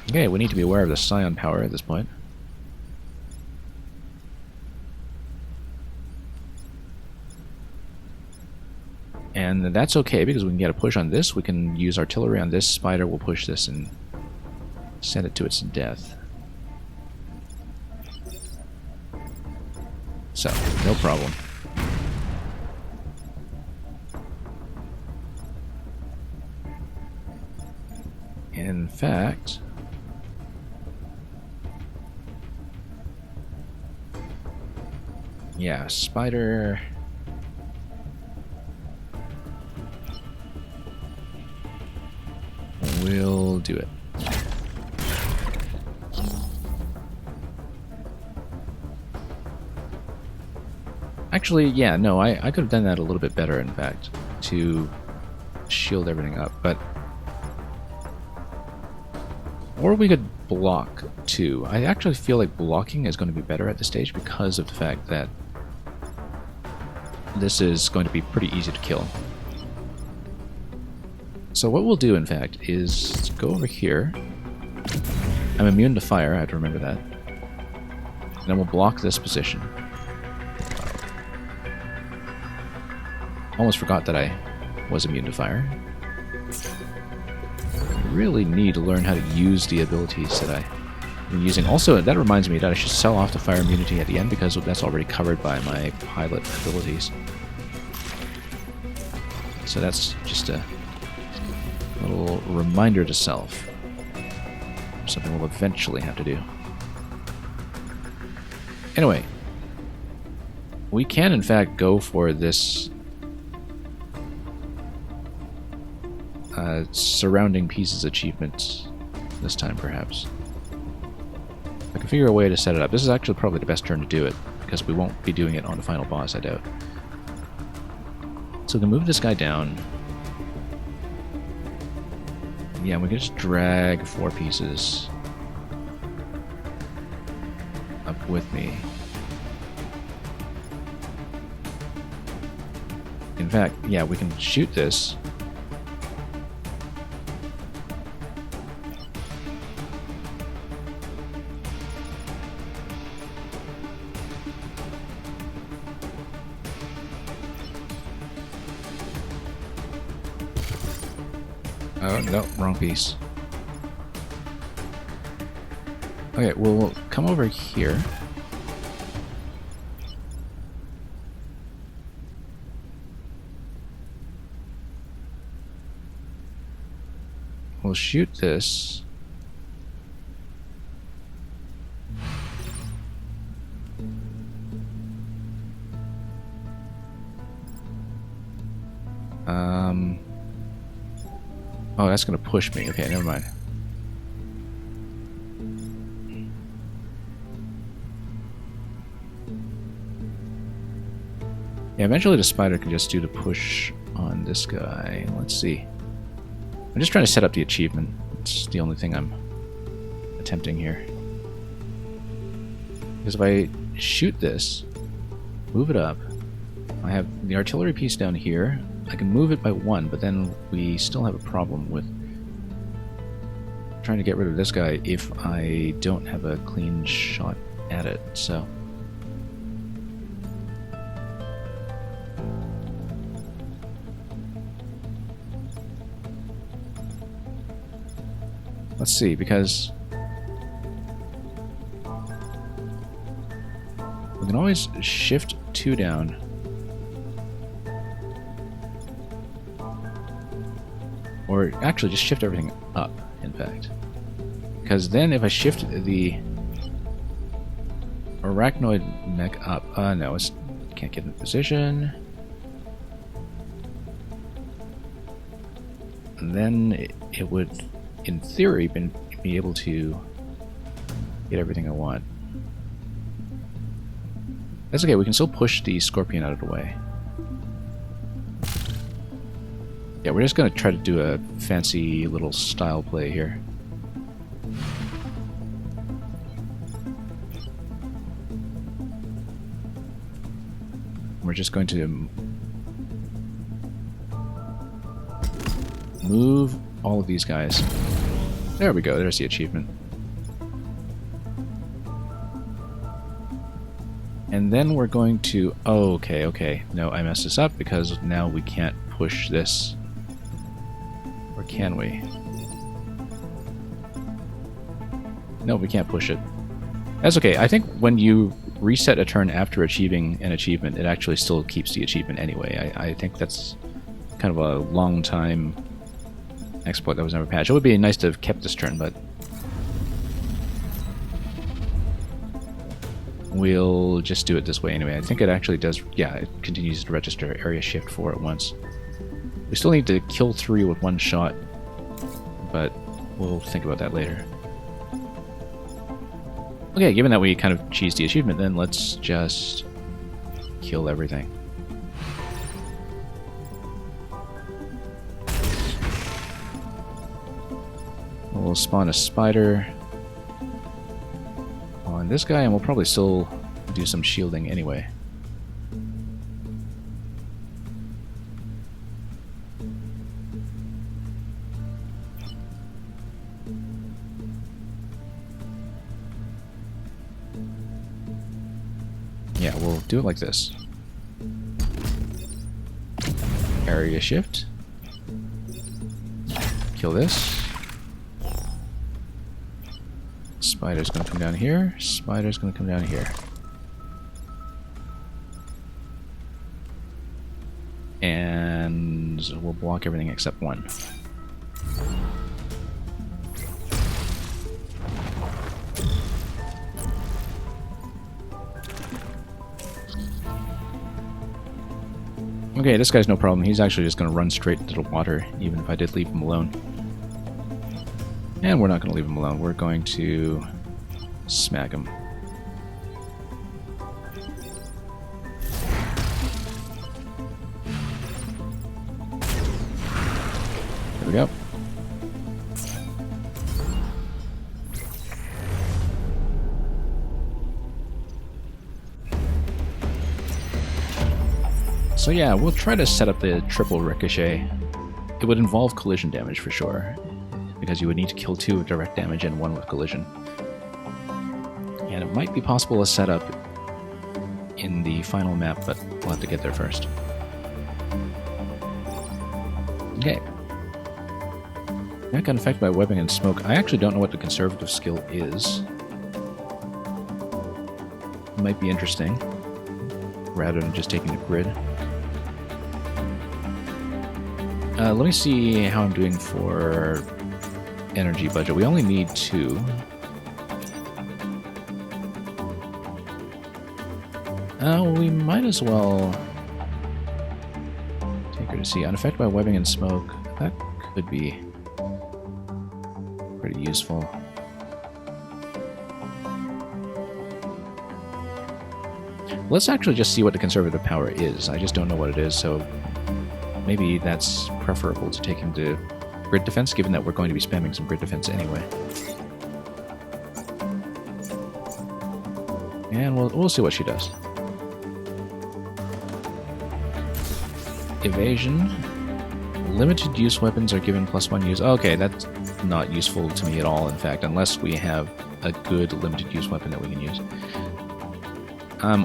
Okay, we need to be aware of the Scion power at this point. And that's okay, because we can get a push on this. We can use artillery on this. Spider will push this and send it to its death. So, no problem. In fact... yeah, spider... will do it. Actually, yeah, no, I could have done that a little bit better, in fact, to shield everything up, but... or we could block, too. I actually feel like blocking is going to be better at this stage because of the fact that this is going to be pretty easy to kill. So what we'll do, in fact, is go over here. I'm immune to fire, I have to remember that. And then we'll block this position. Almost forgot that I was immune to fire. I really need to learn how to use the abilities that I'm using. Also, that reminds me that I should sell off the fire immunity at the end, because that's already covered by my pilot abilities. So that's just a little reminder to self. Something we'll eventually have to do. Anyway, we can in fact go for this surrounding pieces achievements this time, perhaps. I can figure a way to set it up. This is actually probably the best turn to do it, because we won't be doing it on the final boss, I doubt. So we can move this guy down. Yeah, we can just drag 4 pieces up with me. In fact, yeah, we can shoot this. Oh, no, wrong piece. Okay, we'll come over here. We'll shoot this. Oh, that's gonna push me. Okay, never mind. Yeah, eventually the spider can just do the push on this guy. Let's see. I'm just trying to set up the achievement. It's the only thing I'm attempting here. Because if I shoot this, move it up, I have the artillery piece down here. I can move it by 1, but then we still have a problem with trying to get rid of this guy if I don't have a clean shot at it, so... Let's see, because we can always shift 2 down. Or actually just shift everything up, in fact. Because then if I shift the arachnoid mech up, no, it can't get in position. And then it would, in theory, be able to get everything I want. That's okay, we can still push the scorpion out of the way. Yeah, we're just going to try to do a fancy little style play here. We're just going to move all of these guys. There we go, there's the achievement. And then we're going to... Oh, okay. No, I messed this up because now we can't push this. Or can we? No, we can't push it. That's okay. I think when you reset a turn after achieving an achievement, it actually still keeps the achievement anyway. I think that's kind of a long time exploit that was never patched. It would be nice to have kept this turn, but we'll just do it this way anyway. I think it actually does, yeah, it continues to register area shift 4 at once. We still need to kill 3 with 1 shot, but we'll think about that later. Okay, given that we kind of cheesed the achievement, then let's just kill everything. We'll spawn a spider on this guy, and we'll probably still do some shielding anyway. Yeah, we'll do it like this. Area shift. Kill this. Spider's gonna come down here. Spider's gonna come down here. And we'll block everything except 1. Okay, this guy's no problem. He's actually just going to run straight into the water, even if I did leave him alone. And we're not going to leave him alone. We're going to smack him. There we go. So yeah, we'll try to set up the triple ricochet. It would involve collision damage for sure, because you would need to kill 2 with direct damage and 1 with collision. And it might be possible to set up in the final map, but we'll have to get there first. Okay. That got affected by webbing and smoke. I actually don't know what the conservative skill is. It might be interesting, rather than just taking the grid. Let me see how I'm doing for energy budget. We only need 2. We might as well take her to sea. Unaffected by webbing and smoke. That could be pretty useful. Let's actually just see what the conservative power is. I just don't know what it is, so maybe that's preferable to taking the grid defense, given that we're going to be spamming some grid defense anyway. And we'll see what she does. Evasion. Limited use weapons are given +1 use. Okay, that's not useful to me at all, in fact, unless we have a good limited use weapon that we can use.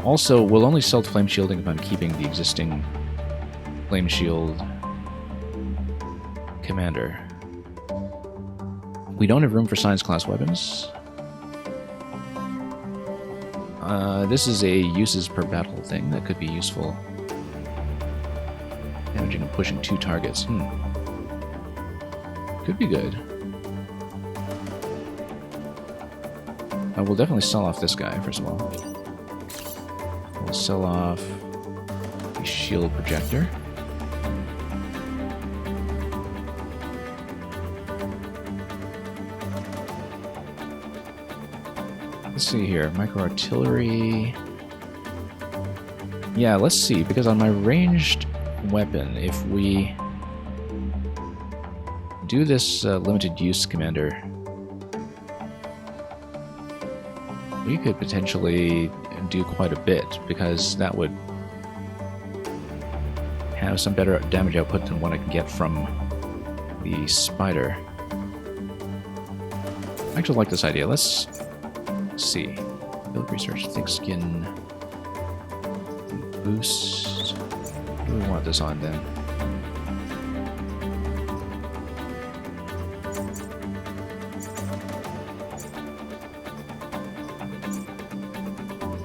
Also, we'll only sell flame shielding if I'm keeping the existing flame shield commander. We don't have room for science class weapons. This is a uses per battle thing that could be useful. Damaging and pushing 2 targets. Could be good. We'll definitely sell off this guy, first of all. We'll sell off the shield projector. Let's see here. Micro artillery. Yeah, let's see, because on my ranged weapon, if we do this limited use commander, we could potentially do quite a bit, because that would have some better damage output than what I can get from the spider. I actually like this idea. Let's see. Build research, thick skin, boost. What do we want this on then?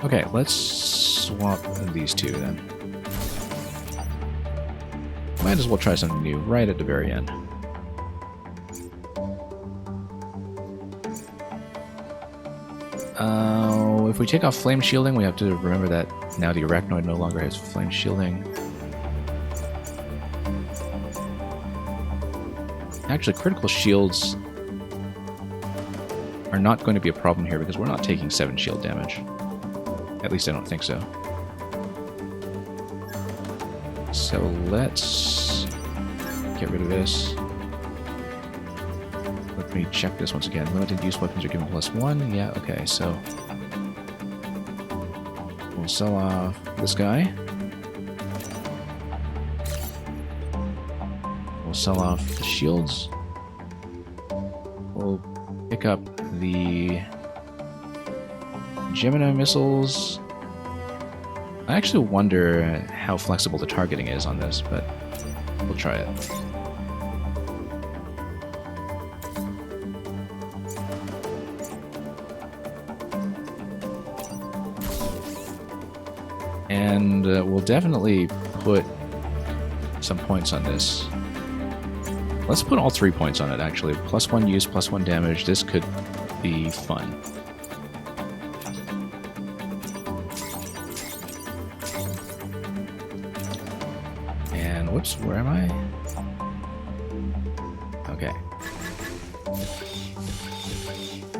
Okay, let's swap these 2 then. Might as well try something new right at the very end. If we take off flame shielding, we have to remember that now the Arachnoid no longer has flame shielding. Actually, critical shields are not going to be a problem here because we're not taking 7 shield damage. At least I don't think so. So let's get rid of this. Let me check this once again. Limited use weapons are given +1. Yeah, okay, so we'll sell off this guy. We'll sell off the shields. We'll pick up the Gemini missiles. I actually wonder how flexible the targeting is on this, but we'll try it. And we'll definitely put some points on this. Let's put all 3 points on it, actually. +1 use, +1 damage. This could be fun. Whoops, where am I? Okay.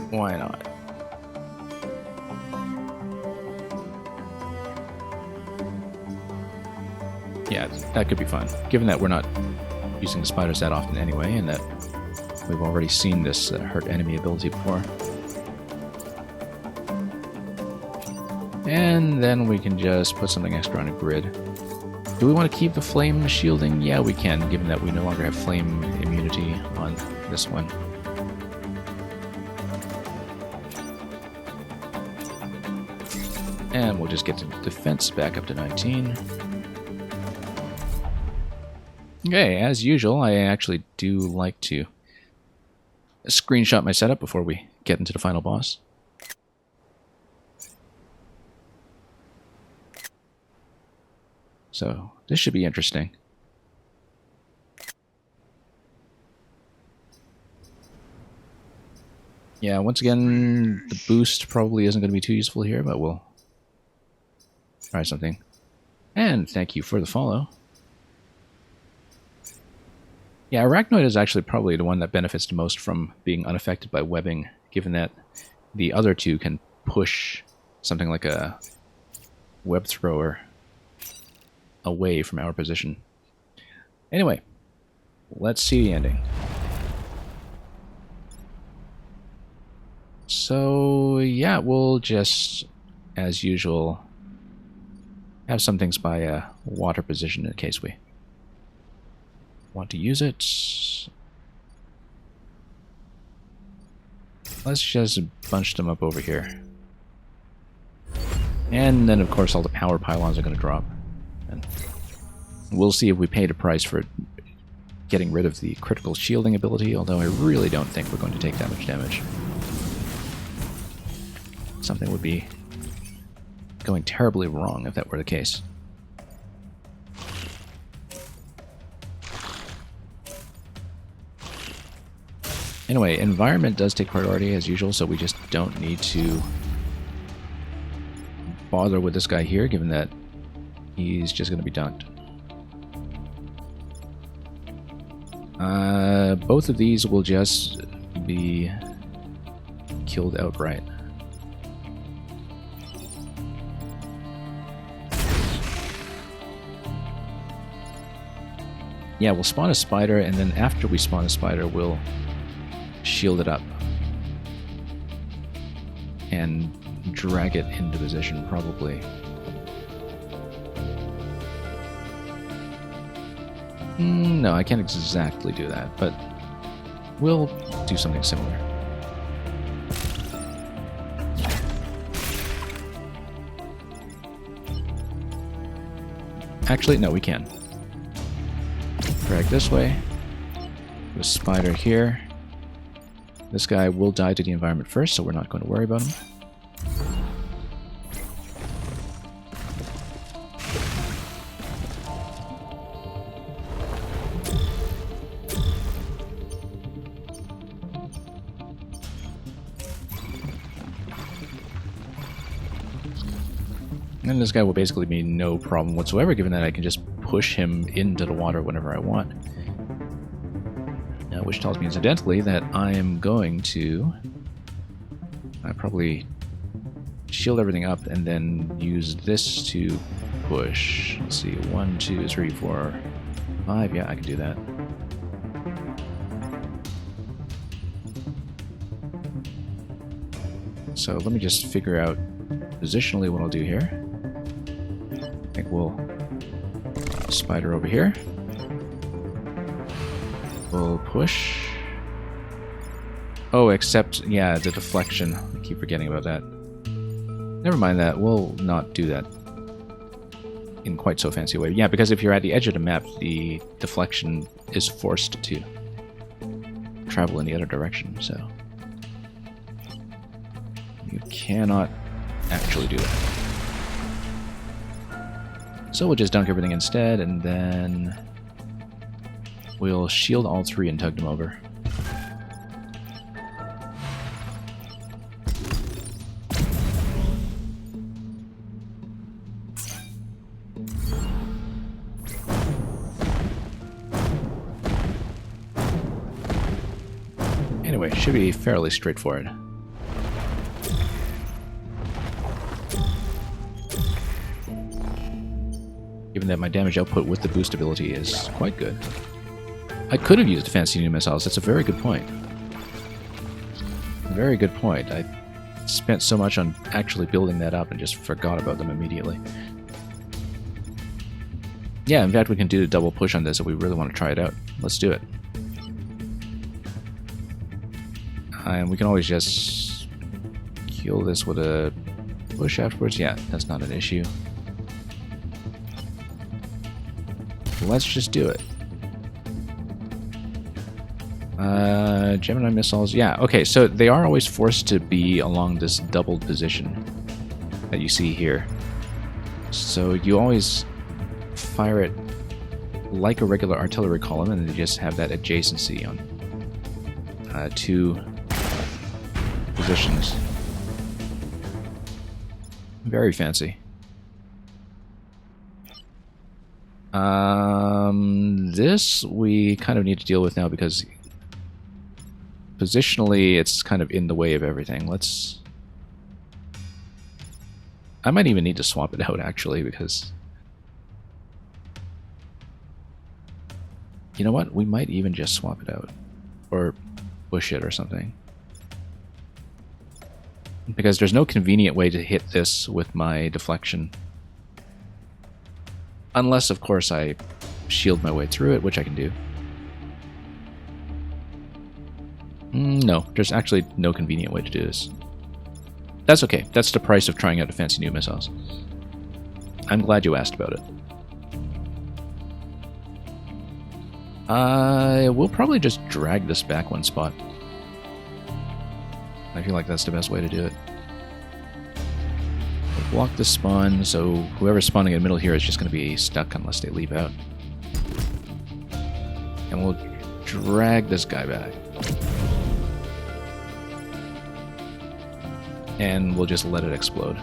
Why not? Yeah, that could be fun. Given that we're not using the spiders that often anyway, and that we've already seen this hurt enemy ability before. And then we can just put something extra on a grid. Do we want to keep the flame shielding? Yeah, we can, given that we no longer have flame immunity on this one. And we'll just get the defense back up to 19. Okay, as usual, I actually do like to screenshot my setup before we get into the final boss. So, this should be interesting. Yeah, once again, the boost probably isn't going to be too useful here, but we'll try something. And thank you for the follow. Yeah, Arachnoid is actually probably the one that benefits the most from being unaffected by webbing, given that the other two can push something like a web thrower away from our position. Anyway, let's see the ending. So, yeah, we'll just, as usual, have some things by a water position in case we want to use it. Let's just bunch them up over here. And then, of course, all the power pylons are going to drop. And we'll see if we paid a price for getting rid of the critical shielding ability, although I really don't think we're going to take that much damage. Something would be going terribly wrong if that were the case. Anyway, environment does take priority as usual, so we just don't need to bother with this guy here, given that he's just going to be dunked. Both of these will just be killed outright. Yeah, we'll spawn a spider, and then after we spawn a spider, we'll shield it up and drag it into position, probably. No, I can't exactly do that, but we'll do something similar. Actually, no, we can. Drag this way. Put a spider here. This guy will die to the environment first, so we're not going to worry about him. And this guy will basically be no problem whatsoever, given that I can just push him into the water whenever I want. Now, which tells me incidentally that I am going to probably shield everything up and then use this to push. Let's see, 1, 2, 3, 4, 5. Yeah, I can do that. So let me just figure out positionally what I'll do here. I think we'll spider over here. We'll push. Oh, except, yeah, the deflection. I keep forgetting about that. Never mind that. We'll not do that in quite so fancy a way. Yeah, because if you're at the edge of the map, the deflection is forced to travel in the other direction, so you cannot actually do that. So we'll just dunk everything instead, and then we'll shield all three and tug them over. Anyway, should be fairly straightforward. Given that my damage output with the boost ability is quite good. I could have used fancy new missiles. That's a very good point. Very good point. I spent so much on actually building that up and just forgot about them immediately. Yeah, in fact, we can do a double push on this if we really want to try it out. Let's do it. And we can always just kill this with a push afterwards. Yeah, that's not an issue. Let's just do it. Gemini missiles. Yeah, okay, so they are always forced to be along this doubled position that you see here. So you always fire it like a regular artillery column, and then you just have that adjacency on two positions. Very fancy. This we kind of need to deal with now because positionally it's kind of in the way of everything. I might even need to swap it out actually, because you know what? We might even just swap it out or push it or something. Because there's no convenient way to hit this with my deflection. Unless, of course, I shield my way through it, which I can do. No, there's actually no convenient way to do this. That's okay. That's the price of trying out the fancy new missiles. I'm glad you asked about it. We'll probably just drag this back one spot. I feel like that's the best way to do it. We'll block the spawn, so whoever's spawning in the middle here is just going to be stuck unless they leave out. And we'll drag this guy back. And we'll just let it explode.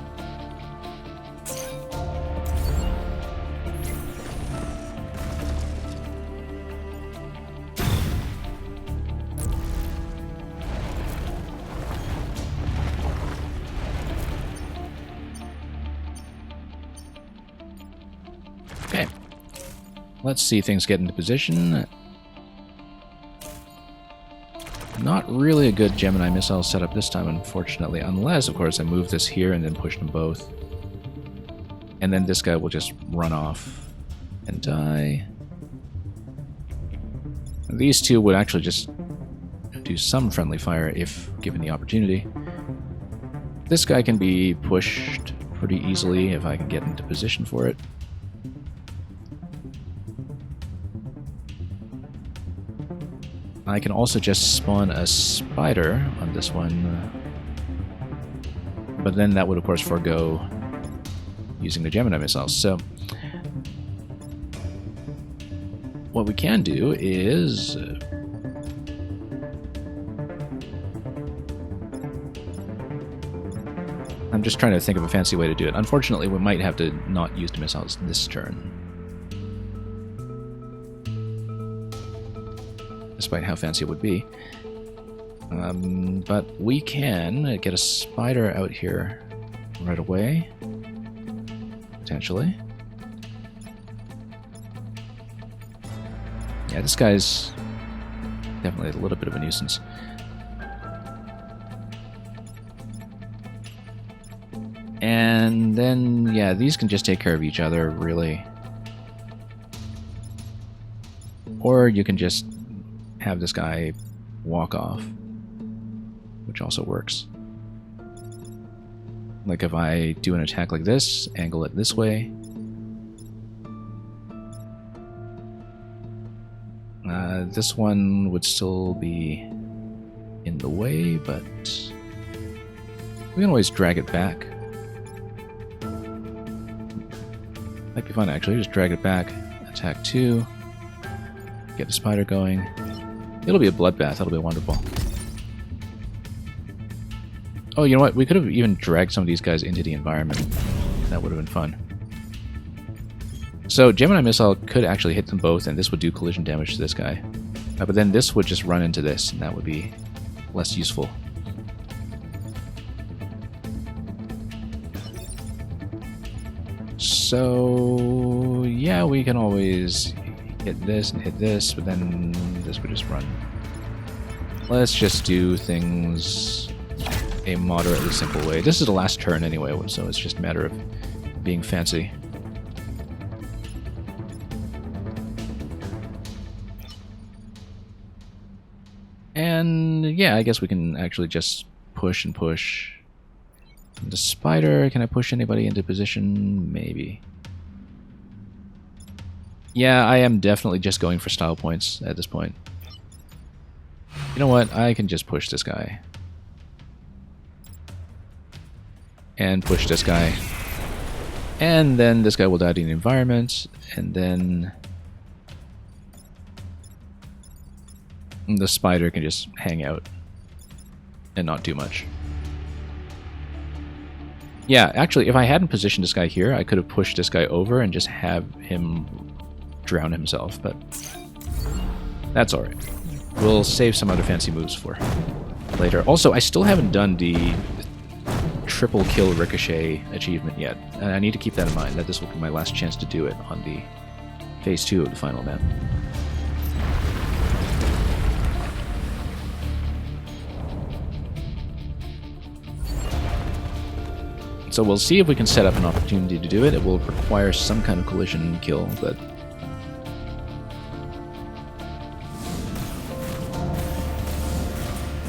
Okay. Let's see things get into position. Not really a good Gemini missile setup this time, unfortunately, unless, of course, I move this here and then push them both. And then this guy will just run off and die. These two would actually just do some friendly fire if given the opportunity. This guy can be pushed pretty easily if I can get into position for it. I can also just spawn a spider on this one, but then that would of course forego using the Gemini missiles. So what we can do is I'm just trying to think of a fancy way to do it. Unfortunately, we might have to not use the missiles this turn, despite how fancy it would be. But we can get a spider out here right away, potentially. Yeah, this guy's definitely a little bit of a nuisance. And then, yeah, these can just take care of each other, really. Or you can just have this guy walk off, which also works. Like if I do an attack like this, angle it this way, this one would still be in the way, but we can always drag it back. Might be fun actually, just drag it back, attack 2, get the spider going. It'll be a bloodbath, that'll be wonderful. Oh, you know what? We could have even dragged some of these guys into the environment. That would have been fun. So, Gemini Missile could actually hit them both, and this would do collision damage to this guy. But then this would just run into this, and that would be less useful. So yeah, we can always hit this and hit this, but then this would just run. Let's just do things a moderately simple way. This is the last turn anyway, so it's just a matter of being fancy. And yeah, I guess we can actually just push and push. The spider, can I push anybody into position? Maybe. Yeah, I am definitely just going for style points at this point. You know what? I can just push this guy. And push this guy. And then this guy will die in the environment. And then the spider can just hang out and not do much. Yeah, actually, if I hadn't positioned this guy here, I could have pushed this guy over and just have him drown himself, but that's alright. We'll save some other fancy moves for later. Also, I still haven't done the triple kill ricochet achievement yet, and I need to keep that in mind, that this will be my last chance to do it on the phase 2 of the final map. So we'll see if we can set up an opportunity to do it. It will require some kind of collision kill, but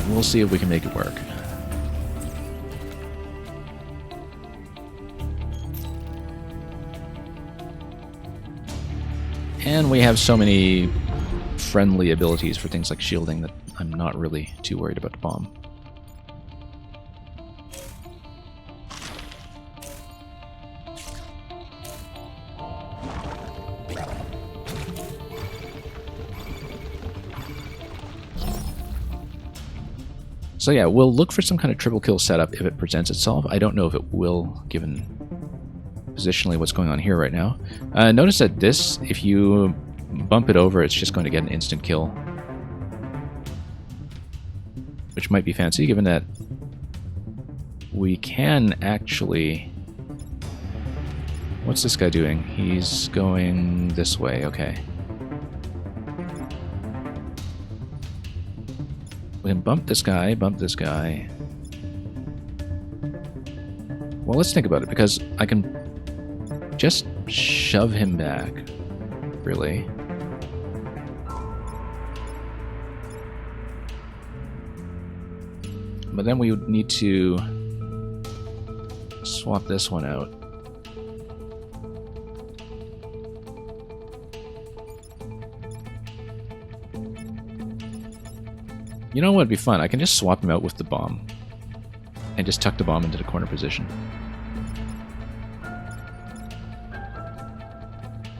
we'll see if we can make it work. And we have so many friendly abilities for things like shielding that I'm not really too worried about the bomb. So yeah, we'll look for some kind of triple kill setup if it presents itself. I don't know if it will, given positionally what's going on here right now. Notice that this, if you bump it over, it's just going to get an instant kill. Which might be fancy, given that we can actually... What's this guy doing? He's going this way, okay. We can bump this guy, Well, let's think about it, because I can just shove him back, really. But then we would need to swap this one out. You know what would be fun? I can just swap him out with the bomb. And just tuck the bomb into the corner position.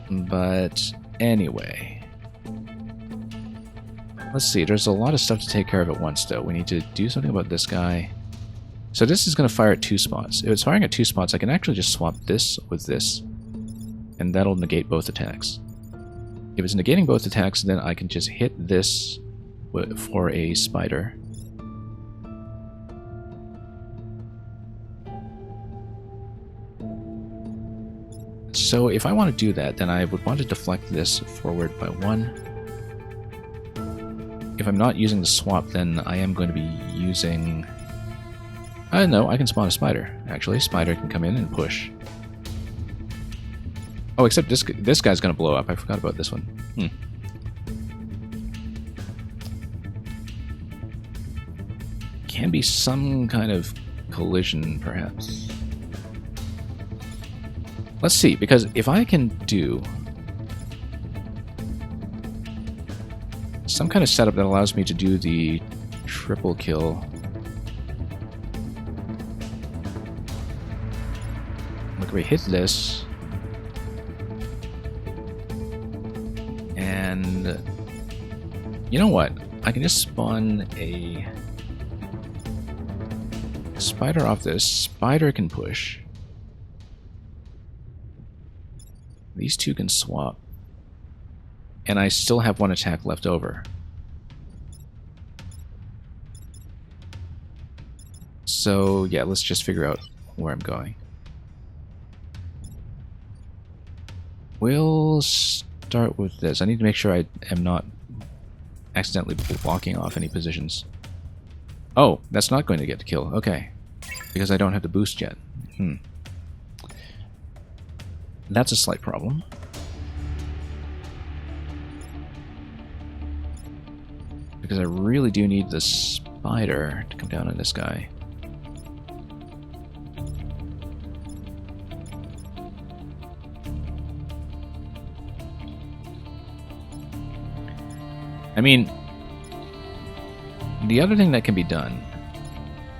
But anyway. Let's see, there's a lot of stuff to take care of at once though. We need to do something about this guy. So this is going to fire at 2 spots. If it's firing at 2 spots, I can actually just swap this with this. And that'll negate both attacks. If it's negating both attacks, then I can just hit this for a spider. So if I want to do that, then I would want to deflect this forward by 1. If I'm not using the swap, then I am going to be using... no, I can spawn a spider, actually. Spider can come in and push. Oh, except this guy's going to blow up. I forgot about this one. Can be some kind of collision, perhaps. Let's see, because if I can do some kind of setup that allows me to do the triple kill. Look, we hit this. And you know what? I can just spawn a spider off this. Spider can push. These two can swap. And I still have 1 attack left over. So yeah, let's just figure out where I'm going. We'll start with this. I need to make sure I am not accidentally blocking off any positions. Oh, that's not going to get to kill. Okay. Because I don't have the boost yet. That's a slight problem. Because I really do need the spider to come down on this guy. I mean, the other thing that can be done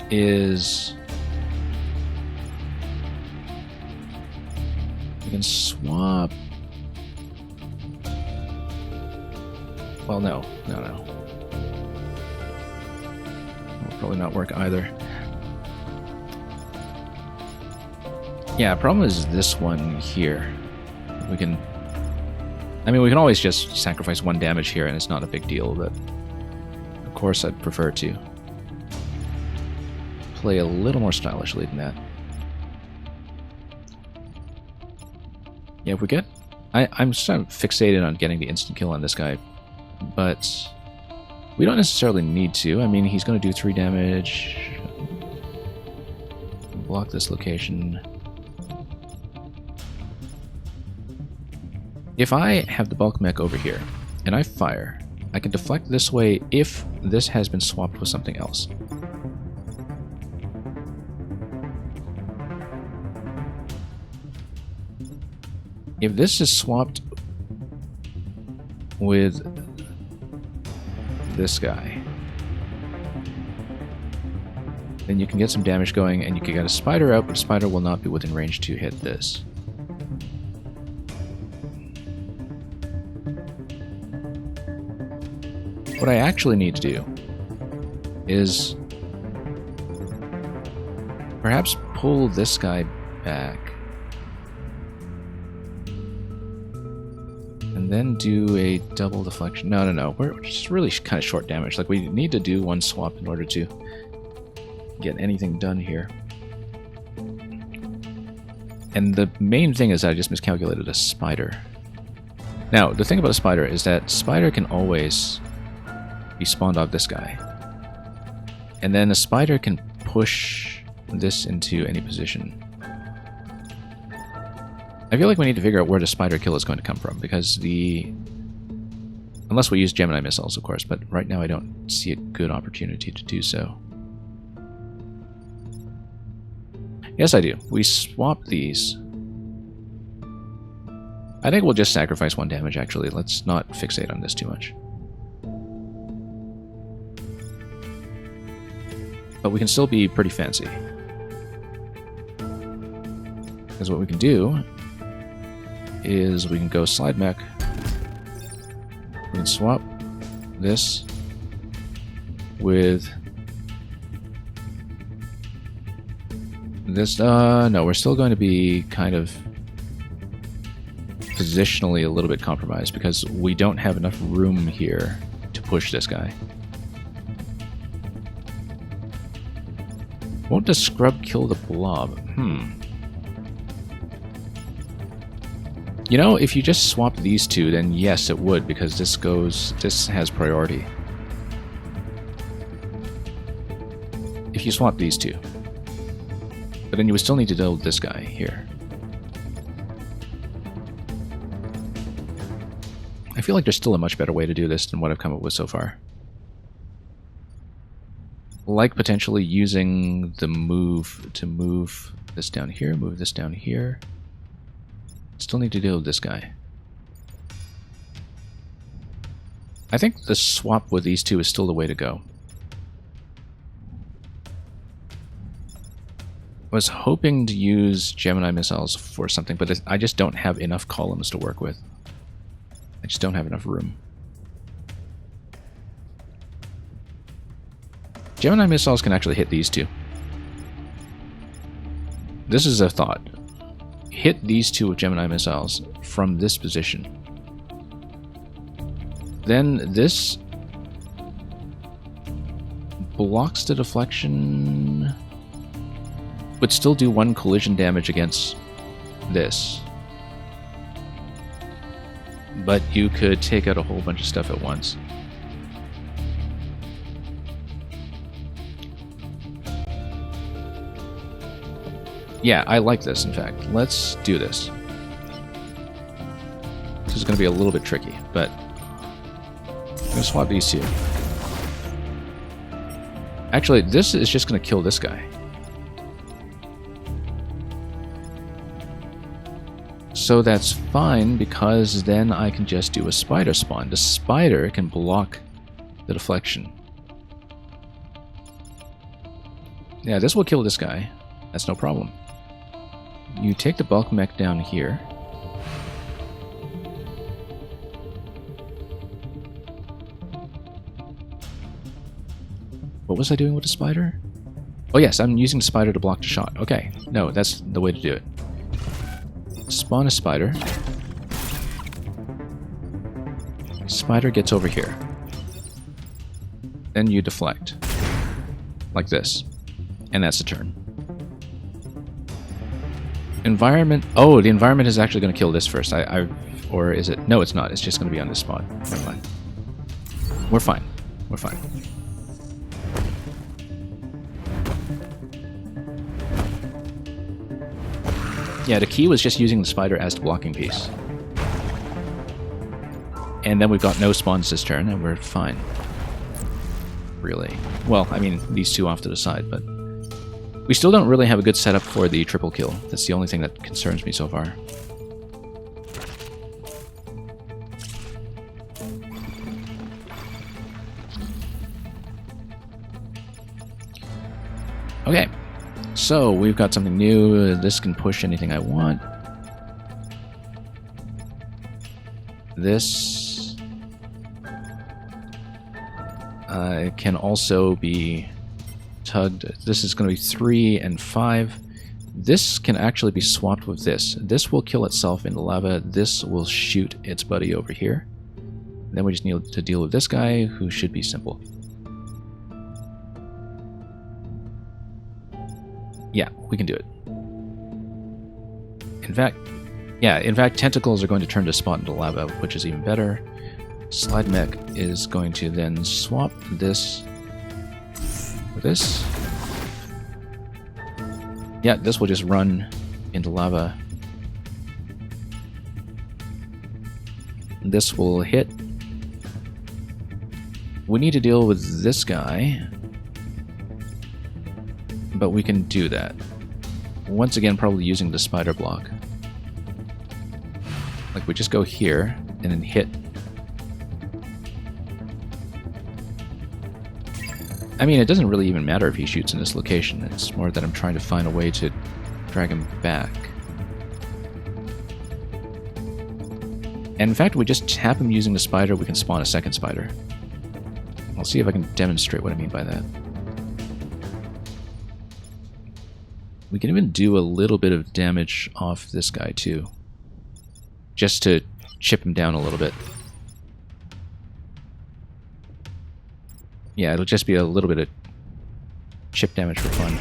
is we can swap. Well, no. Will probably not work either. Yeah, problem is this one here. We can always just sacrifice 1 damage here and it's not a big deal, but of course I'd prefer to play a little more stylishly than that. Yeah, if we get... I'm sort of fixated on getting the instant kill on this guy, but we don't necessarily need to. I mean, he's going to do 3 damage. Block this location. If I have the bulk mech over here, and I fire, I can deflect this way if this has been swapped with something else. If this is swapped with this guy, then you can get some damage going and you can get a spider out, but the spider will not be within range to hit this. What I actually need to do is perhaps pull this guy back and then do a double deflection. No. We're just really kind of short damage. Like, we need to do 1 swap in order to get anything done here. And the main thing is I just miscalculated a spider. Now, the thing about a spider is that spider can always be spawned off this guy. And then a spider can push this into any position. I feel like we need to figure out where the spider kill is going to come from, because unless we use Gemini missiles, of course, but right now I don't see a good opportunity to do so. Yes, I do. We swap these. I think we'll just sacrifice 1 damage, actually. Let's not fixate on this too much. But we can still be pretty fancy. Because what we can do is we can go slide mech. We can swap this with this. No, we're still going to be kind of positionally a little bit compromised because we don't have enough room here to push this guy. Won't the scrub kill the blob? You know, if you just swap these two, then yes, it would, because this has priority. If you swap these two. But then you would still need to deal with this guy here. I feel like there's still a much better way to do this than what I've come up with so far. Like potentially using the move to move this down here, move this down here. Still need to deal with this guy. I think the swap with these two is still the way to go. I was hoping to use Gemini missiles for something, but I just don't have enough columns to work with. I just don't have enough room. Gemini missiles can actually hit these two. This is a thought. Hit these two with Gemini missiles from this position. Then this blocks the deflection. would still do 1 collision damage against this. But you could take out a whole bunch of stuff at once. Yeah, I like this, in fact. Let's do this. This is going to be a little bit tricky, but I'm going to swap these two. Actually, this is just going to kill this guy. So that's fine, because then I can just do a spider spawn. The spider can block the deflection. Yeah, this will kill this guy. That's no problem. You take the bulk mech down here. What was I doing with the spider? Oh yes, I'm using the spider to block the shot. Okay, no, that's the way to do it. Spawn a spider. Spider gets over here. Then you deflect. Like this. And that's the turn. Environment. Oh, the environment is actually going to kill this first. Or is it? No, it's not. It's just going to be on this spot. Never mind. We're fine. We're fine. Yeah, the key was just using the spider as the blocking piece. And then we've got no spawns this turn, and we're fine. Really. Well, I mean, these two off to the side, but... we still don't really have a good setup for the triple kill. That's the only thing that concerns me so far. Okay. So, we've got something new. This can push anything I want. This can also be tugged. This is going to be 3 and 5. This can actually be swapped with this. This will kill itself in the lava. This will shoot its buddy over here. Then we just need to deal with this guy, who should be simple. Yeah, we can do it. In fact, tentacles are going to turn to spot into lava, which is even better. Slide mech is going to then swap this with this. Yeah, this will just run into lava. This will hit. We need to deal with this guy, but we can do that. Once again, probably using the spider block. Like, we just go here and then hit. I mean, it doesn't really even matter if he shoots in this location. It's more that I'm trying to find a way to drag him back. And in fact, we just tap him using the spider, we can spawn a second spider. I'll see if I can demonstrate what I mean by that. We can even do a little bit of damage off this guy too. Just to chip him down a little bit. Yeah, it'll just be a little bit of chip damage for fun.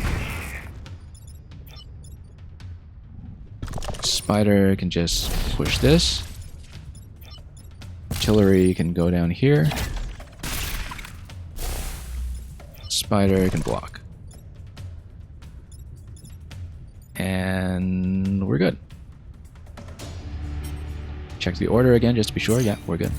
Spider can just push this. Artillery can go down here. Spider can block. And we're good. Check the order again just to be sure. Yeah, we're good.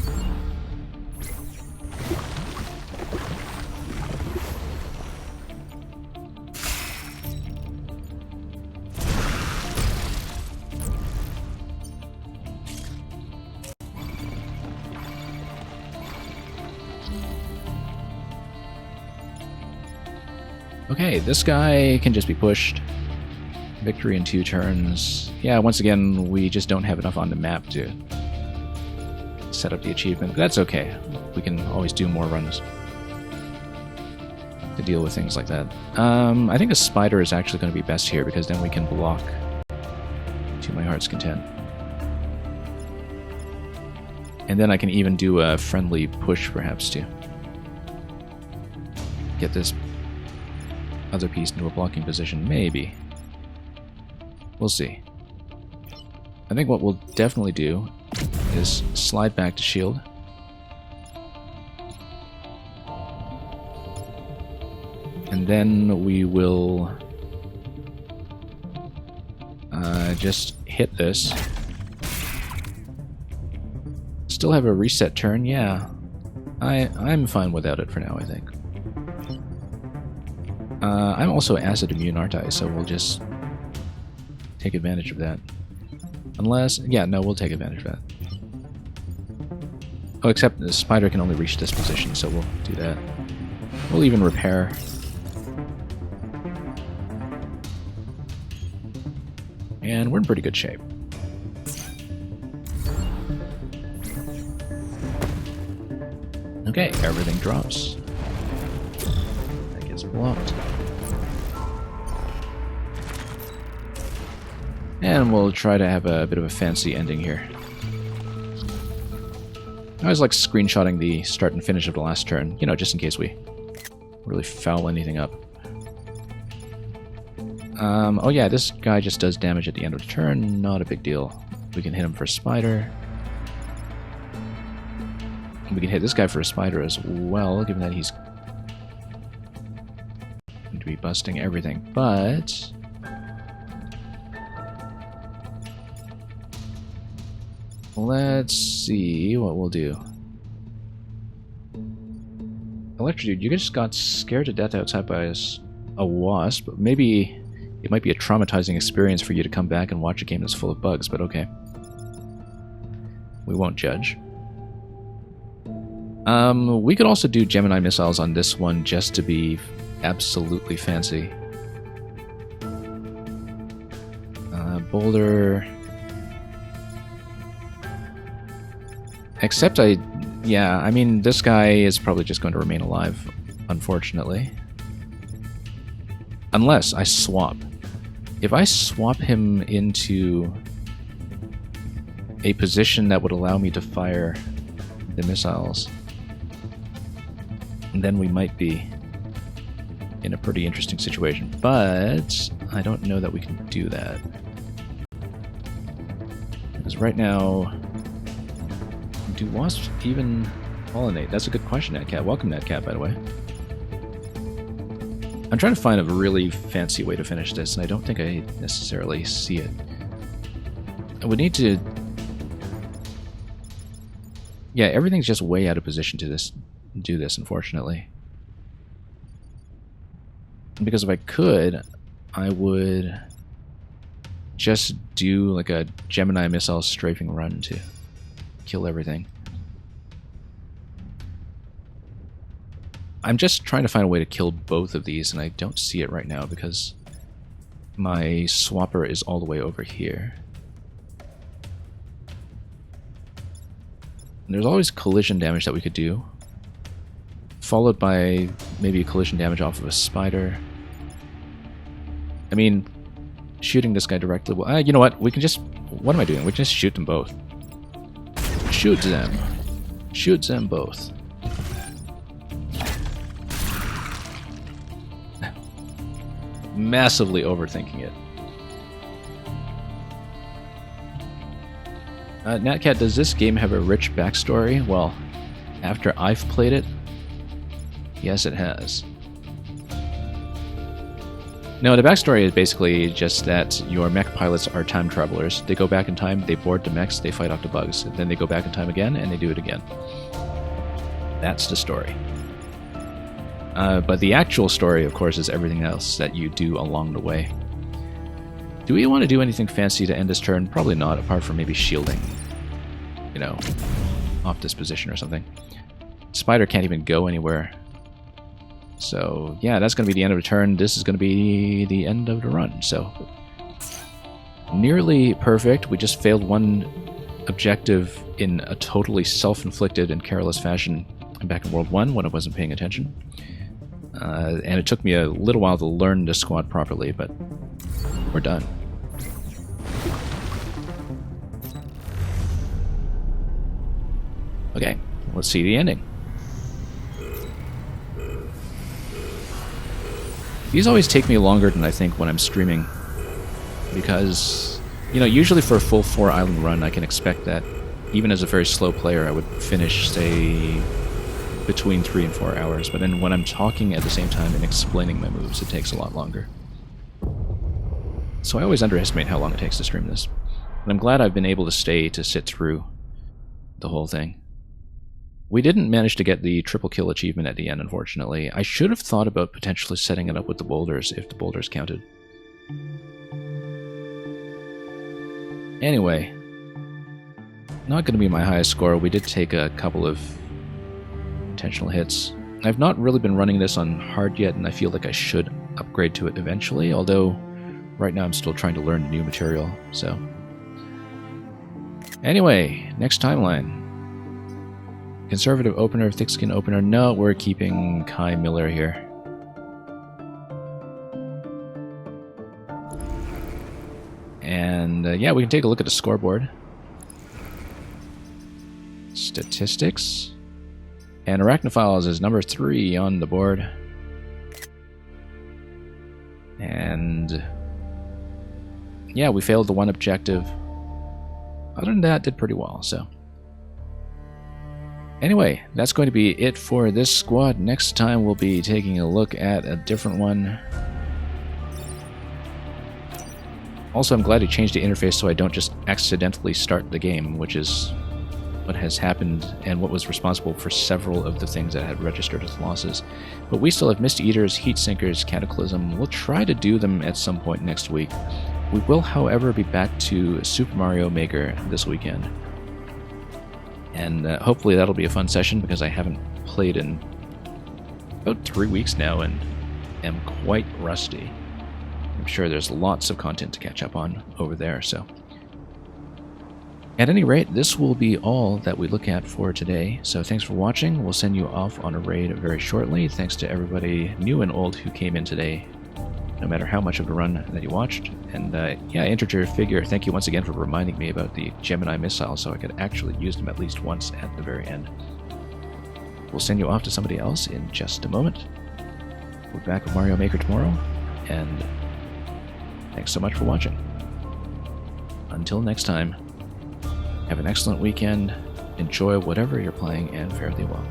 Okay, this guy can just be pushed. Victory in 2 turns. Yeah, once again, we just don't have enough on the map to set up the achievement, but that's okay. We can always do more runs to deal with things like that. I think a spider is actually going to be best here, because then we can block to my heart's content. And then I can even do a friendly push, perhaps, to get this other piece into a blocking position, maybe. We'll see. I think what we'll definitely do is slide back to shield. And then we will just hit this. Still have a reset turn, yeah. I'm fine without it for now, I think. I'm also acid immune, aren't I? So we'll just take advantage of that. Unless, yeah, no, we'll take advantage of that. Oh, except the spider can only reach this position, so we'll do that. We'll even repair. And we're in pretty good shape. Okay, everything drops. That gets blocked. And we'll try to have a bit of a fancy ending here. I always like screenshotting the start and finish of the last turn, you know, just in case we really foul anything up. Oh yeah, this guy just does damage at the end of the turn, not a big deal. We can hit him for a spider. We can hit this guy for a spider as well, given that he's going to be busting everything, but let's see what we'll do. Electrodude, you just got scared to death outside by a wasp. Maybe it might be a traumatizing experience for you to come back and watch a game that's full of bugs, but okay. We won't judge. We could also do Gemini missiles on this one just to be absolutely fancy. Boulder. Except yeah, I mean, this guy is probably just going to remain alive, unfortunately. Unless I swap. If I swap him into a position that would allow me to fire the missiles, then we might be in a pretty interesting situation. But I don't know that we can do that. Because right now, do wasps even pollinate? That's a good question, NatCat. Welcome, NatCat, by the way. I'm trying to find a really fancy way to finish this, and I don't think I necessarily see it. I would need to... Yeah, everything's just way out of position to do this, unfortunately. Because if I could, I would just do like a Gemini missile strafing run to kill everything. I'm just trying to find a way to kill both of these, and I don't see it right now because my swapper is all the way over here. And there's always collision damage that we could do, followed by maybe a collision damage off of a spider. I mean, shooting this guy directly... Well, you know what? We can just... What am I doing? We can just shoot them both. Shoot them. Shoot them both. Massively overthinking it. NatCat, does this game have a rich backstory? Well, after I've played it, yes it has. No, the backstory is basically just that your mech pilots are time travelers. They go back in time, they board the mechs, they fight off the bugs. Then they go back in time again, and they do it again. That's the story. But the actual story, of course, is everything else that you do along the way. Do we want to do anything fancy to end this turn? Probably not, apart from maybe shielding, you know, off this position or something. Spider can't even go anywhere. So, yeah, that's going to be the end of the turn. This is going to be the end of the run. So, nearly perfect. We just failed one objective in a totally self-inflicted and careless fashion back in World 1 when I wasn't paying attention. And it took me a little while to learn the squad properly, but we're done. Okay, let's see the ending. These always take me longer than I think when I'm streaming. because, you know, usually for a full 4-island run, I can expect that even as a very slow player, I would finish, say, between 3 and 4 hours. But then when I'm talking at the same time and explaining my moves, it takes a lot longer. So I always underestimate how long it takes to stream this. But I'm glad I've been able to stay to sit through the whole thing. We didn't manage to get the triple kill achievement at the end, unfortunately. I should have thought about potentially setting it up with the boulders if the boulders counted. Anyway, not going to be my highest score. We did take a couple of intentional hits. I've not really been running this on hard yet, and I feel like I should upgrade to it eventually, although right now I'm still trying to learn new material, so... Anyway, next timeline. Conservative opener, thick skin opener. No, we're keeping Kai Miller here. And yeah, we can take a look at the scoreboard. Statistics. And Arachnophiles is number 3 on the board. And yeah, we failed the one objective. Other than that, did pretty well, so. Anyway, that's going to be it for this squad. Next time we'll be taking a look at a different one. Also, I'm glad he changed the interface so I don't just accidentally start the game, which is what has happened and what was responsible for several of the things that had registered as losses. But we still have Mist Eaters, Heat Sinkers, Cataclysm. We'll try to do them at some point next week. We will, however, be back to Super Mario Maker this weekend. And hopefully that'll be a fun session, because I haven't played in about 3 weeks now and am quite rusty. I'm sure there's lots of content to catch up on over there, so... At any rate, this will be all that we look at for today, so thanks for watching. We'll send you off on a raid very shortly. Thanks to everybody, new and old, who came in today, no matter how much of the run that you watched. And yeah, Integer Figure, thank you once again for reminding me about the Gemini missile so I could actually use them at least once at the very end. We'll send you off to somebody else in just a moment. We're back with Mario Maker tomorrow, and thanks so much for watching. Until next time, have an excellent weekend, enjoy whatever you're playing, and fare thee well.